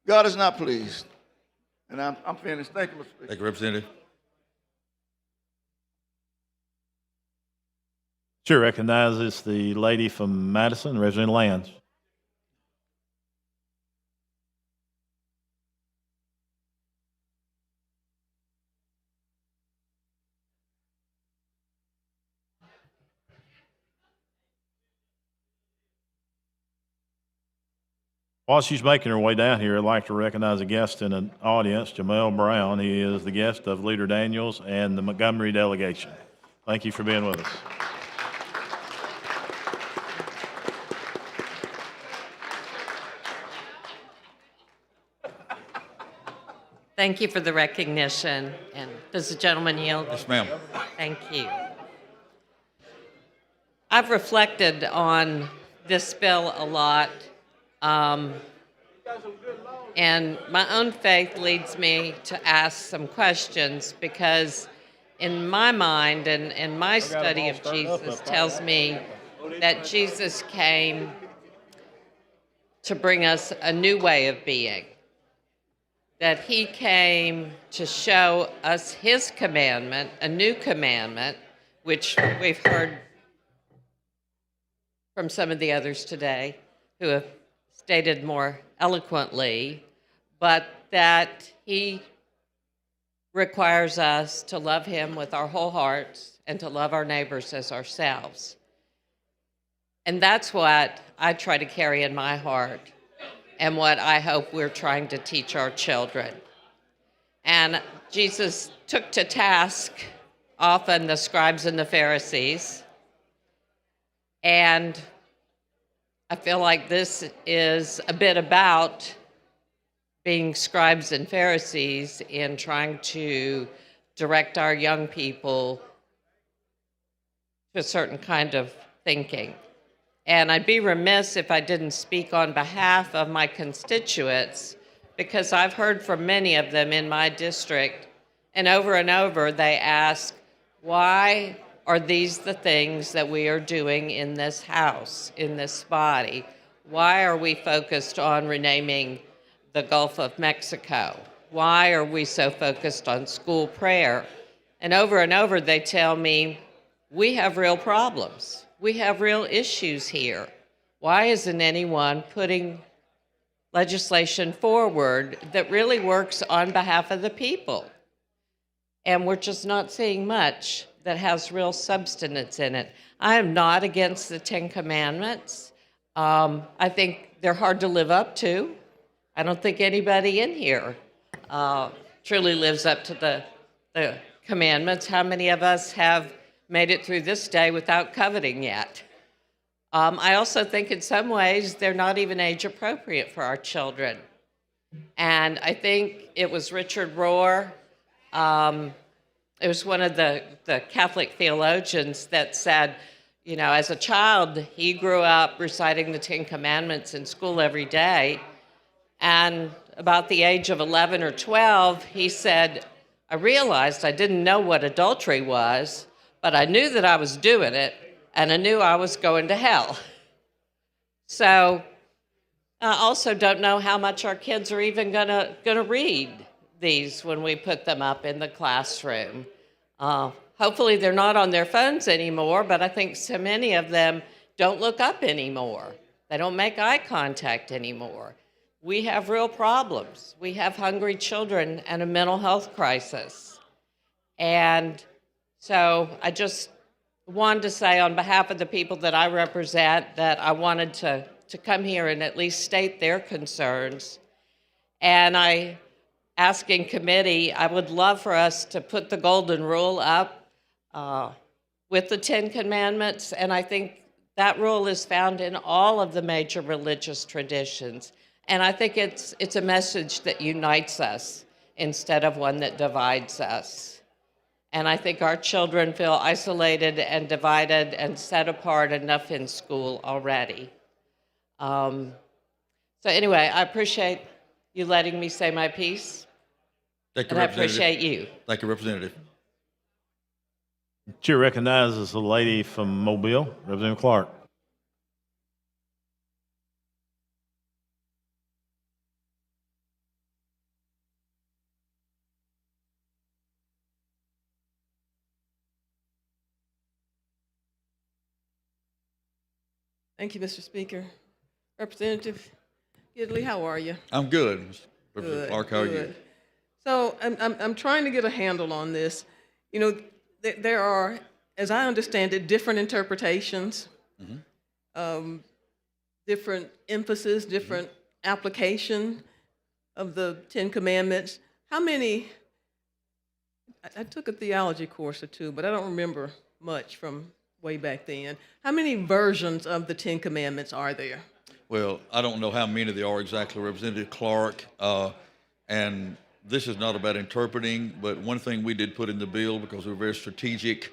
God is not pleased. And I'm finished. Thank you, Mr. Speaker. Thank you, Representative. Chair recognizes the lady from Madison, Representative Lands. While she's making her way down here, I'd like to recognize a guest in the audience, Jamel Brown. He is the guest of Leader Daniels and the Montgomery delegation. Thank you for being with us. Thank you for the recognition. And does the gentleman yield? Yes, ma'am. Thank you. I've reflected on this bill a lot. And my own faith leads me to ask some questions because in my mind and my study of Jesus tells me that Jesus came to bring us a new way of being, that he came to show us his commandment, a new commandment, which we've heard from some of the others today who have stated more eloquently, but that he requires us to love him with our whole hearts and to love our neighbors as ourselves. And that's what I try to carry in my heart and what I hope we're trying to teach our children. And Jesus took to task often the scribes and the Pharisees, and I feel like this is a bit about being scribes and Pharisees in trying to direct our young people to a certain kind of thinking. And I'd be remiss if I didn't speak on behalf of my constituents, because I've heard from many of them in my district, and over they ask, why are these the things that we are doing in this house, in this body? Why are we focused on renaming the Gulf of Mexico? Why are we so focused on school prayer? And over they tell me, we have real problems. We have real issues here. Why isn't anyone putting legislation forward that really works on behalf of the people? And we're just not seeing much that has real substance in it. I am not against the Ten Commandments. I think they're hard to live up to. I don't think anybody in here truly lives up to the commandments. How many of us have made it through this day without coveting yet? I also think in some ways they're not even age appropriate for our children. And I think it was Richard Rohr, it was one of the Catholic theologians that said, you know, as a child, he grew up reciting the Ten Commandments in school every day. And about the age of 11 or 12, he said, I realized I didn't know what adultery was, but I knew that I was doing it, and I knew I was going to hell. So I also don't know how much our kids are even gonna read these when we put them up in the classroom. Hopefully they're not on their phones anymore, but I think so many of them don't look up anymore. They don't make eye contact anymore. We have real problems. We have hungry children and a mental health crisis. And so I just wanted to say on behalf of the people that I represent that I wanted to come here and at least state their concerns. And I ask in committee, I would love for us to put the golden rule up with the 10 Commandments. And I think that rule is found in all of the major religious traditions. And I think it's a message that unites us instead of one that divides us. And I think our children feel isolated and divided and set apart enough in school already. So anyway, I appreciate you letting me say my piece. Thank you, And I Representative. appreciate you. Thank you, Representative. Chair recognizes the lady from Mobile, Representative Clark. Thank you, Mr. Speaker. Representative Gidley, how are you? I'm good. Representative Good, Clark, how are you? good. So I'm trying to get a handle on this. You know, there are, as I understand it, different interpretations, different emphasis, different application of the 10 Commandments. How many, I took a theology course or two, but I don't remember much from way back then. How many versions of the 10 Commandments are there? Well, I don't know how many there are exactly, Representative Clark, and this is not about interpreting, but one thing we did put in the bill, because we're very strategic,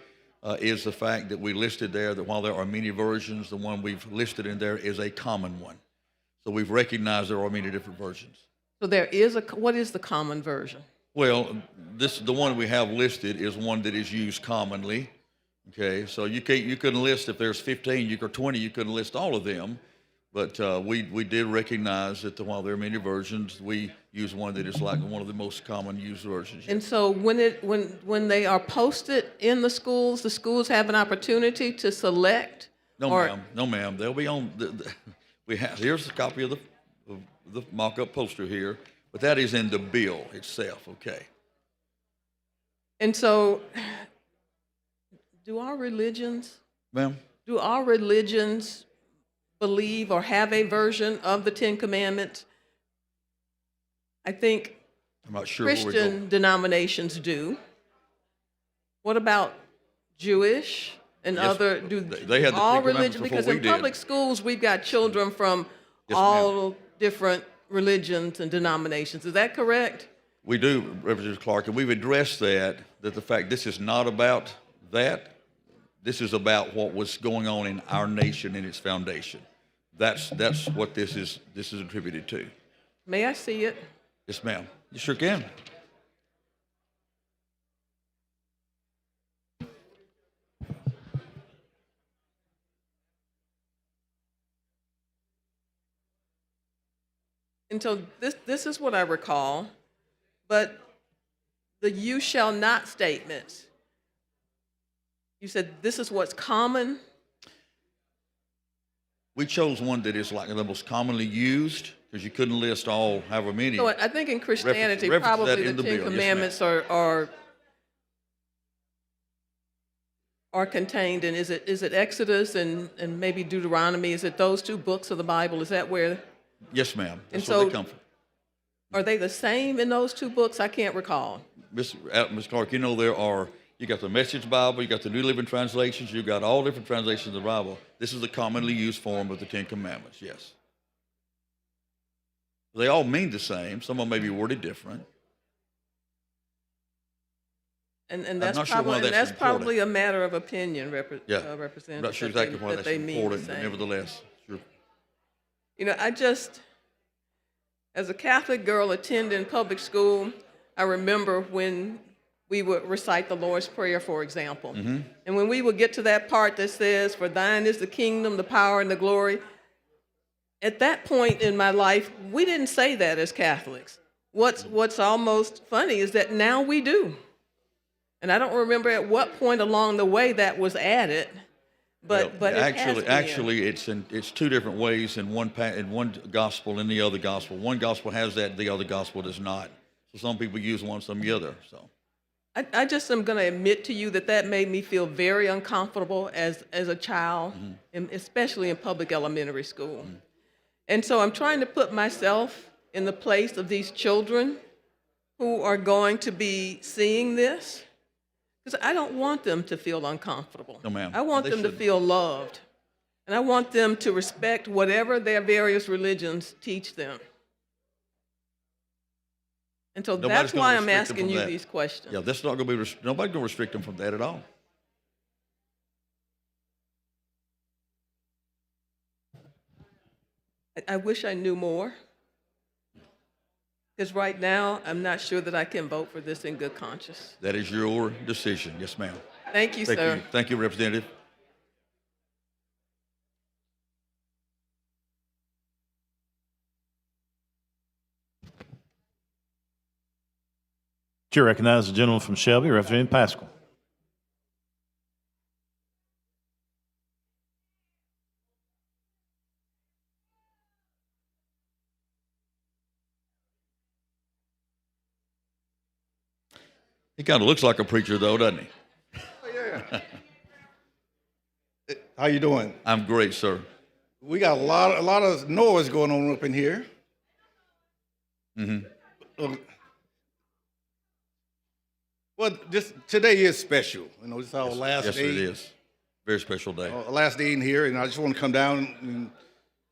is the fact that we listed there that while there are many versions, the one we've listed in there is a common one. So we've recognized there are many different versions. So there is what is the common version? Well, the one we have listed is one that is used commonly. Okay, so you couldn't list, if there's 15 or 20, you couldn't list all of them. But we did recognize that while there are many versions, we use one that is like one of the most common used versions. And so when they are posted in the schools have an opportunity to select? No, ma'am. No, ma'am. They'll be on. Here's a copy of the mock-up poster here, but that is in the bill itself. Okay. And so, do our religions? Ma'am? Do our religions believe or have a version of the 10 Commandments? I think I'm not sure where we're Christian going. denominations do. What about Jewish and Yes, other? they had the all 10 Commandments religion? before Because we in did. public schools we've got children from Yes, all different religions and denominations. Is that correct? We do, Representative Clark, and we've addressed that the fact this is not about that. This is about what was going on in our nation and its foundation. That's what this is attributed to. May I see it? Yes, ma'am. You sure can. And so this is what I recall, but the "you shall not" statements, you said this is what's common? We chose one that is like the most commonly used because you couldn't list all however many. So I think in Christianity, reference that probably in the the 10 bill. Yes, Commandments are contained in, is it Exodus and maybe Deuteronomy? Is it those two books of the Bible? Is that where? Yes, ma'am. And That's where so they come from. Are they the same in those two books? I can't recall. Ms. Clark, you got the Message Bible, you got the New Living Translations, you got all different translations of the Bible. This is the commonly used form of the 10 Commandments, yes. They all mean the same. Some of them may be worded different. And not sure why that's that's probably a matter of opinion, Yeah. Representative. I'm not sure that exactly why that's they mean the important, but same. nevertheless, sure. You know, as a Catholic girl attending public school, I remember when we would recite the Lord's Prayer, for example. Mm-hmm. And when we would get to that part that says, "For thine is the kingdom, the power, and the glory," at that point in my life, we didn't say that as Catholics. What's almost funny is that now we do. And I don't remember at what point along the way that was added, but it has been. Actually, it's two different ways in one gospel and the other gospel. One gospel has that, the other gospel does not. So some people use one, some the other. So I just am going to admit to you that made me feel very uncomfortable as a child, and especially in public elementary school. And so I'm trying to put myself in the place of these children who are going to be seeing this, because I don't want them to feel uncomfortable. No, ma'am. I want them to feel loved, and I want them to respect whatever their various religions teach them. And so Nobody's that's why gonna I'm restrict them asking from you that. these questions. Yeah, that's not going to be, nobody's going to restrict them from that at all. I wish I knew more, because right now I'm not sure that I can vote for this in good conscience. That is your decision. Yes, ma'am. Thank you, sir. Thank you, Representative. Chair recognizes the gentleman from Shelby, Representative Pascal. He kind of looks like a preacher, though, doesn't he? How you doing? I'm great, sir. We got a lot of noise going on up in here. Mm-hmm. Well, today is special. You know, this is our last Yes, day. it is. Very special day. Last day in here, and I just want to come down and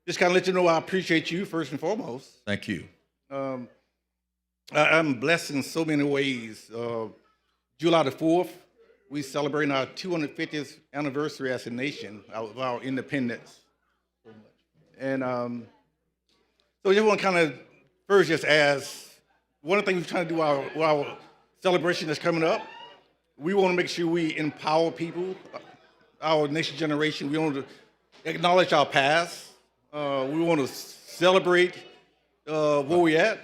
just kind of let you know I appreciate you first and foremost. Thank you. I'm blessed in so many ways. July the 4th, we celebrate our 250th anniversary as a nation of our independence. And so I just want to kind of first just ask, one of the things we're trying to do with our celebration that's coming up, we want to make sure we empower people, our next generation. We want to acknowledge our past. We want to celebrate where we're at.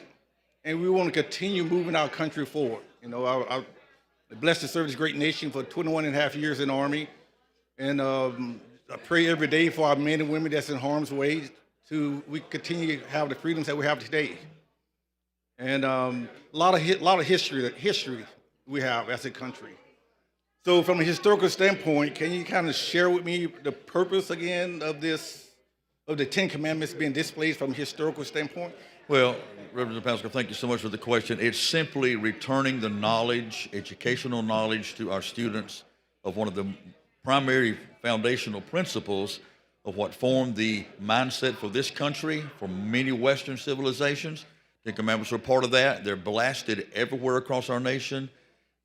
And we want to continue moving our country forward. You know, I'm blessed to serve this great nation for 21 and a half years in the Army. And I pray every day for our men and women that's in harm's way we continue to have the freedoms that we have today. And a lot of history we have as a country. So from a historical standpoint, can you kind of share with me the purpose again of the Ten Commandments being displayed from a historical standpoint? Well, Representative Pascal, thank you so much for the question. It's simply returning the knowledge, educational knowledge to our students of one of the primary foundational principles of what formed the mindset for this country, for many Western civilizations. Ten Commandments are part of that. They're blasted everywhere across our nation.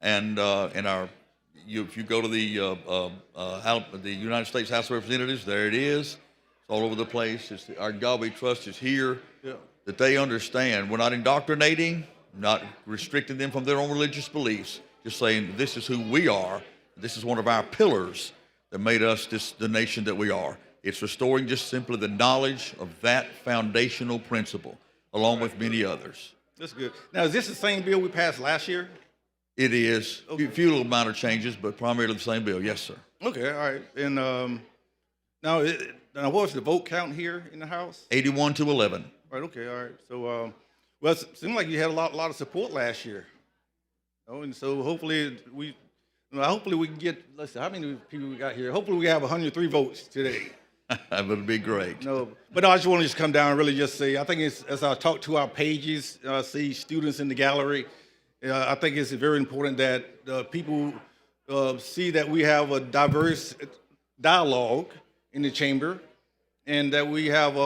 And if you go to the United States House of Representatives, there it is. It's all over the place. Our God we trust is here. Yeah. That they understand we're not indoctrinating, not restricting them from their own religious beliefs, just saying this is who we are. This is one of our pillars that made us the nation that we are. It's restoring just simply the knowledge of that foundational principle, along with many others. That's good. Now, is this the same bill we passed last year? It is. A few little minor changes, but primarily the same bill. Yes, sir. Okay, all right. And now what was the vote count here in the House? 81 to 11. Right. Okay. All right. So, well, it seemed like you had a lot of support last year. And so hopefully we can get. Let's see, how many people we got here? Hopefully we have 103 votes today. That would be great. No, but no, I just want to just come down and really just say, I think as I talk to our pages, see students in the gallery, I think it's very important that people see that we have a diverse dialogue in the chamber, and that we have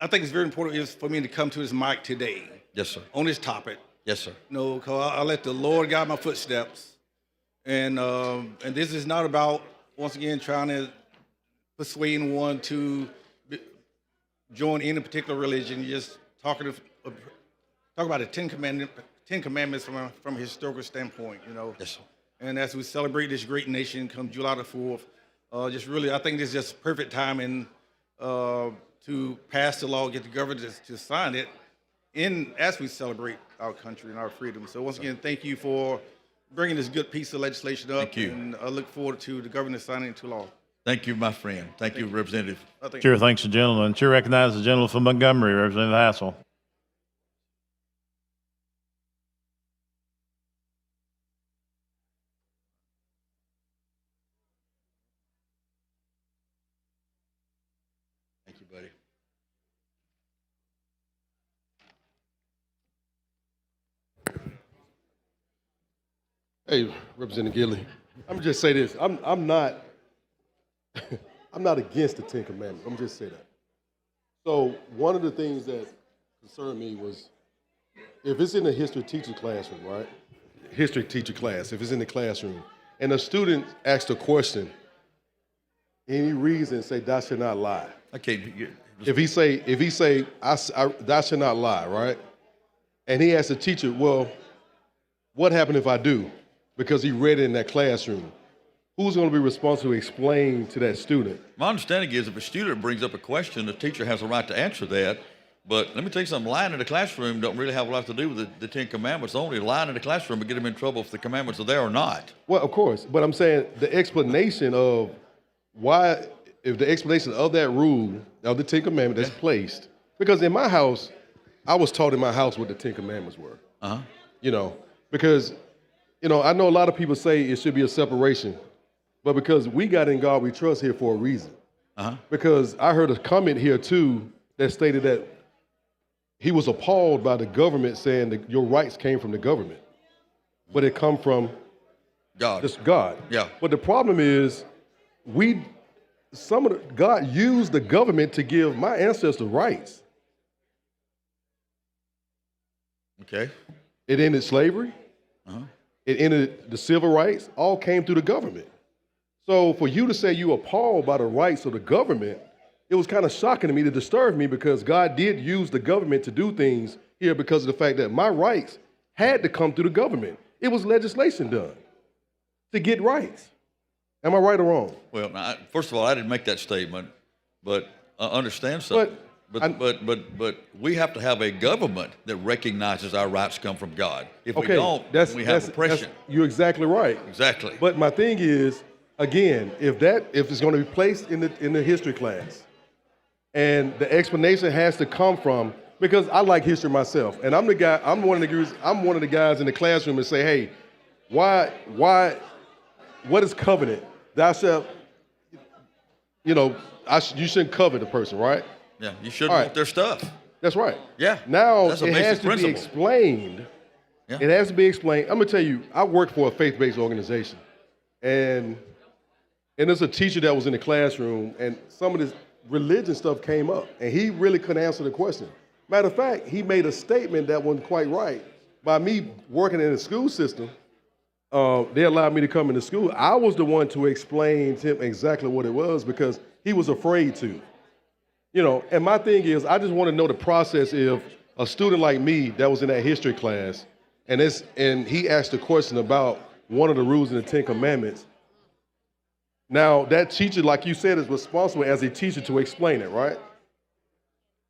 I think it's very important for me to come to this mic today. Yes, sir. On this topic. Yes, sir. No, because I let the Lord guide my footsteps, and this is not about, once again, trying to persuade anyone to join any particular religion. You're just talk about the Ten Ten Commandments from a historical standpoint, you know. Yes, sir. And as we celebrate this great nation come July the 4th, just really, I think this is just perfect timing to pass the law, get the governor to sign it as we celebrate our country and our freedom. So once again, thank you for bringing this good piece of legislation up. Thank you. And I look forward to the governor signing it into law. Thank you, my friend. Thank you, Representative. Chair thanks the gentleman. Chair recognizes the gentleman from Montgomery, Representative Hassel. Thank you, buddy. Hey, Representative Gilly, I'm just say this. I'm not I'm not against the Ten Commandments. I'm just say that. So one of the things that concerned me was if it's in the history teacher classroom, right? History teacher class, if it's in the classroom, and a student asks a question, and he reads and say, "Thou shalt not lie." Okay. If he say, "Thou shalt not lie," right? And he asks the teacher, "Well, what happened if I do?" Because he read it in that classroom. Who's going to be responsible to explain to that student? My understanding is if a student brings up a question, the teacher has a right to answer that. But let me tell you something, lying in the classroom don't really have a lot to do with the Ten Commandments. Only lying in the classroom will get them in trouble if the commandments are there or not. Well, of course, but I'm saying the explanation of why, if the explanation of that rule, of the Ten Commandments that's placed, because in my house, I was taught in my house what the Ten Commandments were. Uh-huh. You know, because, you know, I know a lot of people say it should be a separation, but because we got in God we trust here for a reason. Uh-huh. Because I heard a comment here too that stated that he was appalled by the government saying that your rights came from the government, but it come from God. Just God. Yeah. But the problem is, God used the government to give my ancestors rights. Okay. It ended slavery. Uh-huh. It ended the civil rights. All came through the government. So for you to say you appalled by the rights of the government, it was kind of shocking to me, to disturb me, because God did use the government to do things here because of the fact that my rights had to come through the government. It was legislation done to get rights. Am I right or wrong? Well, first of all, I didn't make that statement, but understand something. But we have to have a government that recognizes our rights come from God. If we don't, we have oppression. You're exactly right. Exactly. But my thing is, again, if it's going to be placed in the history class, and the explanation has to come from, because I like history myself, and I'm one of the guys in the classroom and say, hey, what is covenant? Thou shalt, you shouldn't covet the person, right? Yeah, you shouldn't want their stuff. That's right. Yeah. Now that's a it basic has to principle. be explained. Yeah. It has to be explained. I'm gonna tell you, I work for a faith-based organization, and there's a teacher that was in the classroom, and some of this religion stuff came up, and he really couldn't answer the question. Matter of fact, he made a statement that wasn't quite right. By me working in the school system, they allowed me to come into school. I was the one to explain to him exactly what it was, because he was afraid to. And my thing is, I just want to know the process if a student like me that was in that history class, and he asked a question about one of the rules in the Ten Commandments. Now, that teacher, like you said, is responsible as a teacher to explain it, right?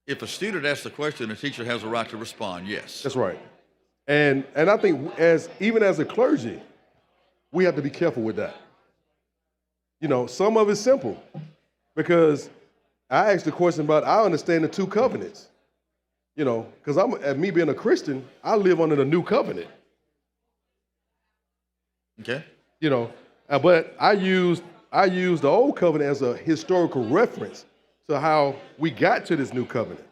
If a student asks the question, the teacher has a right to respond, yes. That's right. And I think even as a clergy, we have to be careful with that. Some of it's simple, because I asked the question about, I understand the two covenants, because me being a Christian, I live under the new covenant. Okay. But I use the old covenant as a historical reference to how we got to this new covenant.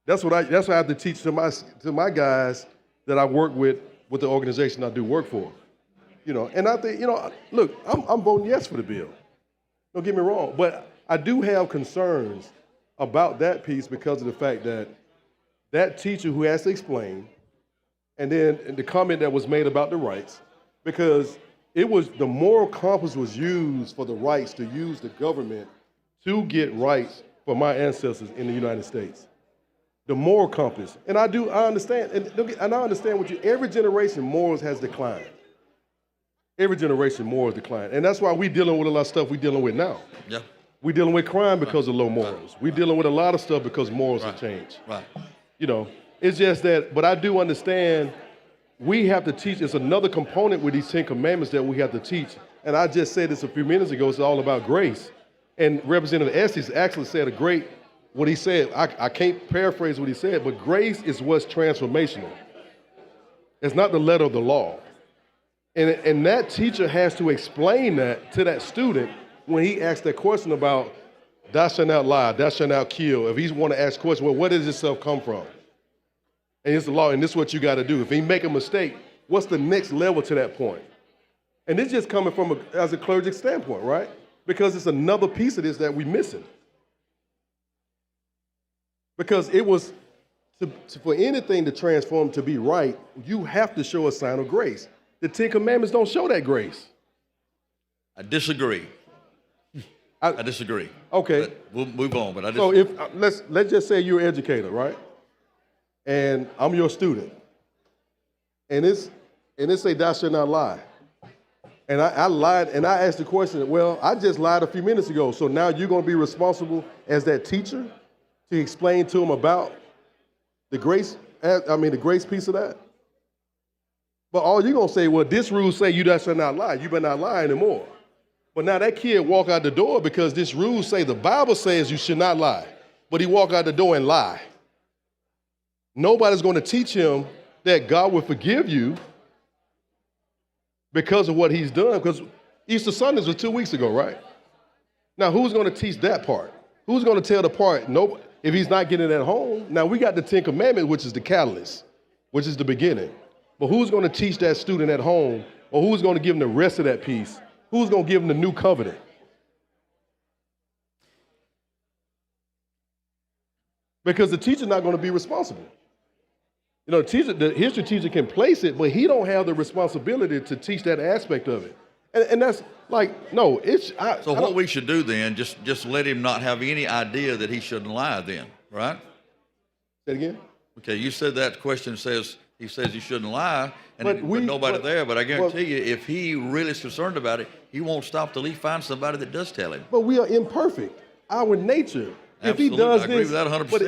That's what I have to teach to my guys that I work with the organization I do work for. And I think, look, I'm voting yes for the bill. Don't get me wrong, but I do have concerns about that piece because of the fact that teacher who has to explain, and then the comment that was made about the rights, because the moral compass was used for the rights to use the government to get rights for my ancestors in the United States. the moral compass. And I understand, and I understand what every generation morals has declined. Every generation morals decline. And that's why we're dealing with a lot of stuff we're dealing with now. Yeah. We're dealing with crime because of low morals. We're dealing with a lot of stuff because morals have changed. Right. You know, it's just that, but I do understand we have to teach. It's another component with these 10 commandments that we have to teach. And I just said this a few minutes ago, it's all about grace. And Representative Estes actually said what he said, I can't paraphrase what he said, but grace is what's transformational. It's not the letter of the law. And that teacher has to explain that to that student when he asks that question about thou shalt not lie, thou shalt not kill. If he's want to ask questions, well, where does this stuff come from? And it's the law, and this is what you got to do. If he make a mistake, what's the next level to that point? And it's just coming from as a clergy standpoint, right? Because it's another piece of this that we're missing. Because it was, for anything to transform to be right, you have to show a sign of grace. The 10 Commandments don't show that grace. I disagree. I disagree. Okay. But we'll move on, but I So disagree. if let's just say you're an educator, right? And I'm your student. And it say thou shalt not lie. And I lied, and I asked the question, well, I just lied a few minutes ago, so now you're going to be responsible as that teacher to explain to them about the grace, the grace piece of that? But all you're going to say, well, this rule say you thou shalt not lie. You better not lie anymore. But now that kid walk out the door because this rule say the Bible says you should not lie. But he walk out the door and lie. Nobody's going to teach him that God will forgive you because of what he's done. Because Easter Sundays was 2 weeks ago, right? Now, who's going to teach that part? Who's going to tell the part? Nope. If he's not getting it at home, now we got the 10 Commandments, which is the catalyst, which is the beginning. But who's going to teach that student at home? Or who's going to give him the rest of that piece? Who's going to give him the new covenant? Because the teacher's not going to be responsible. You know, the history teacher can place it, but he don't have the responsibility to teach that aspect of it. And that's like, no, So what we should do then, just let him not have any idea that he shouldn't lie then, right? Say it again? Okay, you said that question says, he says he shouldn't lie, and but nobody there. But I guarantee you, if he really is concerned about it, he won't stop till he finds somebody that does tell him. But we are imperfect. Our nature. Absolutely. If he does I agree with that 100%. But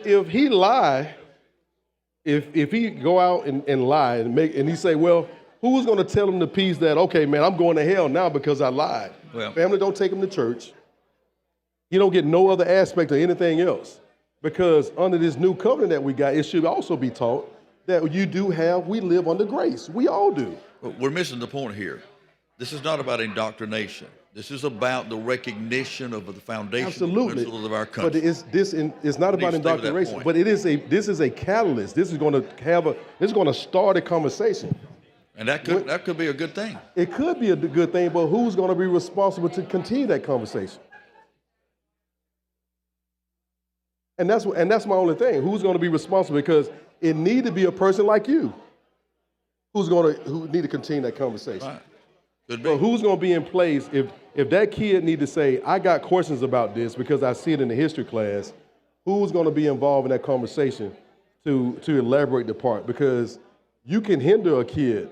if he lie, if he go out and lie and he say, well, who's going to tell him the piece that, okay, man, I'm going to hell now because I lied. Well, family don't take him to church. He don't get no other aspect of anything else. Because under this new covenant that we got, it should also be taught that we live under grace. We all do. We're missing the point here. This is not about indoctrination. This is about the recognition of the foundation principles of our country. But it's not about indoctrination. But this is a catalyst. This is going to start a conversation. And that could be a good thing. It could be a good thing, but who's going to be responsible to continue that conversation? And that's my only thing. Who's going to be responsible? Because it need to be a person like you who need to continue that conversation. Right. Could be. But who's going to be in place if that kid need to say, I got questions about this because I see it in the history class, who's going to be involved in that conversation to elaborate the part? Because you can hinder a kid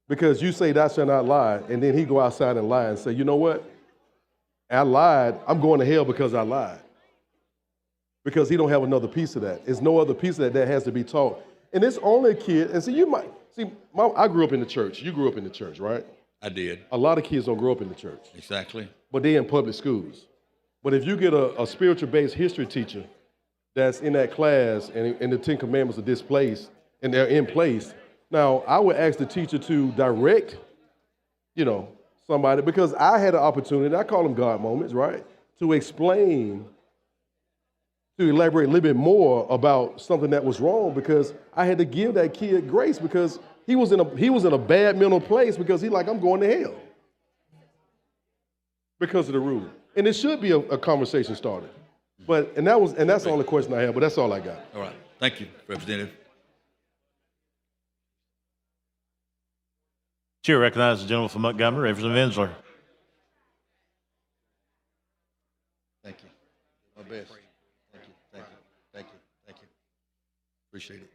because you say thou shalt not lie, and then he go outside and lie and say, you know what? I lied. I'm going to hell because I lied. Because he don't have another piece of that. There's no other piece of that has to be taught. And it's only a kid. And so I grew up in the church. You grew up in the church, right? I did. A lot of kids don't grow up in the church. Exactly. But they're in public schools. But if you get a spiritual-based history teacher that's in that class and the 10 Commandments are displaced and they're in place, now I would ask the teacher to direct, somebody, because I had an opportunity, I call them God moments, right, to explain, to elaborate a little bit more about something that was wrong, because I had to give that kid grace because he was in a bad mental place because I'm going to hell because of the rule. And it should be a conversation started. That's the only question I have, but that's all I got. All right. Thank you, Representative. Chair recognizes the gentleman from Montgomery, Representative Ensler. Thank you. My best. Thank you. Appreciate it.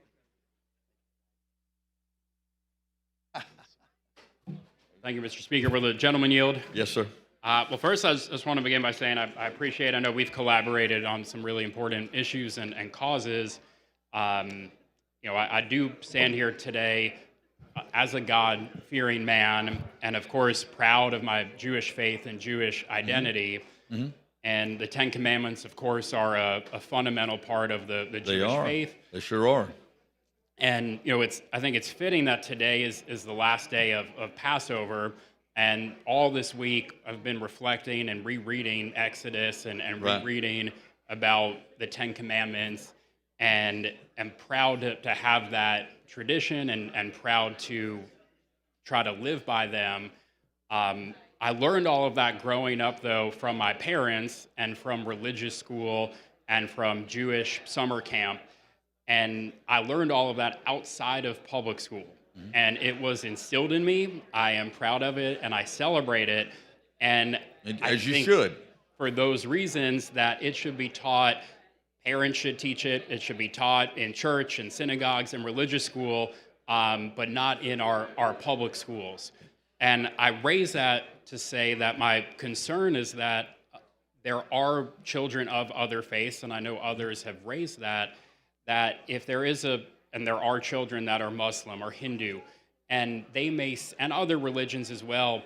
Thank you, Mr. Speaker. Will the gentleman yield? Yes, sir. Well, first, I just want to begin by saying I appreciate, I know we've collaborated on some really important issues and causes. I do stand here today as a God-fearing man and, of course, proud of my Jewish faith and Jewish identity. Mm-hmm. And the Ten Commandments, of course, are a fundamental part of the Jewish faith. They sure are. And I think it's fitting that today is the last day of Passover, and all this week I've been reflecting and rereading Exodus and Right. rereading about the Ten Commandments, and am proud to have that tradition and proud to try to live by them. I learned all of that growing up, though, from my parents and from religious school and from Jewish summer camp. And I learned all of that outside of public school. And it was instilled in me. I am proud of it, and I celebrate it. And I As you think should. for those reasons that it should be taught, parents should teach it, it should be taught in church and synagogues and religious school, but not in our public schools. And I raise that to say that my concern is that there are children of other faiths, and I know others have raised that if there is and there are children that are Muslim or Hindu, and they may, and other religions as well,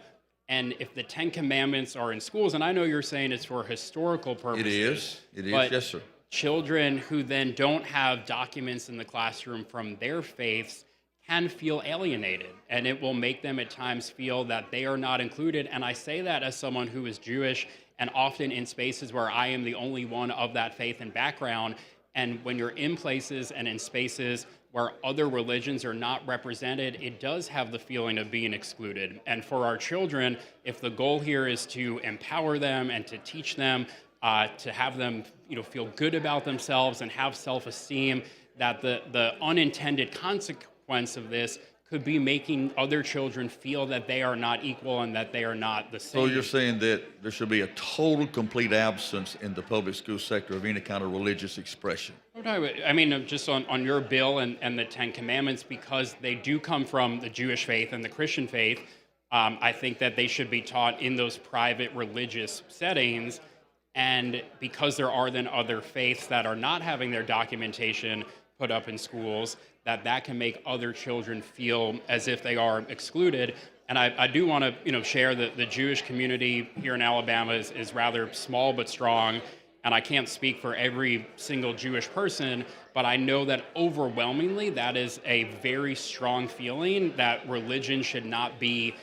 and if the Ten Commandments are in schools, and I know you're saying it's for historical purposes. It is, but yes, sir. Children who then don't have documents in the classroom from their faiths can feel alienated, and it will make them at times feel that they are not included. And I say that as someone who is Jewish and often in spaces where I am the only one of that faith and background. And when you're in places and in spaces where other religions are not represented, it does have the feeling of being excluded. And for our children, if the goal here is to empower them and to teach them, to have them feel good about themselves and have self-esteem, that the unintended consequence of this could be making other children feel that they are not equal and that they are not the same. So you're saying that there should be a total, complete absence in the public school sector of any kind of religious expression? I mean, just on your bill and the Ten Commandments, because they do come from the Jewish faith and the Christian faith, I think that they should be taught in those private religious settings. And because there are then other faiths that are not having their documentation put up in schools, that can make other children feel as if they are excluded. And I do want to share that the Jewish community here in Alabama is rather small but strong. And I can't speak for every single Jewish person, but I know that overwhelmingly that is a very strong feeling that religion should not be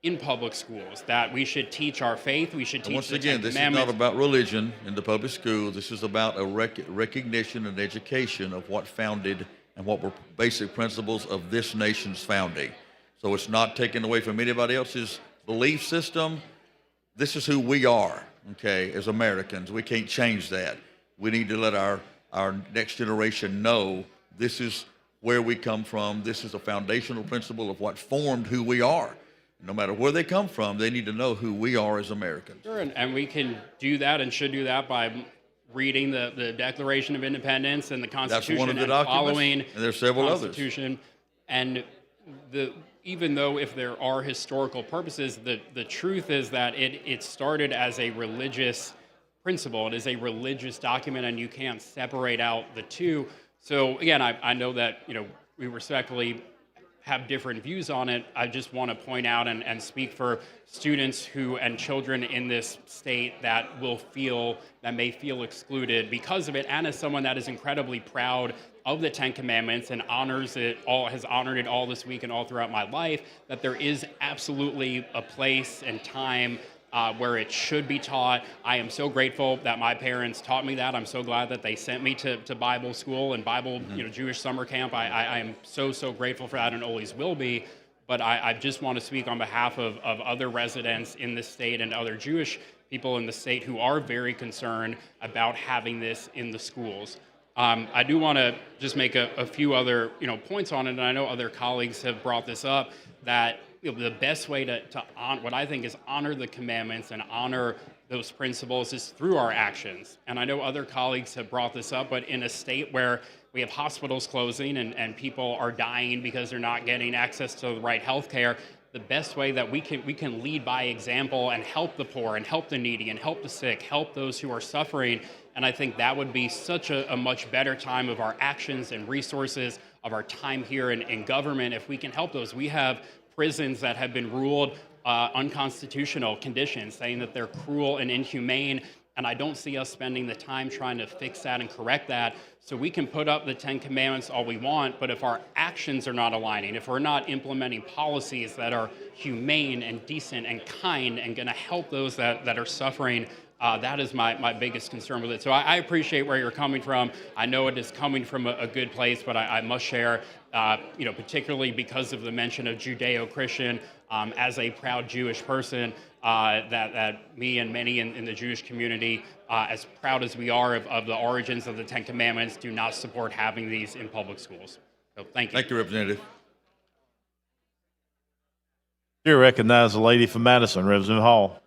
in public schools, that we should teach our faith, we should And teach once the again, Ten this is Commandments. not about religion in the public school. This is about a recognition and education of what founded and what were basic principles of this nation's founding. So it's not taken away from anybody else's belief system. This is who we are, okay, as Americans. We can't change that. We need to let our next generation know this is where we come from. This is a foundational principle of what formed who we are. No matter where they come from, they need to know who we are as Americans. Sure, and we can do that and should do that by reading the Declaration of Independence and the Constitution. That's one of the and documents, following and there's several the others. Constitution. And even though if there are historical purposes, the truth is that it started as a religious principle. It is a religious document, and you can't separate out the two. So again, I know that we respectfully have different views on it. I just want to point out and speak for students and children in this state that may feel excluded because of it, and as someone that is incredibly proud of the Ten Commandments and has honored it all this week and all throughout my life, that there is absolutely a place and time where it should be taught. I am so grateful that my parents taught me that. I'm so glad that they sent me to Bible school and Bible, Jewish summer camp. I am so grateful for that and always will be. But I just want to speak on behalf of other residents in the state and other Jewish people in the state who are very concerned about having this in the schools. I do want to just make a few other points on it, and I know other colleagues have brought this up, that the best way to honor, what I think is honor the commandments and honor those principles is through our actions. And I know other colleagues have brought this up, but in a state where we have hospitals closing and people are dying because they're not getting access to the right health care. The best way that we can lead by example and help the poor and help the needy and help the sick, help those who are suffering. And I think that would be such a much better time of our actions and resources, of our time here in government, if we can help those. We have prisons that have been ruled unconstitutional conditions, saying that they're cruel and inhumane. And I don't see us spending the time trying to fix that and correct that. So we can put up the 10 Commandments all we want, but if our actions are not aligning, if we're not implementing policies that are humane and decent and kind and going to help those that are suffering, that is my biggest concern with it. So I appreciate where you're coming from. I know it is coming from a good place, but I must share, particularly because of the mention of Judeo-Christian, as a proud Jewish person, that me and many in the Jewish community, as proud as we are of the origins of the 10 Commandments, do not support having these in public schools. So thank you. Thank you, Representative. You recognize the lady from Madison, Representative Hall.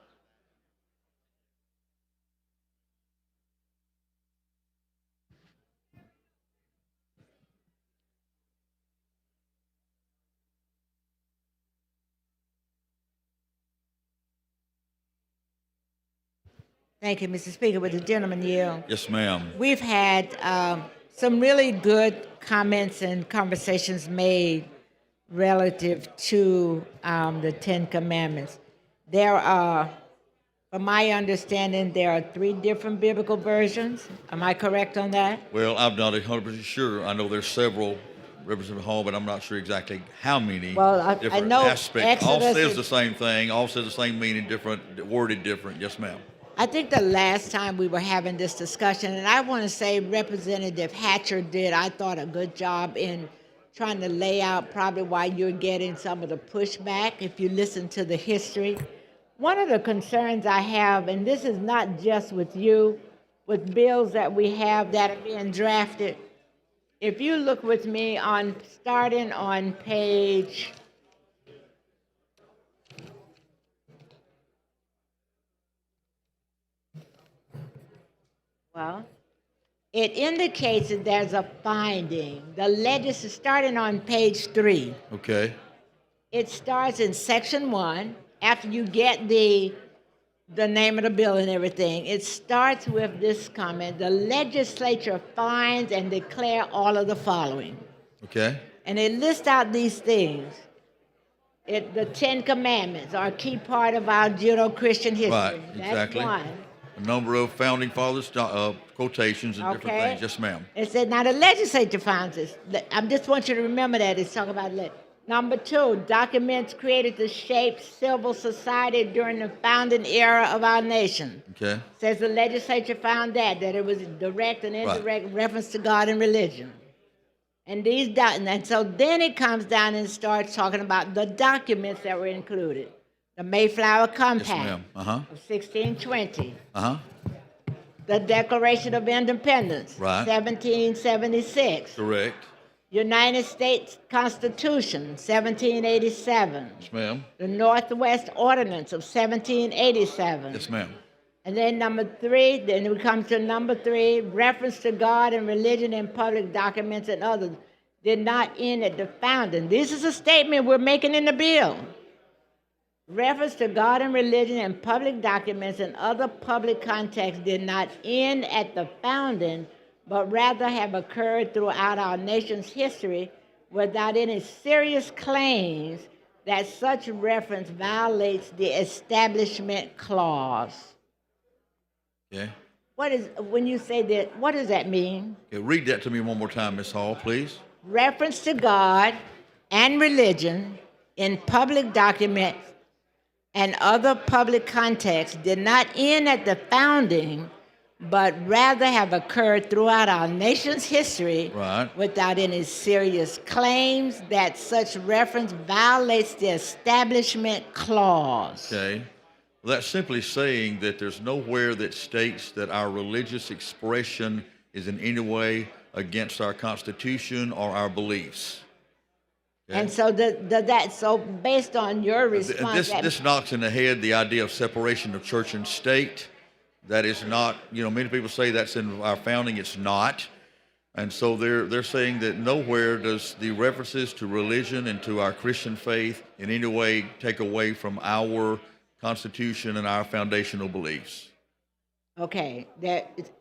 Thank you, Mr. Speaker. With the gentleman yield. Yes, ma'am. We've had some really good comments and conversations made relative to the 10 Commandments. There are, from my understanding, there are 3 different biblical versions. Am I correct on that? Well, I'm not 100% sure. I know there's several, Representative Hall, but I'm not sure exactly how many different I know aspects. All Exodus says is- the same thing, all says the same meaning, different, worded different. Yes, ma'am. I think the last time we were having this discussion, and I want to say Representative Hatcher did, I thought, a good job in trying to lay out probably why you're getting some of the pushback if you listen to the history. One of the concerns I have, and this is not just with you, with bills that we have that are being drafted, if you look with me on starting on page it indicates that there's a finding. The legislature, starting on page 3, Okay. it starts in section 1. After you get the name of the bill and everything, it starts with this comment: the legislature finds and declare all of the following. Okay. And it lists out these things. The 10 Commandments are a key part of our Judeo-Christian history. Right, That's exactly. one. A number of founding fathers quotations and different Okay. things. Yes, ma'am. It said, now the legislature finds this. I just want you to remember that. It's talking about Number 2, documents created to shape civil society during the founding era of our nation. Okay. Says the legislature found that it was direct and indirect reference to God and religion. And and so then it comes down and starts talking about the documents that were included. The Mayflower Compact Yes, ma'am. Uh-huh. of 1620. Uh-huh. The Declaration of Independence, Right. 1776. Correct. United States Constitution, 1787. Yes, ma'am. The Northwest Ordinance of 1787. Yes, ma'am. And then number 3, then we come to number 3, reference to God and religion in public documents and others did not end at the founding. This is a statement we're making in the bill. Reference to God and religion in public documents and other public contexts did not end at the founding, but rather have occurred throughout our nation's history without any serious claims that such reference violates the Establishment Clause. Okay. When you say that, what does that mean? Okay, read that to me one more time, Ms. Hall, please. Reference to God and religion in public documents and other public contexts did not end at the founding, but rather have occurred throughout our nation's history without any serious claims that such reference violates the Establishment Clause. Okay. Well, that's simply saying that there's nowhere that states that our religious expression is in any way against our Constitution or our beliefs. Okay? And so so based on your response, This knocks in the head the idea of separation of church and state. That is not, many people say that's in our founding. It's not. And so they're saying that nowhere does the references to religion and to our Christian faith in any way take away from our Constitution and our foundational beliefs. Okay,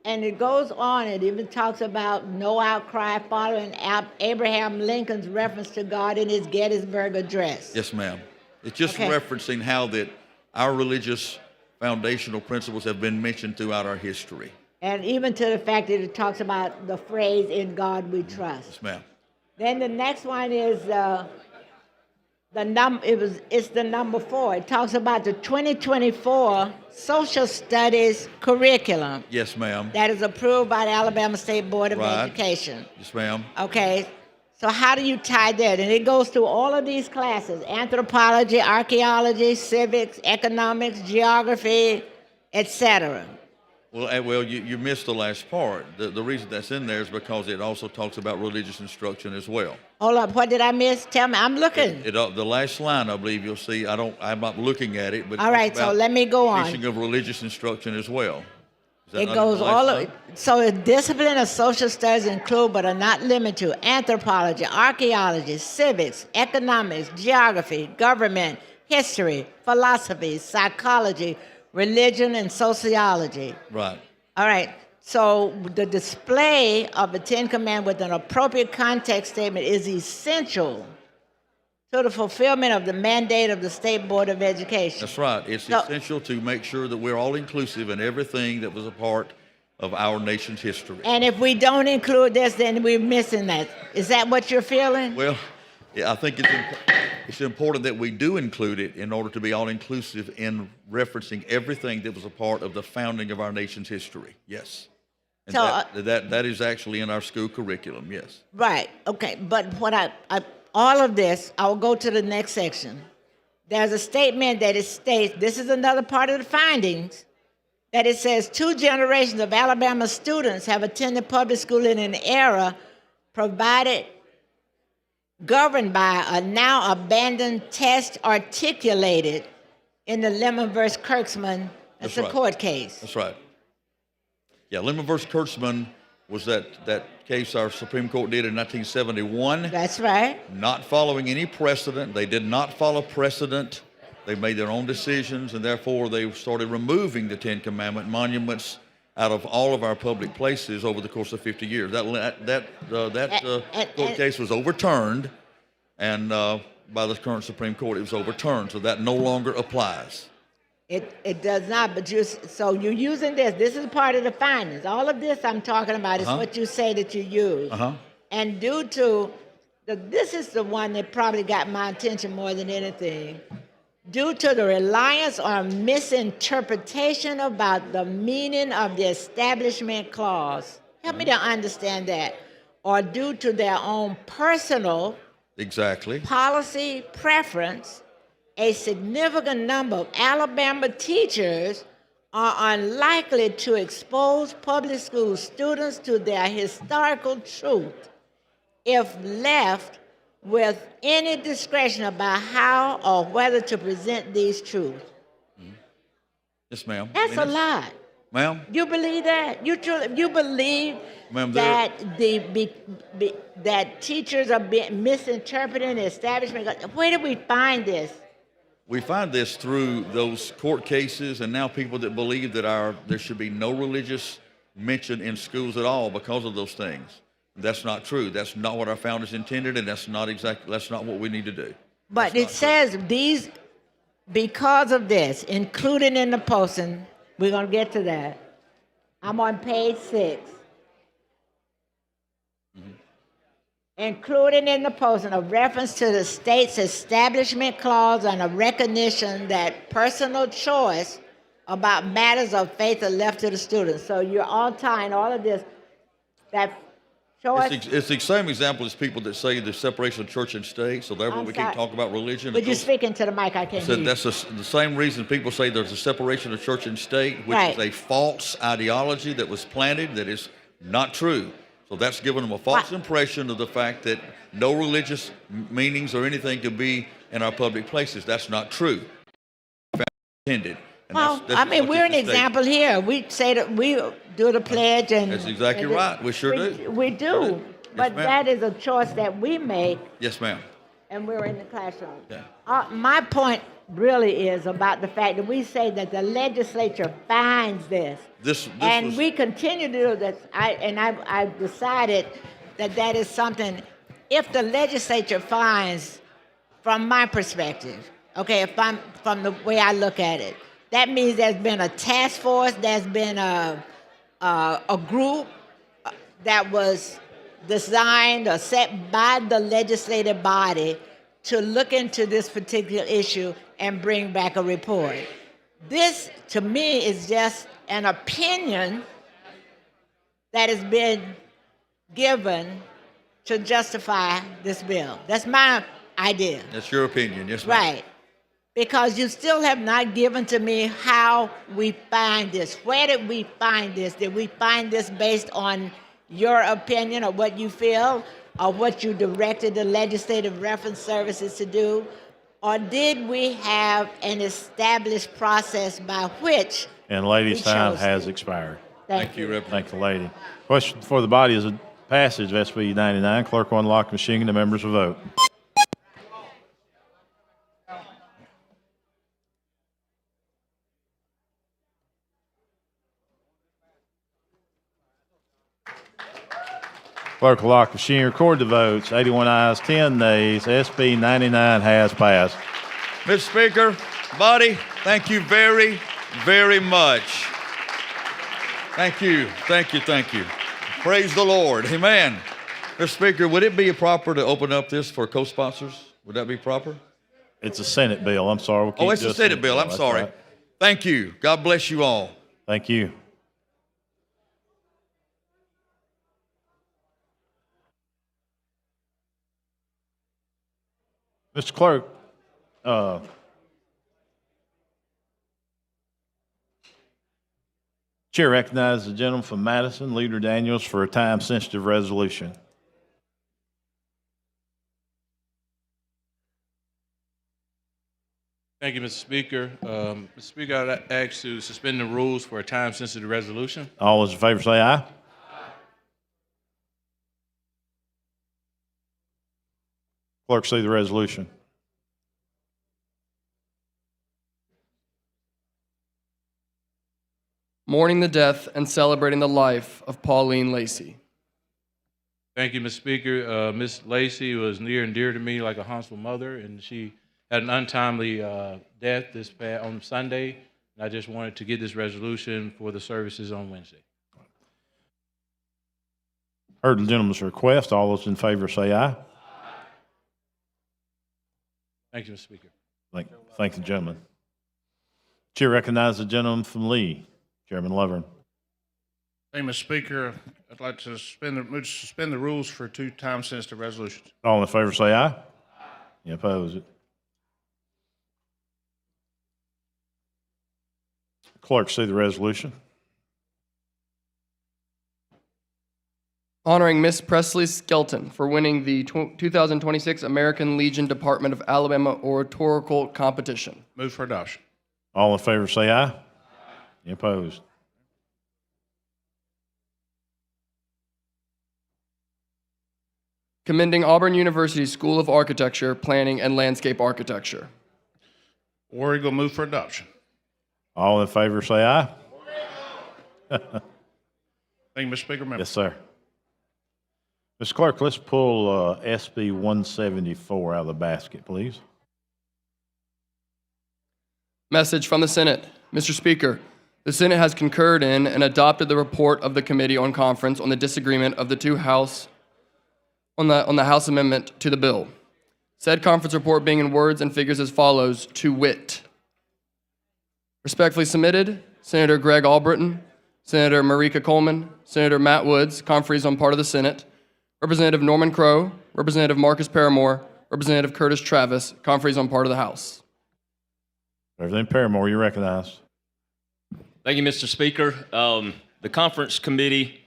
and it goes on. It even talks about no outcry following Abraham Lincoln's reference to God in his Gettysburg Address. Yes, ma'am. It's just Okay. referencing how that our religious foundational principles have been mentioned throughout our history. And even to the fact that it talks about the phrase "In God We Trust." Yes, ma'am. Then the next one is it's the number 4. It talks about the 2024 social studies curriculum Yes, ma'am. that is approved by the Alabama State Board of Right. Education. Yes, ma'am. Okay, so how do you tie that? And it goes through all of these classes: anthropology, archaeology, civics, economics, geography, etc. Well, you missed the last part. The reason that's in there is because it also talks about religious instruction as well. Hold up, what did I miss? Tell me, I'm looking. The last line, I believe you'll see. I'm not looking at it, but All right, talks so about let me go on. teaching of religious instruction as well. Is that It not goes the last all line? so the discipline of social studies include but are not limited to anthropology, archaeology, civics, economics, geography, government, history, philosophy, psychology, religion, and sociology. Right. All right. So the display of the Ten Commandments with an appropriate context statement is essential to the fulfillment of the mandate of the State Board of Education. That's right. It's So- essential to make sure that we're all inclusive in everything that was a part of our nation's history. And if we don't include this, then we're missing that. Is that what you're feeling? Well, yeah, I think it's important that we do include it in order to be all inclusive in referencing everything that was a part of the founding of our nation's history. Yes. And So, that is actually in our school curriculum. Yes. Right. Okay. But what all of this, I will go to the next section. There's a statement that it states, this is another part of the findings, that it says 2 generations of Alabama students have attended public school in an era governed by a now abandoned test articulated in the Lemon versus Kurtzman. That's a right. court case. That's right. Yeah, Lemon versus Kurtzman was that case our Supreme Court did in 1971. That's right. Not following any precedent. They did not follow precedent. They made their own decisions, and therefore they started removing the Ten Commandment monuments out of all of our public places over the course of 50 years. That court case was overturned, and by the current Supreme Court, it was overturned, so that no longer applies. It does not, but so you're using this. This is part of the findings. All of this I'm talking about is what you say that you use. And due to, this is the one that probably got my attention more than anything. Due to the reliance on misinterpretation about the meaning of the Establishment Clause, help me to understand that, or due to their own personal Exactly. policy preference, a significant number of Alabama teachers are unlikely to expose public school students to their historical truth if left with any discretion about how or whether to present these truths. Yes, ma'am. That's a lot. Ma'am? You believe that? You believe Ma'am, that that teachers are misinterpreting the establishment? Where did we find this? We find this through those court cases and now people that believe that there should be no religious mention in schools at all because of those things. That's not true. That's not what our founders intended, and that's not what we need to do. But it says these, because of this, included in the posting, we're going to get to that. I'm on page 6. Included in the posting a reference to the state's Establishment Clause and a recognition that personal choice about matters of faith are left to the students. So you're all tying all of this, that choice. It's the same example as people that say the separation of church and state, so therefore we can't talk about religion. But you're speaking to the mic, I can't hear you. That's the same reason people say there's a separation of church and state, which Right. is a false ideology that was planted that is not true. So that's given them a false impression of the fact that no religious meanings or anything could be in our public places. That's not true. Intended. And Well, that's I mean, what we're an this is example here. We say that we do the pledge and. That's exactly and right. We sure do. We do. But ma'am. that is a choice that we make, Yes, ma'am. and we're in the classroom. Yeah. My point really is about the fact that we say that the legislature finds this. This And was, we continue to do this. I decided that is something, if the legislature finds, from my perspective, okay, if I'm from the way I look at it, that means there's been a task force, there's been a group that was designed or set by the legislative body to look into this particular issue and bring back a report. This, to me, is just an opinion that has been given to justify this bill. That's my idea. that's your opinion. Yes, ma'am. Right. Because you still have not given to me how we find this. Where did we find this? Did we find this based on your opinion or what you feel or what you directed the Legislative Reference Services to do? Or did we have an established process by which And lady's we time chose has to? expired. Thank you. Representative. Thank the lady. Question for the body is a passage of SB 99. Clerk will unlock the machine and the members will vote. Clerk will lock the machine, record the votes. 81 ayes, 10 nays. SB 99 has passed. Mr. Speaker, body, thank you very, very much. Thank you, thank you, thank you. Praise the Lord. Amen. Mr. Speaker, would it be proper to open up this for co-sponsors? Would that be proper? It's a Senate bill. I'm sorry. We'll keep Oh, it's to a Senate bill. I'm That's sorry. right. Thank you. God bless you all. Thank you. Mr. Clerk, Chair recognizes the gentleman from Madison, Leader Daniels, for a time-sensitive resolution. Thank you, Mr. Speaker. Mr. Speaker, I'd ask to suspend the rules for a time-sensitive resolution. All those in favor say aye. Clerk, see the resolution. Mourning the death and celebrating the life of Pauline Lacey. Thank you, Mr. Speaker. Ms. Lacey was near and dear to me like a Huntsville mother, and she had an untimely death on Sunday. And I just wanted to get this resolution for the services on Wednesday. Heard the gentleman's request. All those in favor say aye. Thank you, Mr. Speaker. Thank the gentleman. Chair recognizes the gentleman from Lee, Chairman Lovern. Thank you, Mr. Speaker. I'd like to move to suspend the rules for two time-sensitive resolutions. All in favor say aye. Any opposed? Clerk, see the resolution. Honoring Miss Presley Skelton for winning the 2026 American Legion Department of Alabama Oratorical Competition. Move for adoption. All in favor say aye. Any opposed? Commending Auburn University School of Architecture, Planning, and Landscape Architecture. War Eagle, move for adoption. All in favor say aye. Thank you, Mr. Speaker. Yes, sir. Mr. Clerk, let's pull SB 174 out of the basket, please. Message from the Senate. Mr. Speaker, the Senate has concurred in and adopted the report of the Committee on Conference on the disagreement of the two House on the House amendment to the bill. Said conference report being in words and figures as follows, to wit. Respectfully submitted, Senator Greg Albritton, Senator Marika Coleman, Senator Matt Woods, conferees on part of the Senate, Representative Norman Crow, Representative Marcus Paramore, Representative Curtis Travis, conferees on part of the House. Representative Paramore, you're recognized. Thank you, Mr. Speaker. The conference committee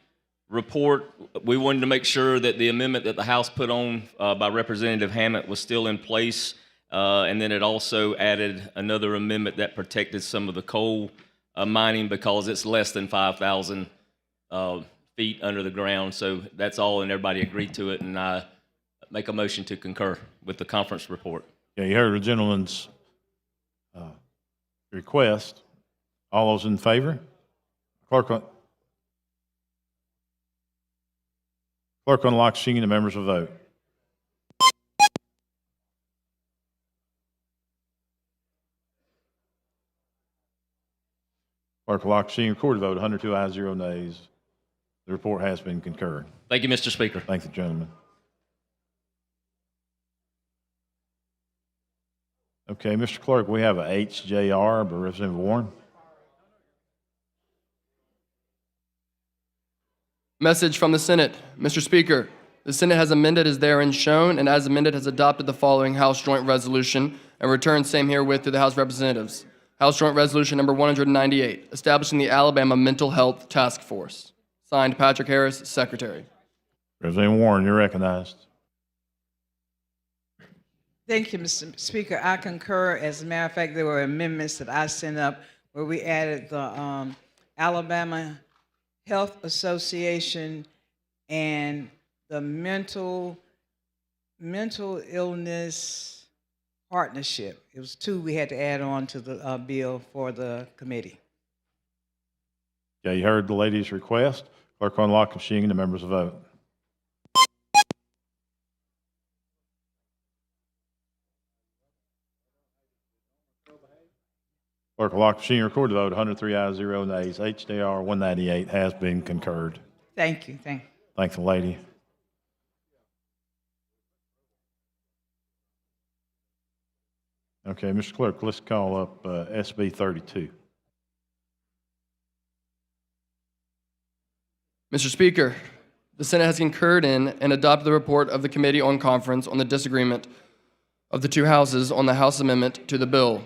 report, we wanted to make sure that the amendment that the House put on by Representative Hammett was still in place. And then it also added another amendment that protected some of the coal mining because it's less than 5,000 feet under the ground. So that's all, and everybody agreed to it. And I make a motion to concur with the conference report. Yeah, you heard the gentleman's request. All those in favor? Clerk unlock machine and the members will vote. Clerk unlock machine recorded vote 102 ayes, 0 nays. The report has been concurred. Thank you, Mr. Speaker. Thank the gentleman. Okay, Mr. Clerk, we have a HJR by Representative Warren. Message from the Senate. Mr. Speaker, the Senate has amended as therein shown and as amended has adopted the following House Joint Resolution and returned same herewith to the House of Representatives. House Joint Resolution number 198, establishing the Alabama Mental Health Task Force. Signed, Patrick Harris, Secretary. Representative Warren, you're recognized. Thank you, Mr. Speaker. I concur. As a matter of fact, there were amendments that I sent up where we added the Alabama Health Association and the mental illness partnership. It was two we had to add on to the bill for the committee. Yeah, you heard the lady's request. Clerk unlock machine and the members will vote. Clerk unlock machine recorded vote 103 ayes, 0 nays. HJR 198 has been concurred. Thank you. Thank you. Thank the lady. Okay, Mr. Clerk, let's call up SB 32. Mr. Speaker, the Senate has concurred in and adopted the report of the Committee on Conference on the disagreement of the two houses on the House amendment to the bill.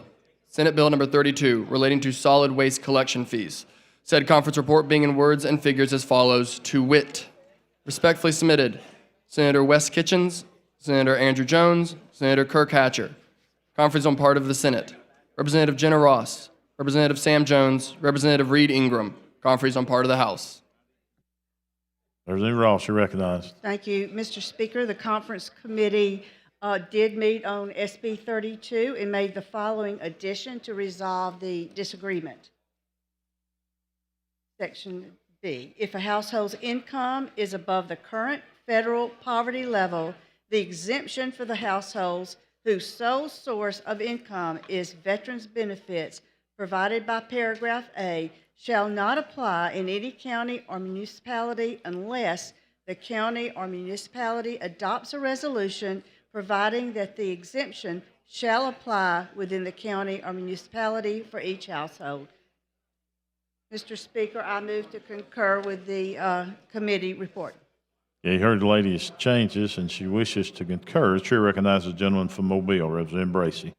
Senate Bill number 32, relating to solid waste collection fees. Said conference report being in words and figures as follows, to wit. Respectfully submitted, Senator Wes Kitchens, Senator Andrew Jones, Senator Kirk Hatcher. Conference on part of the Senate. Representative Jenna Ross, Representative Sam Jones, Representative Reed Ingram. Conference on part of the House. Representative Ross, you're recognized. Thank you, Mr. Speaker. The conference committee did meet on SB 32 and made the following addition to resolve the disagreement. Section B, if a household's income is above the current federal poverty level, the exemption for the households whose sole source of income is veterans benefits provided by paragraph A shall not apply in any county or municipality unless the county or municipality adopts a resolution providing that the exemption shall apply within the county or municipality for each household. Mr. Speaker, I move to concur with the committee report. Yeah, you heard the lady's changes, and she wishes to concur. The chair recognizes the gentleman from Mobile, Representative Bracy.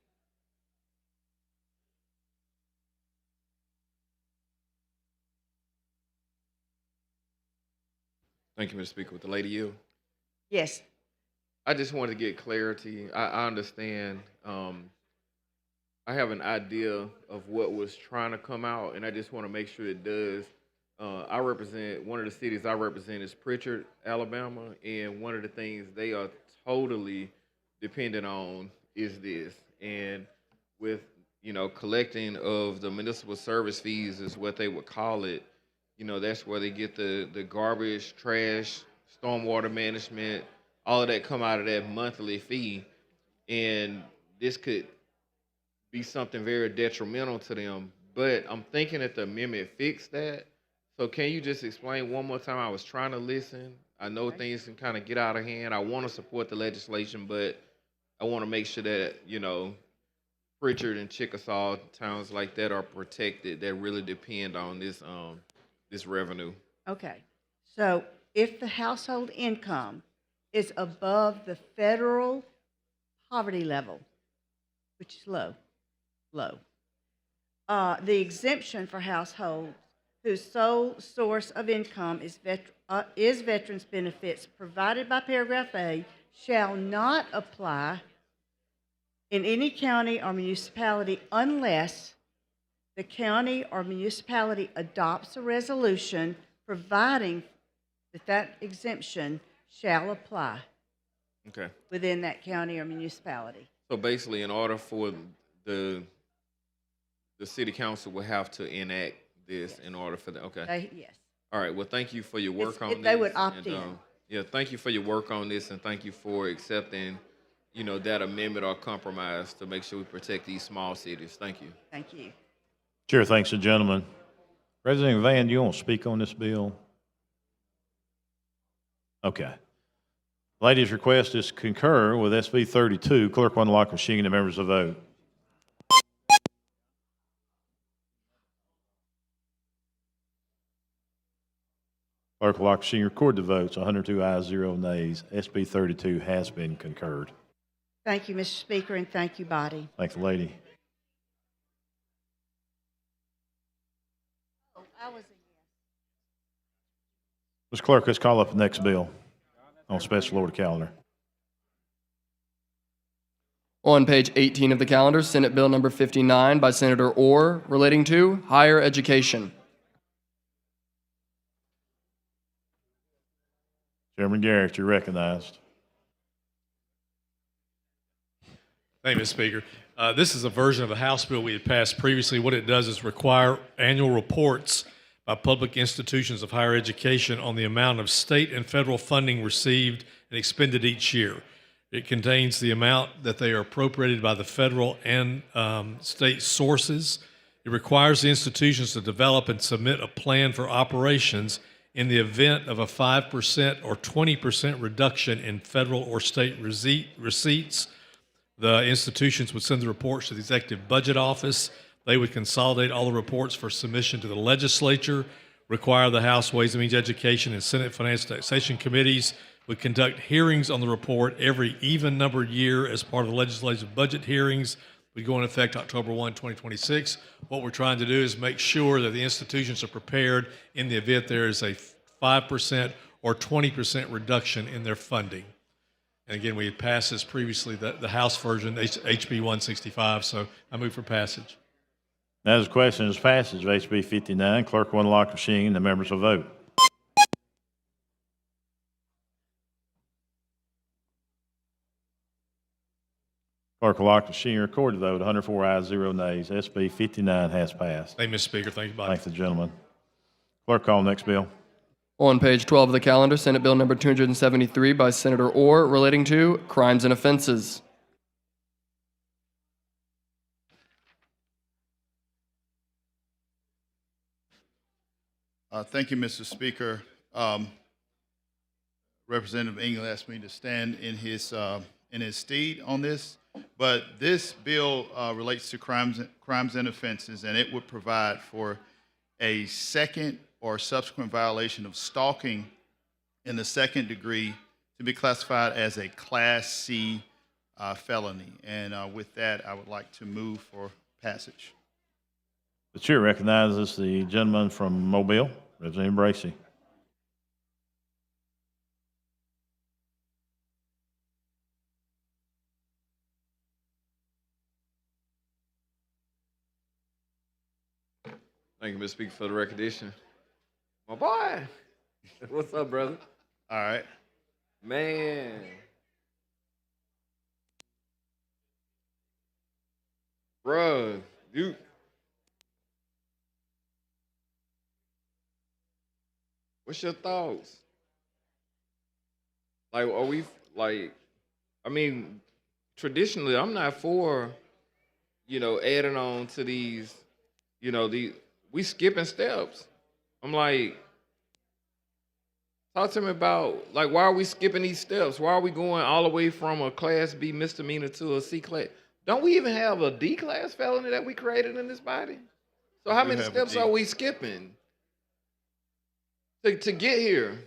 Thank you, Mr. Speaker. With the lady yield? Yes. I just wanted to get clarity. I understand. I have an idea of what was trying to come out, and I just want to make sure it does. I represent, one of the cities I represent is Pritchard, Alabama, and one of the things they are totally dependent on is this. And with, collecting of the municipal service fees is what they would call it. That's where they get the garbage, trash, stormwater management, all of that come out of that monthly fee. And this could be something very detrimental to them. But I'm thinking that the amendment fixed that. So can you just explain one more time? I was trying to listen. I know things can kind of get out of hand. I want to support the legislation, but I want to make sure that, Pritchard and Chickasaw, towns like that are protected that really depend on this revenue. Okay. So if the household income is above the federal poverty level, which is low, the exemption for households whose sole source of income is veterans benefits provided by paragraph A shall not apply in any county or municipality unless the county or municipality adopts a resolution providing that that exemption shall apply Okay. within that county or municipality. So basically, in order for the city council will have to enact this in order for the, okay. Yes. All right, well, thank you for your work on If this. they would opt and, in. Yeah, thank you for your work on this, and thank you for accepting, that amendment or compromise to make sure we protect these small cities. Thank you. Thank you. Chair thanks the gentleman. President Van, do you want to speak on this bill? Okay. Ladies' request is to concur with SB 32. Clerk will unlock the machine and the members will vote. Clerk will lock the machine, record the votes. 102 ayes, 0 nays. SB 32 has been concurred. Thank you, Mr. Speaker, and thank you, body. Thank the lady. Mr. Clerk, let's call up the next bill on special order calendar. On page 18 of the calendar, Senate Bill number 59 by Senator Orr, relating to higher education. Chairman Garrett, you're recognized. Thank you, Mr. Speaker. This is a version of a House bill we had passed previously. What it does is require annual reports by public institutions of higher education on the amount of state and federal funding received and expended each year. It contains the amount that they are appropriated by the federal and state sources. It requires the institutions to develop and submit a plan for operations in the event of a 5% or 20% reduction in federal or state receipts. The institutions would send the reports to the Executive Budget Office. They would consolidate all the reports for submission to the legislature, require the House Ways and Means Education and Senate Finance and Taxation Committees would conduct hearings on the report every even-numbered year as part of the legislative budget hearings. Would go into effect October 1, 2026. What we're trying to do is make sure that the institutions are prepared in the event there is a 5% or 20% reduction in their funding. And again, we had passed this previously, the House version, HB 165, so I move for passage. Now, the question is passage of HB 59. Clerk will unlock the machine and the members will vote. Clerk will lock the machine, record the vote. 104 ayes, 0 nays. SB 59 has passed. Thank you, Mr. Speaker. Thank you, body. Thank the gentleman. Clerk, call the next bill. On page 12 of the calendar, Senate Bill number 273 by Senator Orr, relating to crimes and offenses. Thank you, Mr. Speaker. Representative Engel asked me to stand in his stead on this, but this bill relates to crimes and offenses, and it would provide for a second or subsequent violation of stalking in the second degree to be classified as a Class C felony. And with that, I would like to move for passage. The chair recognizes the gentleman from Mobile, Representative Bracey. Thank you, Mr. Speaker, for the recognition. My boy. What's up, brother? All right. Man. Bruh, you. What's your thoughts? Like, are we, like, I mean, traditionally, I'm not for, adding on to these, we skipping steps. I'm like, talk to me about, like, why are we skipping these steps? Why are we going all the way from a Class B misdemeanor to a C class? Don't we even have a D class felony that we created in this body? So how many steps are we skipping to get here?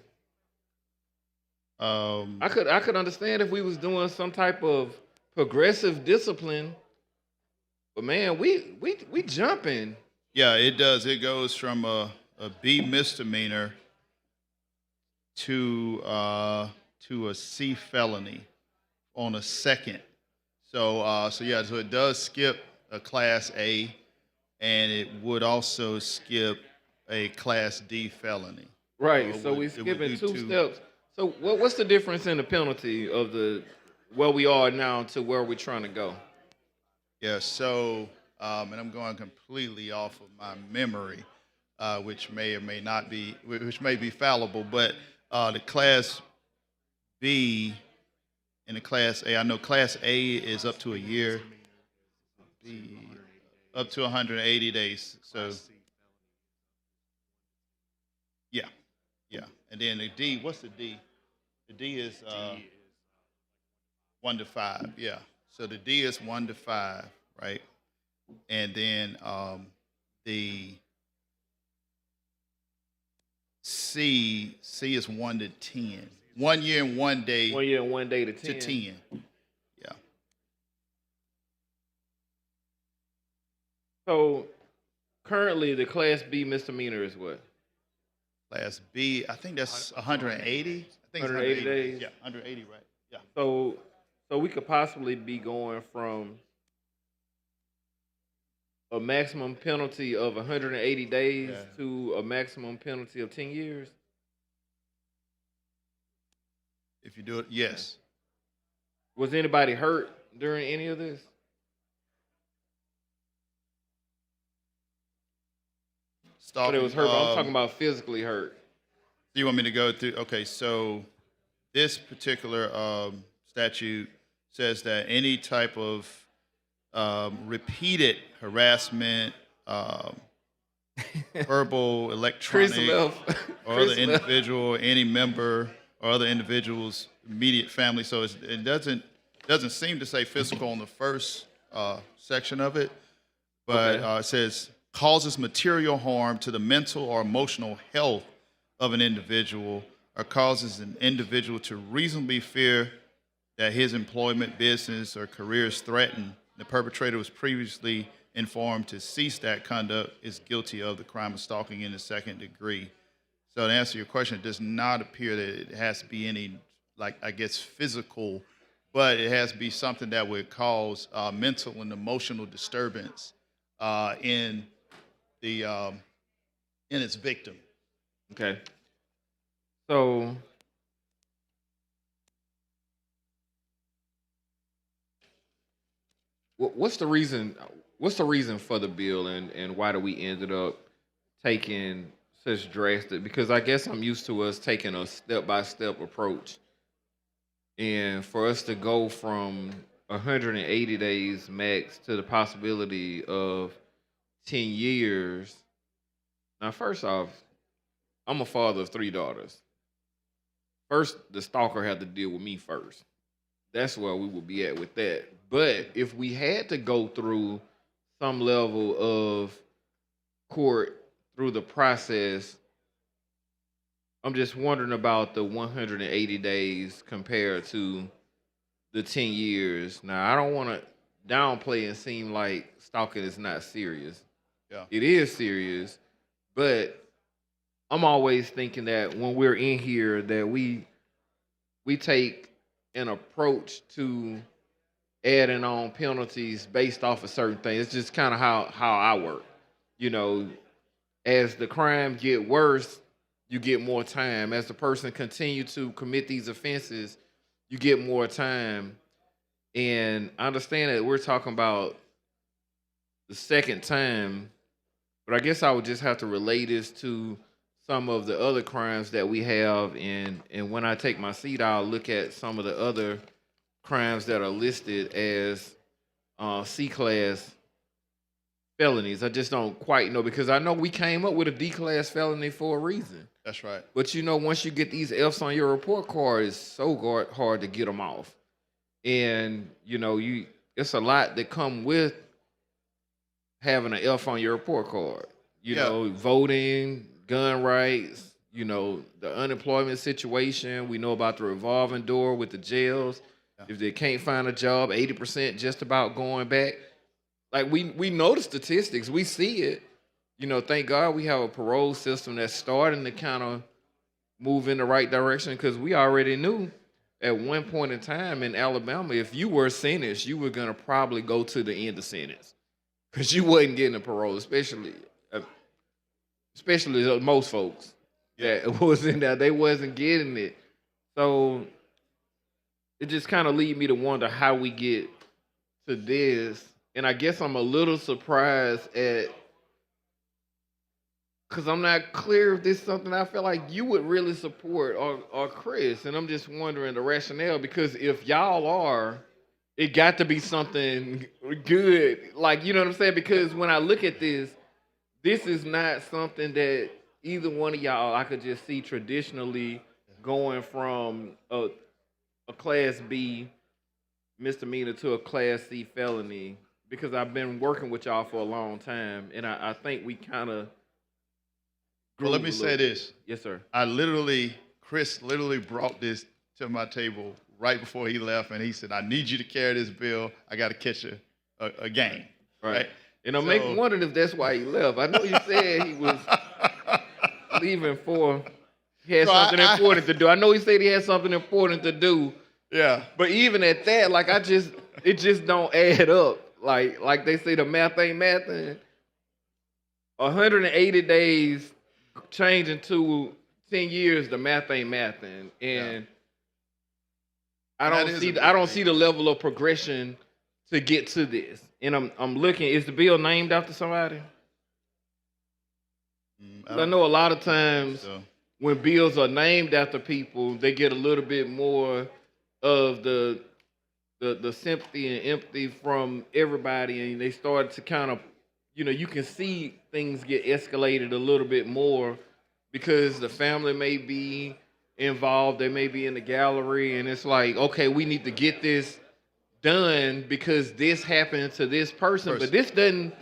I could understand if we was doing some type of progressive discipline, but man, we jumping. Yeah, it does. It goes from a B misdemeanor to a C felony on a second. So it does skip a Class A, and it would also skip a Class D felony. Right. it So would- we it would skipping do two steps. So what's the difference in the penalty of the where we are now to where we're trying to go? Yeah. So, and I'm going completely off of my memory, which may or may not be, which may be fallible, but the Class B and the Class A, I know Class A is up to a year, B, up to 180 days. So, yeah, yeah. And then the D, what's the D? The D is 1 to 5. Yeah. So the D is 1 to 5, right? And then the C is 1 to 10. 1 year and 1 day. 1 year and 1 day to 10. To 10. Yeah. So currently the Class B misdemeanor is what? Class B, I think that's 180. I think it's 180 days. Yeah, 180, right? Yeah. So we could possibly be going from a maximum penalty of 180 days to a maximum penalty of 10 years. If you do it, yes. Was anybody hurt during any of this? But it was hurt. But I'm talking about physically hurt. You want me to go through? Okay, so this particular statute says that any type of repeated harassment, verbal, electronic, or other individual, any member or other individual's immediate family. So it doesn't seem to say physical on the first section of it, but it says causes material harm to the mental or emotional health of an individual, or causes an individual to reasonably fear that his employment, business, or career is threatened. The perpetrator was previously informed to cease that conduct, is guilty of the crime of stalking in the second degree. So to answer your question, it does not appear that it has to be any, like, I guess, physical, but it has to be something that would cause mental and emotional disturbance in its victim. Okay. So what's the reason? What's the reason for the bill, and why do we ended up taking such drastic? Because I guess I'm used to us taking a step-by-step approach, and for us to go from 180 days max to the possibility of 10 years. Now, first off, I'm a father of 3 daughters. First, the stalker had to deal with me first. That's where we would be at with that. But if we had to go through some level of court through the process, I'm just wondering about the 180 days compared to the 10 years. Now, I don't want to downplay and seem like stalking is not serious. Yeah. It is serious, but I'm always thinking that when we're in here that we take an approach to adding on penalties based off of certain things. It's just kind of how I work. You know, as the crime get worse, you get more time. As the person continue to commit these offenses, you get more time. And I understand that we're talking about the second time, but I guess I would just have to relate this to some of the other crimes that we have. And when I take my seat, I'll look at some of the other crimes that are listed as C-class felonies. I just don't quite know, because I know we came up with a D-class felony for a reason. That's right. But you know, once you get these Fs on your report card, it's so hard to get them off. And you know, it's a lot that come with having an F on your report card. You know, voting, gun rights, you know, the unemployment situation. We know about the revolving door with the jails. If they can't find a job, 80% just about going back. Like we know the statistics, we see it. You know, thank God we have a parole system that's starting to kind of move in the right direction, because we already knew at one point in time in Alabama, if you were sentenced, you were gonna probably go to the end of sentence because you wasn't getting a parole, especially most folks that was in there, they wasn't getting it. So it just kind of lead me to wonder how we get to this. And I guess I'm a little surprised at, because I'm not clear if this is something I feel like you would really support or Chris. And I'm just wondering the rationale, because if y'all are, it got to be something good. Like, you know what I'm saying? Because when I look at this is not something that either one of y'all I could just see traditionally going from a Class B misdemeanor to a Class C felony, because I've been working with y'all for a long time, and I think we kind of. Well, let me say this. Yes, sir. Chris literally brought this to my table right before he left, and he said, I need you to carry this bill. I got to catch a game. Right. And I'm wondering if that's why he left. I know you said he was leaving he had something important to do. I know he said he had something important to do. Yeah. But even at that, like, it just don't add up. Like they say, the math ain't mathing. 180 days changing to 10 years, the math ain't mathing. And I don't see the level of progression to get to this. And I'm looking, is the bill named after somebody? I know a lot of times when bills are named after people, they get a little bit more of the sympathy and empathy from everybody, and they start to kind of, you can see things get escalated a little bit more because the family may be involved, they may be in the gallery, and it's like, okay, we need to get this done because this happened to this person. But this doesn't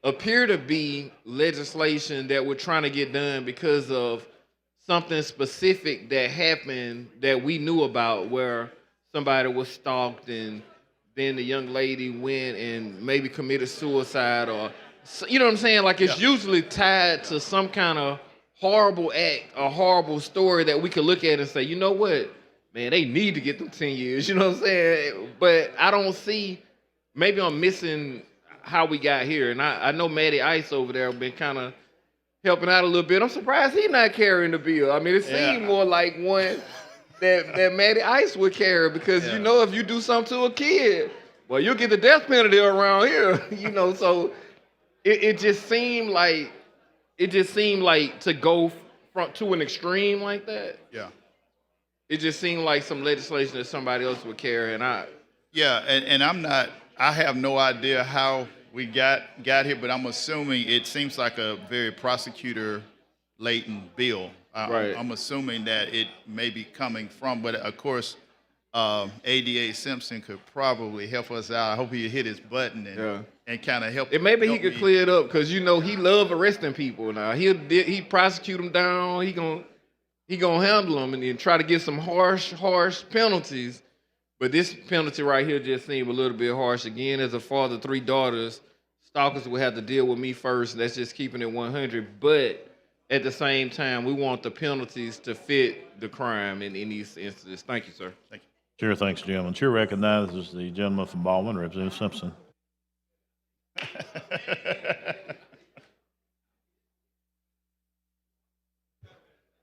appear to be legislation that we're trying to get done because of something specific that happened that we knew about, where somebody was stalked and then the young lady went and maybe committed suicide, or, you know what I'm saying? Like, it's usually tied to some kind of horrible act, a horrible story that we could look at and say, you know what, man, they need to get them 10 years, you know what I'm saying? But I don't see, maybe I'm missing how we got here. And I know Matty Ice over there been kind of helping out a little bit. I'm surprised he's not carrying the bill. I mean, it seemed more like one that Matty Ice would carry, because, if you do something to a kid, well, you'll get the death penalty around here, so it just seemed like, to go to an extreme like that. Yeah. It just seemed like some legislation that somebody else would carry, and I have no idea how we got here, but I'm assuming it seems like a very prosecutor-laden bill. I'm assuming that it may be coming from, but of course, ADA Simpson could probably help us out. I hope he hit his button and kind of help. And maybe he could clear it up, because he love arresting people now. He prosecute them down. He gonna handle them and then try to get some harsh penalties. But this penalty right here just seemed a little bit harsh. Again, as a father, 3 daughters, stalkers will have to deal with me first. That's just keeping it 100. But at the same time, we want the penalties to fit the crime in these instances. Thank you, sir. Thank you. Chair thanks, Jim. And Chair recognizes the gentleman from Baldwin, Representative Simpson.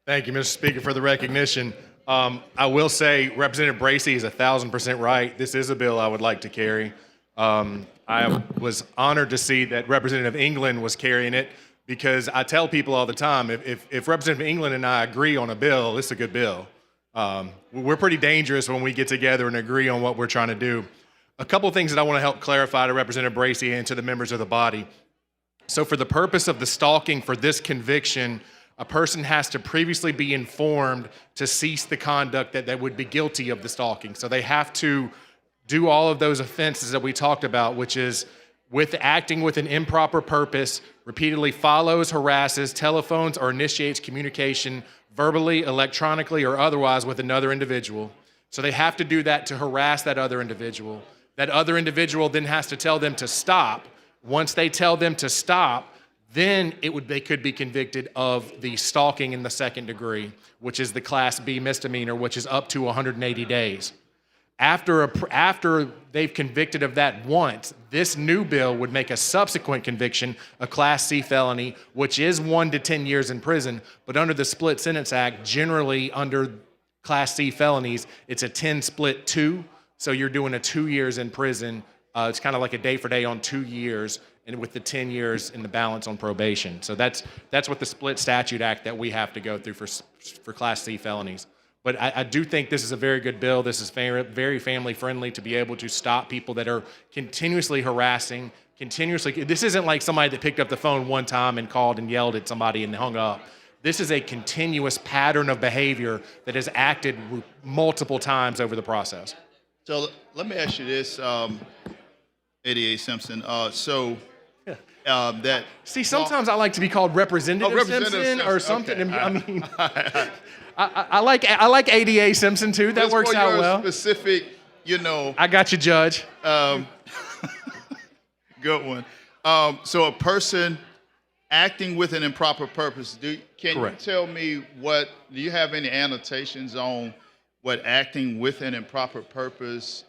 Thank you, Mr. Speaker, for the recognition. I will say Representative Bracey is 1,000% right. This is a bill I would like to carry. I was honored to see that Representative England was carrying it, because I tell people all the time, if Representative England and I agree on a bill, it's a good bill. We're pretty dangerous when we get together and agree on what we're trying to do. A couple of things that I want to help clarify to Representative Bracey and to the members of the body. So for the purpose of the stalking for this conviction, a person has to previously be informed to cease the conduct that would be guilty of the stalking. So they have to do all of those offenses that we talked about, which is with acting with an improper purpose, repeatedly follows, harasses, telephones, or initiates communication verbally, electronically, or otherwise with another individual. So they have to do that to harass that other individual. That other individual then has to tell them to stop. Once they tell them to stop, then they could be convicted of the stalking in the second degree, which is the Class B misdemeanor, which is up to 180 days. After they've convicted of that once, this new bill would make a subsequent conviction a Class C felony, which is 1 to 10 years in prison. But under the Split Sentence Act, generally under Class C felonies, it's a 10 split 2. So you're doing a 2 years in prison. It's kind of like a day for day on 2 years, and with the 10 years in the balance on probation. So that's what the Split Statute Act that we have to go through for Class C felonies. But I do think this is a very good bill. This is very family friendly to be able to stop people that are continuously harassing, This isn't like somebody that picked up the phone one time and called and yelled at somebody and hung up. This is a continuous pattern of behavior that has acted multiple times over the process. So let me ask you this, ADA Simpson. That see, sometimes I like to be called Representative, Representative Simpson or something. Okay. I mean, I like ADA Simpson too. That Just works for out your well. Specific, I got you, Judge. Good one. So a person acting with an improper purpose. Can Correct. you tell me do you have any annotations on what acting with an improper purpose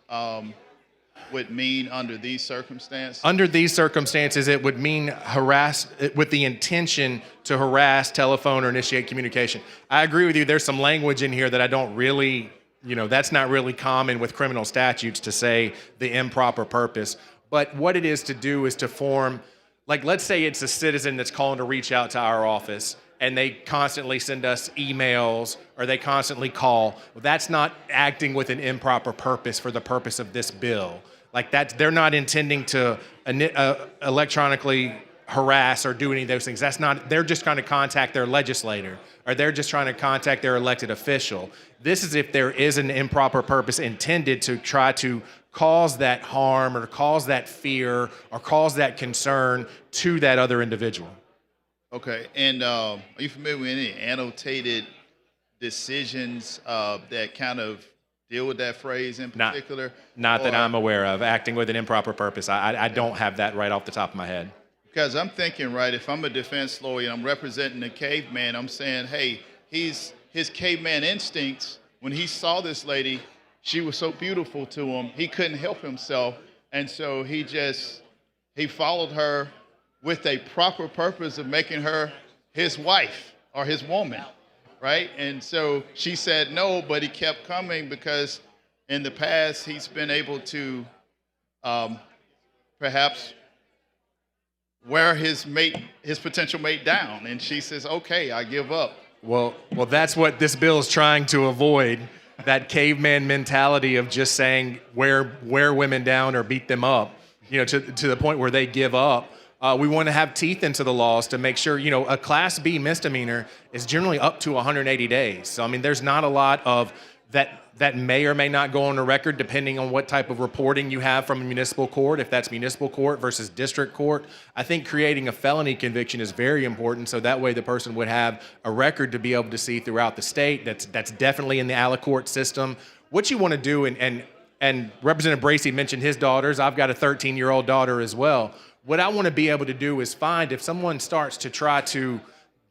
would mean under these circumstances? Under these circumstances, it would mean harass with the intention to harass, telephone, or initiate communication. I agree with you. There's some language in here that I don't really, that's not really common with criminal statutes to say the improper purpose. But what it is to do is to form, like, let's say it's a citizen that's calling to reach out to our office and they constantly send us emails or they constantly call. Well, that's not acting with an improper purpose for the purpose of this bill. Like that, they're not intending to electronically harass or do any of those things. They're just trying to contact their legislator or they're just trying to contact their elected official. This is if there is an improper purpose intended to try to cause that harm or cause that fear or cause that concern to that other individual. Okay, and are you familiar with any annotated decisions that kind of deal with that phrase in particular? Not that I'm aware of. Acting with an improper purpose. I don't have that right off the top of my head. Because I'm thinking, right, if I'm a defense lawyer and I'm representing the caveman, I'm saying, hey, his caveman instincts, when he saw this lady, she was so beautiful to him, he couldn't help himself. And so he followed her with a proper purpose of making her his wife or his woman, right? And so she said no, but he kept coming because in the past he's been able to perhaps wear his potential mate down. And she says, okay, I give up. Well, that's what this bill is trying to avoid. That caveman mentality of just saying wear women down or beat them up, to the point where they give up. We want to have teeth into the laws to make sure, a Class B misdemeanor is generally up to 180 days. So, I mean, there's not a lot of that may or may not go on the record depending on what type of reporting you have from a municipal court, if that's municipal court versus district court. I think creating a felony conviction is very important, so that way the person would have a record to be able to see throughout the state. That's definitely in the aliquot system. What you want to do, and Representative Bracy mentioned his daughters. I've got a 13-year-old daughter as well. What I want to be able to do is find if someone starts to try to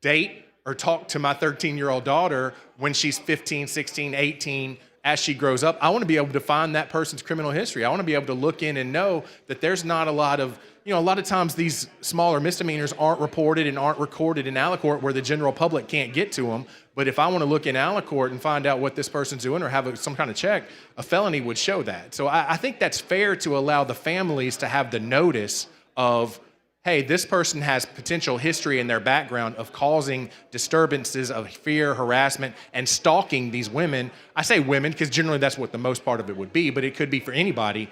date or talk to my 13-year-old daughter when she's 15, 16, 18, as she grows up, I want to be able to find that person's criminal history. I want to be able to look in and know that there's not a lot of, a lot of times these smaller misdemeanors aren't reported and aren't recorded in aliquot where the general public can't get to them. But if I want to look in aliquot and find out what this person's doing or have some kind of check, a felony would show that. So I think that's fair to allow the families to have the notice of, hey, this person has potential history in their background of causing disturbances of fear, harassment, and stalking these women. I say women because generally that's what the most part of it would be, but it could be for anybody.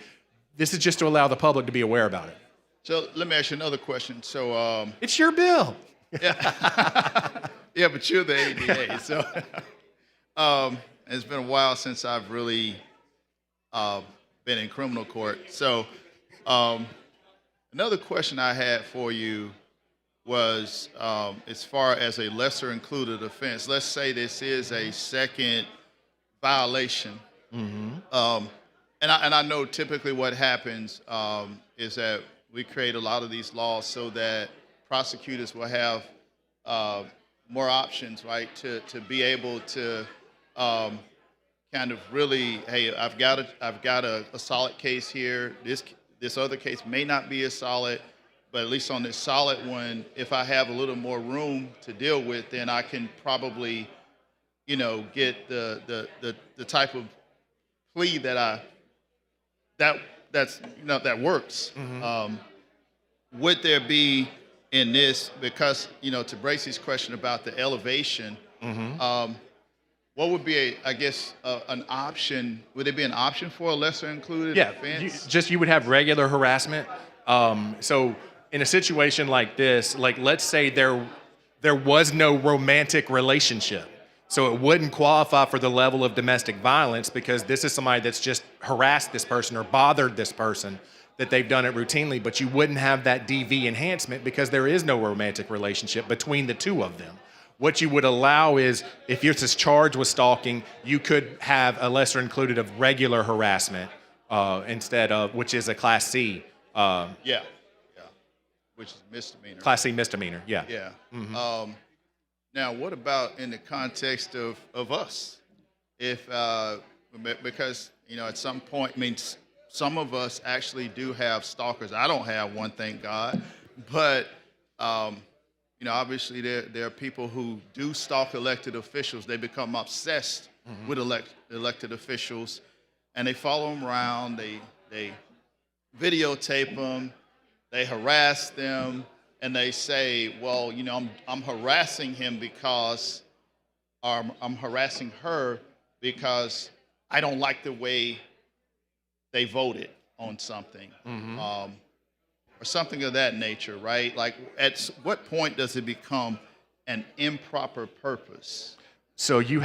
This is just to allow the public to be aware about it. So let me ask you another question. So it's your bill. Yeah, but you're the ADA. So it's been a while since I've really been in criminal court. So another question I had for you was as far as a lesser included offense. Let's say this is a second violation. Mm-hmm. And I know typically what happens is that we create a lot of these laws so that prosecutors will have more options, right, to be able to kind of really, hey, I've got a solid case here. This other case may not be as solid, but at least on this solid one, if I have a little more room to deal with, then I can probably, get the type of plea that works. Would there be in this, because to Bracey's question about the elevation, what would be an option? Would there be an option for a lesser included offense? You would have regular harassment. So in a situation like this, like let's say there was no romantic relationship. So it wouldn't qualify for the level of domestic violence because this is somebody that's just harassed this person or bothered this person, that they've done it routinely, but you wouldn't have that DV enhancement because there is no romantic relationship between the two of them. What you would allow is, if you're just charged with stalking, you could have a lesser included of regular harassment instead of, which is a Class C. Which is misdemeanor. Class C misdemeanor, yeah. Yeah. Now, what about in the context of us? If because at some point, some of us actually do have stalkers. I don't have one, thank God, but obviously there are people who do stalk elected officials. They become obsessed with elected officials, and they follow them around. They videotape them. They harass them. And they say, well, I'm harassing him because, or I'm harassing her because I don't like the way they voted on something, or something of that nature, right? Like, at what point does it become an improper purpose? So you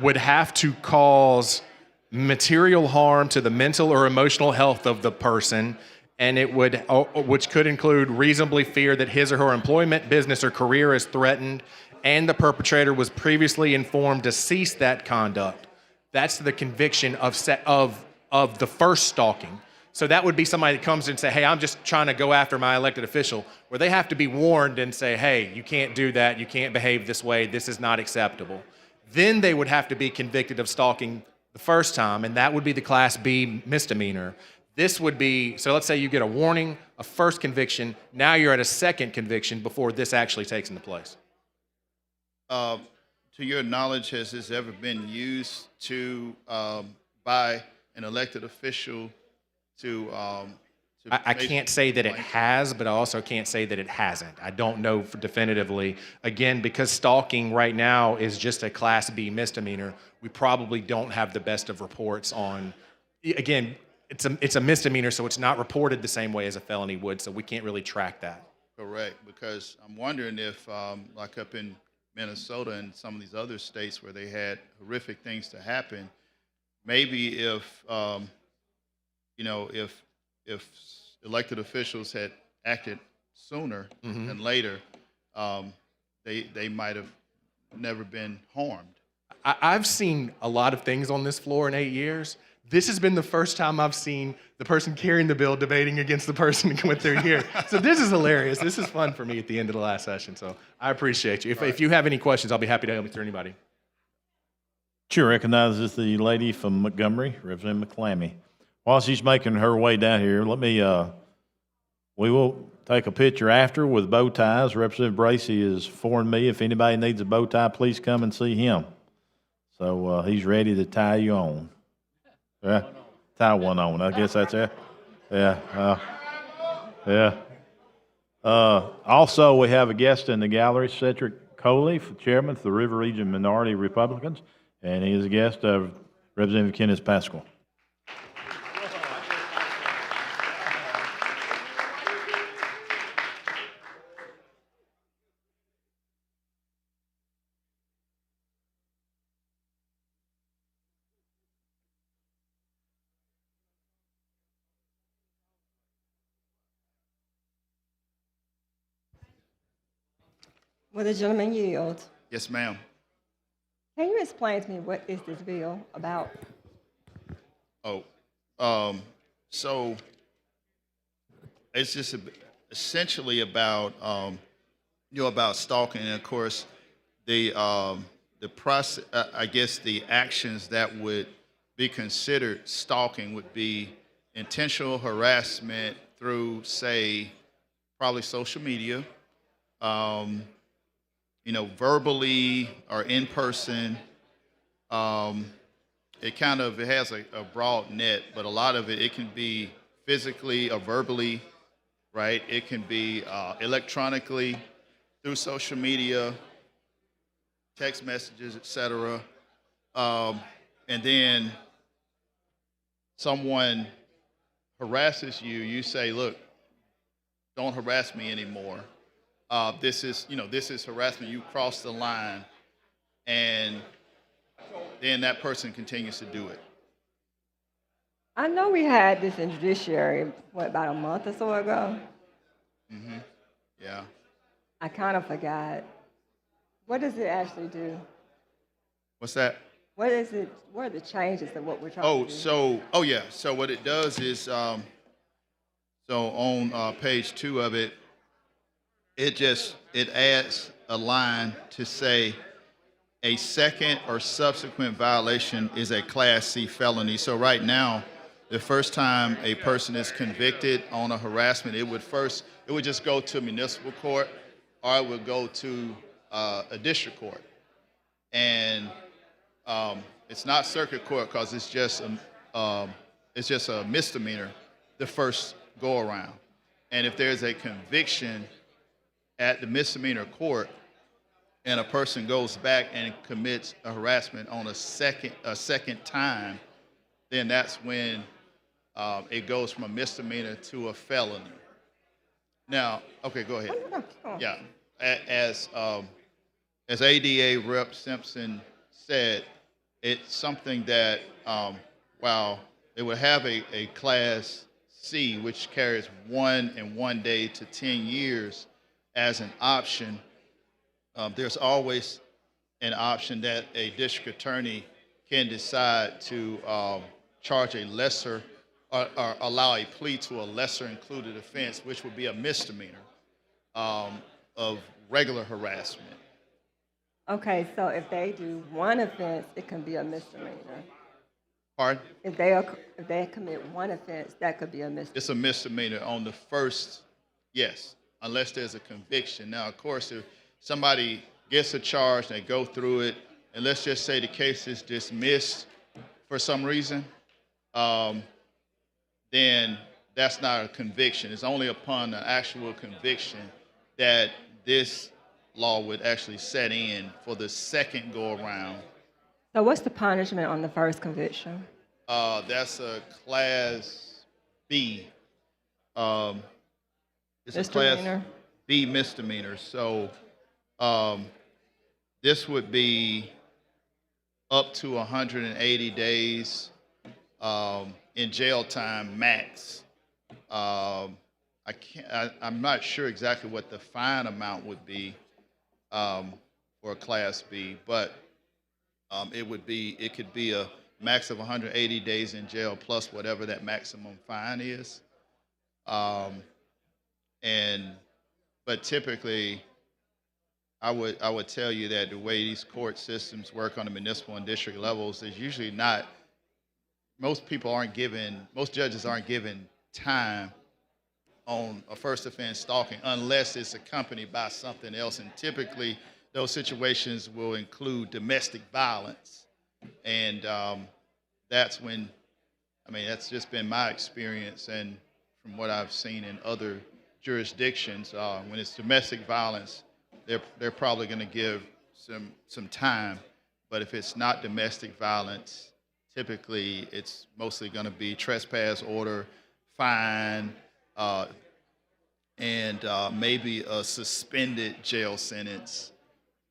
would have to cause material harm to the mental or emotional health of the person, and it would, which could include reasonably fear that his or her employment, business, or career is threatened, and the perpetrator was previously informed to cease that conduct. That's the conviction of the first stalking. So that would be somebody that comes and say, hey, I'm just trying to go after my elected official, where they have to be warned and say, hey, you can't do that, you can't behave this way, this is not acceptable. Then they would have to be convicted of stalking the first time, and that would be the Class B misdemeanor. This would be, so let's say you get a warning, a first conviction, now you're at a second conviction before this actually takes into place. To your knowledge, has this ever been used by an elected official to I can't say that it has, but I also can't say that it hasn't. I don't know definitively. Again, because stalking right now is just a Class B misdemeanor, we probably don't have the best of reports on, again, it's a misdemeanor, so it's not reported the same way as a felony would, so we can't really track that. Correct, because I'm wondering if, like up in Minnesota and some of these other states where they had horrific things to happen, maybe if elected officials had acted sooner than later, they might have never been harmed. I've seen a lot of things on this floor in 8 years. This has been the first time I've seen the person carrying the bill debating against the person with their year. So this is hilarious. This is fun for me at the end of the last session. So I appreciate you. If you have any questions, I'll be happy to answer anybody. Chair recognizes the lady from Montgomery, Representative McClammy. While she's making her way down here, we will take a picture after with bow ties. Representative Bracey has informed me if anybody needs a bow tie, please come and see him. So he's ready to tie you on. Yeah, tie one on. I guess that's it. Yeah. Also, we have a guest in the gallery, Cedric Coley, chairman of the River Region Minority Republicans, and he is a guest of Representative Kenneth Pascal. Will the gentleman yield? Yes, ma'am. Can you explain to me what is this bill about? So it's just essentially about about stalking, and of course, the process. I guess the actions that would be considered stalking would be intentional harassment through, say, probably social media, verbally or in person. It has a broad net, but a lot of it can be physically or verbally, right? It can be electronically through social media, text messages, etc. And then someone harasses you, you say, "Look, don't harass me anymore. This is harassment. You crossed the line," and then that person continues to do it. I know we had this in judiciary, about a month or so ago? Mm-hmm. Yeah. I kind of forgot. What does it actually do? What's that? What is it? What are the changes of what we're trying to do? So what it does is, so on page 2 of it, it adds a line to say a second or subsequent violation is a Class C felony. So right now, the first time a person is convicted on a harassment, it would just go to municipal court, or it would go to a district court, and it's not circuit court because it's just a misdemeanor the first go around. And if there's a conviction at the misdemeanor court, and a person goes back and commits a harassment on a second time, then that's when it goes from a misdemeanor to a felony. Now, okay, go ahead. Yeah, as ADA Rep. Simpson said, it's something that while it would have a Class C, which carries 1 and 1 day to 10 years as an option, there's always an option that a district attorney can decide to charge a lesser or allow a plea to a lesser included offense, which would be a misdemeanor of regular harassment. Okay, so if they do one offense, it can be a misdemeanor. Pardon? If they commit one offense, that could be a misdemeanor. It's a misdemeanor on the first, yes, unless there's a conviction. Now, of course, if somebody gets a charge, they go through it, and let's just say the case is dismissed for some reason, then that's not a conviction. It's only upon the actual conviction that this law would actually set in for the second go around. So what's the punishment on the first conviction? That's a Class B. It's a Class Misdemeanor? B misdemeanor. So this would be up to 180 days in jail time max. I'm not sure exactly what the fine amount would be for a Class B, but it could be a max of 180 days in jail plus whatever that maximum fine is. But typically, I would tell you that the way these court systems work on the municipal and district levels is usually not. Most judges aren't given time on a first offense stalking unless it's accompanied by something else, and typically those situations will include domestic violence, and that's just been my experience, and from what I've seen in other jurisdictions, when it's domestic violence, they're probably going to give some time, but if it's not domestic violence, typically it's mostly going to be trespass order, fine, and maybe a suspended jail sentence.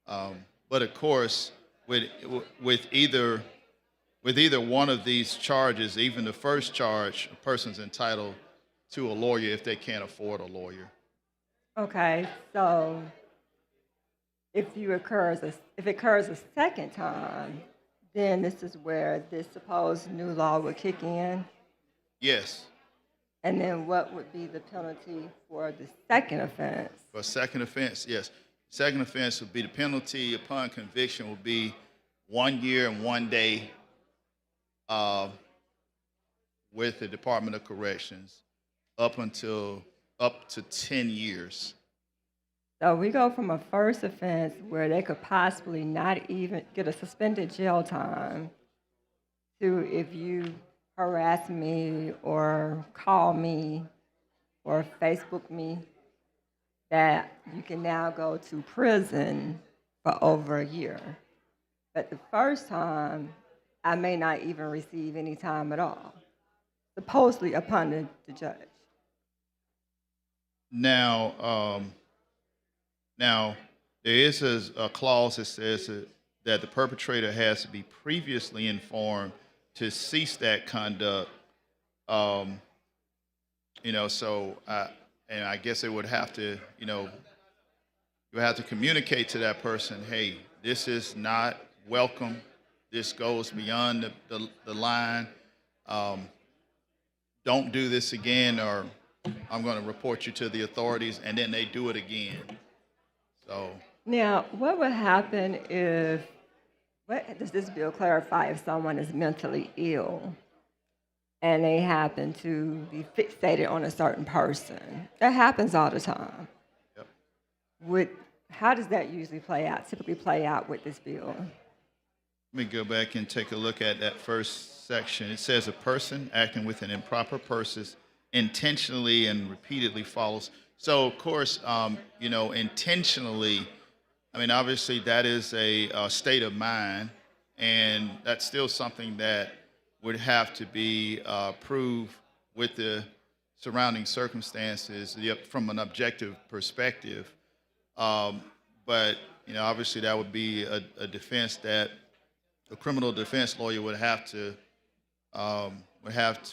But of course, with either one of these charges, even the first charge, a person's entitled to a lawyer if they can't afford a lawyer. Okay, so if it occurs a second time, then this is where this supposed new law would kick in? Yes. And then what would be the penalty for the second offense? For a second offense, yes. Second offense would be the penalty upon conviction would be 1 year and 1 day with the Department of Corrections up to 10 years. So we go from a first offense where they could possibly not even get a suspended jail time to if you harass me or call me or Facebook me, that you can now go to prison for over a year. But the first time, I may not even receive any time at all, supposedly upon the judge. Now, there is a clause that says that the perpetrator has to be previously informed to cease that conduct. So I guess it would have to, you would have to communicate to that person, hey, this is not welcome. This goes beyond the line. Don't do this again, or I'm going to report you to the authorities, and then they do it again. So Now, what would happen if, what does this bill clarify if someone is mentally ill and they happen to be fixated on a certain person? That happens all the time. Yep. How does that usually typically play out with this bill? Let me go back and take a look at that first section. It says a person acting with an improper purpose intentionally and repeatedly follows. So, of course, intentionally, obviously that is a state of mind, and that's still something that would have to be proved with the surrounding circumstances from an objective perspective. But, obviously that would be a defense that a criminal defense lawyer would have to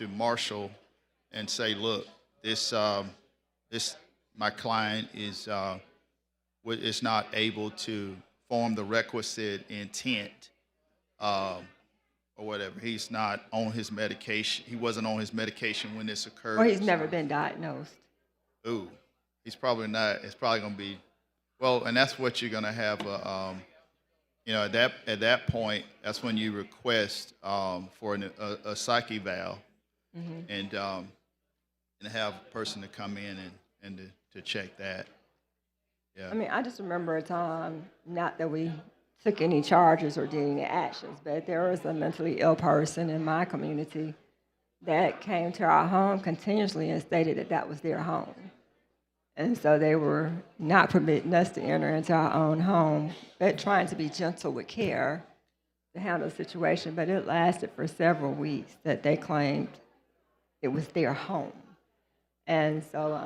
marshal and say, look, this my client is not able to form the requisite intent, or whatever. He's not on his medication. He wasn't on his medication when this occurred. Or he's never been diagnosed. Ooh, he's probably not. It's probably going to be, well, and that's what you're going to have. At that point, that's when you request for a psych eval, and have a person to come in and to check that. Yeah. I just remember a time, not that we took any charges or did any actions, but there was a mentally ill person in my community that came to our home continuously and stated that that was their home. And so they were not permitting us to enter into our own home, but trying to be gentle with care to handle the situation. But it lasted for several weeks that they claimed it was their home. And so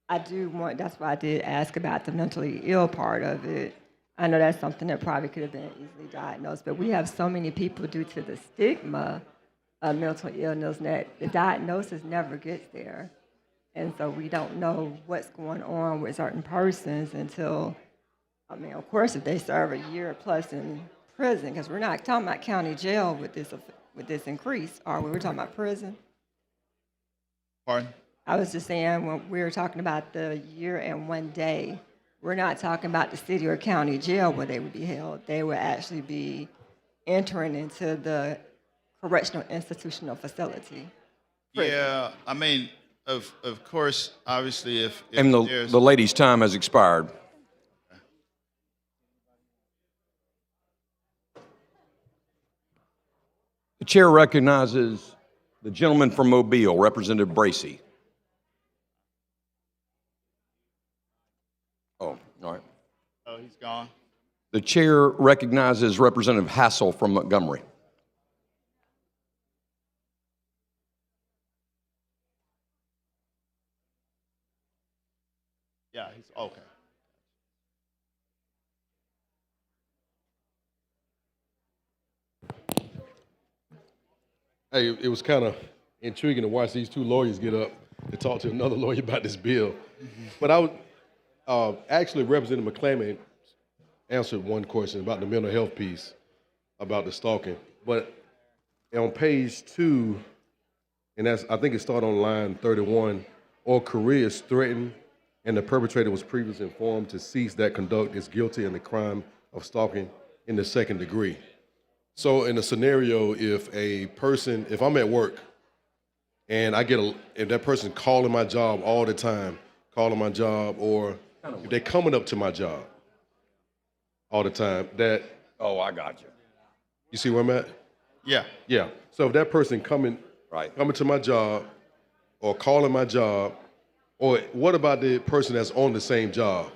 that's why I did ask about the mentally ill part of it. I know that's something that probably could have been easily diagnosed, but we have so many people due to the stigma of mental illness that the diagnosis never gets there. And so we don't know what's going on with certain persons until, of course, if they serve a year plus in prison, because we're not talking about county jail with this increase, are we? We're talking about prison. Pardon? I was just saying, when we were talking about the year and 1 day, we're not talking about the city or county jail where they would be held. They would actually be entering into the correctional institutional facility. Prison. Yeah, of course, obviously, if And there's... the lady's time has expired. The chair recognizes the gentleman from Mobile, Representative Bracy. Oh, all right. Oh, he's gone. The chair recognizes Representative Hassel from Montgomery. Yeah, he's okay. Hey, it was kind of intriguing to watch these two lawyers get up to talk to another lawyer about this bill. But I would actually, Representative McClammy answered one question about the mental health piece, about the stalking. But on page 2 and I think it started on line 31, or career is threatened, and the perpetrator was previously informed to cease that conduct is guilty in the crime of stalking in the second degree. So in a scenario, if I'm at work and if that person calling my job all the time, calling my job, or if they're coming up to my job all the time, Oh, I got you. you see where I'm at? Yeah. Yeah. So if that person coming to my job or calling my job, or what about the person that's on the same job?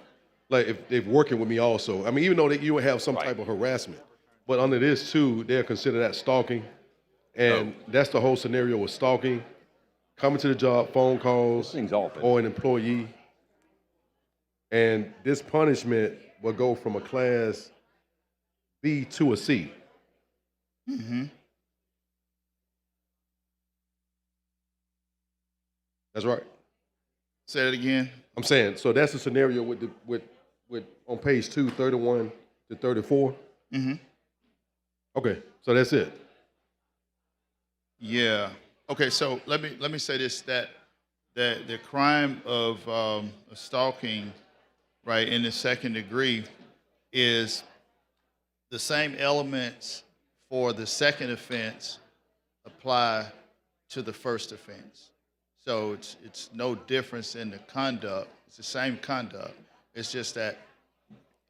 Like if they're working with me also. I mean, even though you would have some type of harassment, but under this too, they'll consider that stalking. And that's the whole scenario with stalking. Coming to the job, phone calls, or an employee. And this punishment will go from a class B to a C. Mm-hmm. That's right. Say it again. I'm saying, so that's the scenario with on page 2, 31 to 34. Mm-hmm. Okay, so that's it. Yeah. Okay. So let me say this: that the crime of stalking, right, in the second degree, is the same elements for the second offense apply to the first offense. So it's no difference in the conduct. It's the same conduct. It's just that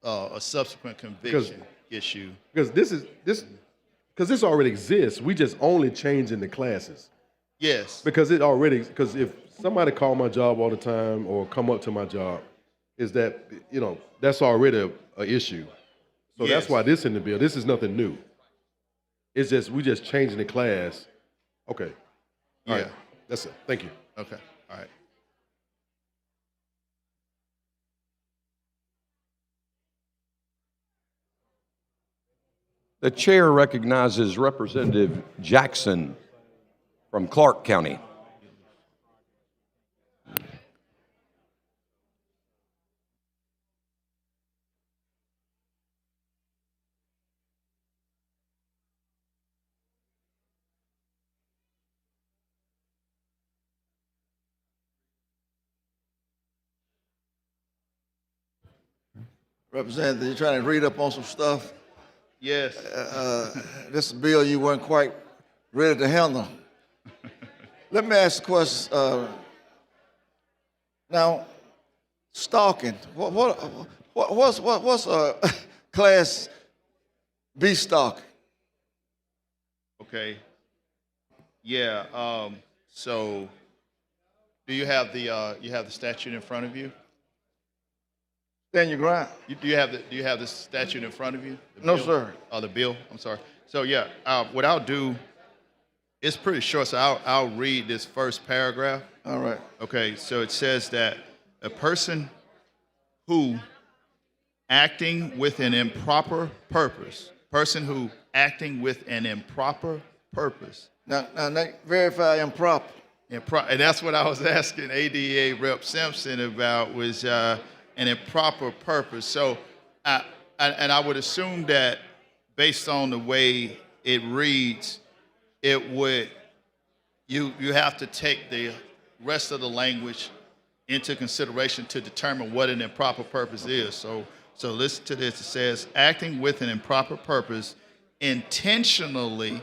a subsequent conviction issue. Because this already exists. We just only changing the classes. Yes. Because if somebody call my job all the time or come up to my job, is that, that's already a issue. So that's why this in the bill. This is nothing new. It's just, we just changing the class. Okay. All right. That's it. Thank you. Okay. All right. The chair recognizes Representative Jackson from Clark County. Representative, you're trying to read up on some stuff. Yes. This bill you weren't quite ready to handle. Let me ask a question. Now, stalking. What's class B stalking? Okay. Yeah. So, do you have the statute in front of you? Stand your ground. Do you have the statute in front of you? No, sir. Oh, the bill. I'm sorry. So yeah, what I'll do, it's pretty short. So I'll read this first paragraph. All right. Okay. So it says that a person who acting with an improper purpose, Now verify improper. And that's what I was asking ADA Rep Simpson about, was an improper purpose. So, I would assume that based on the way it reads, you have to take the rest of the language into consideration to determine what an improper purpose is. So listen to this. It says, acting with an improper purpose intentionally,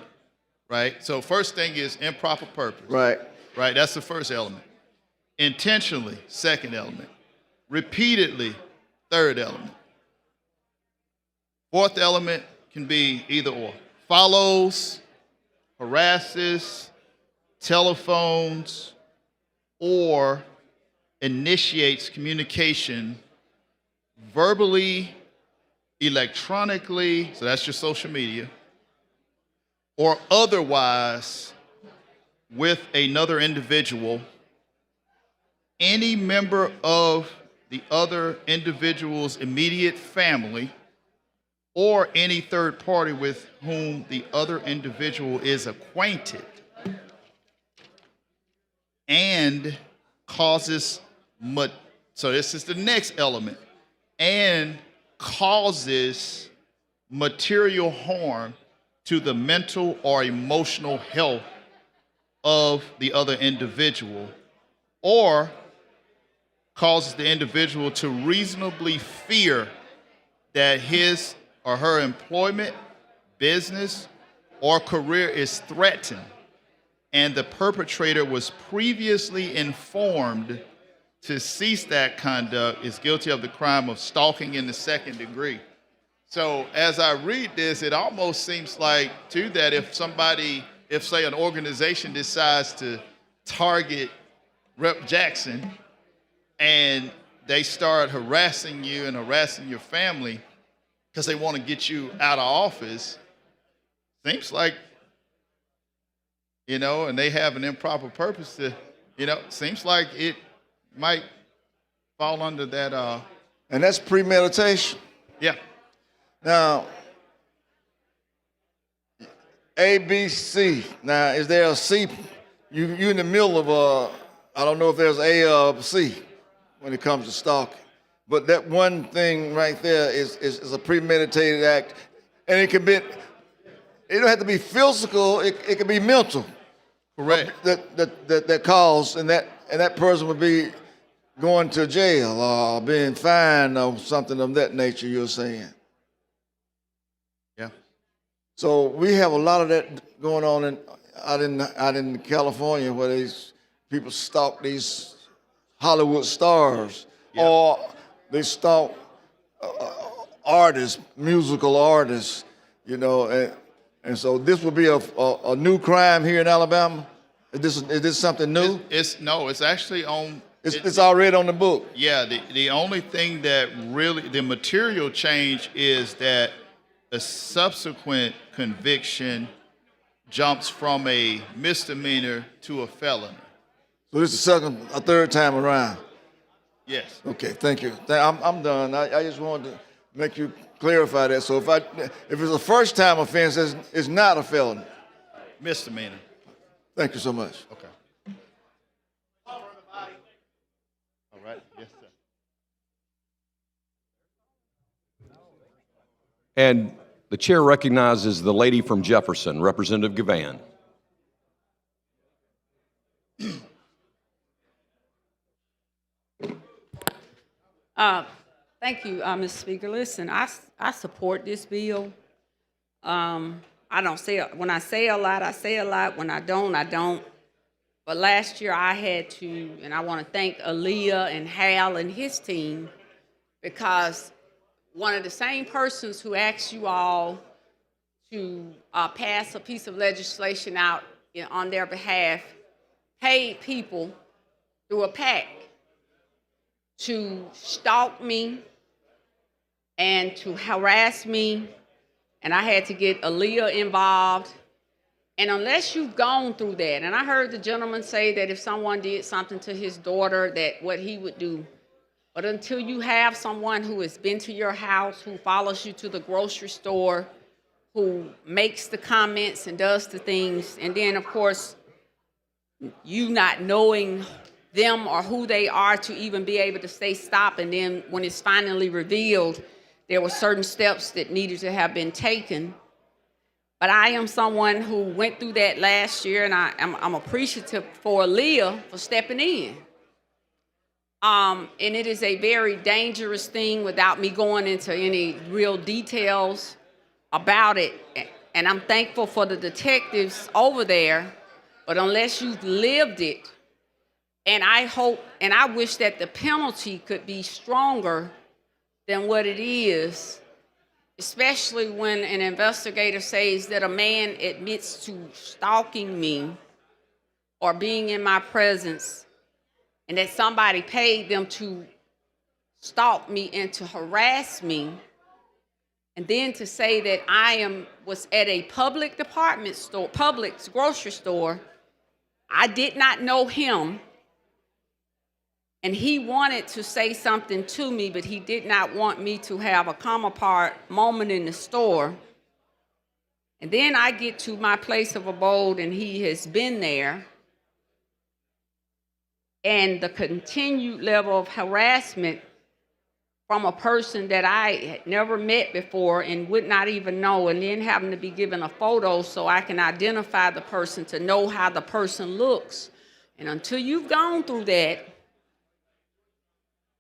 right? So first thing is improper purpose. Right. Right, that's the first element. Intentionally, second element. Repeatedly, third element. Fourth element can be either or. Follows, harasses, telephones, or initiates communication verbally, electronically, so that's your social media, or otherwise with another individual, any member of the other individual's immediate family, or any third party with whom the other individual is acquainted, and causes, so this is the next element, and causes material harm to the mental or emotional health of the other individual, or causes the individual to reasonably fear that his or her employment, business, or career is threatened, and the perpetrator was previously informed to cease that conduct, is guilty of the crime of stalking in the second degree. So as I read this, it almost seems like, too, that if say an organization decides to target Rep. Jackson and they start harassing you and harassing your family because they want to get you out of office, seems like, and they have an improper purpose to, seems like it might fall under that. And that's premeditation. Yeah. Now, A, B, C. Now, is there a C? You in the middle of I don't know if there's A or C when it comes to stalking. But that one thing right there is a premeditated act. And it don't have to be physical, it can be mental. Correct. That cause, and that person would be going to jail or being fined or something of that nature, you're saying. Yeah. So we have a lot of that going on out in California, where these people stalk these Hollywood stars, or they stalk artists, musical artists, and so this would be a new crime here in Alabama. Is this something new? It's actually on. It's already on the book. Yeah. The only thing that really, the material change is that a subsequent conviction jumps from a misdemeanor to a felony. So this is a third time around. Yes. Okay, thank you. I'm done. I just wanted to make you clarify that. So if it's a first time offense, it's not a felony. Misdemeanor. Thank you so much. Okay. All right. Yes, sir. And the chair recognizes the lady from Jefferson, Representative Gavan. Thank you, Mr. Speaker. Listen, I support this bill. I don't say, when I say a lot, I say a lot. When I don't, I don't. But last year I had to, and I want to thank Aaliyah and Hal and his team, because one of the same persons who asked you all to pass a piece of legislation out on their behalf paid people through a PAC to stalk me and to harass me, and I had to get Aaliyah involved. And unless you've gone through that, and I heard the gentleman say that if someone did something to his daughter, that what he would do. But until you have someone who has been to your house, who follows you to the grocery store, who makes the comments and does the things, and then of course, you not knowing them or who they are to even be able to say stop, and then when it's finally revealed, there were certain steps that needed to have been taken. But I am someone who went through that last year, and I'm appreciative for Aaliyah for stepping in. And it is a very dangerous thing without me going into any real details about it. And I'm thankful for the detectives over there, but unless you've lived it, and I hope, and I wish that the penalty could be stronger than what it is, especially when an investigator says that a man admits to stalking me or being in my presence, and that somebody paid them to stalk me and to harass me, and then to say that I was at a public department store, Publix grocery store. I did not know him, and he wanted to say something to me, but he did not want me to have a come apart moment in the store. And then I get to my place of abode, and he has been there. And the continued level of harassment from a person that I had never met before and would not even know, and then having to be given a photo so I can identify the person to know how the person looks. And until you've gone through that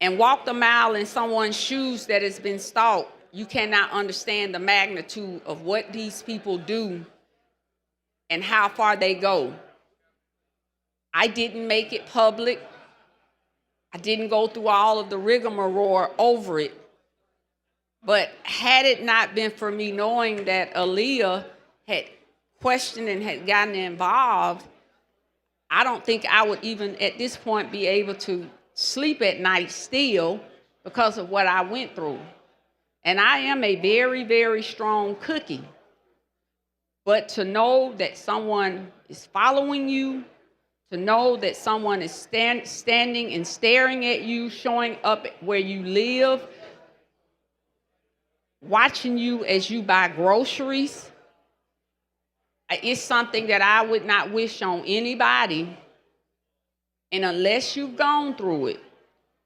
and walked a mile in someone's shoes that has been stalked, you cannot understand the magnitude of what these people do and how far they go. I didn't make it public. I didn't go through all of the rigmarole over it. But had it not been for me knowing that Aaliyah had questioned and had gotten involved, I don't think I would even at this point be able to sleep at night still because of what I went through. And I am a very, very strong cookie. But to know that someone is following you, to know that someone is standing and staring at you, showing up where you live, watching you as you buy groceries, it's something that I would not wish on anybody. And unless you've gone through it,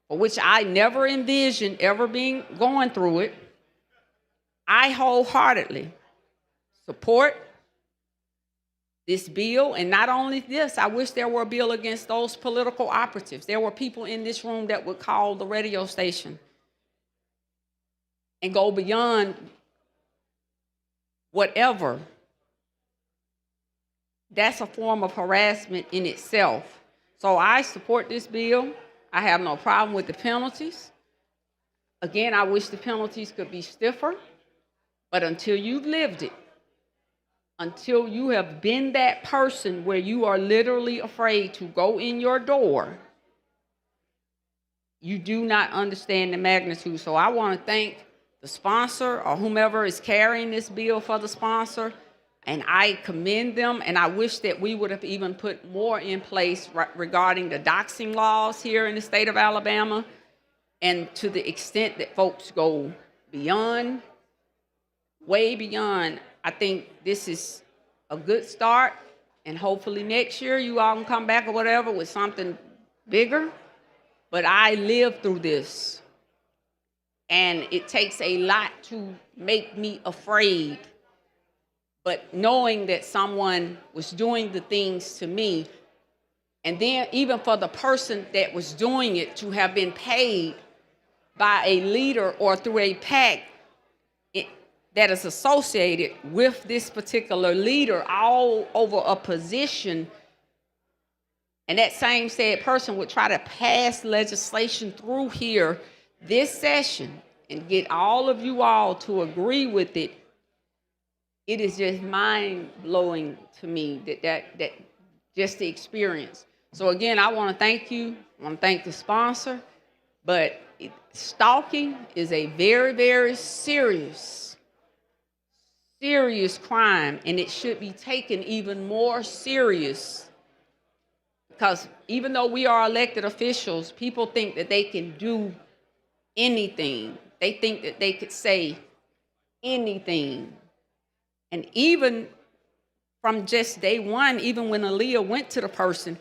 for which I never envisioned ever going through it, I wholeheartedly support this bill. And not only this, I wish there were a bill against those political operatives. There were people in this room that would call the radio station and go beyond whatever. That's a form of harassment in itself. So I support this bill. I have no problem with the penalties. Again, I wish the penalties could be stiffer, but until you've lived it, until you have been that person where you are literally afraid to go in your door, you do not understand the magnitude. So I want to thank the sponsor or whomever is carrying this bill for the sponsor, and I commend them, and I wish that we would have even put more in place regarding the doxing laws here in the state of Alabama, and to the extent that folks go beyond, way beyond. I think this is a good start, and hopefully next year you all can come back or whatever with something bigger. But I lived through this, and it takes a lot to make me afraid. But knowing that someone was doing the things to me, and then even for the person that was doing it to have been paid by a leader or through a PAC that is associated with this particular leader all over a position, and that same said person would try to pass legislation through here this session and get all of you all to agree with it, it is just mind-blowing to me that just the experience. So again, I want to thank you. I want to thank the sponsor, but stalking is a very, very serious crime, and it should be taken even more serious, because even though we are elected officials, people think that they can do anything. They think that they could say anything. And even from just day one, even when Aaliyah went to the person,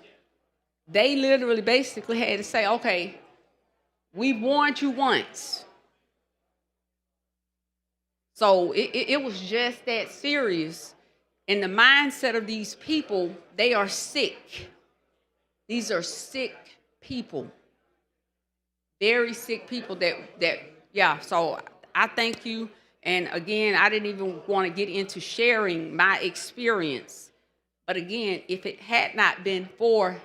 they literally basically had to say, okay, we've warned you once. So it was just that serious. In the mindset of these people, they are sick. These are sick people. Very sick people yeah, so I thank you. And again, I didn't even want to get into sharing my experience. But again, if it had not been for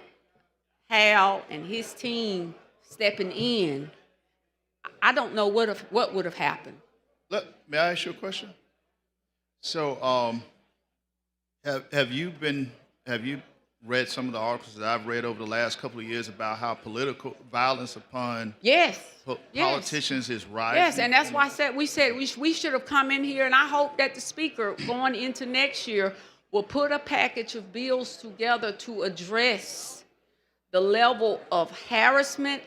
Hal and his team stepping in, I don't know what would have happened. Look, may I ask you a question? So, have you read some of the articles that I've read over the last couple of years about how political violence upon politicians is rising? Yes, and that's why we said we should have come in here, and I hope that the speaker going into next year will put a package of bills together to address the level of harassment,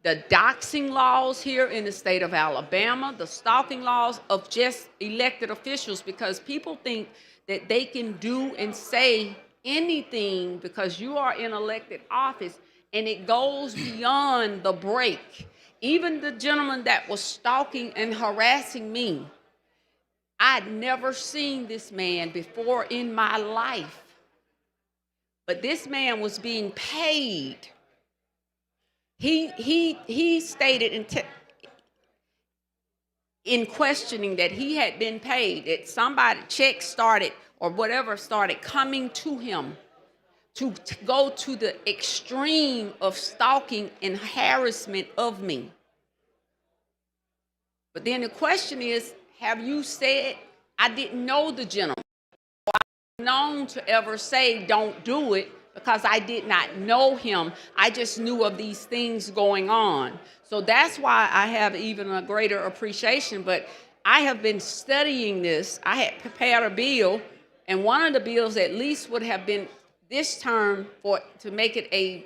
the doxing laws here in the state of Alabama, the stalking laws of just elected officials, because people think that they can do and say anything because you are in elected office, and it goes beyond the break. Even the gentleman that was stalking and harassing me, I'd never seen this man before in my life. But this man was being paid. He stated in questioning that he had been paid, that somebody, checks started or whatever started coming to him to go to the extreme of stalking and harassment of me. But then the question is, have you said, I didn't know the gentleman. I'm known to ever say don't do it because I did not know him. I just knew of these things going on. So that's why I have even a greater appreciation. But I have been studying this. I had prepared a bill, and one of the bills at least would have been this term to make it a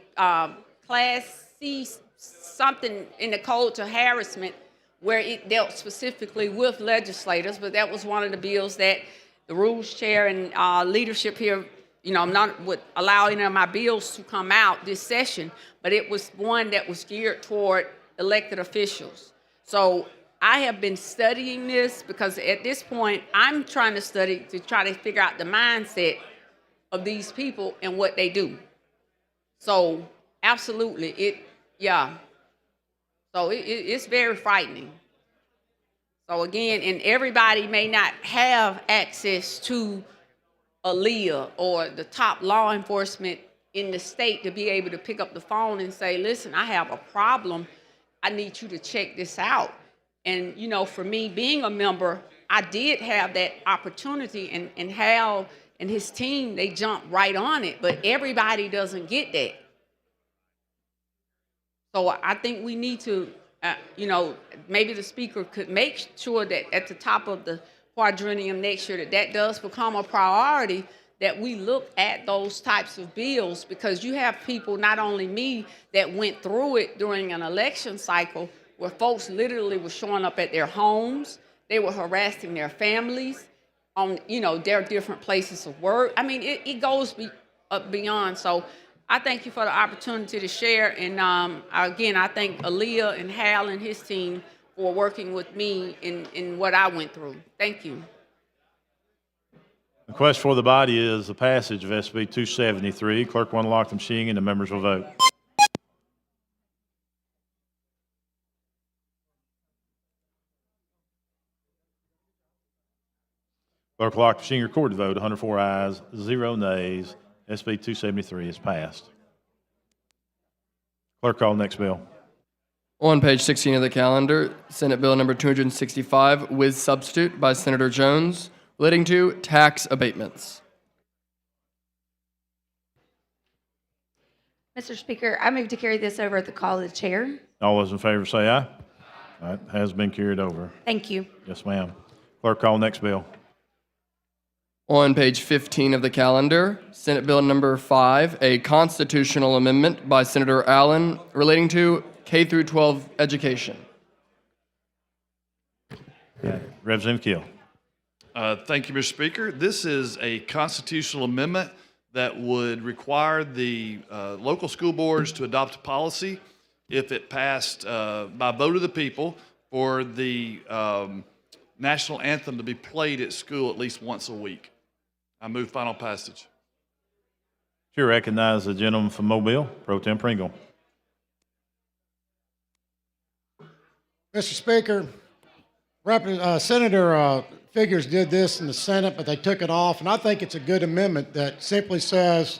Class C something in the code to harassment, where it dealt specifically with legislators. But that was one of the bills that the rules chair and leadership here, I'm not would allow any of my bills to come out this session, but it was one that was geared toward elected officials. So I have been studying this because at this point, I'm trying to study to try to figure out the mindset of these people and what they do. So absolutely, So it's very frightening. So again, and everybody may not have access to Aaliyah or the top law enforcement in the state to be able to pick up the phone and say, listen, I have a problem. I need you to check this out. And, for me being a member, I did have that opportunity, and Hal and his team, they jumped right on it, but everybody doesn't get that. So I think we need to, maybe the speaker could make sure that at the top of the quadrennium next year that does become a priority, that we look at those types of bills, because you have people, not only me, that went through it during an election cycle where folks literally were showing up at their homes, they were harassing their families on, their different places of work. I mean, it goes beyond. So I thank you for the opportunity to share. And again, I thank Aaliyah and Hal and his team for working with me in what I went through. Thank you. The question for the body is the passage of SB 273. Clerk will unlock the machine and the members will vote. Clerk will lock the machine, record the vote. 104 ayes, 0 nays. SB 273 is passed. Clerk, call the next bill. On page 16 of the calendar, Senate Bill number 265 with substitute by Senator Jones, relating to tax abatements. Mr. Speaker, I move to carry this over at the call of the chair. All those in favor say aye. That has been carried over. Thank you. Yes, ma'am. Clerk, call the next bill. On page 15 of the calendar, Senate Bill number 5, a constitutional amendment by Senator Allen relating to K through 12 education. Representative Keel. Thank you, Mr. Speaker. This is a constitutional amendment that would require the local school boards to adopt a policy, if it passed by vote of the people, for the national anthem to be played at school at least once a week. I move final passage. Chair recognizes the gentleman from Mobile, Pro Tem Pringle. Mr. Speaker, Senator Figures did this in the Senate, but they took it off, and I think it's a good amendment that simply says,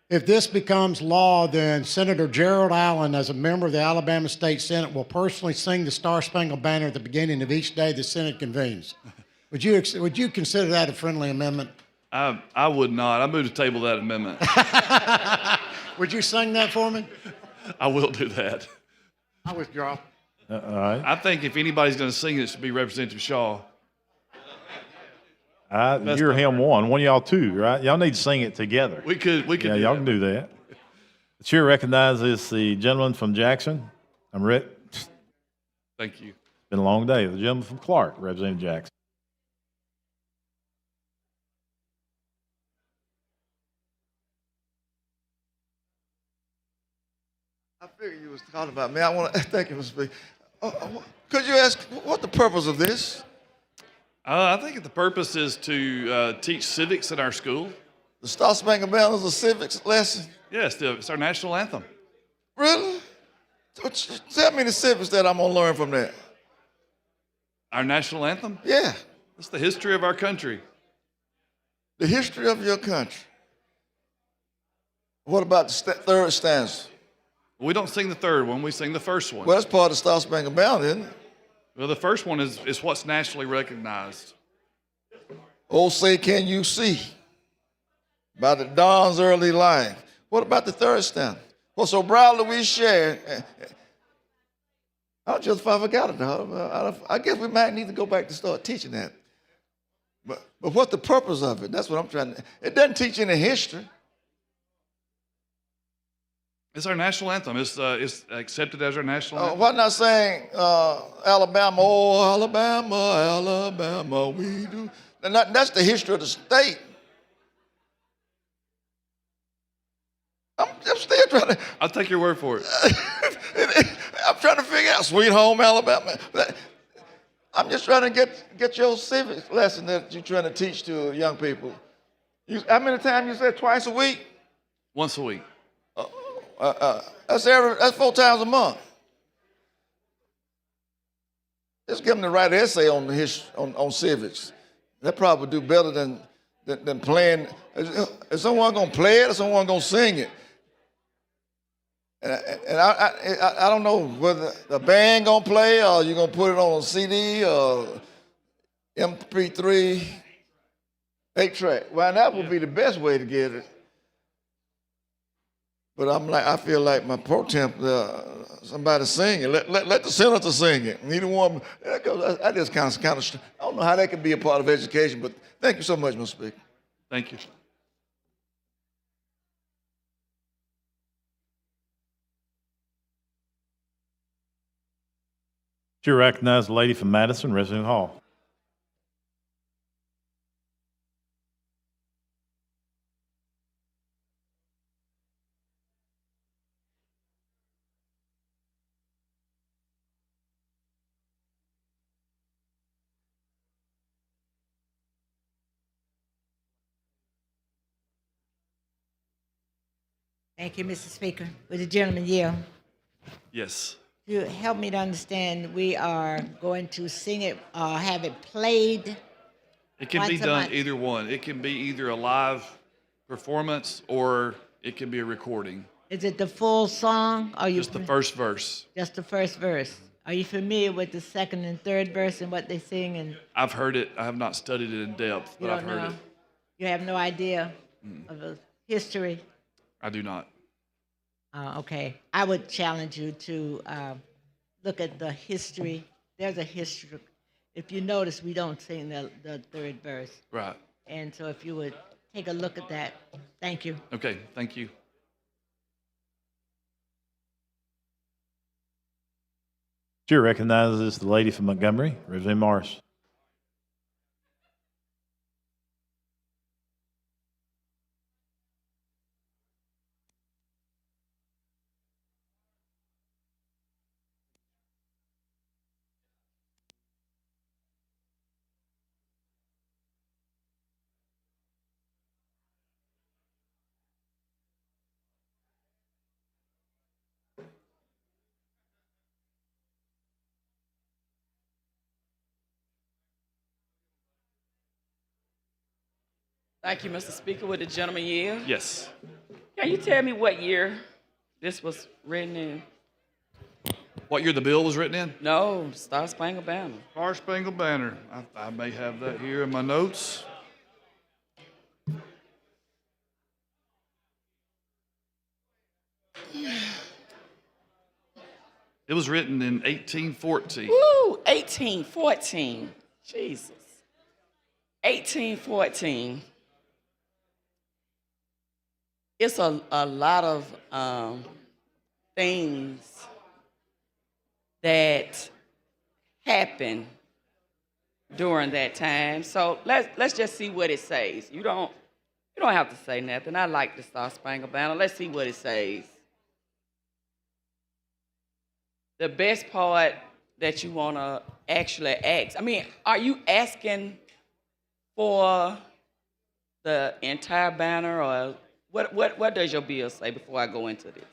if this becomes law, then Senator Gerald Allen, as a member of the Alabama State Senate, will personally sing the Star-Spangled Banner at the beginning of each day the Senate convenes. Would you consider that a friendly amendment? I would not. I move to table that amendment. Would you sing that for me? I will do that. I withdraw. All right. I think if anybody's going to sing it should be Representative Shaw. You're him one of y'all two, right? Y'all need to sing it together. We could. Yeah, y'all can do that. The chair recognizes the gentleman from Jackson. I'm Rick. Thank you. It's been a long day. The gentleman from Clark, Representative Jackson. I figured you was talking about me. I want to thank you, Mr. Speaker. Could you ask what the purpose of this? I think the purpose is to teach civics in our school. The Star Spangled Banner is a civics lesson? Yes, it's our national anthem. Really? Tell me the civics that I'm going to learn from that. Our national anthem? Yeah. It's the history of our country. The history of your country. What about the third stanza? We don't sing the third one, we sing the first one. Well, that's part of the Star Spangled Banner, isn't it? Well, the first one is what's nationally recognized. Oh, say, can you see by the dawn's early light? What about the third stanza? Well, so proudly we share. I just forgot it. I guess we might need to go back to start teaching that. But what's the purpose of it? That's what I'm trying to. It doesn't teach any history. It's our national anthem. It's accepted as our national anthem. Why not saying Alabama, oh, Alabama, Alabama, we do. And that's the history of the state. I'm still trying to. I'll take your word for it. I'm trying to figure out Sweet Home Alabama. I'm just trying to get your civics lesson that you're trying to teach to young people. How many times you said twice a week? Once a week. That's 4 times a month. Just give them to write an essay on the history, on civics. They probably do better than playing. Is someone gonna play it or someone gonna sing it? And I don't know whether the band gonna play or you're gonna put it on a CD or MP3, 8-track. Well, that would be the best way to get it. But I feel like my pro temp, somebody sing it. Let the senator sing it. Neither one. I just kind of. I don't know how that could be a part of education. But thank you so much, Mr. Speaker. Thank you. You recognize the lady from Madison, Resident Hall. Thank you, Mr. Speaker. Would the gentleman yield? Yes. To help me to understand, we are going to sing it, have it played. It can be once a done month? either one. It can be either a live performance or it can be a recording. Is it the full song? Or Just the first verse. Just the first verse. Are you familiar with the second and third verse and what they sing? And I've heard it. I have not studied it in depth, you but I've don't heard know? it. You have no idea of the history? I do not. Okay. I would challenge you to look at the history. There's a history. If you notice, we don't sing the third verse. Right. And so if you would take a look at that. Thank you. Okay, thank you. Chair recognizes the lady from Montgomery, Roseanne Morris. Thank you, Mr. Speaker. Would the gentleman yield? Yes. Can you tell me what year this was written in? What year the bill was written in? No, Star Spangled Banner. Star Spangled Banner. I may have that here in my notes. It was written in 1814. Woo, 1814. Jesus. 1814. It's a lot of things that happened during that time. So let's just see what it says. You don't have to say nothing. I like the Star Spangled Banner. Let's see what it says. The best part that you want to actually ask? I mean, are you asking for the entire banner, or what does your bill say before I go into this?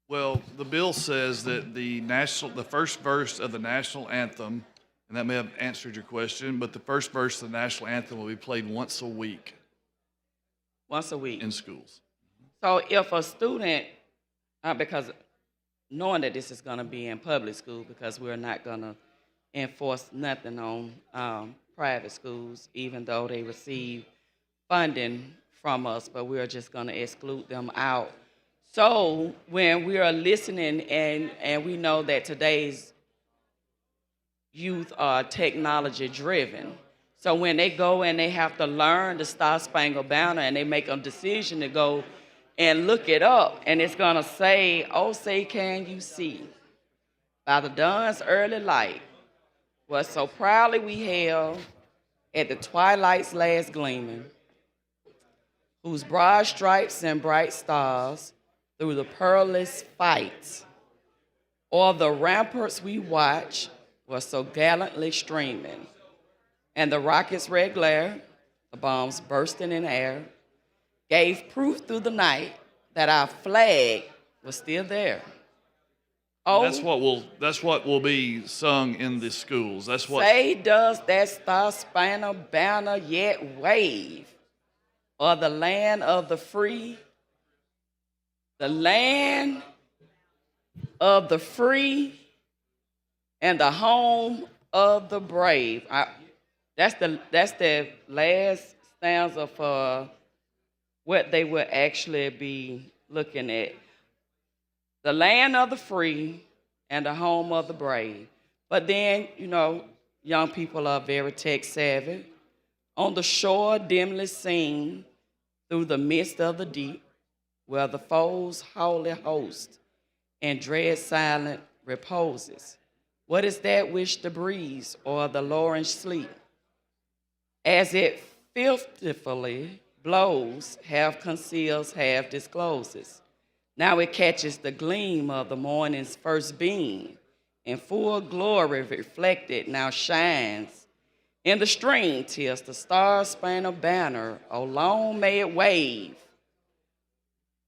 Well, the bill says that the first verse of the national anthem, and that may have answered your question, but the first verse of the national anthem will be played once a week. Once a week? In schools. So if a student, because knowing that this is going to be in public school, because we're not going to enforce nothing on private schools, even though they receive funding from us, but we're just going to exclude them out. So when we are listening and we know that today's youth are technology driven, so when they go and they have to learn the Star Spangled Banner and they make a decision to go and look it up, and it's gonna say, "Oh, say can you see, by the dawn's early light, what so proudly we hailed at the twilight's last gleaming, whose broad stripes and bright stars through the perilous fights, or the ramparts we watch were so gallantly streaming, and the rockets' red glare, the bombs bursting in air, gave proof through the night that our flag was still there." Oh, That's what will be sung in the schools. That's what. say does that Star Spangled Banner yet wave, or the land of the free, the land of the free, and the home of the brave. That's the last stanza for what they will actually be looking at. The land of the free and the home of the brave. But then, young people are very tech savvy. On the shore dimly seen through the midst of the deep, where the foe's holy host and dread silent reposes. What is that which the breeze or the lowering sleep, as it fitfully blows, half conceals, half discloses? Now it catches the gleam of the morning's first beam, in full glory reflected now shines in the stream, 'tis the Star-Spangled Banner, oh long may it wave,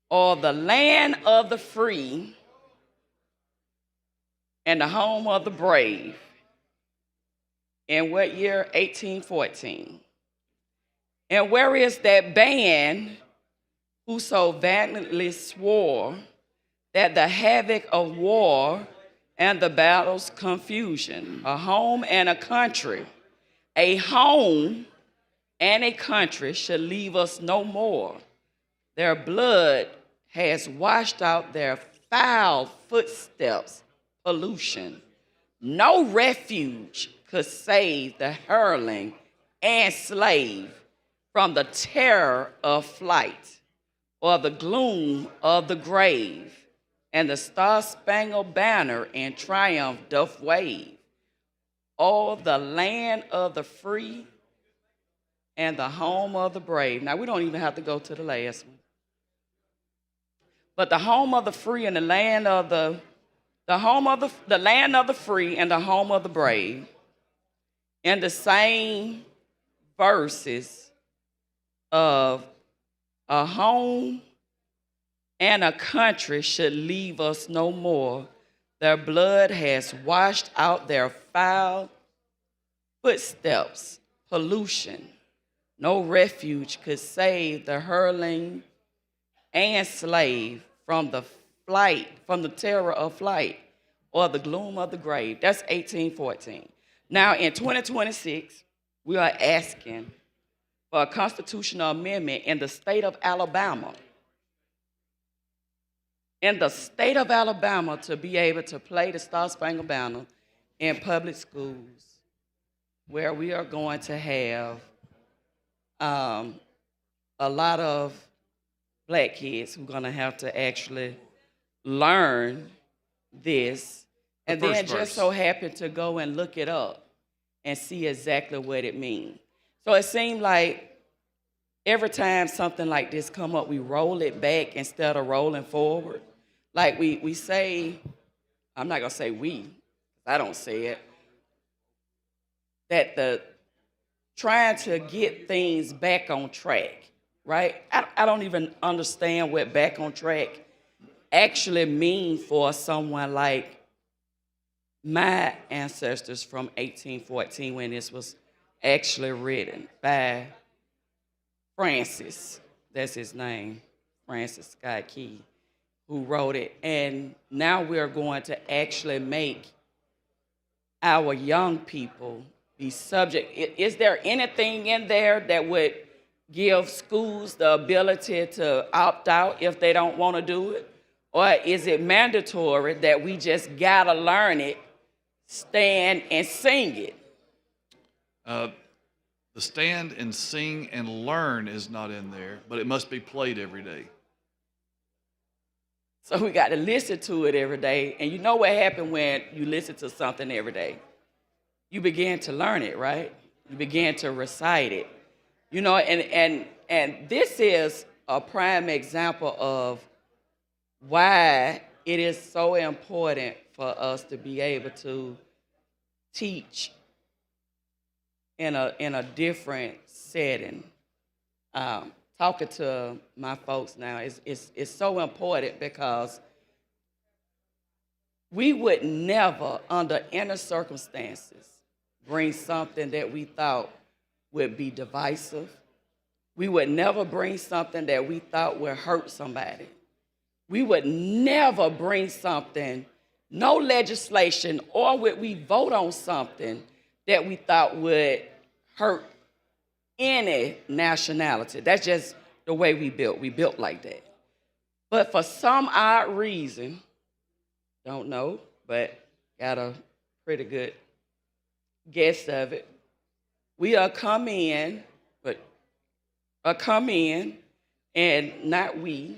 or the land of the free and the home of the brave. In what year? 1814. And where is that band who so valiantly swore that the havoc of war and the battle's confusion, a home and a country should leave us no more. Their blood has washed out their foul footsteps, pollution. No refuge could save the hurling and slave from the terror of flight or the gloom of the grave, and the Star-Spangled Banner in triumph doth wave. Oh, the land of the free and the home of the brave. Now, we don't even have to go to the last one. But the home of the free and the land of the land of the free and the home of the brave, in the same verses of a home and a country should leave us no more. Their blood has washed out their foul footsteps, pollution. No refuge could save the hurling and slave from the terror of flight or the gloom of the grave. That's 1814. Now, in 2026, we are asking for a constitutional amendment in the state of Alabama. In the state of Alabama, to be able to play the Star-Spangled Banner in public schools, where we are going to have a lot of black kids who are going to have to actually learn this, and then just so happen to go and look it up and see exactly what it means. So it seemed like every time something like this come up, we roll it back instead of rolling forward. like we say, I'm not gonna say we, I don't say it, that the trying to get things back on track, right? I don't even understand what back on track actually mean for someone like my ancestors from 1814 when this was actually written by Francis, that's his name, Francis Scott Key, who wrote it. And now we're going to actually make our young people be subject. Is there anything in there that would give schools the ability to opt out if they don't want to do it? Or is it mandatory that we just gotta learn it, stand and sing it? The stand and sing and learn is not in there, but it must be played every day. So we got to listen to it every day. And you know what happened when you listen to something every day? You begin to learn it, right? You begin to recite it. You know, and this is a prime example of why it is so important for us to be able to teach in a different setting. Talking to my folks now is so important because we would never, under any circumstances, bring something that we thought would be divisive. We would never bring something that we thought would hurt somebody. We would never bring something, no legislation, or would we vote on something that we thought would hurt any nationality. That's just the way we built. We built like that. But for some odd reason, don't know, but got a pretty good guess of it, we are come in, and not we,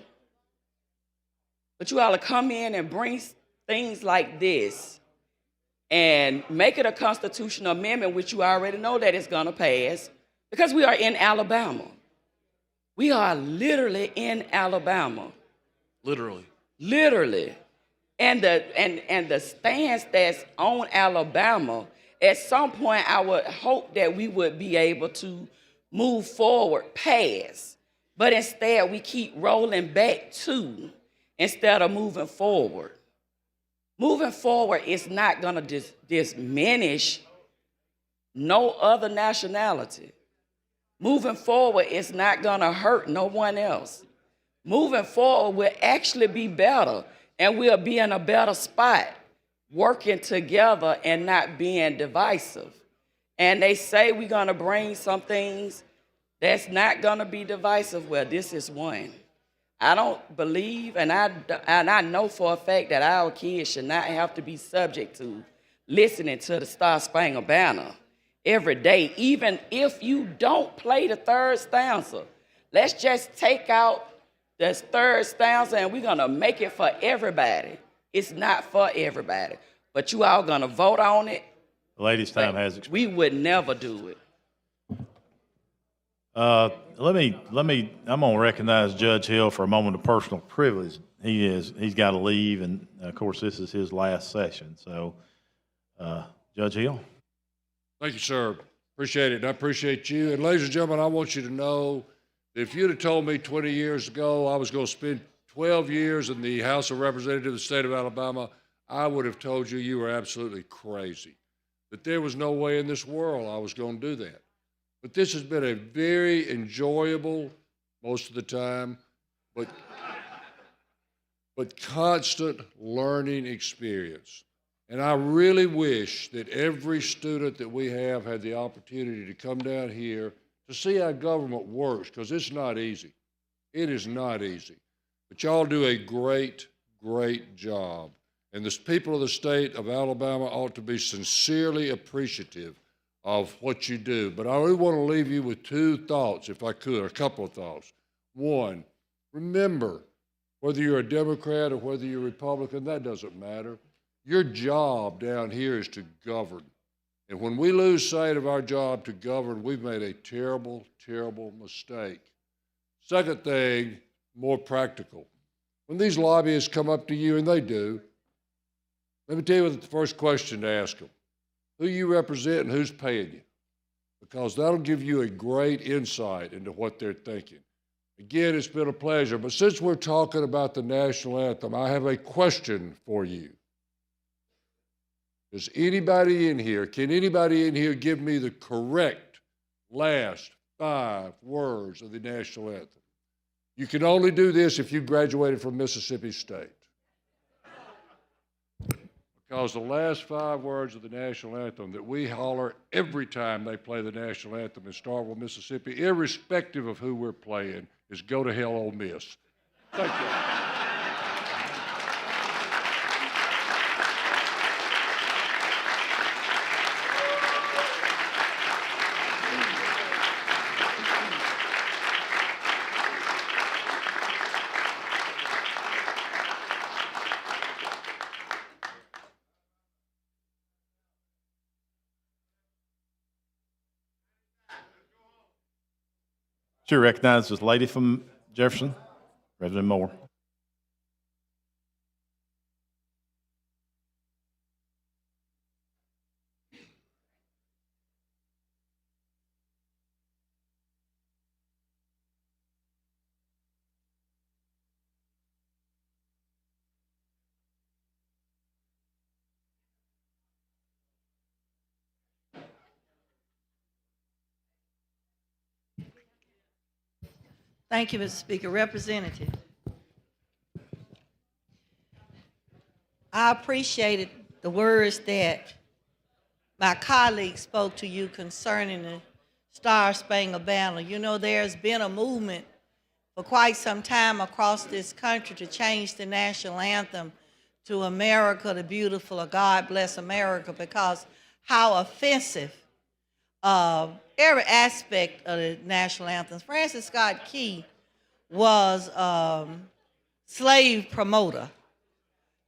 but you all to come in and bring things like this and make it a constitutional amendment, which you already know that it's gonna pass, because we are in Alabama. We are literally in Alabama. Literally. Literally. And the stance that's on Alabama, at some point I would hope that we would be able to move forward past. But instead we keep rolling back to instead of moving forward. Moving forward is not gonna diminish no other nationality. Moving forward is not gonna hurt no one else. Moving forward will actually be better, and we'll be in a better spot, working together and not being divisive. And they say we're gonna bring some things that's not gonna be divisive. Well, this is one. I don't believe, and I know for a fact that our kids should not have to be subject to listening to the Star Spangled Banner every day, even if you don't play the third stanza. Let's just take out the third stanza and we're gonna make it for everybody. It's not for everybody, but you all gonna vote on it. The lady's time has expired. We would never do it. I'm gonna recognize Judge Hill for a moment of personal privilege. He's got to leave, and of course, this is his last session. So, Judge Hill. Thank you, sir. Appreciate it. And I appreciate you. And ladies and gentlemen, I want you to know that if you'd have told me 20 years ago I was going to spend 12 years in the House of Representatives of the state of Alabama, I would have told you you were absolutely crazy. That there was no way in this world I was going to do that. But this has been a very enjoyable, most of the time, but constant learning experience. And I really wish that every student that we have had the opportunity to come down here to see how government works, because it's not easy. It is not easy. But y'all do a great, great job. And the people of the state of Alabama ought to be sincerely appreciative of what you do. But I really want to leave you with two thoughts, if I could, or a couple of thoughts. One, remember, whether you're a Democrat or whether you're a Republican, that doesn't matter. Your job down here is to govern. And when we lose sight of our job to govern, we've made a terrible, terrible mistake. Second thing, more practical. when these lobbyists come up to you, and they do, let me tell you what the first question to ask them. Who you represent and who's paying you? Because that'll give you a great insight into what they're thinking. Again, it's been a pleasure, but since we're talking about the national anthem, I have a question for you. Does anybody in here, can anybody in here give me the correct last 5 words of the national anthem? You can only do this if you graduated from Mississippi State. Because the last 5 words of the national anthem that we holler every time they play the national anthem in Starkville, Mississippi, irrespective of who we're playing, is "Go to Hell, Ole Miss." Thank you. Chair recognizes the lady from Jefferson, Reverend Moore. Thank you, Mr. Speaker. Representative, I appreciated the words that my colleague spoke to you concerning the Star Spangled Banner. You know, there's been a movement for quite some time across this country to change the national anthem to America the Beautiful, or God Bless America, because how offensive every aspect of the national anthems. Francis Scott Key was a slave promoter.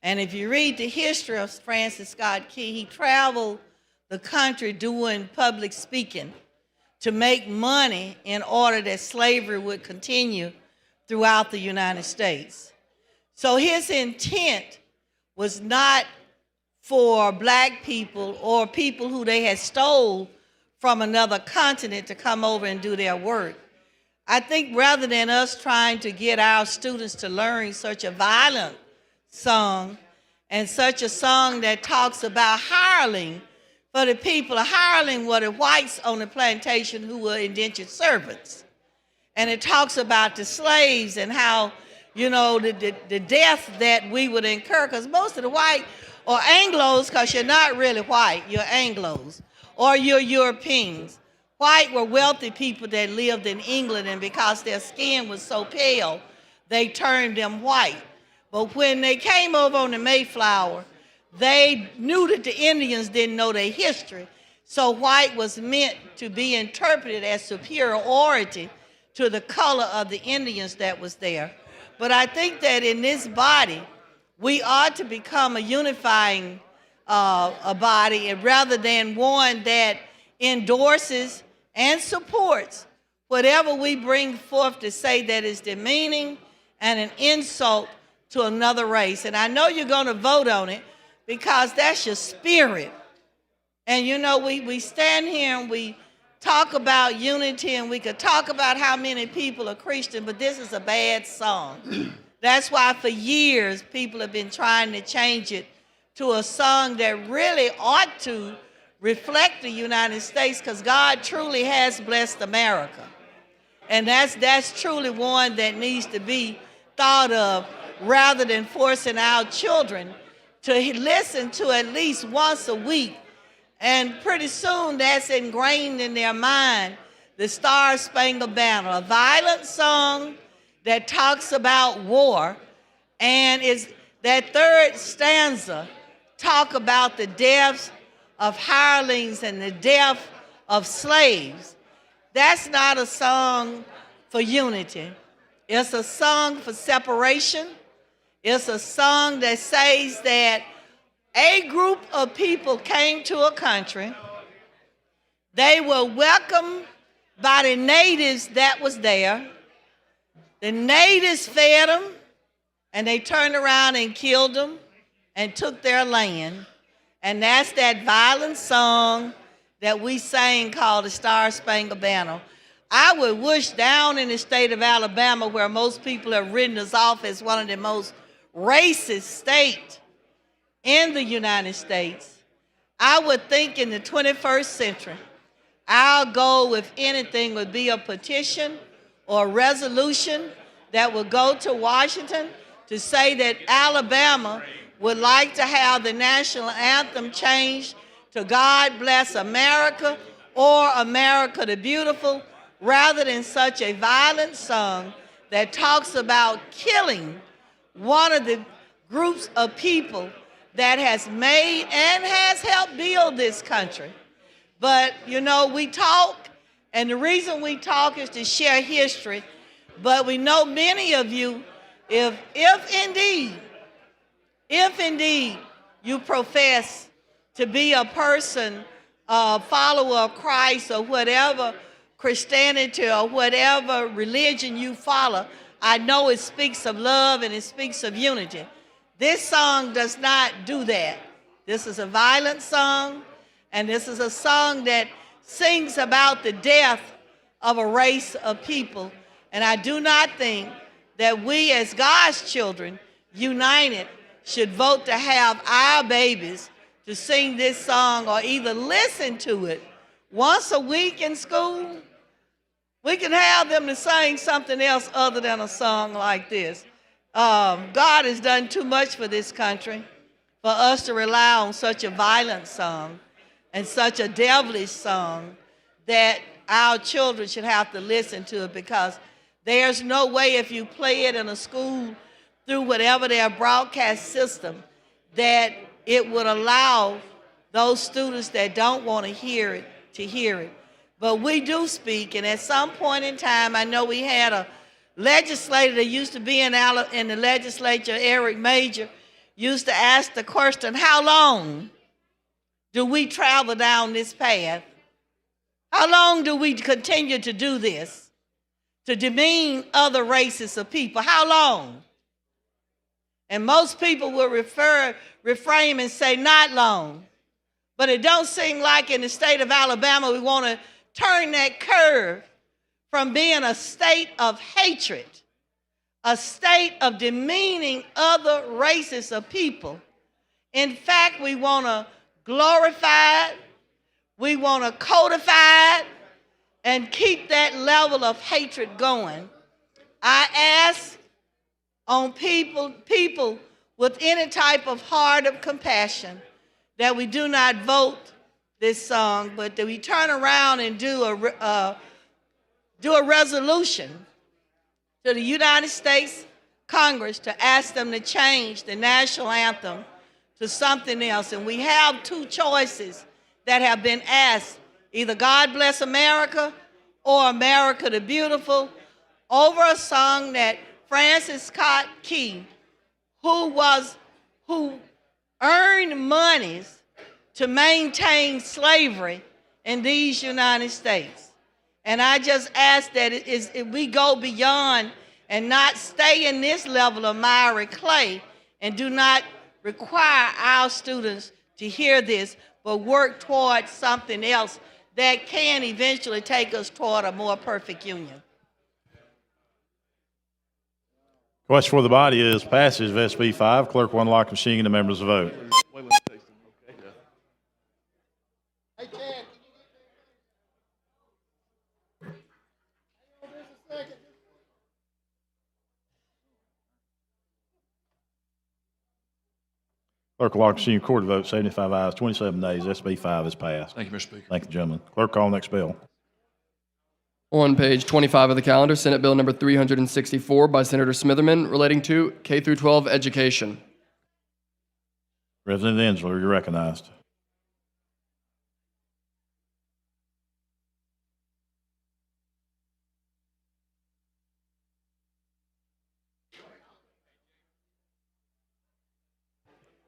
And if you read the history of Francis Scott Key, he traveled the country doing public speaking to make money in order that slavery would continue throughout the United States. So his intent was not for black people or people who they had stole from another continent to come over and do their work. I think rather than us trying to get our students to learn such a violent song and such a song that talks about hireling for the people, hireling were the whites on the plantation who were indentured servants. And it talks about the slaves and how, you know, the death that we would incur, because most of the white or Anglos, because you're not really white, you're Anglos, or you're Europeans. White were wealthy people that lived in England, and because their skin was so pale, they termed them white. But when they came over on the Mayflower, they knew that the Indians didn't know their history, so white was meant to be interpreted as superiority to the color of the Indians that was there. But I think that in this body, we ought to become a unifying a body, and rather than one that endorses and supports whatever we bring forth to say that is demeaning and an insult to another race. And I know you're going to vote on it because that's your spirit. And you know, we stand here and we talk about unity, and we could talk about how many people are Christian, but this is a bad song. That's why for years people have been trying to change it to a song that really ought to reflect the United States, because God truly has blessed America. And that's truly one that needs to be thought of, rather than forcing our children to listen to at least once a week. And pretty soon that's ingrained in their mind, the Star Spangled Banner, a violent song that talks about war, and is that third stanza talk about the deaths of hirelings and the death of slaves. That's not a song for unity. It's a song for separation. It's a song that says that a group of people came to a country. They were welcomed by the natives that was there. The natives fed them. and they turned around and killed them and took their land. And that's that violent song that we sang called the Star Spangled Banner. I would wish down in the state of Alabama, where most people have written us off as one of the most racist states in the United States, I would think in the 21st century, our goal, if anything, would be a petition or a resolution that would go to Washington to say that Alabama would like to have the national anthem changed to God Bless America or America the Beautiful, rather than such a violent song that talks about killing one of the groups of people that has made and has helped build this country. But, you know, we talk, and the reason we talk is to share history, but we know many of you, if indeed you profess to be a person, a follower of Christ or whatever Christianity or whatever religion you follow, I know it speaks of love and it speaks of unity. This song does not do that. This is a violent song, and this is a song that sings about the death of a race of people. And I do not think that we as God's children, united, should vote to have our babies to sing this song or either listen to it once a week in school. We can have them to sing something else other than a song like this. God has done too much for this country for us to rely on such a violent song and such a devilish song that our children should have to listen to it, because there's no way if you play it in a school through whatever their broadcast system that it would allow those students that don't want to hear it to hear it. But we do speak, and at some point in time, I know we had a legislator that used to be in the legislature, Eric Major, used to ask the question, how long do we travel down this path? How long do we continue to do this, to demean other races of people? How long? And most people will reframe and say, not long. But it don't seem like in the state of Alabama we want to turn that curve from being a state of hatred, a state of demeaning other races of people. In fact, we want to glorify it, we want to codify it, and keep that level of hatred going. I ask on people with any type of heart of compassion that we do not vote this song, but that we turn around and do a resolution to the United States Congress to ask them to change the national anthem to something else. And we have two choices that have been asked, either God Bless America or America the Beautiful, over a song that Francis Scott Key, who earned monies to maintain slavery in these United States. And I just ask that if we go beyond and not stay in this level of miry clay and do not require our students to hear this, but work towards something else that can eventually take us toward a more perfect union. Question for the body is passage of SB 5. Clerk will unlock the machine and the members will vote. Clerk will lock the machine, record the vote, 75 ayes, 27 nays. SB 5 is passed. Thank you, Mr. Speaker. Thank you, gentlemen. Clerk, call next bill. On page 25 of the calendar, Senate Bill number 364 by Senator Smitherman, relating to K-12 education. Representative Ensler, you're recognized.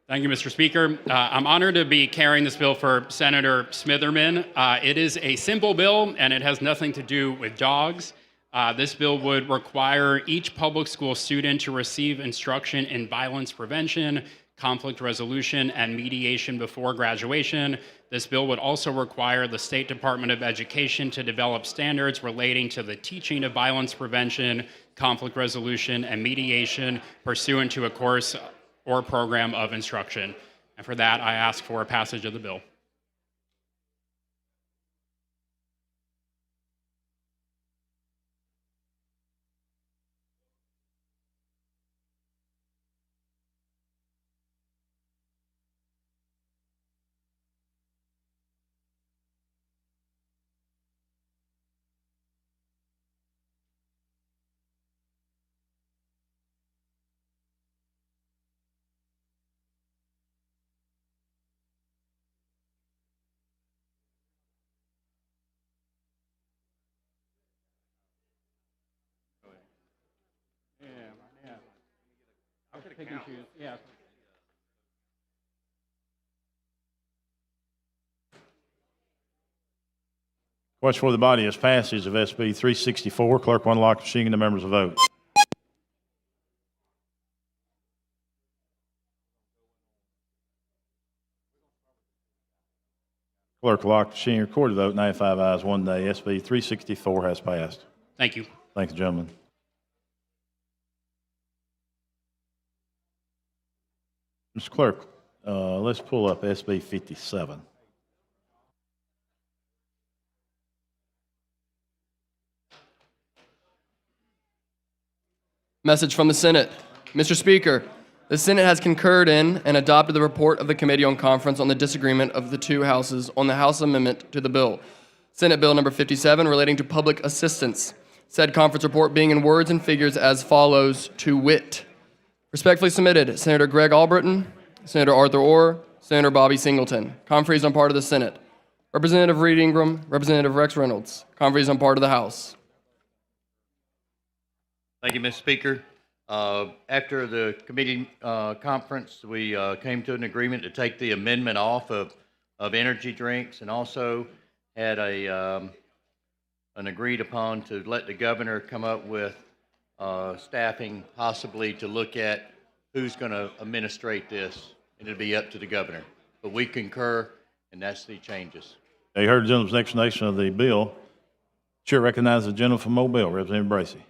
Thank you, Mr. Speaker. I'm honored to be carrying this bill for Senator Smitherman. It is a simple bill, and it has nothing to do with dogs. This bill would require each public school student to receive instruction in violence prevention, conflict resolution, and mediation before graduation. This bill would also require the State Department of Education to develop standards relating to the teaching of violence prevention, conflict resolution, and mediation pursuant to a course or program of instruction. And for that, I ask for passage of the bill. Question for the body is passage of SB 364. Clerk will unlock the machine and the members will vote. Clerk will lock the machine, record the vote, 95 ayes, 1 nay. SB 364 has passed. Thank you. Thank you, gentlemen. Mr. Clerk, let's pull up SB 57. Message from the Senate. Mr. Speaker, the Senate has concurred in and adopted the report of the Committee on Conference on the disagreement of the two houses on the House amendment to the bill. Senate Bill number 57 relating to public assistance. Said conference report being in words and figures as follows, to wit. Respectfully submitted, Senator Greg Albritton, Senator Arthur Orr, Senator Bobby Singleton. Conferees on part of the Senate. Representative Reed Ingram, Representative Rex Reynolds. Conferees on part of the House. Thank you, Mr. Speaker. After the committee conference, we came to an agreement to take the amendment off of energy drinks, and also had an agreed upon to let the governor come up with staffing possibly to look at who's going to administrate this, and it'll be up to the governor. But we concur, and that's the changes. You heard the gentleman's explanation of the bill. Chair recognizes the gentleman from Mobile, Representative Bracy.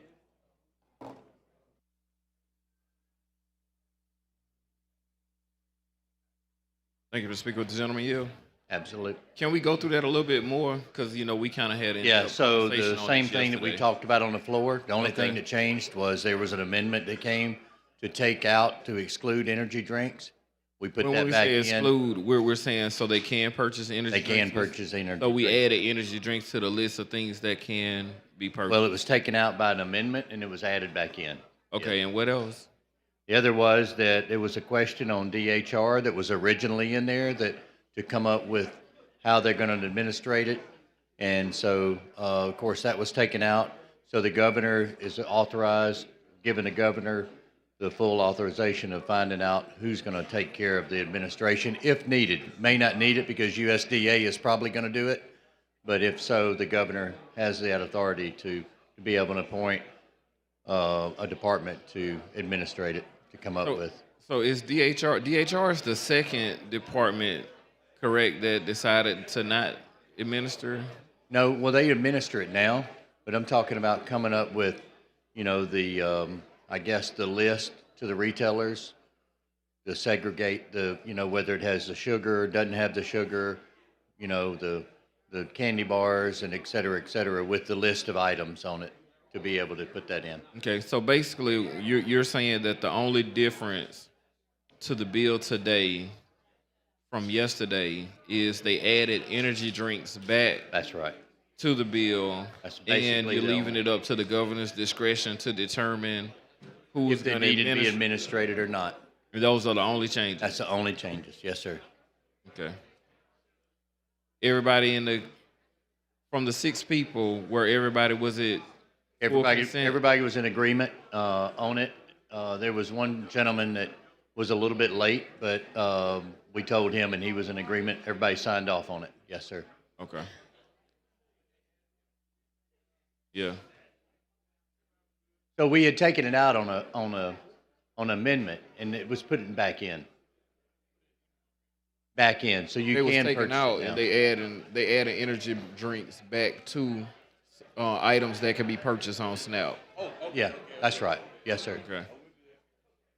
Thank you, Mr. Speaker. With the gentleman yield? Absolutely. Can we go through that a little bit more? Because, you know, we kind of had an Yeah, so conversation the on same this thing that we yesterday. talked about on the floor, the only Okay. thing that changed was there was an amendment that came to take out, to exclude energy drinks. We put When that we back say in. exclude, we're saying so they can purchase energy They drinks? can purchase energy So we drinks. added energy drinks to the list of things that can be purchased? Well, it was taken out by an amendment and it was added back in. Okay, and what else? The other was that there was a question on DHR that was originally in there that to come up with how they're going to administrate it. And so, of course, that was taken out. So the governor is authorized, giving the governor the full authorization of finding out who's going to take care of the administration if needed. May not need it because USDA is probably going to do it. But if so, the governor has that authority to be able to appoint a department to administrate it, to come up with. So is DHR is the second department, correct, that decided to not administer? No, well, they administer it now, but I'm talking about coming up with, you know, the, I guess, the list to the retailers, to segregate the, you know, whether it has the sugar, doesn't have the sugar, you know, the candy bars and et cetera, with the list of items on it to be able to put that in. Okay, so basically, you're saying that the only difference to the bill today from yesterday is they added energy drinks back. That's right. To the bill, That's and basically you're the leaving only- it up to the governor's discretion to determine who is If they going to needed to be administer. administrated or not. Those are the only changes. That's the only changes, yes, sir. Okay. Everybody from the 6 people, where everybody was it? full consent? Everybody was in agreement on it. There was one gentleman that was a little bit late, but we told him and he was in agreement. Everybody signed off on it. Yes, sir. Okay. Yeah. So we had taken it out on an amendment, and it was putting back in. Back in, so you They was can taken purchase out it now. and they added energy drinks back to items that can be purchased on Snap. Yeah, that's right. Yes, sir. Okay.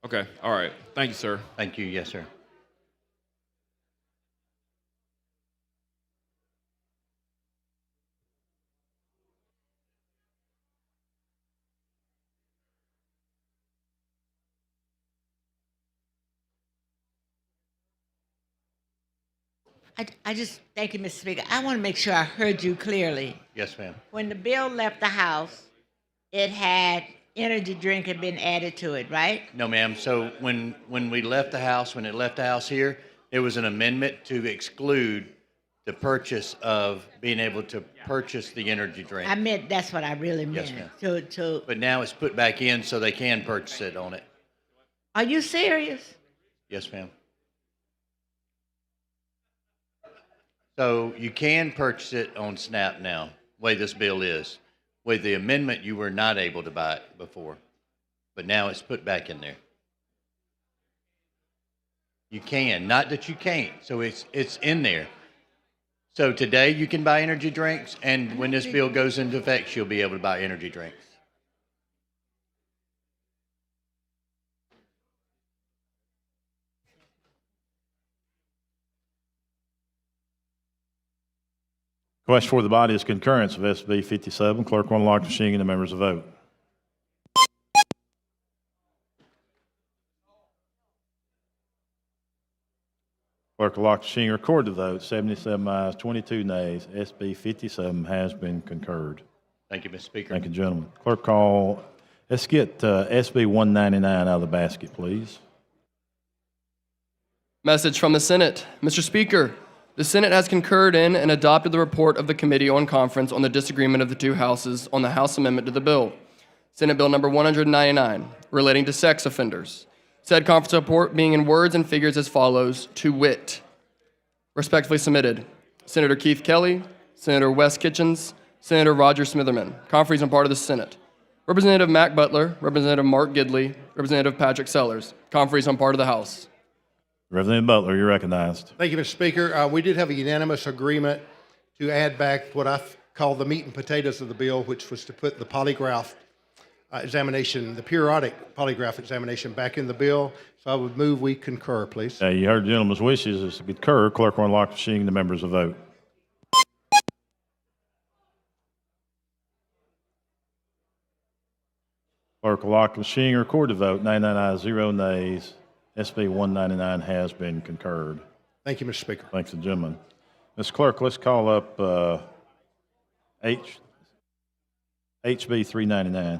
Okay. All right. Thank you, sir. Thank you. Yes, sir. I just, thank you, Mr. Speaker. I want to make sure I heard you clearly. Yes, ma'am. When the bill left the House, it had energy drink had been added to it, right? No, ma'am. So when we left the House, when it left the House here, there was an amendment to exclude the purchase of being able to purchase the energy drink. I meant, that's what I really Yes, meant. ma'am. But now it's put back in so they can purchase it on it. Are you serious? Yes, ma'am. So you can purchase it on SNAP now, the way this bill is. With the amendment, you were not able to buy it before, but now it's put back in there. You can, not that you can't. So it's in there. So today you can buy energy drinks, and when this bill goes into effect, you'll be able to buy energy drinks. Question for the body is concurrence of SB 57. Clerk will unlock the machine and the members will vote. Clerk will lock the machine, record the vote. 77 ayes, 22 nays. SB 57 has been concurred. Thank you, Mr. Speaker. Thank you, gentlemen. Clerk call, let's get SB 199 out of the basket, please. Message from the Senate. Mr. Speaker, the Senate has concurred in and adopted the report of the Committee on Conference on the disagreement of the two houses on the House amendment to the bill. Senate Bill number 199, relating to sex offenders. Said conference report being in words and figures as follows, to wit. Respectfully submitted, Senator Keith Kelly, Senator Wes Kitchens, Senator Roger Smitherman, conferees on part of the Senate. Representative Mac Butler, Representative Mark Gidley, Representative Patrick Sellers, conferees on part of the House. Representative Butler, you're recognized. Thank you, Mr. Speaker. We did have a unanimous agreement to add back what I call the meat and potatoes of the bill, which was to put the polygraph examination, the periodic polygraph examination back in the bill. So I would move we concur, please. You heard the gentleman's wishes is to concur. Clerk will unlock the machine and the members will vote. Clerk will lock the machine, record the vote. 99 ayes, 0 nays. SB 199 has been concurred. Thank you, Mr. Speaker. Thanks, the gentleman. Ms. Clerk, let's call up HB 399.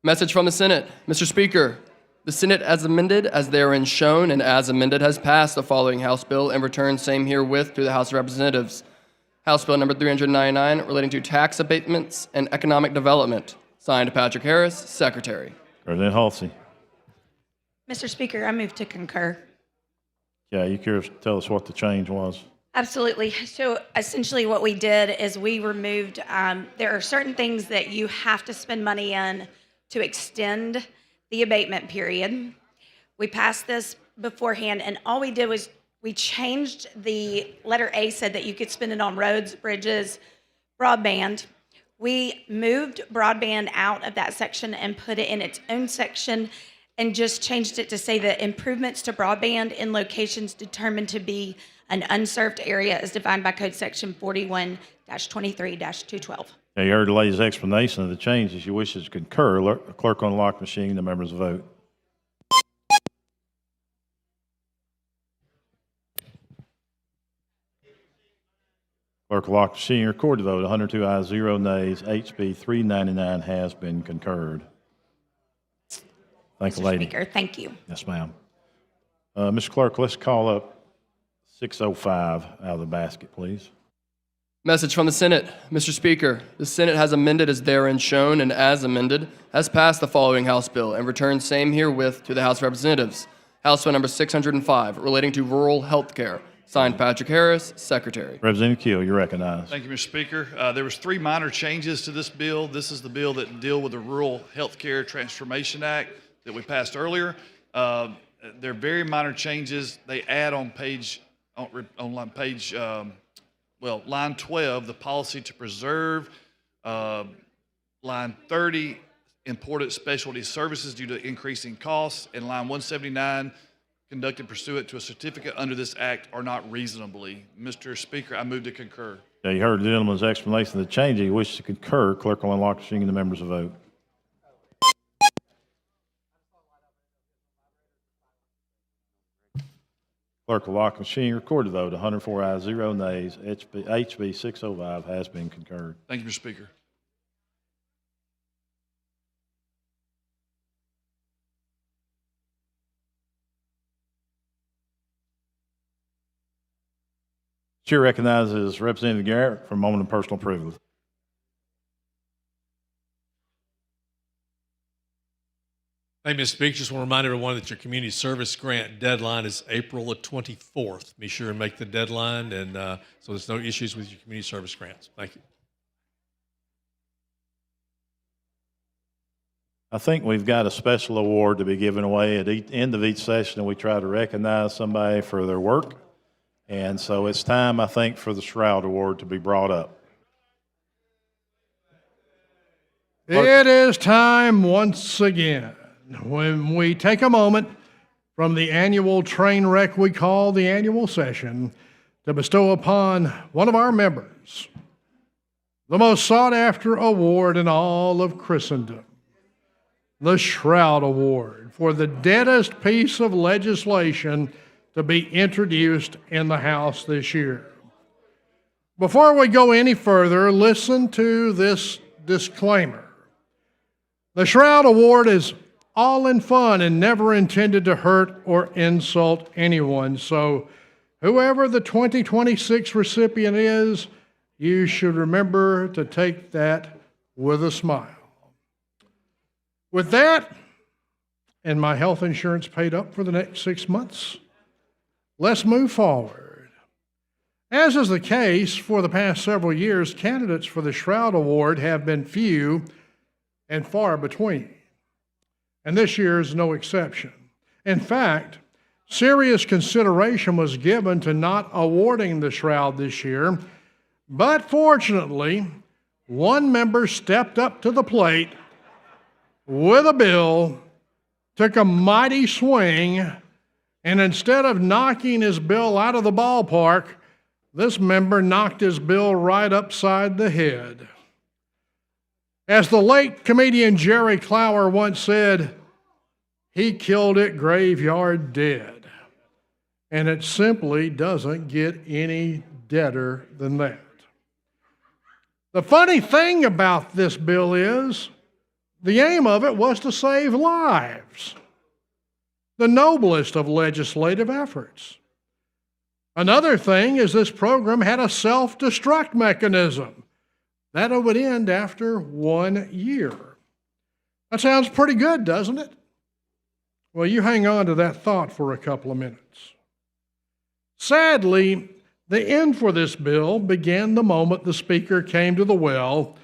Message from the Senate. Mr. Speaker, the Senate as amended, as therein shown, and as amended has passed the following House bill and returned same herewith to the House of Representatives. House Bill number 399, relating to tax abatements and economic development. Signed, Patrick Harris, Secretary. President Halsey. Mr. Speaker, I move to concur. Yeah, you care to tell us what the change was? Absolutely. So essentially what we did is we removed, there are certain things that you have to spend money in to extend the abatement period. We passed this beforehand, and all we did was we changed the letter A, said that you could spend it on roads, bridges, broadband. We moved broadband out of that section and put it in its own section and just changed it to say that improvements to broadband in locations determined to be an unserved area as defined by Code Section 41-23-212. Yeah, you heard the lady's explanation of the changes. You wish to concur. Clerk on the lock machine, the members vote. Clerk will lock the machine, record the vote. 102 ayes, 0 nays. HB 399 has been concurred. Thank you, lady. Speaker, thank you. Yes, ma'am. Mr. Clerk, let's call up 605 out of the basket, please. Message from the Senate. Mr. Speaker, the Senate has amended as therein shown and as amended has passed the following House bill and returned same herewith to the House of Representatives. House Bill number 605, relating to rural health care. Signed, Patrick Harris, Secretary. Representative Keel, you're recognized. Thank you, Mr. Speaker. There was 3 minor changes to this bill. This is the bill that deal with the Rural Healthcare Transformation Act that we passed earlier. They're very minor changes. They add on line 12, the policy to preserve, line 30, important specialty services due to increasing costs, and line 179, conducted pursuant to a certificate under this act are not reasonably. Mr. Speaker, I move to concur. Now, you heard the gentleman's explanation of the change. He wishes to concur. Clerk will unlock the machine and the members will vote. Clerk will lock the machine. Record the vote. 104 ayes, 0 nays. HB 605 has been concurred. Thank you, Mr. Speaker. Chair recognizes Representative Garrett for a moment of personal privilege. Thank you, Mr. Speaker. Just want to remind everyone that your community service grant deadline is April the 24th. Be sure and make the deadline, and so there's no issues with your community service grants. Thank you. I think we've got a special award to be given away at the end of each session, and we try to recognize somebody for their work. And so it's time, I think, for the Shroud Award to be brought up. It is time once again when we take a moment from the annual train wreck we call the annual session to bestow upon one of our members the most sought-after award in all of Christendom, the Shroud Award for the deadest piece of legislation to be introduced in the House this year. Before we go any further, listen to this disclaimer. The Shroud Award is all in fun and never intended to hurt or insult anyone. So whoever the 2026 recipient is, you should remember to take that with a smile. With that, and my health insurance paid up for the next 6 months, let's move forward. As is the case for the past several years, candidates for the Shroud Award have been few and far between. And this year is no exception. In fact, serious consideration was given to not awarding the Shroud this year, but fortunately, one member stepped up to the plate with a bill, took a mighty swing, and instead of knocking his bill out of the ballpark, this member knocked his bill right upside the head. As the late comedian Jerry Clower once said, he killed it graveyard dead. And it simply doesn't get any deader than that. The funny thing about this bill is, the aim of it was to save lives. The noblest of legislative efforts. Another thing is this program had a self-destruct mechanism. That would end after 1 year. That sounds pretty good, doesn't it? Well, you hang on to that thought for a couple of minutes. Sadly, the end for this bill began the moment the Speaker came to the well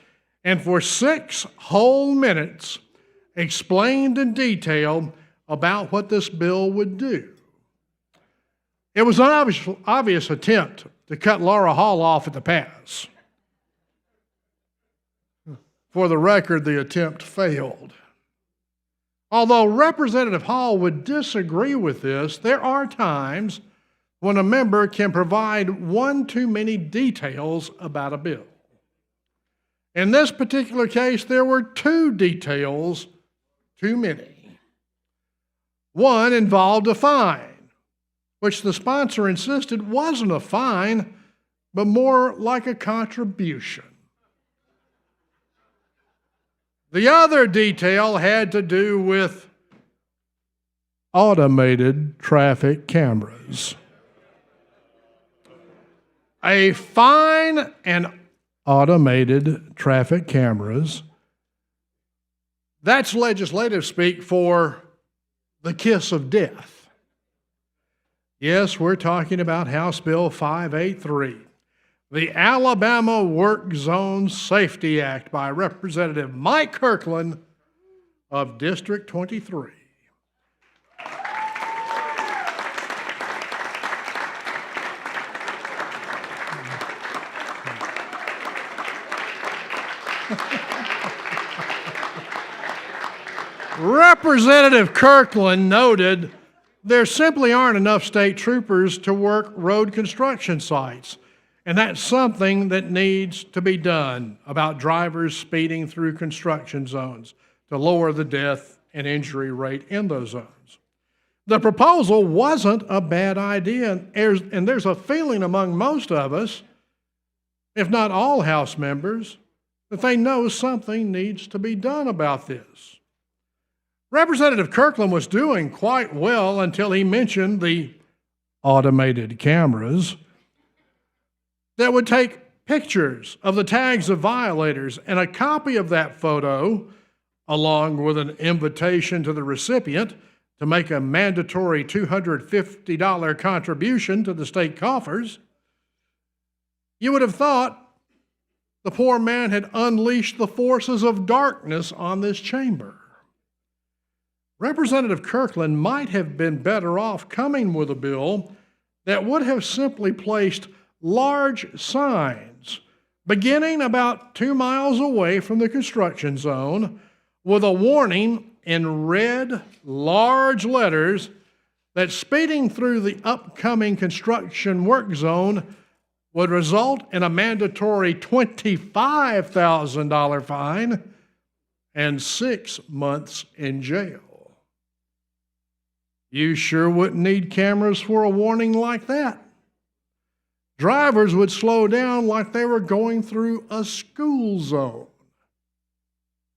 and for 6 whole minutes explained in detail about what this bill would do. It was an obvious attempt to cut Laura Hall off at the pass. For the record, the attempt failed. Although Representative Hall would disagree with this, there are times when a member can provide one too many details about a bill. In this particular case, there were 2 details too many. One involved a fine, which the sponsor insisted wasn't a fine, but more like a contribution. The other detail had to do with automated traffic cameras. A fine and automated traffic cameras, that's legislative speak for the kiss of death. Yes, we're talking about House Bill 583, the Alabama Work Zone Safety Act by Representative Mike Kirkland of District 23. Representative Kirkland noted there simply aren't enough state troopers to work road construction sites, and that's something that needs to be done about drivers speeding through construction zones to lower the death and injury rate in those zones. The proposal wasn't a bad idea, and there's a feeling among most of us, if not all House members, that they know something needs to be done about this. Representative Kirkland was doing quite well until he mentioned the automated cameras that would take pictures of the tags of violators, and a copy of that photo, along with an invitation to the recipient to make a mandatory $250 contribution to the state coffers. You would have thought the poor man had unleashed the forces of darkness on this chamber. Representative Kirkland might have been better off coming with a bill that would have simply placed large signs beginning about 2 miles away from the construction zone with a warning in red, large letters that speeding through the upcoming construction work zone would result in a mandatory $25,000 fine and 6 months in jail. You sure wouldn't need cameras for a warning like that. Drivers would slow down like they were going through a school zone.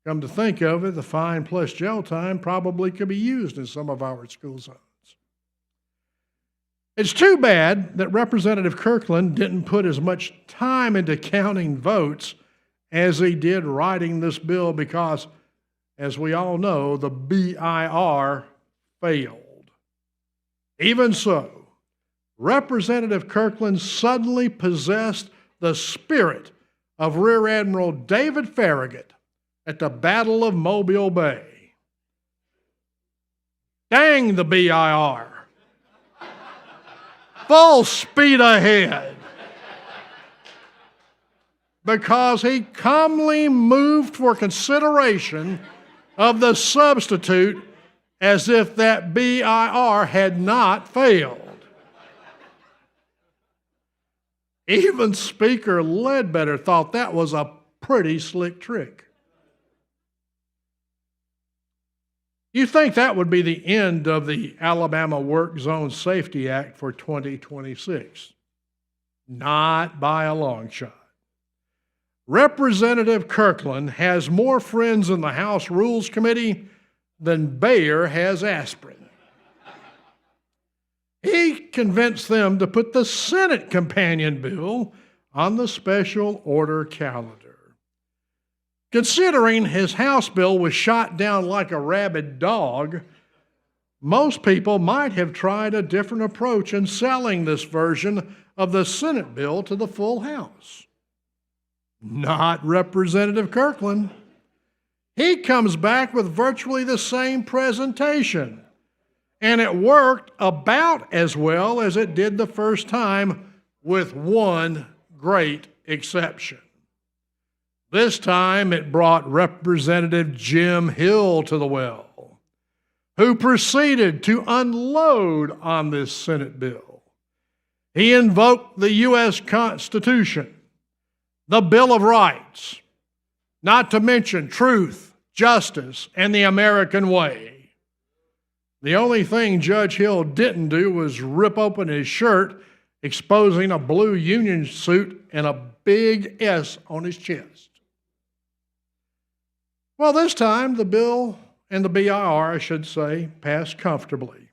Come to think of it, the fine plus jail time probably could be used in some of our school zones. It's too bad that Representative Kirkland didn't put as much time into counting votes as he did writing this bill because, as we all know, the BIR failed. Even so, Representative Kirkland suddenly possessed the spirit of Rear Admiral David Farragut at the Battle of Mobile Bay. Dang the BIR. Full speed ahead. Because he calmly moved for consideration of the substitute as if that BIR had not failed. Even Speaker Ledbetter thought that was a pretty slick trick. You think that would be the end of the Alabama Work Zone Safety Act for 2026? Not by a long shot. Representative Kirkland has more friends in the House Rules Committee than Bayer has aspirin. He convinced them to put the Senate companion bill on the special order calendar. Considering his House bill was shot down like a rabid dog, most people might have tried a different approach in selling this version of the Senate bill to the full House. Not Representative Kirkland. He comes back with virtually the same presentation, and it worked about as well as it did the first time, with one great exception. This time it brought Representative Jim Hill to the well, who proceeded to unload on this Senate bill. He invoked the U.S. Constitution, the Bill of Rights, not to mention truth, justice, and the American way. The only thing Judge Hill didn't do was rip open his shirt, exposing a blue union suit and a big S on his chest. Well, this time the bill and the BIR, I should say, passed comfortably.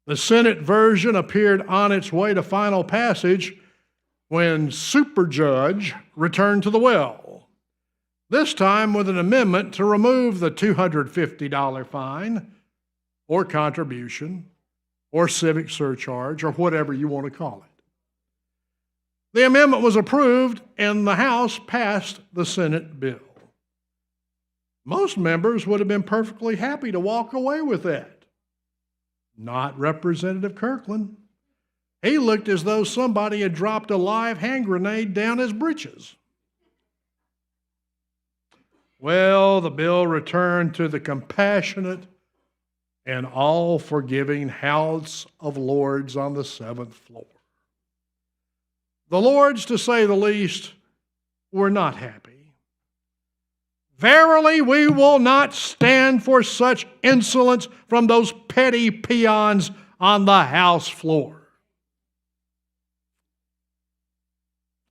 The Senate version appeared on its way to final passage when Super Judge returned to the well, this time with an amendment to remove the $250 fine or contribution or civic surcharge, or whatever you want to call it. The amendment was approved, and the House passed the Senate bill. Most members would have been perfectly happy to walk away with that. Not Representative Kirkland. He looked as though somebody had dropped a live hand grenade down his britches. Well, the bill returned to the compassionate and all-forgiving House of Lords on the 7th floor. The Lords, to say the least, were not happy. Verily, we will not stand for such insolence from those petty peons on the House floor.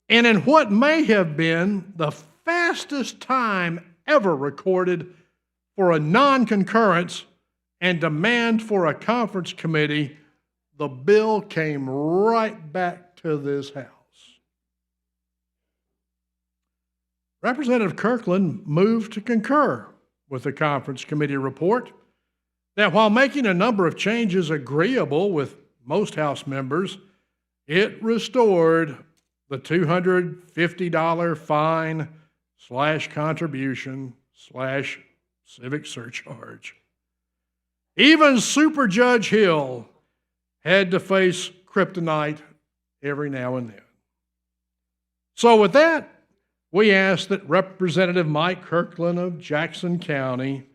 And in what may have been the fastest time ever recorded for a non-concurrence and demand for a conference committee, the bill came right back to this House. Representative Kirkland moved to concur with the conference committee report that while making a number of changes agreeable with most House members, it restored the $250 fine / contribution / civic surcharge. Even Super Judge Hill had to face kryptonite every now and then. So with that, we ask that Representative Mike Kirkland of Jackson County,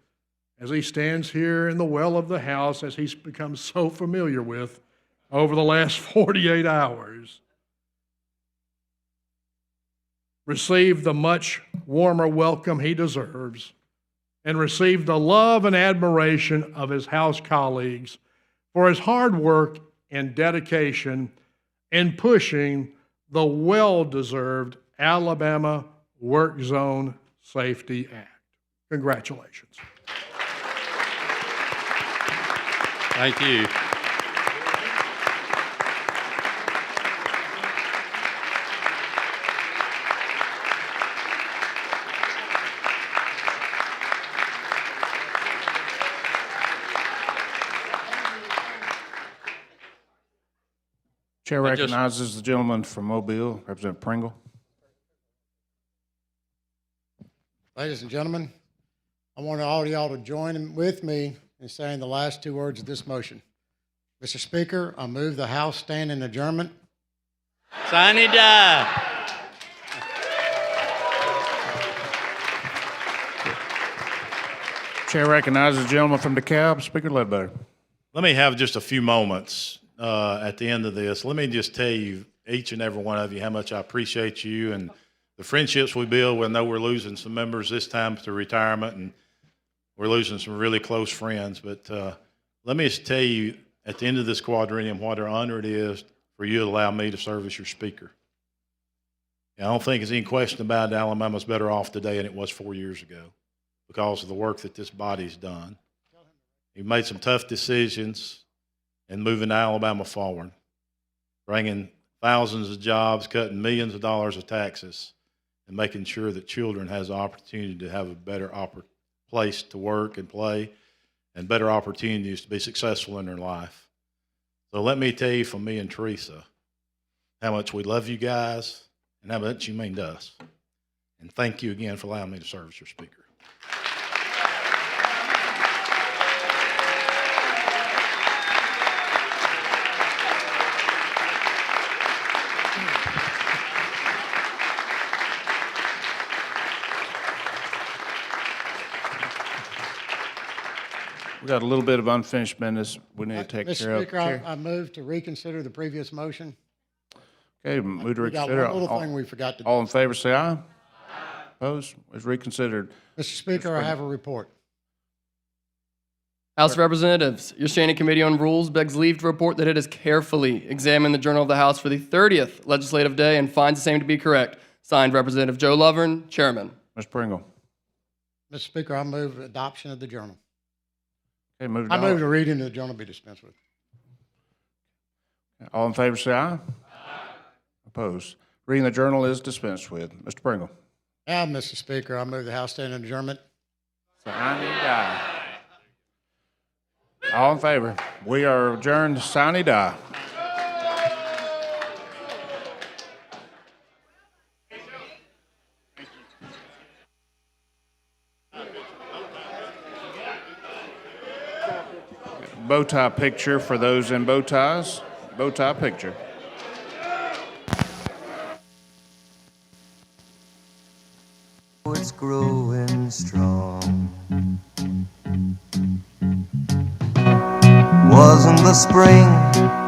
as he stands here in the well of the House, as he's become so familiar with over the last 48 hours, receive the much warmer welcome he deserves and receive the love and admiration of his House colleagues for his hard work and dedication in pushing the well-deserved Alabama Work Zone Safety Act. Congratulations. Thank you. Chair recognizes the gentleman from Mobile, Representative Pringle. Ladies and gentlemen, I want all of y'all to join with me in saying the last two words of this motion. Mr. Speaker, I move the House stand in adjournment. Sine die. Chair recognizes the gentleman from DeKalb, Speaker Ledbetter. Let me have just a few moments at the end of this. Let me just tell you, each and every one of you, how much I appreciate you and the friendships we build. We know we're losing some members this time to retirement, and we're losing some really close friends. But let me just tell you, at the end of this quadrennium, what an honor it is for you to allow me to serve as your speaker. And I don't think there's any question about it. Alabama's better off today than it was 4 years ago because of the work that this body's done. You've made some tough decisions in moving Alabama forward, bringing thousands of jobs, cutting millions of dollars of taxes, and making sure that children has the opportunity to have a better place to work and play and better opportunities to be successful in their life. So let me tell you from me and Teresa how much we love you guys and how much you mean to us. And thank you again for allowing me to serve as your speaker. We got a little bit of unfinished business we need to take Mr. care of. Speaker, Chair. I move to reconsider the previous motion. Okay, move to We got reconsider. one little thing we forgot to do. All in favor, say aye. Opposed? It's reconsidered. Mr. Speaker, I have a report. House of Representatives, your Standing Committee on Rules begs leave to report that it has carefully examined the Journal of the House for the 30th legislative day and finds the same to be correct. Signed, Representative Joe Lovern, Chairman. Mr. Pringle. Mr. Speaker, I move adoption of the journal. Okay, move to I move the reading of the journal be dispensed with. All in favor, say aye. Opposed? Reading the journal is dispensed with. Mr. Pringle. Now, Mr. Speaker, I move the House stand in adjournment. So I need die. All in favor? We are adjourned. Sine die. Bow tie picture for those in bow ties. Bow tie picture. It's growing strong. Wasn't the spring